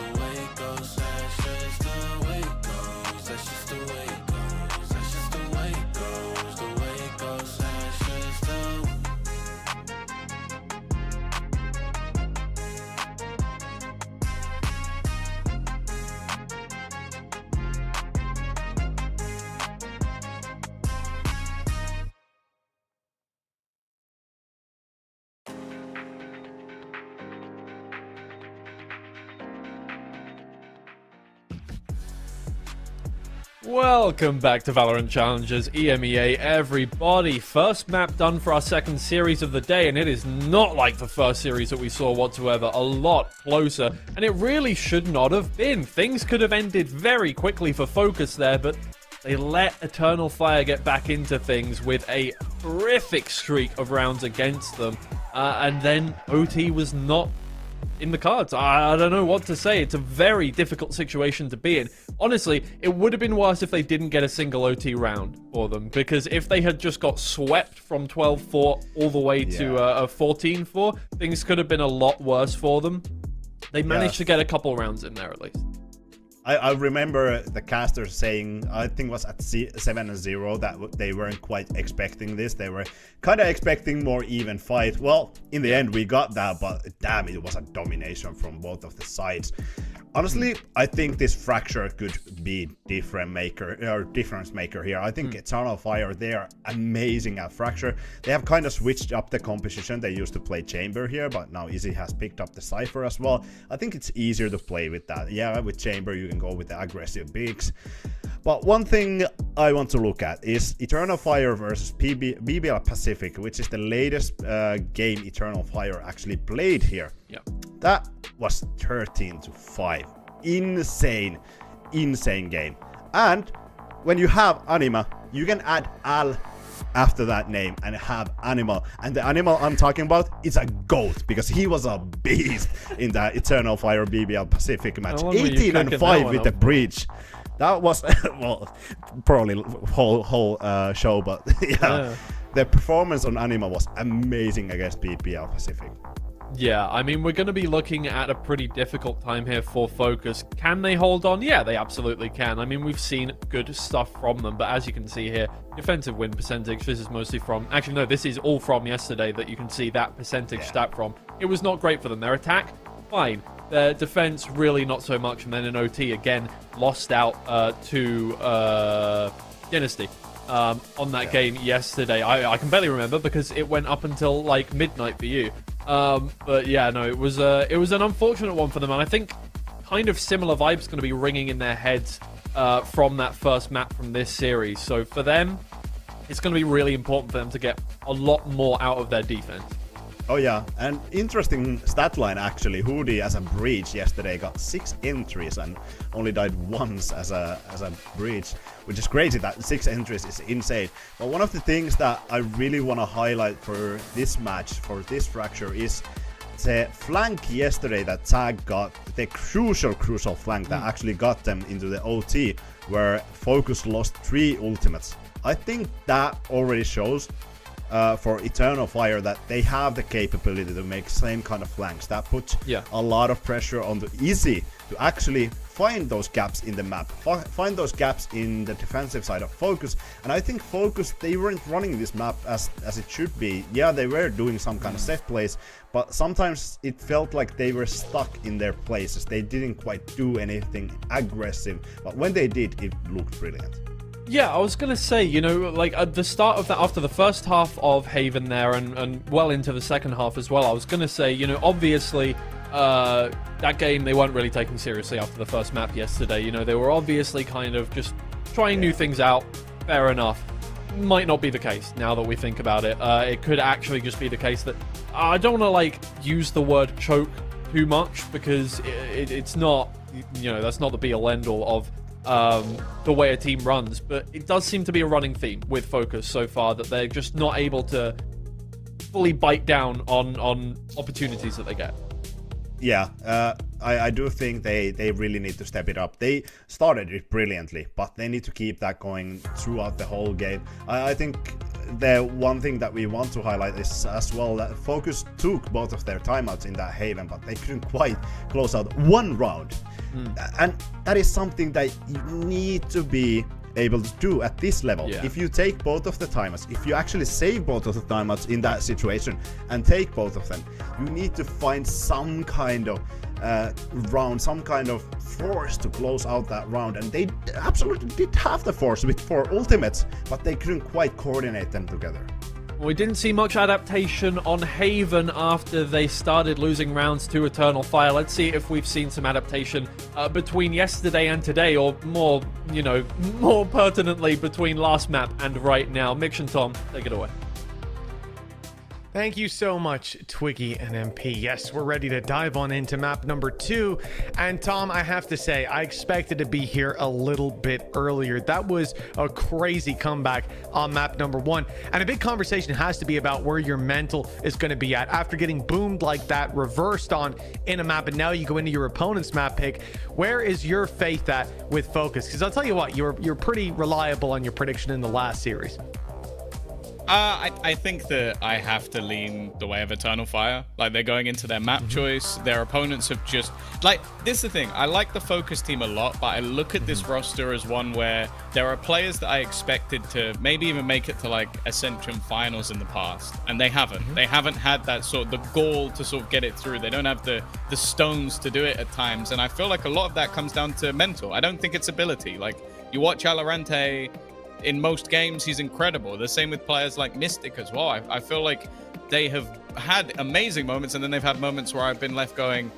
Speaker 9: Welcome back to Valorant Challenges EMEA, everybody. First map done for our second series of the day, and it is not like the first series that we saw whatsoever. A lot closer, and it really should not have been. Things could have ended very quickly for Fokus there, but they let Eternal Fire get back into things with a horrific streak of rounds against them, and then OT was not in the cards. I don't know what to say. It's a very difficult situation to be in. Honestly, it would have been worse if they didn't get a single OT round for them, because if they had just got swept from 12-4 all the way to a 14-4, things could have been a lot worse for them. They managed to get a couple rounds in there at least.
Speaker 10: I remember the casters saying, I think it was at 7-0, that they weren't quite expecting this. They were kind of expecting more even fight. Well, in the end, we got that, but damn, it was a domination from both of the sides. Honestly, I think this Fracture could be difference maker here. I think Eternal Fire, they are amazing at Fracture. They have kind of switched up the composition. They used to play Chamber here, but now Izzy has picked up the Cypher as well. I think it's easier to play with that. Yeah, with Chamber, you can go with the aggressive bigs. But one thing I want to look at is Eternal Fire versus BBL Pacific, which is the latest game Eternal Fire actually played here.
Speaker 9: Yeah.
Speaker 10: That was 13-5. Insane game. And when you have Anima, you can add Al after that name and have Animal. And the Animal I'm talking about is a GOAT, because he was a beast in that Eternal Fire BBL Pacific match. 18-5 with the breach. That was, well, probably whole show, but yeah. The performance on Anima was amazing against BBL Pacific.
Speaker 9: Yeah, I mean, we're going to be looking at a pretty difficult time here for Fokus. Can they hold on? Yeah, they absolutely can. I mean, we've seen good stuff from them, but as you can see here, defensive win percentage, this is mostly from... Actually, no, this is all from yesterday that you can see that percentage stat from. It was not great for them. Their attack, fine. Their defense, really not so much. And then in OT, again, lost out to Dynasty. On that game yesterday. I can barely remember because it went up until like midnight for you. But yeah, no, it was an unfortunate one for them, and I think kind of similar vibes going to be ringing in their heads from that first map from this series. So for them, it's going to be really important for them to get a lot more out of their defense.
Speaker 10: Oh yeah, and interesting stat line actually. Hoodie as a breach yesterday got 6 entries and only died once as a breach, which is crazy. That 6 entries is insane. But one of the things that I really want to highlight for this match, for this Fracture, is the flank yesterday that Tag got, the crucial flank that actually got them into the OT, where Fokus lost 3 ultimates. I think that already shows for Eternal Fire that they have the capability to make same kind of flanks. That puts a lot of pressure on the Izzy to actually find those gaps in the map, find those gaps in the defensive side of Fokus. And I think Fokus, they weren't running this map as it should be. Yeah, they were doing some kind of safe plays, but sometimes it felt like they were stuck in their places. They didn't quite do anything aggressive, but when they did, it looked brilliant.
Speaker 9: Yeah, I was going to say, you know, like at the start of that, after the first half of Haven there and well into the second half as well, I was going to say, you know, obviously that game they weren't really taking seriously after the first map yesterday. You know, they were obviously kind of just trying new things out. Fair enough. Might not be the case now that we think about it. It could actually just be the case that I don't want to like use the word choke too much, because it's not, you know, that's not the be-all end-all of the way a team runs, but it does seem to be a running theme with Fokus so far that they're just not able to fully bite down on opportunities that they get.
Speaker 10: Yeah, I do think they really need to step it up. They started it brilliantly, but they need to keep that going throughout the whole game. I think the one thing that we want to highlight is as well that Fokus took both of their timeouts in that Haven, but they couldn't quite close out one round. And that is something that you need to be able to do at this level. If you take both of the timeouts, if you actually save both of the timeouts in that situation and take both of them, you need to find some kind of round, some kind of force to close out that round. And they absolutely did have the force with 4 ultimates, but they couldn't quite coordinate them together.
Speaker 9: We didn't see much adaptation on Haven after they started losing rounds to Eternal Fire. Let's see if we've seen some adaptation between yesterday and today, or more, you know, more pertinently between last map and right now. Mix and Tom, take it away.
Speaker 11: Thank you so much, Twiggy and MP. Yes, we're ready to dive on into map number 2. And Tom, I have to say, I expected to be here a little bit earlier. That was a crazy comeback on map number 1. And a big conversation has to be about where your mental is going to be at after getting boomed like that, reversed on in a map, and now you go into your opponent's map pick. Where is your faith at with Fokus? Because I'll tell you what, you're pretty reliable on your prediction in the last series.
Speaker 12: I think that I have to lean the way of Eternal Fire. Like, they're going into their map choice. Their opponents have just... Like, this is the thing. I like the Focus team a lot, but I look at this roster as one where there are players that I expected to maybe even make it to, like, Ascension Finals in the past. And they haven't. They haven't had that sort of... the gall to sort of get it through. They don't have the stones to do it at times. And I feel like a lot of that comes down to mental. I don't think it's ability. Like, you watch Valorant... in most games, he's incredible. The same with players like Mystic as well. I feel like they have had amazing moments, and then they've had moments where I've been left going,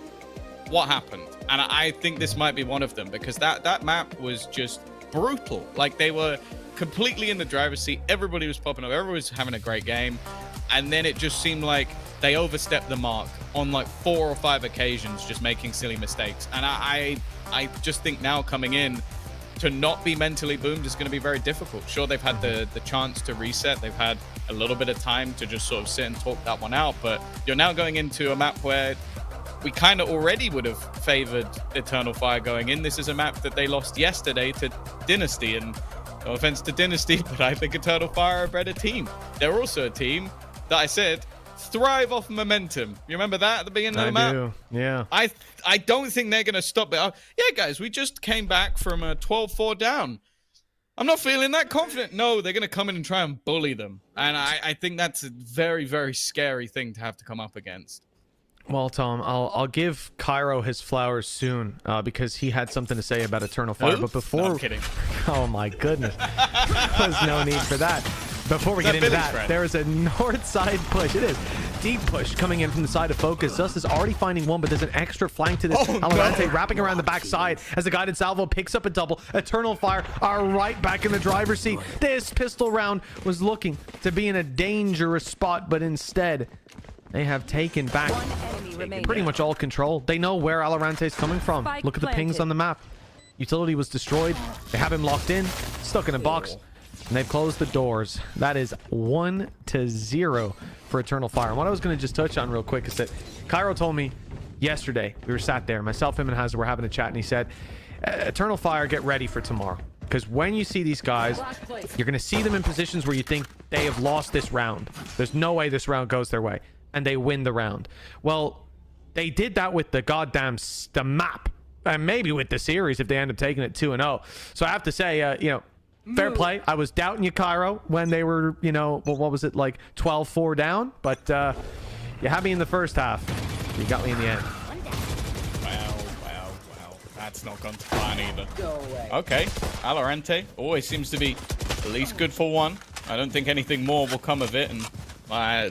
Speaker 12: what happened? And I think this might be one of them, because that map was just brutal. Like, they were completely in the driver's seat. Everybody was popping up. Everybody was having a great game. And then it just seemed like they overstepped the mark on like 4 or 5 occasions, just making silly mistakes. And I just think now coming in, to not be mentally boomed is going to be very difficult. Sure, they've had the chance to reset. They've had a little bit of time to just sort of sit and talk that one out. But you're now going into a map where we kind of already would have favored Eternal Fire going in. This is a map that they lost yesterday to Dynasty. And no offense to Dynasty, but I think Eternal Fire are a better team. They're also a team that I said thrive off momentum. You remember that at the beginning of the map?
Speaker 11: I do, yeah.
Speaker 12: I don't think they're going to stop it. Yeah, guys, we just came back from a 12-4 down. I'm not feeling that confident. No, they're going to come in and try and bully them. And I think that's a very, very scary thing to have to come up against.
Speaker 11: Well, Tom, I'll give Cairo his flowers soon because he had something to say about Eternal Fire.
Speaker 12: Who?
Speaker 11: But before...
Speaker 12: No, I'm kidding.
Speaker 11: Oh, my goodness. There's no need for that. Before we get into that, there is a north side push. It is deep push coming in from the side of Focus. Dust is already finding one, but there's an extra flank to this. Valorant wrapping around the backside as the guided salvo picks up a double. Eternal Fire are right back in the driver's seat. This pistol round was looking to be in a dangerous spot, but instead they have taken back pretty much all control. They know where Valorant is coming from. Look at the pings on the map. Utility was destroyed. They have him locked in, stuck in a box. And they've closed the doors. That is 1-0 for Eternal Fire. And what I was going to just touch on real quick is that Cairo told me yesterday, we were sat there, myself, him, and Hazard were having a chat, and he said, Eternal Fire, get ready for tomorrow. Because when you see these guys, you're going to see them in positions where you think they have lost this round. There's no way this round goes their way. And they win the round. Well, they did that with the the map. And maybe with the series if they end up taking it 2-0. So I have to say, you know, fair play. I was doubting you, Cairo, when they were, you know, well, what was it, like 12-4 down? But you had me in the first half. You got me in the end.
Speaker 12: Wow. That's not gone to plan either. Okay, Valorant always seems to be at least good for one. I don't think anything more will come of it. And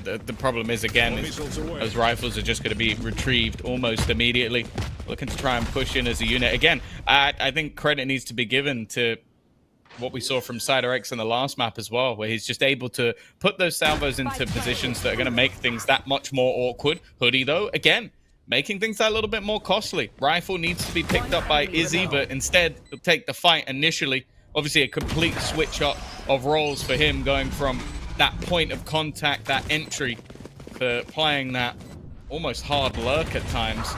Speaker 12: the problem is, again, those rifles are just going to be retrieved almost immediately. Looking to try and push in as a unit. Again, I think credit needs to be given to what we saw from CyberX in the last map as well, where he's just able to put those salvos into positions that are going to make things that much more awkward. Hoodie, though, again, making things that little bit more costly. Rifle needs to be picked up by Izzy, but instead he'll take the fight initially. Obviously, a complete switch up of roles for him, going from that point of contact, that entry, to playing that almost hard lurk at times.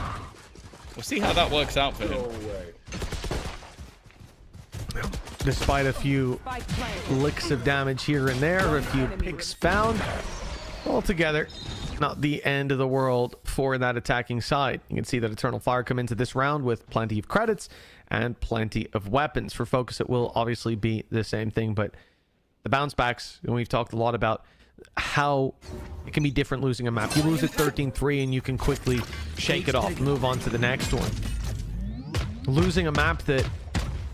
Speaker 12: We'll see how that works out for him.
Speaker 11: Despite a few licks of damage here and there, a few picks found, altogether, not the end of the world for that attacking side. You can see that Eternal Fire come into this round with plenty of credits and plenty of weapons. For Focus, it will obviously be the same thing, but the bounce backs, and we've talked a lot about how it can be different losing a map. You lose at 13-3 and you can quickly shake it off, move on to the next one. Losing a map that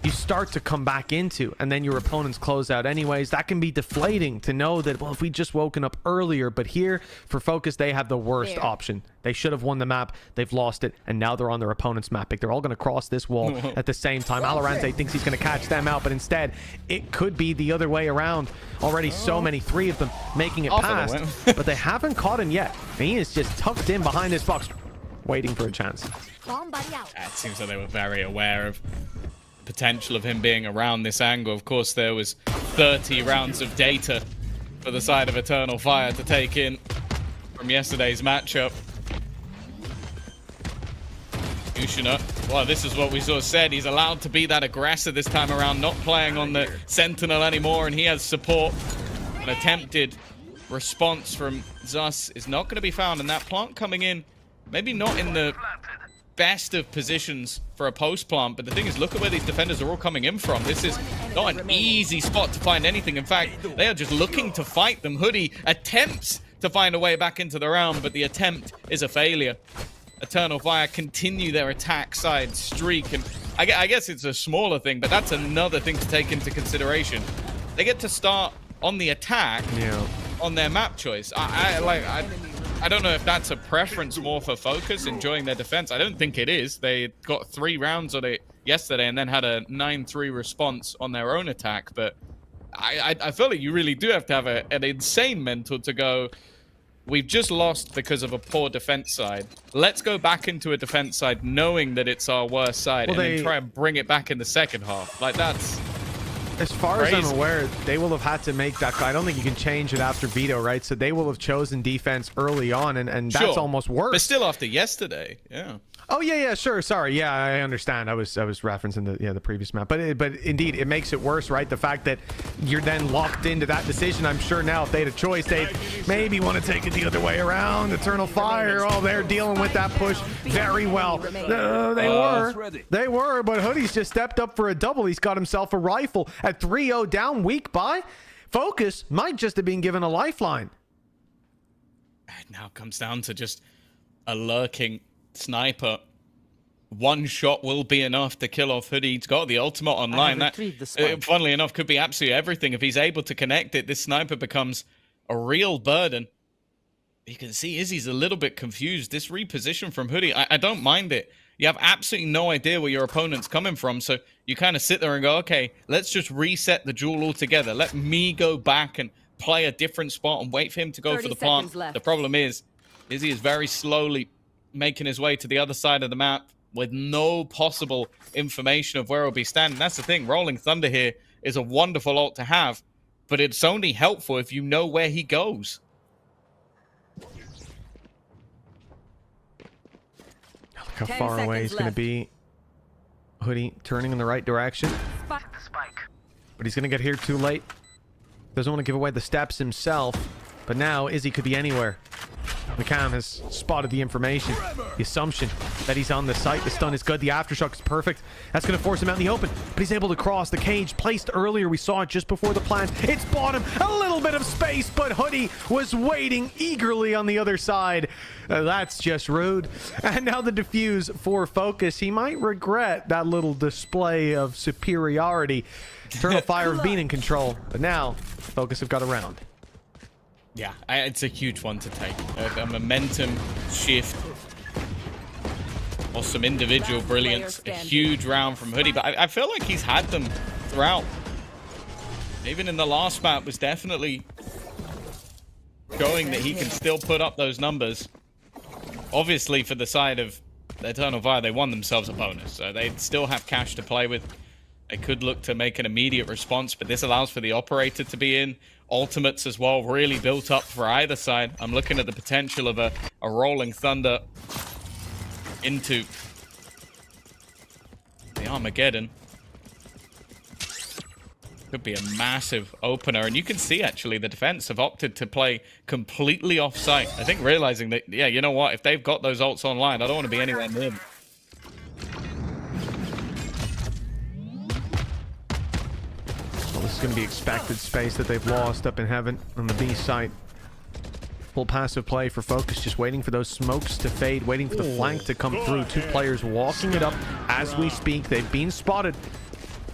Speaker 11: you start to come back into, and then your opponents close out anyways. That can be deflating to know that, well, if we just woken up earlier. But here for Focus, they have the worst option. They should have won the map. They've lost it, and now they're on their opponent's map pick. They're all going to cross this wall at the same time. Alorante thinks he's going to catch them out, but instead it could be the other way around. Already so many, 3 of them making it past, but they haven't caught him yet. And he is just tucked in behind this box, waiting for a chance.
Speaker 12: It seems like they were very aware of the potential of him being around this angle. Of course, there was 30 rounds of data for the side of Eternal Fire to take in from yesterday's matchup. Yushina, well, this is what we sort of said. He's allowed to be that aggressor this time around, not playing on the Sentinel anymore, and he has support. An attempted response from Zus is not going to be found, and that plant coming in, maybe not in the best of positions for a post plant, but the thing is, look at where these defenders are all coming in from. This is not an easy spot to find anything. In fact, they are just looking to fight them. Hoodie attempts to find a way back into the round, but the attempt is a failure. Eternal Fire continue their attack side streak, and I guess it's a smaller thing, but that's another thing to take into consideration. They get to start on the attack on their map choice. I don't know if that's a preference more for Focus, enjoying their defense. I don't think it is. They got 3 rounds on it yesterday and then had a 9-3 response on their own attack, but I feel like you really do have to have an insane mental to go, we've just lost because of a poor defense side. Let's go back into a defense side knowing that it's our worst side, and then try and bring it back in the second half. Like, that's...
Speaker 11: As far as I'm aware, they will have had to make that. I don't think you can change it after veto, right? So they will have chosen defense early on, and that's almost worse.
Speaker 12: But still after yesterday, yeah.
Speaker 11: Oh yeah, sure, sorry, yeah, I understand. I was referencing the previous map, but indeed it makes it worse, right? The fact that you're then locked into that decision. I'm sure now if they had a choice, they'd maybe want to take it the other way around. Eternal Fire, oh, they're dealing with that push very well. They were, but Hoodie's just stepped up for a double. He's got himself a rifle at 3-0 down. Weak by Focus might just have been given a lifeline.
Speaker 12: It now comes down to just a lurking sniper. One shot will be enough to kill off Hoodie. He's got the ultimate online. That, funnily enough, could be absolutely everything. If he's able to connect it, this sniper becomes a real burden. You can see Izzy's a little bit confused. This reposition from Hoodie, I don't mind it. You have absolutely no idea where your opponent's coming from, so you kind of sit there and go, okay, let's just reset the duel altogether. Let me go back and play a different spot and wait for him to go for the plant. The problem is, Izzy is very slowly making his way to the other side of the map with no possible information of where he'll be standing. That's the thing. Rolling Thunder here is a wonderful ult to have, but it's only helpful if you know where he goes.
Speaker 11: Look how far away he's going to be. Hoodie turning in the right direction. But he's going to get here too late. Doesn't want to give away the steps himself. But now Izzy could be anywhere. The cam has spotted the information, the assumption that he's on the site. The stun is good. The aftershock is perfect. That's going to force him out in the open, but he's able to cross the cage placed earlier. We saw it just before the plant. It's bought him a little bit of space, but Hoodie was waiting eagerly on the other side. That's just rude. And now the defuse for Focus. He might regret that little display of superiority. Eternal Fire have been in control, but now Focus have got a round.
Speaker 12: Yeah, it's a huge one to take. A momentum shift or some individual brilliance. A huge round from Hoodie, but I feel like he's had them throughout. Even in the last map was definitely showing that he can still put up those numbers. Obviously, for the side of the Eternal Fire, they won themselves a bonus, so they still have cash to play with. They could look to make an immediate response, but this allows for the operator to be in. Ultimates as well, really built up for either side. I'm looking at the potential of a Rolling Thunder into the Armageddon. Could be a massive opener, and you can see actually the defense have opted to play completely off-site. I think realizing that, yeah, you know what, if they've got those ults online, I don't want to be anywhere near them.
Speaker 11: This is going to be expected space that they've lost up in heaven on the B site. Full passive play for Focus, just waiting for those smokes to fade, waiting for the flank to come through. 2 players walking it up as we speak. They've been spotted.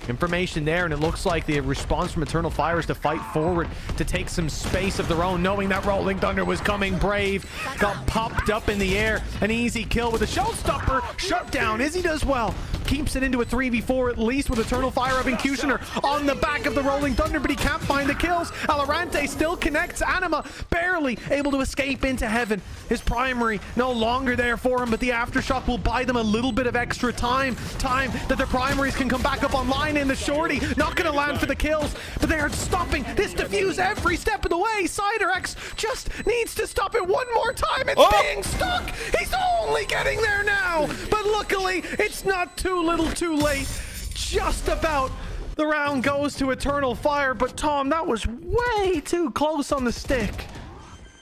Speaker 11: Information there, and it looks like the response from Eternal Fire is to fight forward, to take some space of their own, knowing that Rolling Thunder was coming. Brave got popped up in the air. An easy kill with a showstopper. Shut down. Izzy does well. Keeps it into a 3v4 at least with Eternal Fire up in Kushner on the back of the Rolling Thunder, but he can't find the kills. Valorant still connects. Anima barely able to escape into heaven. His primary no longer there for him, but the aftershock will buy them a little bit of extra time that their primaries can come back up online. In the shorty, not going to land for the kills, but they are stopping this defuse every step of the way. CyderX just needs to stop it one more time. It's being stuck. He's only getting there now, but luckily it's not too little too late. Just about the round goes to Eternal Fire, but Tom, that was way too close on the stick.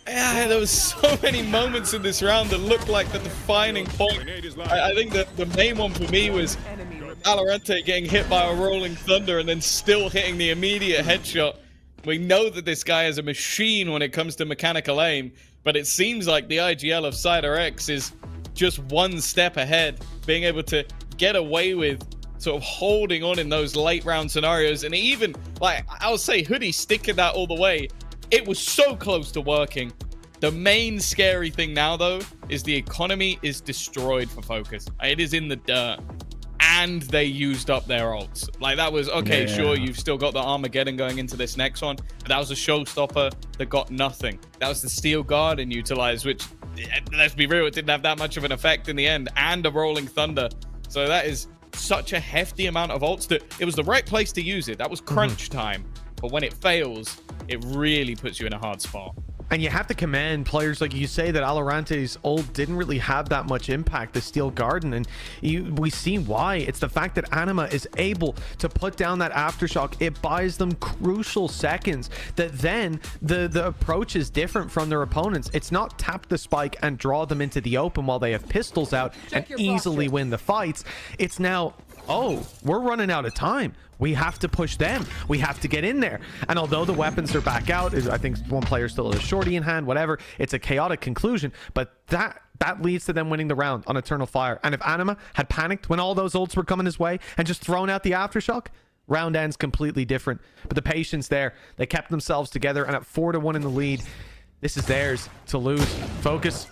Speaker 12: Yeah, there was so many moments in this round that looked like the defining point. I think that the main one for me was Valorant getting hit by a Rolling Thunder and then still hitting the immediate headshot. We know that this guy is a machine when it comes to mechanical aim, but it seems like the IGL of CyderX is just one step ahead, being able to get away with sort of holding on in those late round scenarios. And even, like, I'll say Hoodie sticking that all the way. It was so close to working. The main scary thing now, though, is the economy is destroyed for Fokus. It is in the dirt. And they used up their ults. Like, that was, okay, sure, you've still got the Armageddon going into this next one, but that was a showstopper that got nothing. That was the Steel Guardian utilized, which, let's be real, it didn't have that much of an effect in the end, and a Rolling Thunder. So that is such a hefty amount of ults that it was the right place to use it. That was crunch time. But when it fails, it really puts you in a hard spot.
Speaker 11: And you have to commend players like you say that Alorante's ult didn't really have that much impact, the Steel Garden, and we see why. It's the fact that Anima is able to put down that aftershock. It buys them crucial seconds that then the approach is different from their opponents. It's not tap the spike and draw them into the open while they have pistols out and easily win the fights. It's now, oh, we're running out of time. We have to push them. We have to get in there. And although the weapons are back out, I think one player still has a shorty in hand, whatever, it's a chaotic conclusion. But that leads to them winning the round on Eternal Fire. And if Anima had panicked when all those ults were coming his way and just thrown out the aftershock, round ends completely different. But the patience there, they kept themselves together, and at 4-1 in the lead, this is theirs to lose. Focus.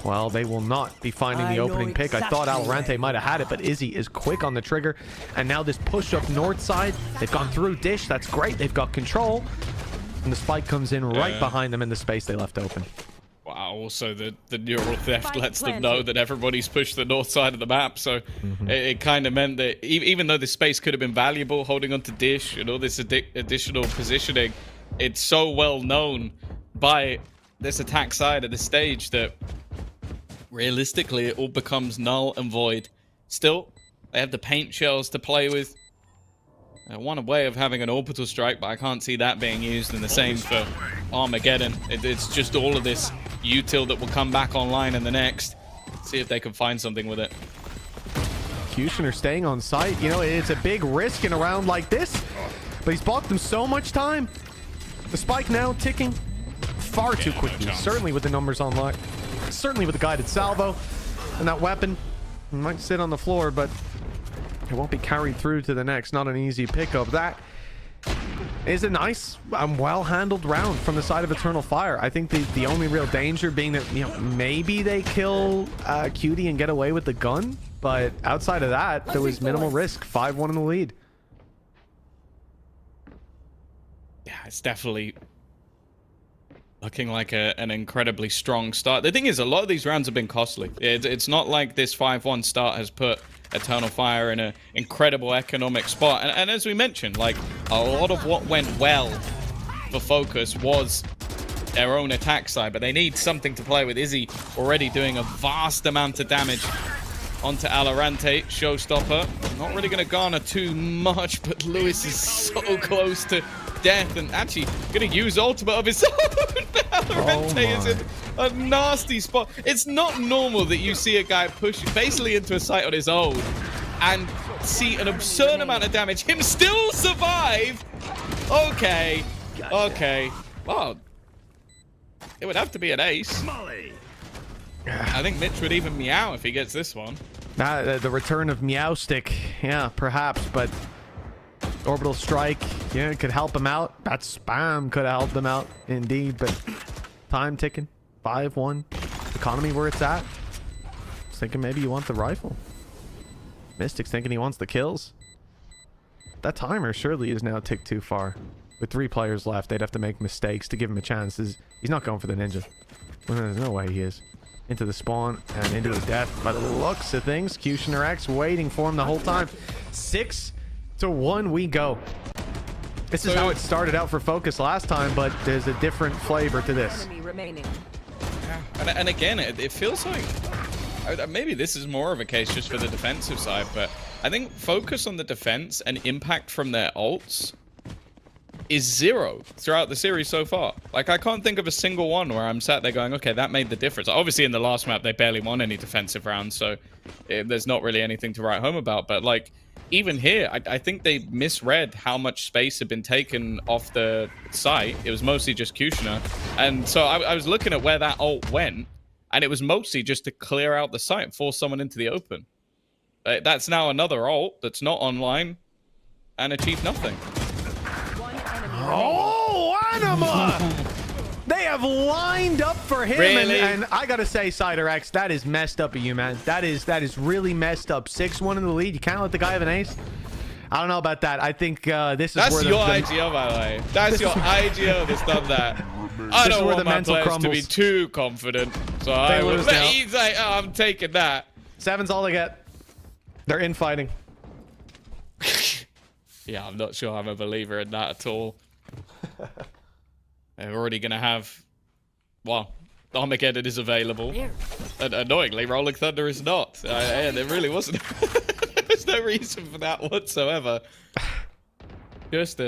Speaker 11: Well, they will not be finding the opening pick. I thought Alorante might have had it, but Izzy is quick on the trigger. And now this push up north side. They've gone through Dish. That's great. They've got control. And the spike comes in right behind them in the space they left open.
Speaker 12: Wow, also the neural theft lets them know that everybody's pushed the north side of the map. So it kind of meant that even though this space could have been valuable, holding on to Dish and all this additional positioning, it's so well known by this attack side of the stage that realistically, it all becomes null and void. Still, they have the paint shells to play with. One way of having an orbital strike, but I can't see that being used, and the same for Armageddon. It's just all of this util that will come back online in the next. See if they can find something with it.
Speaker 11: Kushner staying on site. You know, it's a big risk in a round like this, but he's bought them so much time. The spike now ticking far too quickly, certainly with the numbers online. Certainly with the guided salvo, and that weapon might sit on the floor, but it won't be carried through to the next. Not an easy pickup. That is a nice and well-handled round from the side of Eternal Fire. I think the only real danger being that, you know, maybe they kill Cutie and get away with the gun, but outside of that, there was minimal risk. 5-1 in the lead.
Speaker 12: Yeah, it's definitely looking like an incredibly strong start. The thing is, a lot of these rounds have been costly. It's not like this 5-1 start has put Eternal Fire in an incredible economic spot. And as we mentioned, like, a lot of what went well for Fokus was their own attack side, but they need something to play with. Izzy already doing a vast amount of damage onto Alorante. Showstopper. Not really going to garner too much, but Lewis is so close to death and actually going to use ultimate of his own. Alorante is in a nasty spot. It's not normal that you see a guy push basically into a site on his own and see an absurd amount of damage. Him still survive. Okay. Well, it would have to be an ace. I think Mitch would even meow if he gets this one.
Speaker 11: The return of Meow Stick. Yeah, perhaps, but Orbital strike, yeah, it could help him out. That spam could have helped him out, indeed. But time ticking. 5-1. Economy where it's at. Just thinking maybe you want the rifle. Mystic's thinking he wants the kills. That timer surely is now ticked too far. With 3 players left, they'd have to make mistakes to give him a chance. He's not going for the ninja. There's no way he is. Into the spawn and into his death. By the looks of things, Cutioner X waiting for him the whole time. 6-1 we go. This is how it started out for Fokus last time, but there's a different flavor to this.
Speaker 12: And again, it feels like maybe this is more of a case just for the defensive side, but I think focus on the defense and impact from their ults is 0 throughout the series so far. Like, I can't think of a single one where I'm sat there going, okay, that made the difference. Obviously, in the last map, they barely won any defensive rounds, so there's not really anything to write home about. But, like, even here, I think they misread how much space had been taken off the site. It was mostly just Kushner. And so I was looking at where that ult went, and it was mostly just to clear out the site and force someone into the open. That's now another ult that's not online and achieved nothing.
Speaker 11: Oh, Anima! They have lined up for him,
Speaker 12: really?
Speaker 11: and I gotta say, Cider X, that is messed up of you, man. That is really messed up. 6-1 in the lead. You can't let the guy have an ace. I don't know about that. I think this is
Speaker 12: that's
Speaker 11: where
Speaker 12: your IGO, by the way. That's your IGO that's done that. I don't want my players to be too confident, so I will. He's like, oh, I'm taking that.
Speaker 11: 7's all they get. They're infighting.
Speaker 12: Yeah, I'm not sure I'm a believer in that at all. They're already going to have... Well, Armageddon is available. And annoyingly, Rolling Thunder is not. There really wasn't. There's no reason for that whatsoever. Just,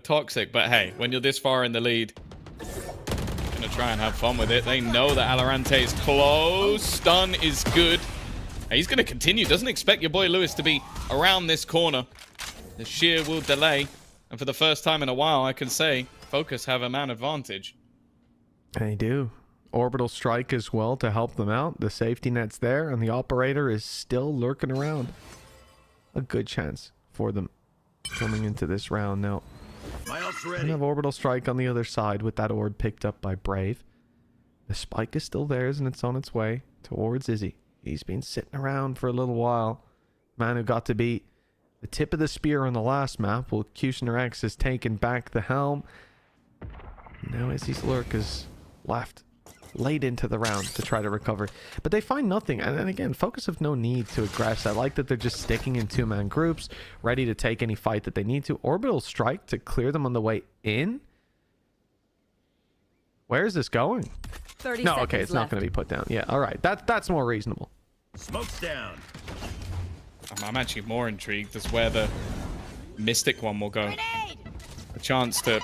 Speaker 12: toxic. But hey, when you're this far in the lead, going to try and have fun with it. They know that Alorante is close. Stun is good. And he's going to continue. Doesn't expect your boy Lewis to be around this corner. The sheer will delay. And for the first time in a while, I can say Fokus have a man advantage.
Speaker 11: They do. Orbital strike as well to help them out. The safety net's there, and the operator is still lurking around. A good chance for them coming into this round now.
Speaker 4: My ult's
Speaker 11: We
Speaker 4: ready.
Speaker 11: have orbital strike on the other side with that orb picked up by Brave. The spike is still theirs, and it's on its way towards Izzy. He's been sitting around for a little while. Man who got to be the tip of the spear on the last map, while Cushner X has taken back the helm. Now Izzy's lurk is left late into the round to try to recover. But they find nothing. And then again, Fokus have no need to aggress. I like that they're just sticking in 2-man groups, ready to take any fight that they need to. Orbital strike to clear them on the way in. Where is this going?
Speaker 14: 30
Speaker 11: no,
Speaker 14: seconds
Speaker 11: okay, it's
Speaker 14: left.
Speaker 11: not going to be put down. Yeah, all right. That's more reasonable.
Speaker 4: Smoke's down.
Speaker 12: I'm actually more intrigued as where the Mystic one will go. A chance to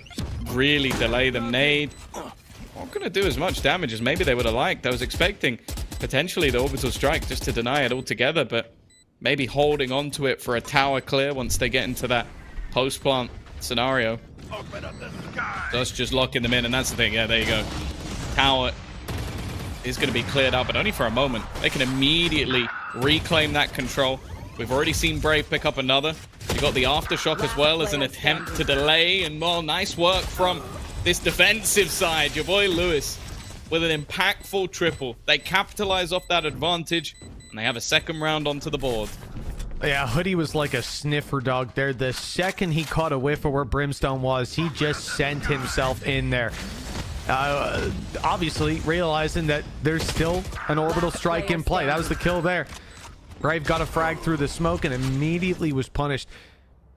Speaker 12: really delay them. Nade. Not going to do as much damage as maybe they would have liked. I was expecting potentially the orbital strike just to deny it altogether, but maybe holding on to it for a tower clear once they get into that post-plant scenario. Thus just locking them in, and that's the thing. Yeah, there you go. Tower is going to be cleared out, but only for a moment. They can immediately reclaim that control. We've already seen Brave pick up another. You got the aftershock as well as an attempt to delay, and well, nice work from this defensive side. Your boy Lewis with an impactful triple. They capitalize off that advantage, and they have a second round onto the board.
Speaker 11: Yeah, Hoodie was like a sniffer dog there. The second he caught a whiff of where Brimstone was, he just sent himself in there. Obviously realizing that there's still an orbital strike in play. That was the kill there. Brave got a frag through the smoke and immediately was punished.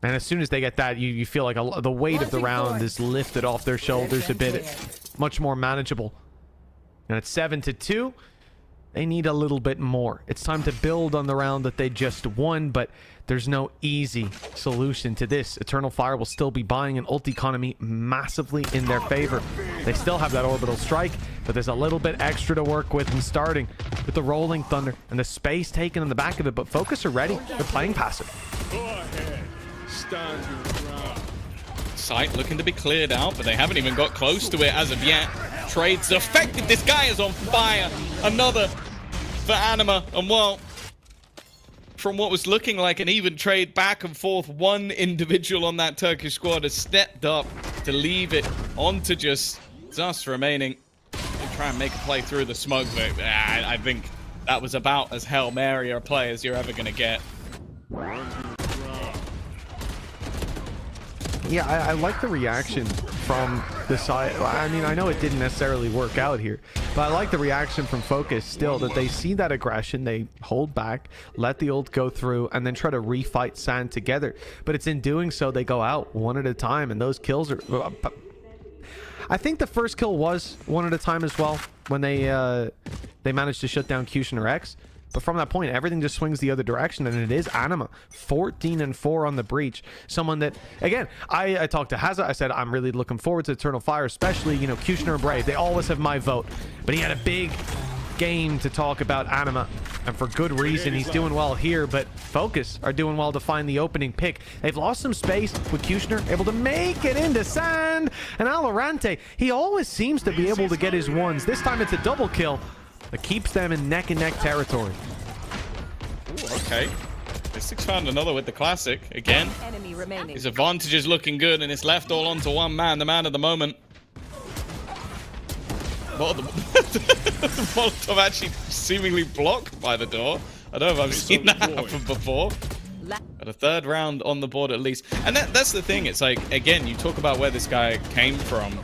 Speaker 11: And as soon as they get that, you feel like the weight of the round is lifted off their shoulders a bit. Much more manageable. And it's 7-2. They need a little bit more. It's time to build on the round that they just won, but there's no easy solution to this. Eternal Fire will still be buying an ult economy massively in their favor. They still have that orbital strike, but there's a little bit extra to work with, and starting with the Rolling Thunder and the space taken in the back of it. But Fokus are ready. They're playing passive.
Speaker 15: Go ahead. Stand your ground.
Speaker 12: Site looking to be cleared out, but they haven't even got close to it as of yet. Trades effective. This guy is on fire. Another for Anima, and well, from what was looking like an even trade back and forth. One individual on that Turkish squad has stepped up to leave it on to just us remaining. They try and make a play through the smoke, but I think that was about as Hail Mary a play as you're ever going to get.
Speaker 11: Yeah, I like the reaction from the side. I mean, I know it didn't necessarily work out here, but I like the reaction from Fokus still, that they see that aggression, they hold back, let the ult go through, and then try to refight Sand together. But it's in doing so, they go out one at a time, and those kills are... I think the first kill was one at a time as well, when they managed to shut down Kushner X. But from that point, everything just swings the other direction, and it is Anima, 14-4 on the breach. Someone that, again, I talked to Hazza. I said, I'm really looking forward to Eternal Fire, especially, you know, Kushner and Brave. They always have my vote. But he had a big game to talk about Anima, and for good reason. He's doing well here, but Fokus are doing well to find the opening pick. They've lost some space with Kushner, able to make it into Sand. And Valorant, he always seems to be able to get his ones. This time it's a double kill that keeps them in neck-and-neck territory.
Speaker 12: Ooh, okay. Mystic's found another with the classic again.
Speaker 14: Enemy remaining.
Speaker 12: His advantage is looking good, and it's left all onto one man, the man of the moment. Well, the Molotov actually seemingly blocked by the door. I don't know if I've seen that happen before. But a third round on the board at least. And that's the thing. It's like, again, you talk about where this guy came from.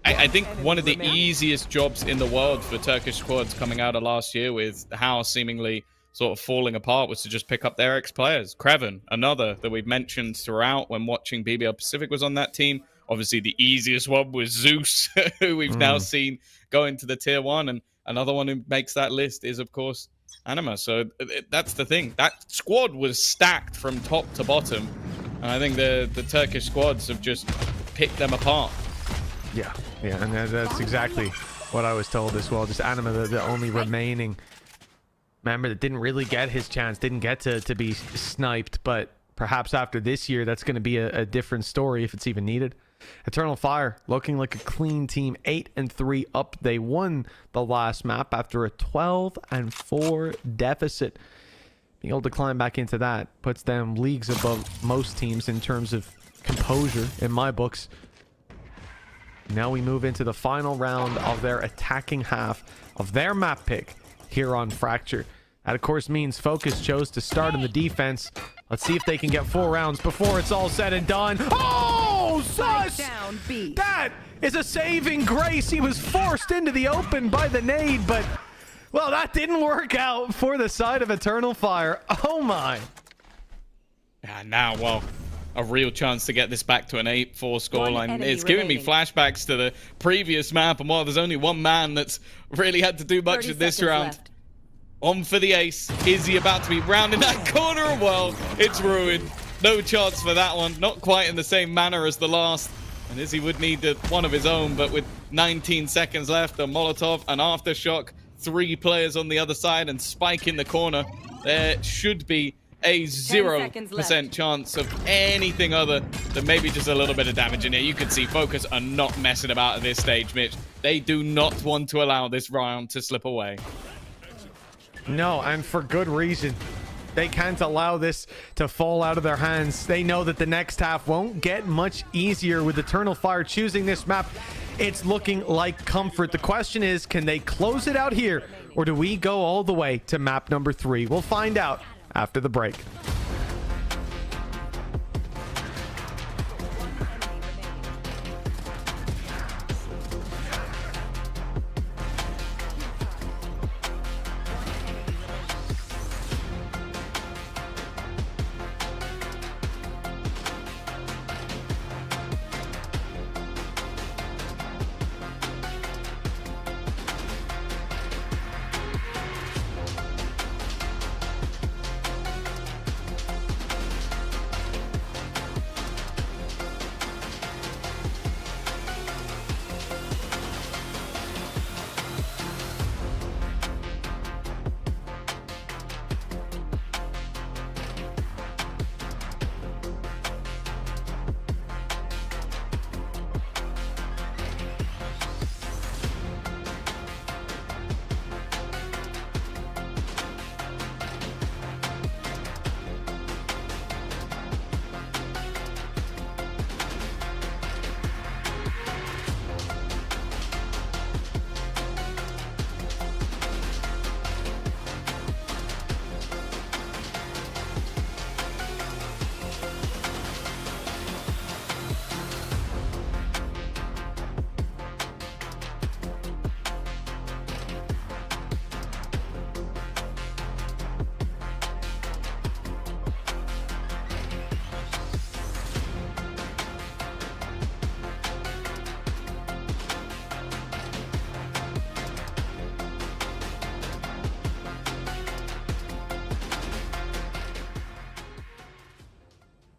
Speaker 12: I think one of the easiest jobs in the world for Turkish squads coming out of last year, with how seemingly sort of falling apart, was to just pick up their ex-players. Kreven, another that we've mentioned throughout when watching BBL PCIFIC, was on that team. Obviously, the easiest one was Zeus, who we've now seen go into the tier 1. And another one who makes that list is, of course, Anima. So that's the thing. That squad was stacked from top to bottom. And I think the Turkish squads have just picked them apart.
Speaker 11: Yeah, and that's exactly what I was told as well. Just Anima, the only remaining member that didn't really get his chance, didn't get to be sniped. But perhaps after this year, that's going to be a different story if it's even needed. Eternal Fire looking like a clean team, 8-3 up. They won the last map after a 12-4 deficit. Being able to climb back into that puts them leagues above most teams in terms of composure in my books. Now we move into the final round of their attacking half of their map pick here on Fracture. That, of course, means Fokus chose to start in the defense. Let's see if they can get 4 rounds before it's all said and done. Oh, sus! That is a saving grace. He was forced into the open by the nade, but, well, that didn't work out for the side of Eternal Fire. Oh, my.
Speaker 12: Yeah, now, well, a real chance to get this back to an 8-4 scoreline. It's giving me flashbacks to the previous map, and while there's only one man that's really had to do much in this round.
Speaker 14: Left.
Speaker 12: On for the ace. Is he about to be rounding that corner? Well, it's ruined. No chance for that one. Not quite in the same manner as the last. And Izzy would need one of his own, but with 19 seconds left, a Molotov, an Aftershock, 3 players on the other side, and Spike in the corner, there should be a 0% chance of anything other than maybe just a little bit of damage in here. You can see Fokus are not messing about at this stage, Mitch. They do not want to allow this round to slip away.
Speaker 11: No, and for good reason. They can't allow this to fall out of their hands. They know that the next half won't get much easier with Eternal Fire choosing this map. It's looking like comfort. The question is, can they close it out here, or do we go all the way to map number 3? We'll find out after the break.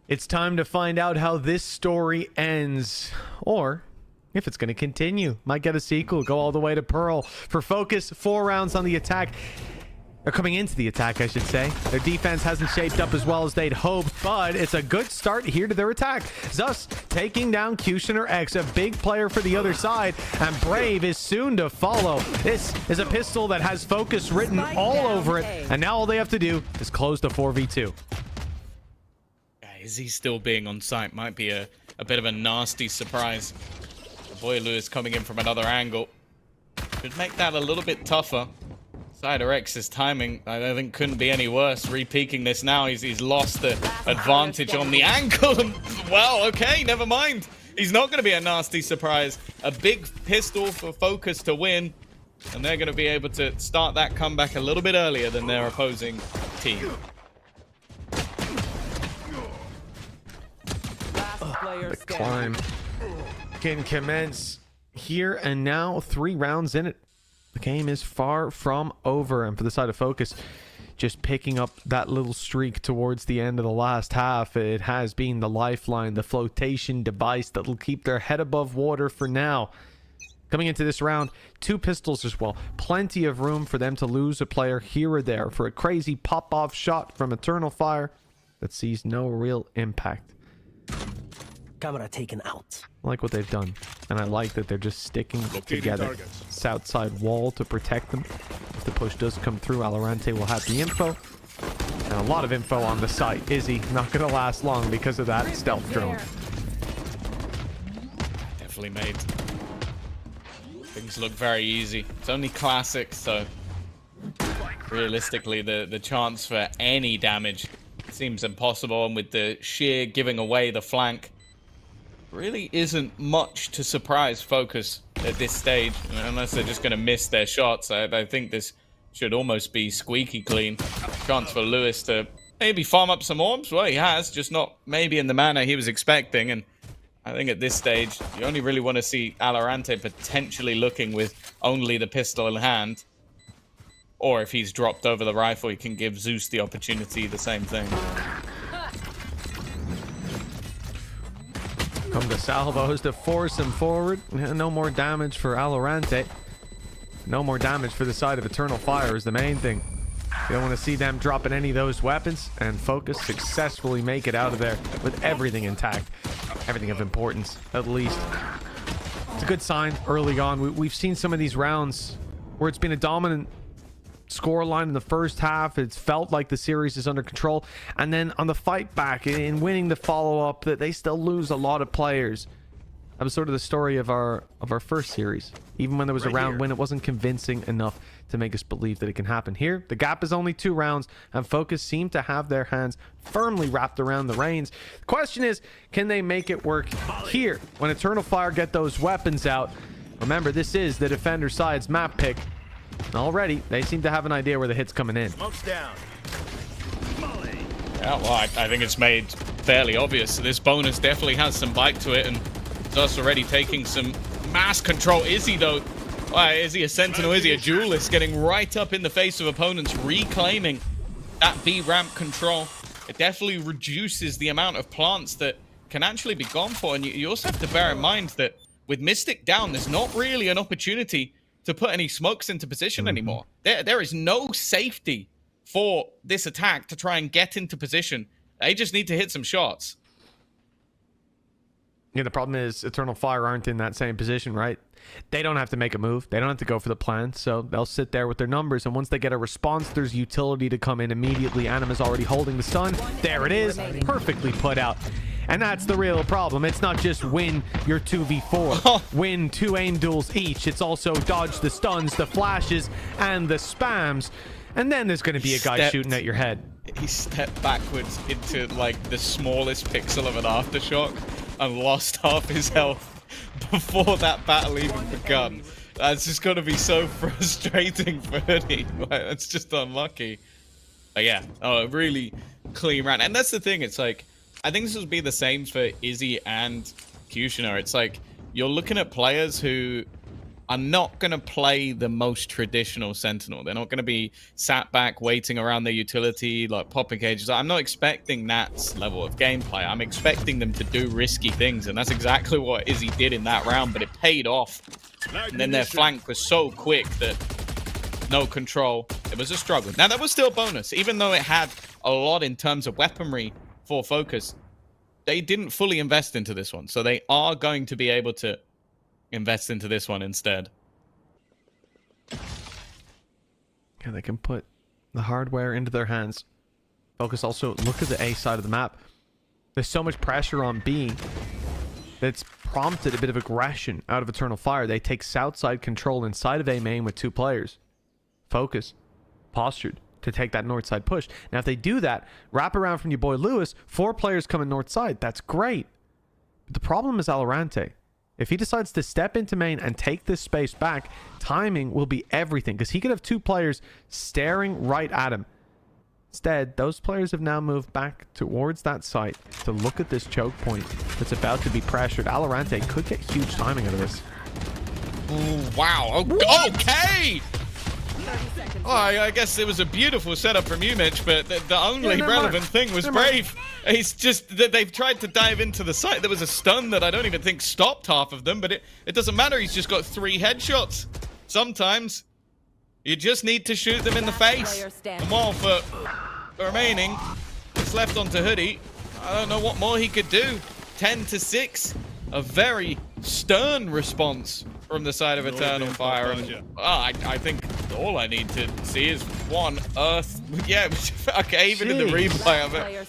Speaker 11: It's time to find out how this story ends, or if it's going to continue. Might get a sequel, go all the way to Pearl. For Focus, 4 rounds on the attack. They're coming into the attack, I should say. Their defense hasn't shaped up as well as they'd hoped, but it's a good start here to their attack. Zus taking down Kushner X, a big player for the other side, and Brave is soon to follow. This is a pistol that has Focus written all over it, and now all they have to do is close the 4v2.
Speaker 12: Is he still being on site? Might be a bit of a nasty surprise. Boy Lewis coming in from another angle. Could make that a little bit tougher. Cider X's timing, I don't think, couldn't be any worse. Re-peeking this now, he's lost the advantage on the angle. And, well, okay, never mind. He's not going to be a nasty surprise. A big pistol for Focus to win. And they're going to be able to start that comeback a little bit earlier than their opposing team.
Speaker 11: The climb can commence here and now. 3 rounds in it. The game is far from over, and for the side of Focus, just picking up that little streak towards the end of the last half. It has been the lifeline, the flotation device that'll keep their head above water for now. Coming into this round, 2 pistols as well. Plenty of room for them to lose a player here or there for a crazy pop-off shot from Eternal Fire that sees no real impact.
Speaker 16: Camera taken out.
Speaker 11: I like what they've done, and I like that they're just sticking together. South side wall to protect them. If the push does come through, Valorant will have the info, and a lot of info on the site. Izzy not gonna last long because of that stealth drone.
Speaker 12: Definitely made things look very easy. It's only classic, so realistically the chance for any damage seems impossible, and with the sheer giving away the flank, really isn't much to surprise Focus at this stage, unless they're just going to miss their shots. I think this should almost be squeaky clean. Chance for Lewis to maybe farm up some orbs. Well, he has, just not maybe in the manner he was expecting. And I think at this stage, you only really want to see Valorant potentially looking with only the pistol in hand. Or if he's dropped over the rifle, he can give Zeus the opportunity, the same thing.
Speaker 11: Come to salvos to force him forward. No more damage for Valorant. No more damage for the side of Eternal Fire is the main thing. You don't want to see them dropping any of those weapons, and Focus successfully make it out of there with everything intact. Everything of importance, at least. It's a good sign early on. We've seen some of these rounds where it's been a dominant scoreline in the first half. It's felt like the series is under control, and then on the fight back in winning the follow-up, that they still lose a lot of players. That was sort of the story of our first series. Even when there was a round win, it wasn't convincing enough to make us believe that it can happen. Here, the gap is only 2 rounds, and Focus seem to have their hands firmly wrapped around the reins. The question is, can they make it work here when Eternal Fire get those weapons out? Remember, this is the defender side's map pick. Already, they seem to have an idea where the hit's coming in.
Speaker 4: Smoke's down.
Speaker 12: Yeah, well, I think it's made fairly obvious. This bonus definitely has some bite to it, and Zus already taking some mass control. Is he, though? Why, is he a sentinel? Is he a duelist? Getting right up in the face of opponents, reclaiming that B ramp control. It definitely reduces the amount of plants that can actually be gone for. And you also have to bear in mind that with Mystic down, there's not really an opportunity to put any smokes into position anymore. There is no safety for this attack to try and get into position. They just need to hit some shots.
Speaker 11: Yeah, the problem is Eternal Fire aren't in that same position, right? They don't have to make a move. They don't have to go for the plant, so they'll sit there with their numbers, and once they get a response, there's utility to come in immediately. Anima's already holding the stun. There it is. Perfectly put out. And that's the real problem. It's not just win your 2v4, win 2 aim duels each. It's also dodge the stuns, the flashes, and the spams. And then there's going to be a guy shooting at your head.
Speaker 12: He stepped backwards into like the smallest pixel of an aftershock and lost half his health before that battle even begun. That's just going to be so frustrating for Hoodie. That's just unlucky. But yeah, a really clean round. And that's the thing. It's like, I think this would be the same for Izzy and Kushner. It's like, you're looking at players who are not going to play the most traditional Sentinel. They're not going to be sat back waiting around their utility, like popping cages. I'm not expecting that level of gameplay. I'm expecting them to do risky things, and that's exactly what Izzy did in that round, but it paid off. And then their flank was so quick that no control. It was a struggle. Now, that was still a bonus. Even though it had a lot in terms of weaponry for Focus, they didn't fully invest into this one. So they are going to be able to invest into this one instead.
Speaker 11: Yeah, they can put the hardware into their hands. Focus also, look at the A side of the map. There's so much pressure on B that's prompted a bit of aggression out of Eternal Fire. They take south side control inside of A main with 2 players. Focus, postured to take that north side push. Now, if they do that, wrap around from your boy Lewis, 4 players coming north side. That's great. But the problem is Valorant. If he decides to step into main and take this space back, timing will be everything, because he could have 2 players staring right at him. Instead, those players have now moved back towards that site to look at this choke point that's about to be pressured. Valorant could get huge timing out of this.
Speaker 12: Ooh, wow. Okay! Oh, I guess it was a beautiful setup from you, Mitch, but the only relevant thing was Brave. It's just that they've tried to dive into the site. There was a stun that I don't even think stopped half of them, but it doesn't matter. He's just got 3 headshots. Sometimes you just need to shoot them in the face. And while for the remaining, it's left onto Hoodie. I don't know what more he could do. 10-6. A very stern response from the side of Eternal Fire. And, I think all I need to see is one Earth. Yeah, okay, even in the replay of it.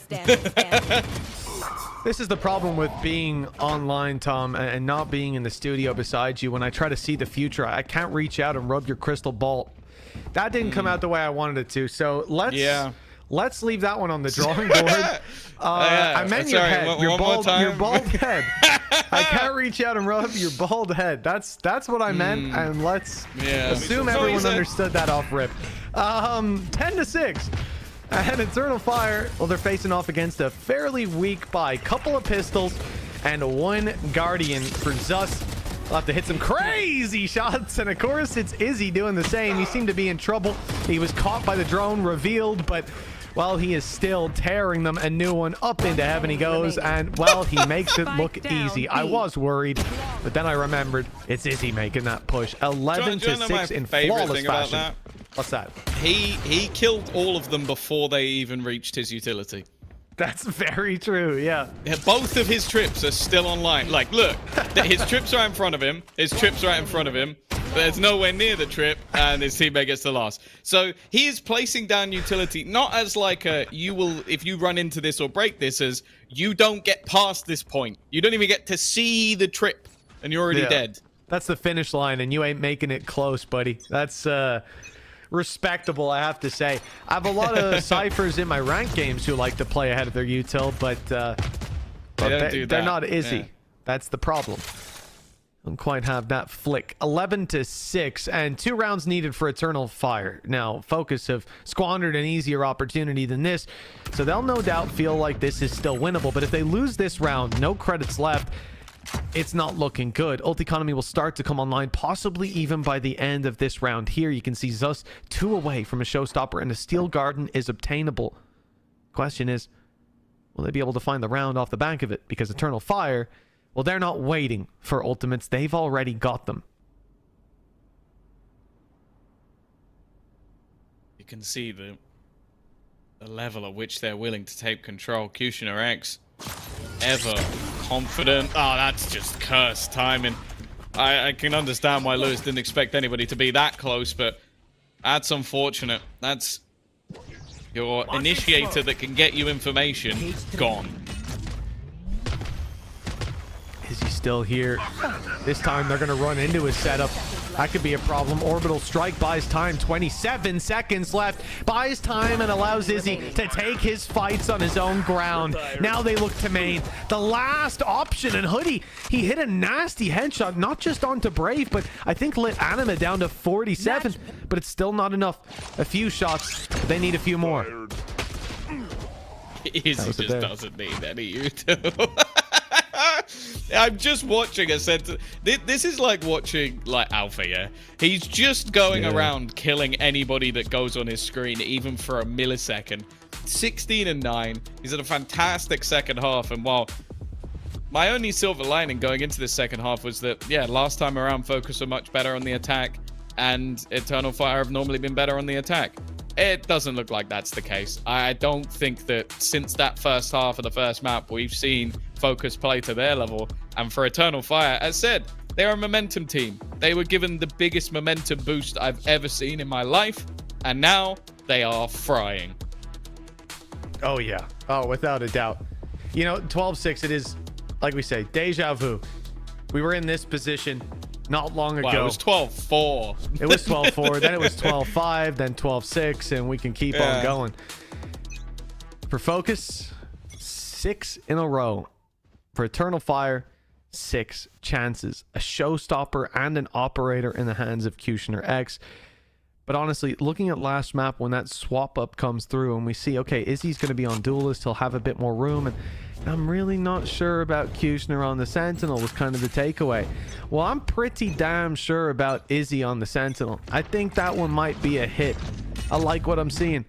Speaker 11: This is the problem with being online, Tom, and not being in the studio beside you. When I try to see the future, I can't reach out and rub your crystal ball. That didn't come out the way I wanted it to. So let's leave that one on the drawing board. I meant your head. Your bald head. I can't reach out and rub your bald head. That's what I meant. And let's assume everyone understood that off rip. 10-6. And Eternal Fire, well, they're facing off against a fairly weak buy. Couple of pistols and 1 Guardian for Zus. We'll have to hit some crazy shots. And of course, it's Izzy doing the same. He seemed to be in trouble. He was caught by the drone, revealed, but well, he is still tearing them. A new one up into heaven he goes, and well, he makes it look easy. I was worried, but then I remembered it's Izzy making that push. 11-6 in flawless fashion. What's that?
Speaker 12: He killed all of them before they even reached his utility.
Speaker 11: That's very true, yeah.
Speaker 12: Both of his trips are still online. Like, look, his trips are in front of him. His trips right in front of him. There's nowhere near the trip, and his teammate gets the last. So he is placing down utility, not as like a, you will, if you run into this or break this, as you don't get past this point. You don't even get to see the trip, and you're already dead.
Speaker 11: That's the finish line, and you ain't making it close, buddy. That's respectable, I have to say. I have a lot of ciphers in my ranked games who like to play ahead of their util, but they're not Izzy. Yeah. That's the problem. Don't quite have that flick. 11-6, and 2 rounds needed for Eternal Fire. Now, Focus have squandered an easier opportunity than this, so they'll no doubt feel like this is still winnable. But if they lose this round, no credits left, it's not looking good. Ult economy will start to come online, possibly even by the end of this round here. You can see Zus 2 away from a showstopper, and a Steel Garden is obtainable. Question is, will they be able to find the round off the back of it? Because Eternal Fire, well, they're not waiting for ultimates. They've already got them.
Speaker 12: You can see the level at which they're willing to take control. Kushner X, ever confident. Oh, that's just cursed timing. I can understand why Lewis didn't expect anybody to be that close, but that's unfortunate. That's your initiator that can get you information gone.
Speaker 11: Is he still here? This time they're going to run into his setup. That could be a problem. Orbital strike buys time. 27 seconds left. Buys time and allows Izzy to take his fights on his own ground. Now they look to main. The last option, and Hoodie, he hit a nasty headshot, not just onto Brave, but I think lit Anima down to 47. But it's still not enough. A few shots. They need a few more.
Speaker 12: Izzy just doesn't need any util. I'm just watching a center. This is like watching like Alpha, yeah? He's just going around killing anybody that goes on his screen, even for a millisecond. 16-9. He's had a fantastic second half, and while my only silver lining going into this second half was that, yeah, last time around Fokus were much better on the attack, and Eternal Fire have normally been better on the attack. It doesn't look like that's the case. I don't think that since that first half of the first map, we've seen Fokus play to their level. And for Eternal Fire, as said, they're a momentum team. They were given the biggest momentum boost I've ever seen in my life, and now they are frying.
Speaker 11: Oh, yeah. Oh, without a doubt. You know, 12-6, it is, like we say, deja vu. We were in this position not long ago.
Speaker 12: Wow, it was 12-4.
Speaker 11: It was 12-4, then it was 12-5, then 12-6, and we can keep on going. For Fokus, 6 in a row. For Eternal Fire, 6 chances. A showstopper and an operator in the hands of Kushner X. But honestly, looking at last map, when that swap up comes through and we see, okay, Izzy's going to be on Duelist, he'll have a bit more room, and I'm really not sure about Kushner on the Sentinel was kind of the takeaway. Well, I'm pretty damn sure about Izzy on the Sentinel. I think that one might be a hit. I like what I'm seeing.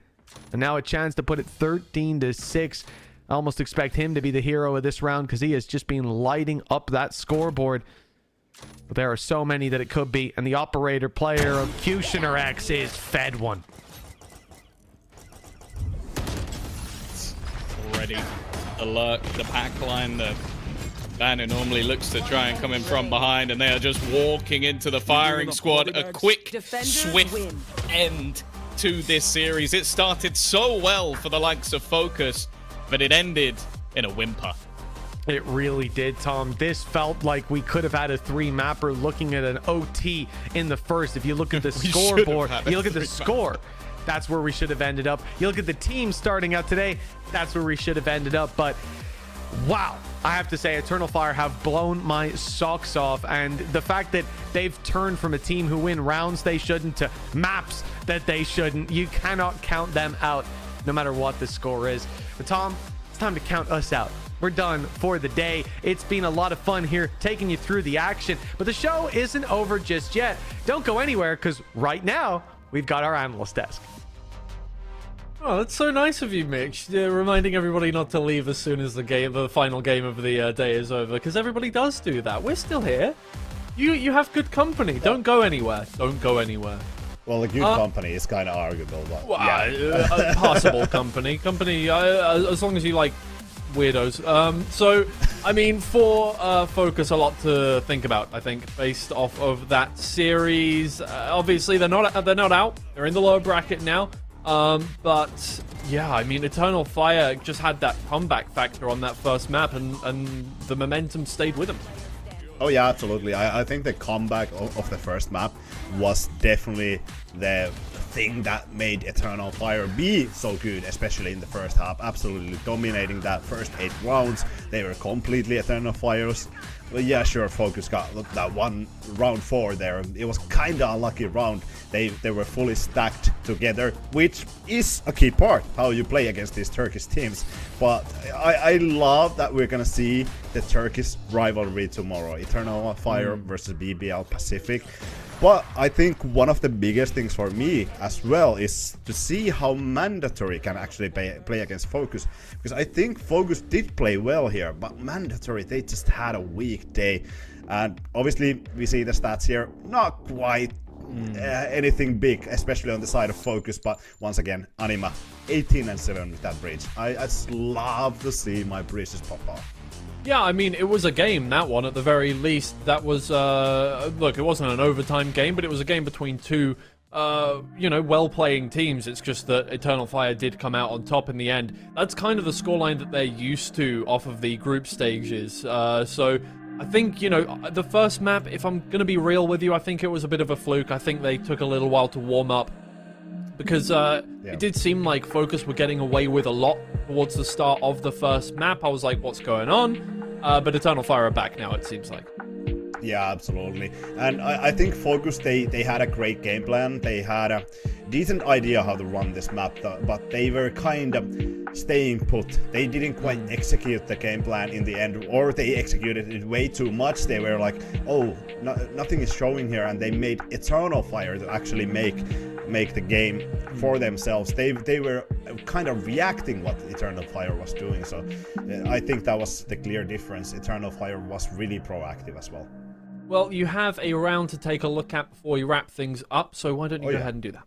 Speaker 11: And now a chance to put it 13-6. I almost expect him to be the hero of this round because he has just been lighting up that scoreboard. But there are so many that it could be, and the operator player of Kushner X is fed one.
Speaker 12: Already alert the pack line. The banner normally looks to try and come in from behind, and they are just walking into the firing squad. A quick, swift end to this series. It started so well for the likes of Fokus, but it ended in a whimper.
Speaker 11: It really did, Tom. This felt like we could have had a 3-mapper looking at an OT in the first. If you look at the scoreboard, you look at the score, that's where we should have ended up. You look at the team starting out today, that's where we should have ended up. But wow, I have to say, Eternal Fire have blown my socks off. And the fact that they've turned from a team who win rounds they shouldn't to maps that they shouldn't, you cannot count them out no matter what the score is. But Tom, it's time to count us out. We're done for the day. It's been a lot of fun here taking you through the action, but the show isn't over just yet. Don't go anywhere, because right now we've got our analyst desk.
Speaker 9: Oh, that's so nice of you, Mitch. Reminding everybody not to leave as soon as the final game of the day is over, because everybody does do that. We're still here. You have good company. Don't go anywhere. Don't go anywhere.
Speaker 10: Well, a good company is kind of arguable, but
Speaker 9: yeah. Possible company. As long as you like weirdos. So, I mean, for Fokus, a lot to think about, I think, based off of that series. Obviously, they're not out. They're in the lower bracket now. But yeah, I mean, Eternal Fire just had that comeback factor on that first map, and the momentum stayed with them.
Speaker 10: Oh yeah, absolutely. I think the comeback of the first map was definitely the thing that made Eternal Fire be so good, especially in the first half. Absolutely dominating that first 8 rounds. They were completely Eternal Fires. Well, yeah, sure, Fokus got that one round 4 there. It was kind of a lucky round. They were fully stacked together, which is a key part how you play against these Turkish teams. But I love that we're gonna see the Turkish rivalry tomorrow. Eternal Fire versus BBL PCIFIC. But I think one of the biggest things for me as well is to see how Mandatory can actually play against Fokus. Because I think Fokus did play well here, but Mandatory, they just had a weak day. And obviously we see the stats here, not quite anything big, especially on the side of Fokus. But once again, Anima, 18-7 with that bridge. I just love to see my bridges pop off.
Speaker 9: Yeah, I mean, it was a game, that one, at the very least. That was, look, it wasn't an overtime game, but it was a game between two, well-playing teams. It's just that Eternal Fire did come out on top in the end. That's kind of the scoreline that they're used to off of the group stages. So I think, the first map, if I'm going to be real with you, I think it was a bit of a fluke. I think they took a little while to warm up. Because it did seem like Fokus were getting away with a lot towards the start of the first map. I was like, what's going on? But Eternal Fire are back now, it seems like.
Speaker 10: Yeah, absolutely. And I think Fokus, they had a great game plan. They had a decent idea how to run this map, but they were kind of staying put. They didn't quite execute the game plan in the end, or they executed it way too much. They were like, oh, nothing is showing here, and they made Eternal Fire to actually make the game for themselves. They were kind of reacting what Eternal Fire was doing, so I think that was the clear difference. Eternal Fire was really proactive as well.
Speaker 9: Well, you have a round to take a look at before you wrap things up, so why don't you go ahead and do that?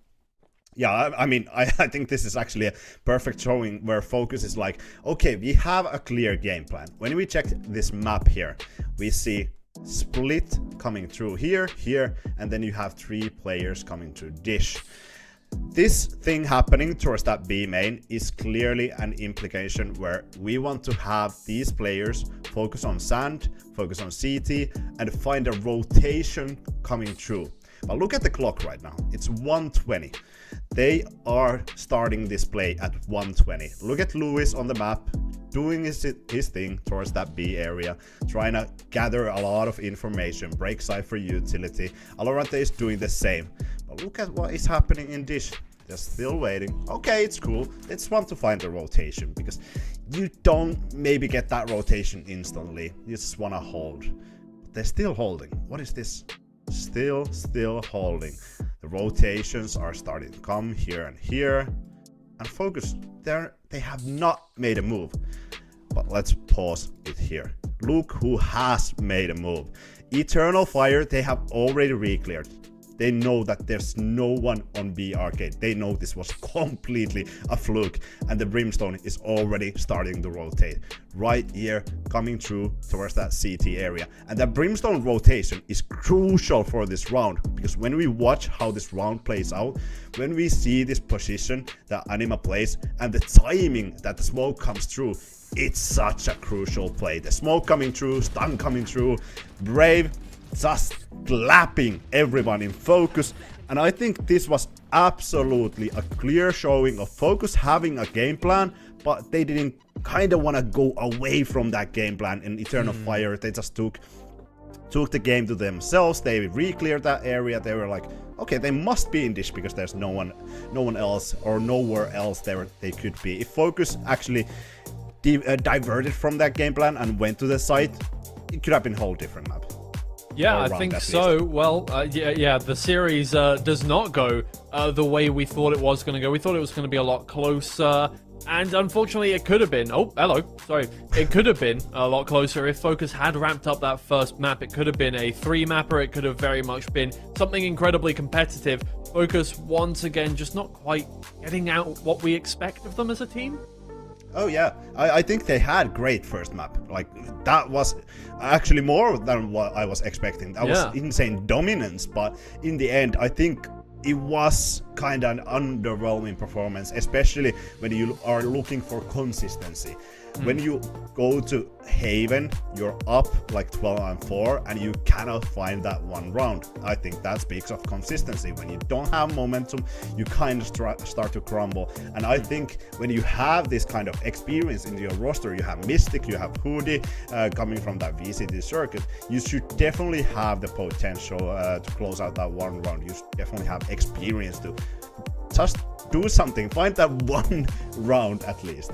Speaker 10: Yeah, I mean, I think this is actually a perfect showing where Fokus is like, okay, we have a clear game plan. When we check this map here, we see split coming through here, and then you have 3 players coming through dish. This thing happening towards that B main is clearly an implication where we want to have these players focus on sand, focus on CT, and find a rotation coming through. But look at the clock right now. It's 1:20. They are starting this play at 1:20. Look at Lewis on the map doing his thing towards that B area, trying to gather a lot of information, break Cypher utility. Valorant is doing the same. But look at what is happening in dish. They're still waiting. Okay, it's cool. It's fun to find the rotation because you don't maybe get that rotation instantly. You just want to hold. But they're still holding. What is this? Still holding. The rotations are starting to come here and here. And Fokus, they have not made a move. But let's pause it here. Look who has made a move. Eternal Fire, they have already re-cleared. They know that there's no one on B Arcade. They know this was completely a fluke, and the Brimstone is already starting to rotate. Right here, coming through towards that CT area. And that Brimstone rotation is crucial for this round, because when we watch how this round plays out, when we see this position that Anima plays, and the timing that the smoke comes through, it's such a crucial play. The smoke coming through, stun coming through, Brave just clapping everyone in Fokus, and I think this was absolutely a clear showing of Fokus having a game plan, but they didn't kind of want to go away from that game plan in Eternal Fire. They just took the game to themselves. They re-cleared that area. They were like, okay, they must be in dish because there's no one else or nowhere else there they could be. If Fokus actually diverted from that game plan and went to the site, it could have been a whole different map.
Speaker 9: Yeah, I think so. Well, yeah, the series does not go the way we thought it was going to go. We thought it was going to be a lot closer, and unfortunately it could have been. Oh, hello. Sorry. It could have been a lot closer if Fokus had ramped up that first map. It could have been a 3-mapper. It could have very much been something incredibly competitive. Fokus, once again, just not quite getting out what we expect of them as a team.
Speaker 10: Oh yeah, I think they had great first map. Like, that was actually more than what I was expecting. That was insane dominance, but in the end, I think it was kind of an underwhelming performance, especially when you are looking for consistency. When you go to Haven, you're up like 12-4 and you cannot find that one round. I think that speaks of consistency. When you don't have momentum, you kind of start to crumble. And I think when you have this kind of experience in your roster, you have Mystic, you have Hoodie coming from that VCT circuit, you should definitely have the potential to close out that one round. You should definitely have experience to just do something, find that one round at least.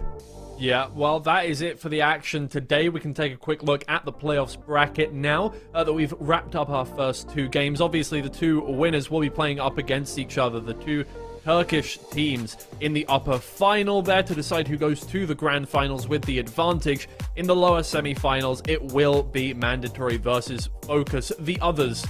Speaker 9: Yeah, well, that is it for the action today. We can take a quick look at the playoffs bracket now that we've wrapped up our first 2 games. Obviously, the 2 winners will be playing up against each other, the 2 Turkish teams in the upper final there to decide who goes to the grand finals with the advantage. In the lower semi-finals, it will be mandatory versus Fokus. The others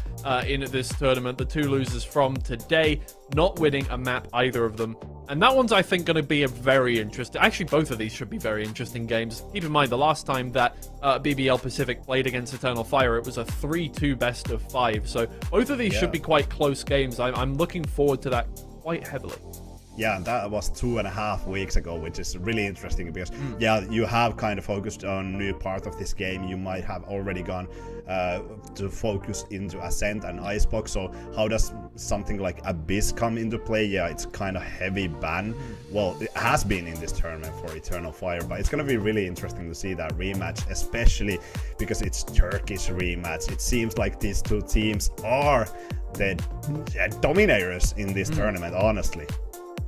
Speaker 9: in this tournament, the 2 losers from today, not winning a map, either of them. And that one's, I think, going to be a very interesting... Actually, both of these should be very interesting games. Keep in mind, the last time that BBL Pacific played against Eternal Fire, it was a 3-2 best of 5. So both of these should be quite close games. I'm looking forward to that quite heavily.
Speaker 10: Yeah, and that was 2.5 weeks ago, which is really interesting because yeah, you have kind of focused on new part of this game. You might have already gone to focus into Ascent and Icebox. So how does something like Abyss come into play? Yeah, it's kind of heavy ban. Well, it has been in this tournament for Eternal Fire, but it's gonna be really interesting to see that rematch, especially because it's Turkish rematch. It seems like these two teams are the dominators in this tournament, honestly.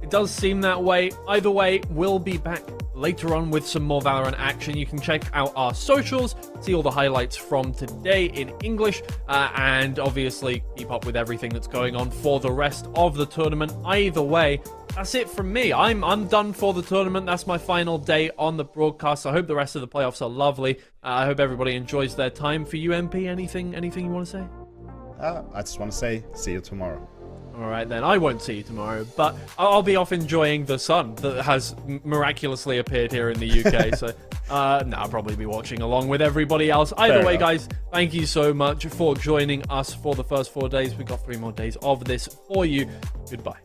Speaker 9: It does seem that way. Either way, we'll be back later on with some more Valorant action. You can check out our socials, see all the highlights from today in English, and obviously keep up with everything that's going on for the rest of the tournament. Either way, that's it from me. I'm done for the tournament. That's my final day on the broadcast. I hope the rest of the playoffs are lovely. I hope everybody enjoys their time. For you, MP, anything you want to say?
Speaker 10: I just want to say, see you tomorrow.
Speaker 9: All right, then. I won't see you tomorrow, but I'll be off enjoying the sun that has miraculously appeared here in the UK. So, I'll probably be watching along with everybody else. Either way, guys, thank you so much for joining us for the first 4 days. We've got 3 more days of this for you. Goodbye.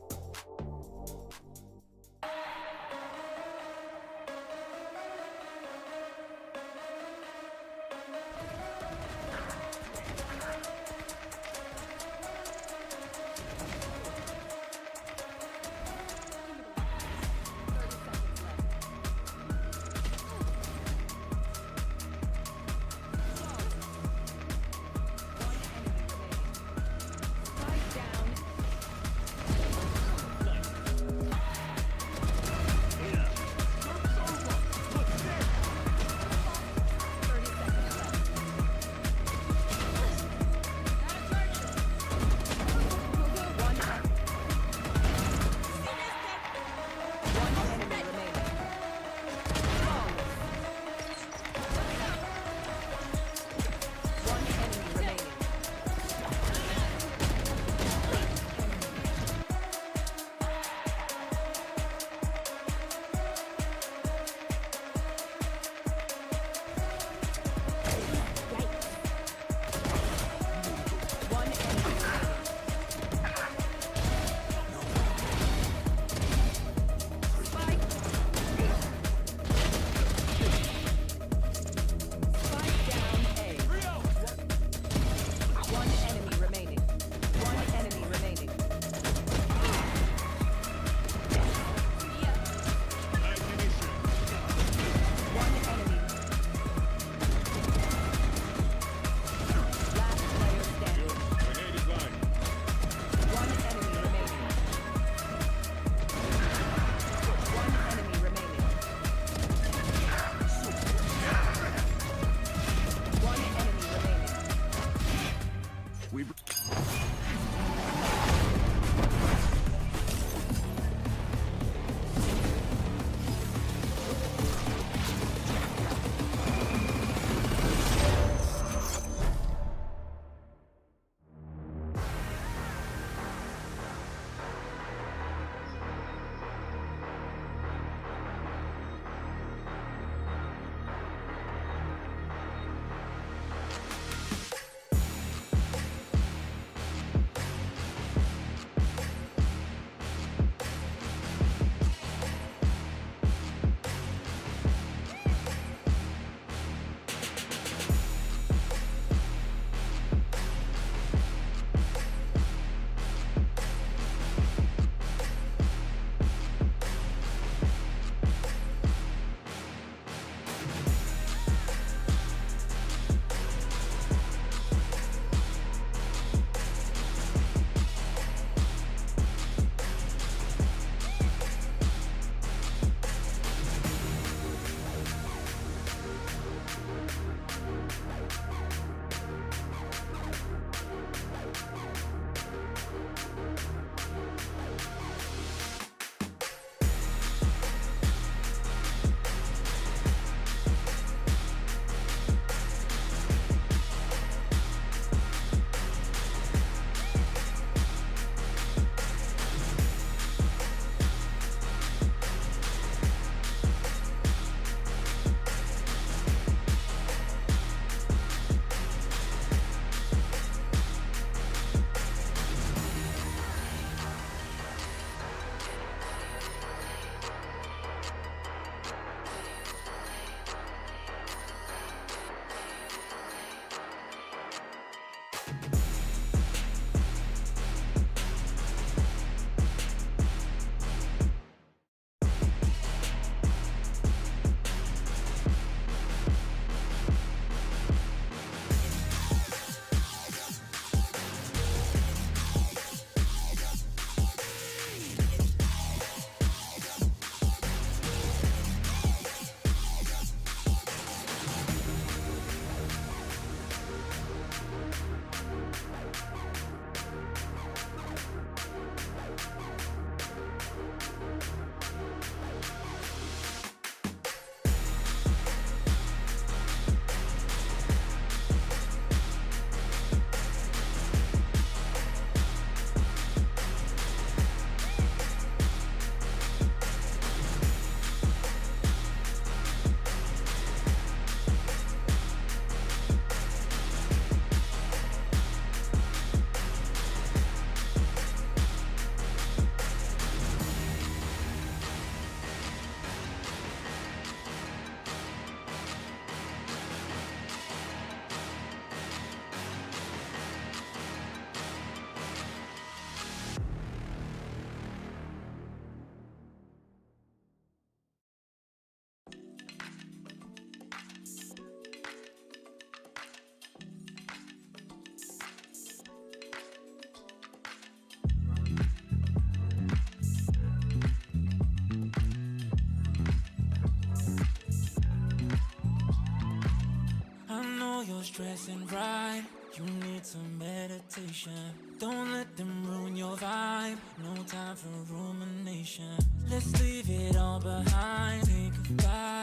Speaker 6: stressing right. You need some meditation. Don't let them ruin your vibe. No time for rumination. Let's leave it all behind. Think goodbye.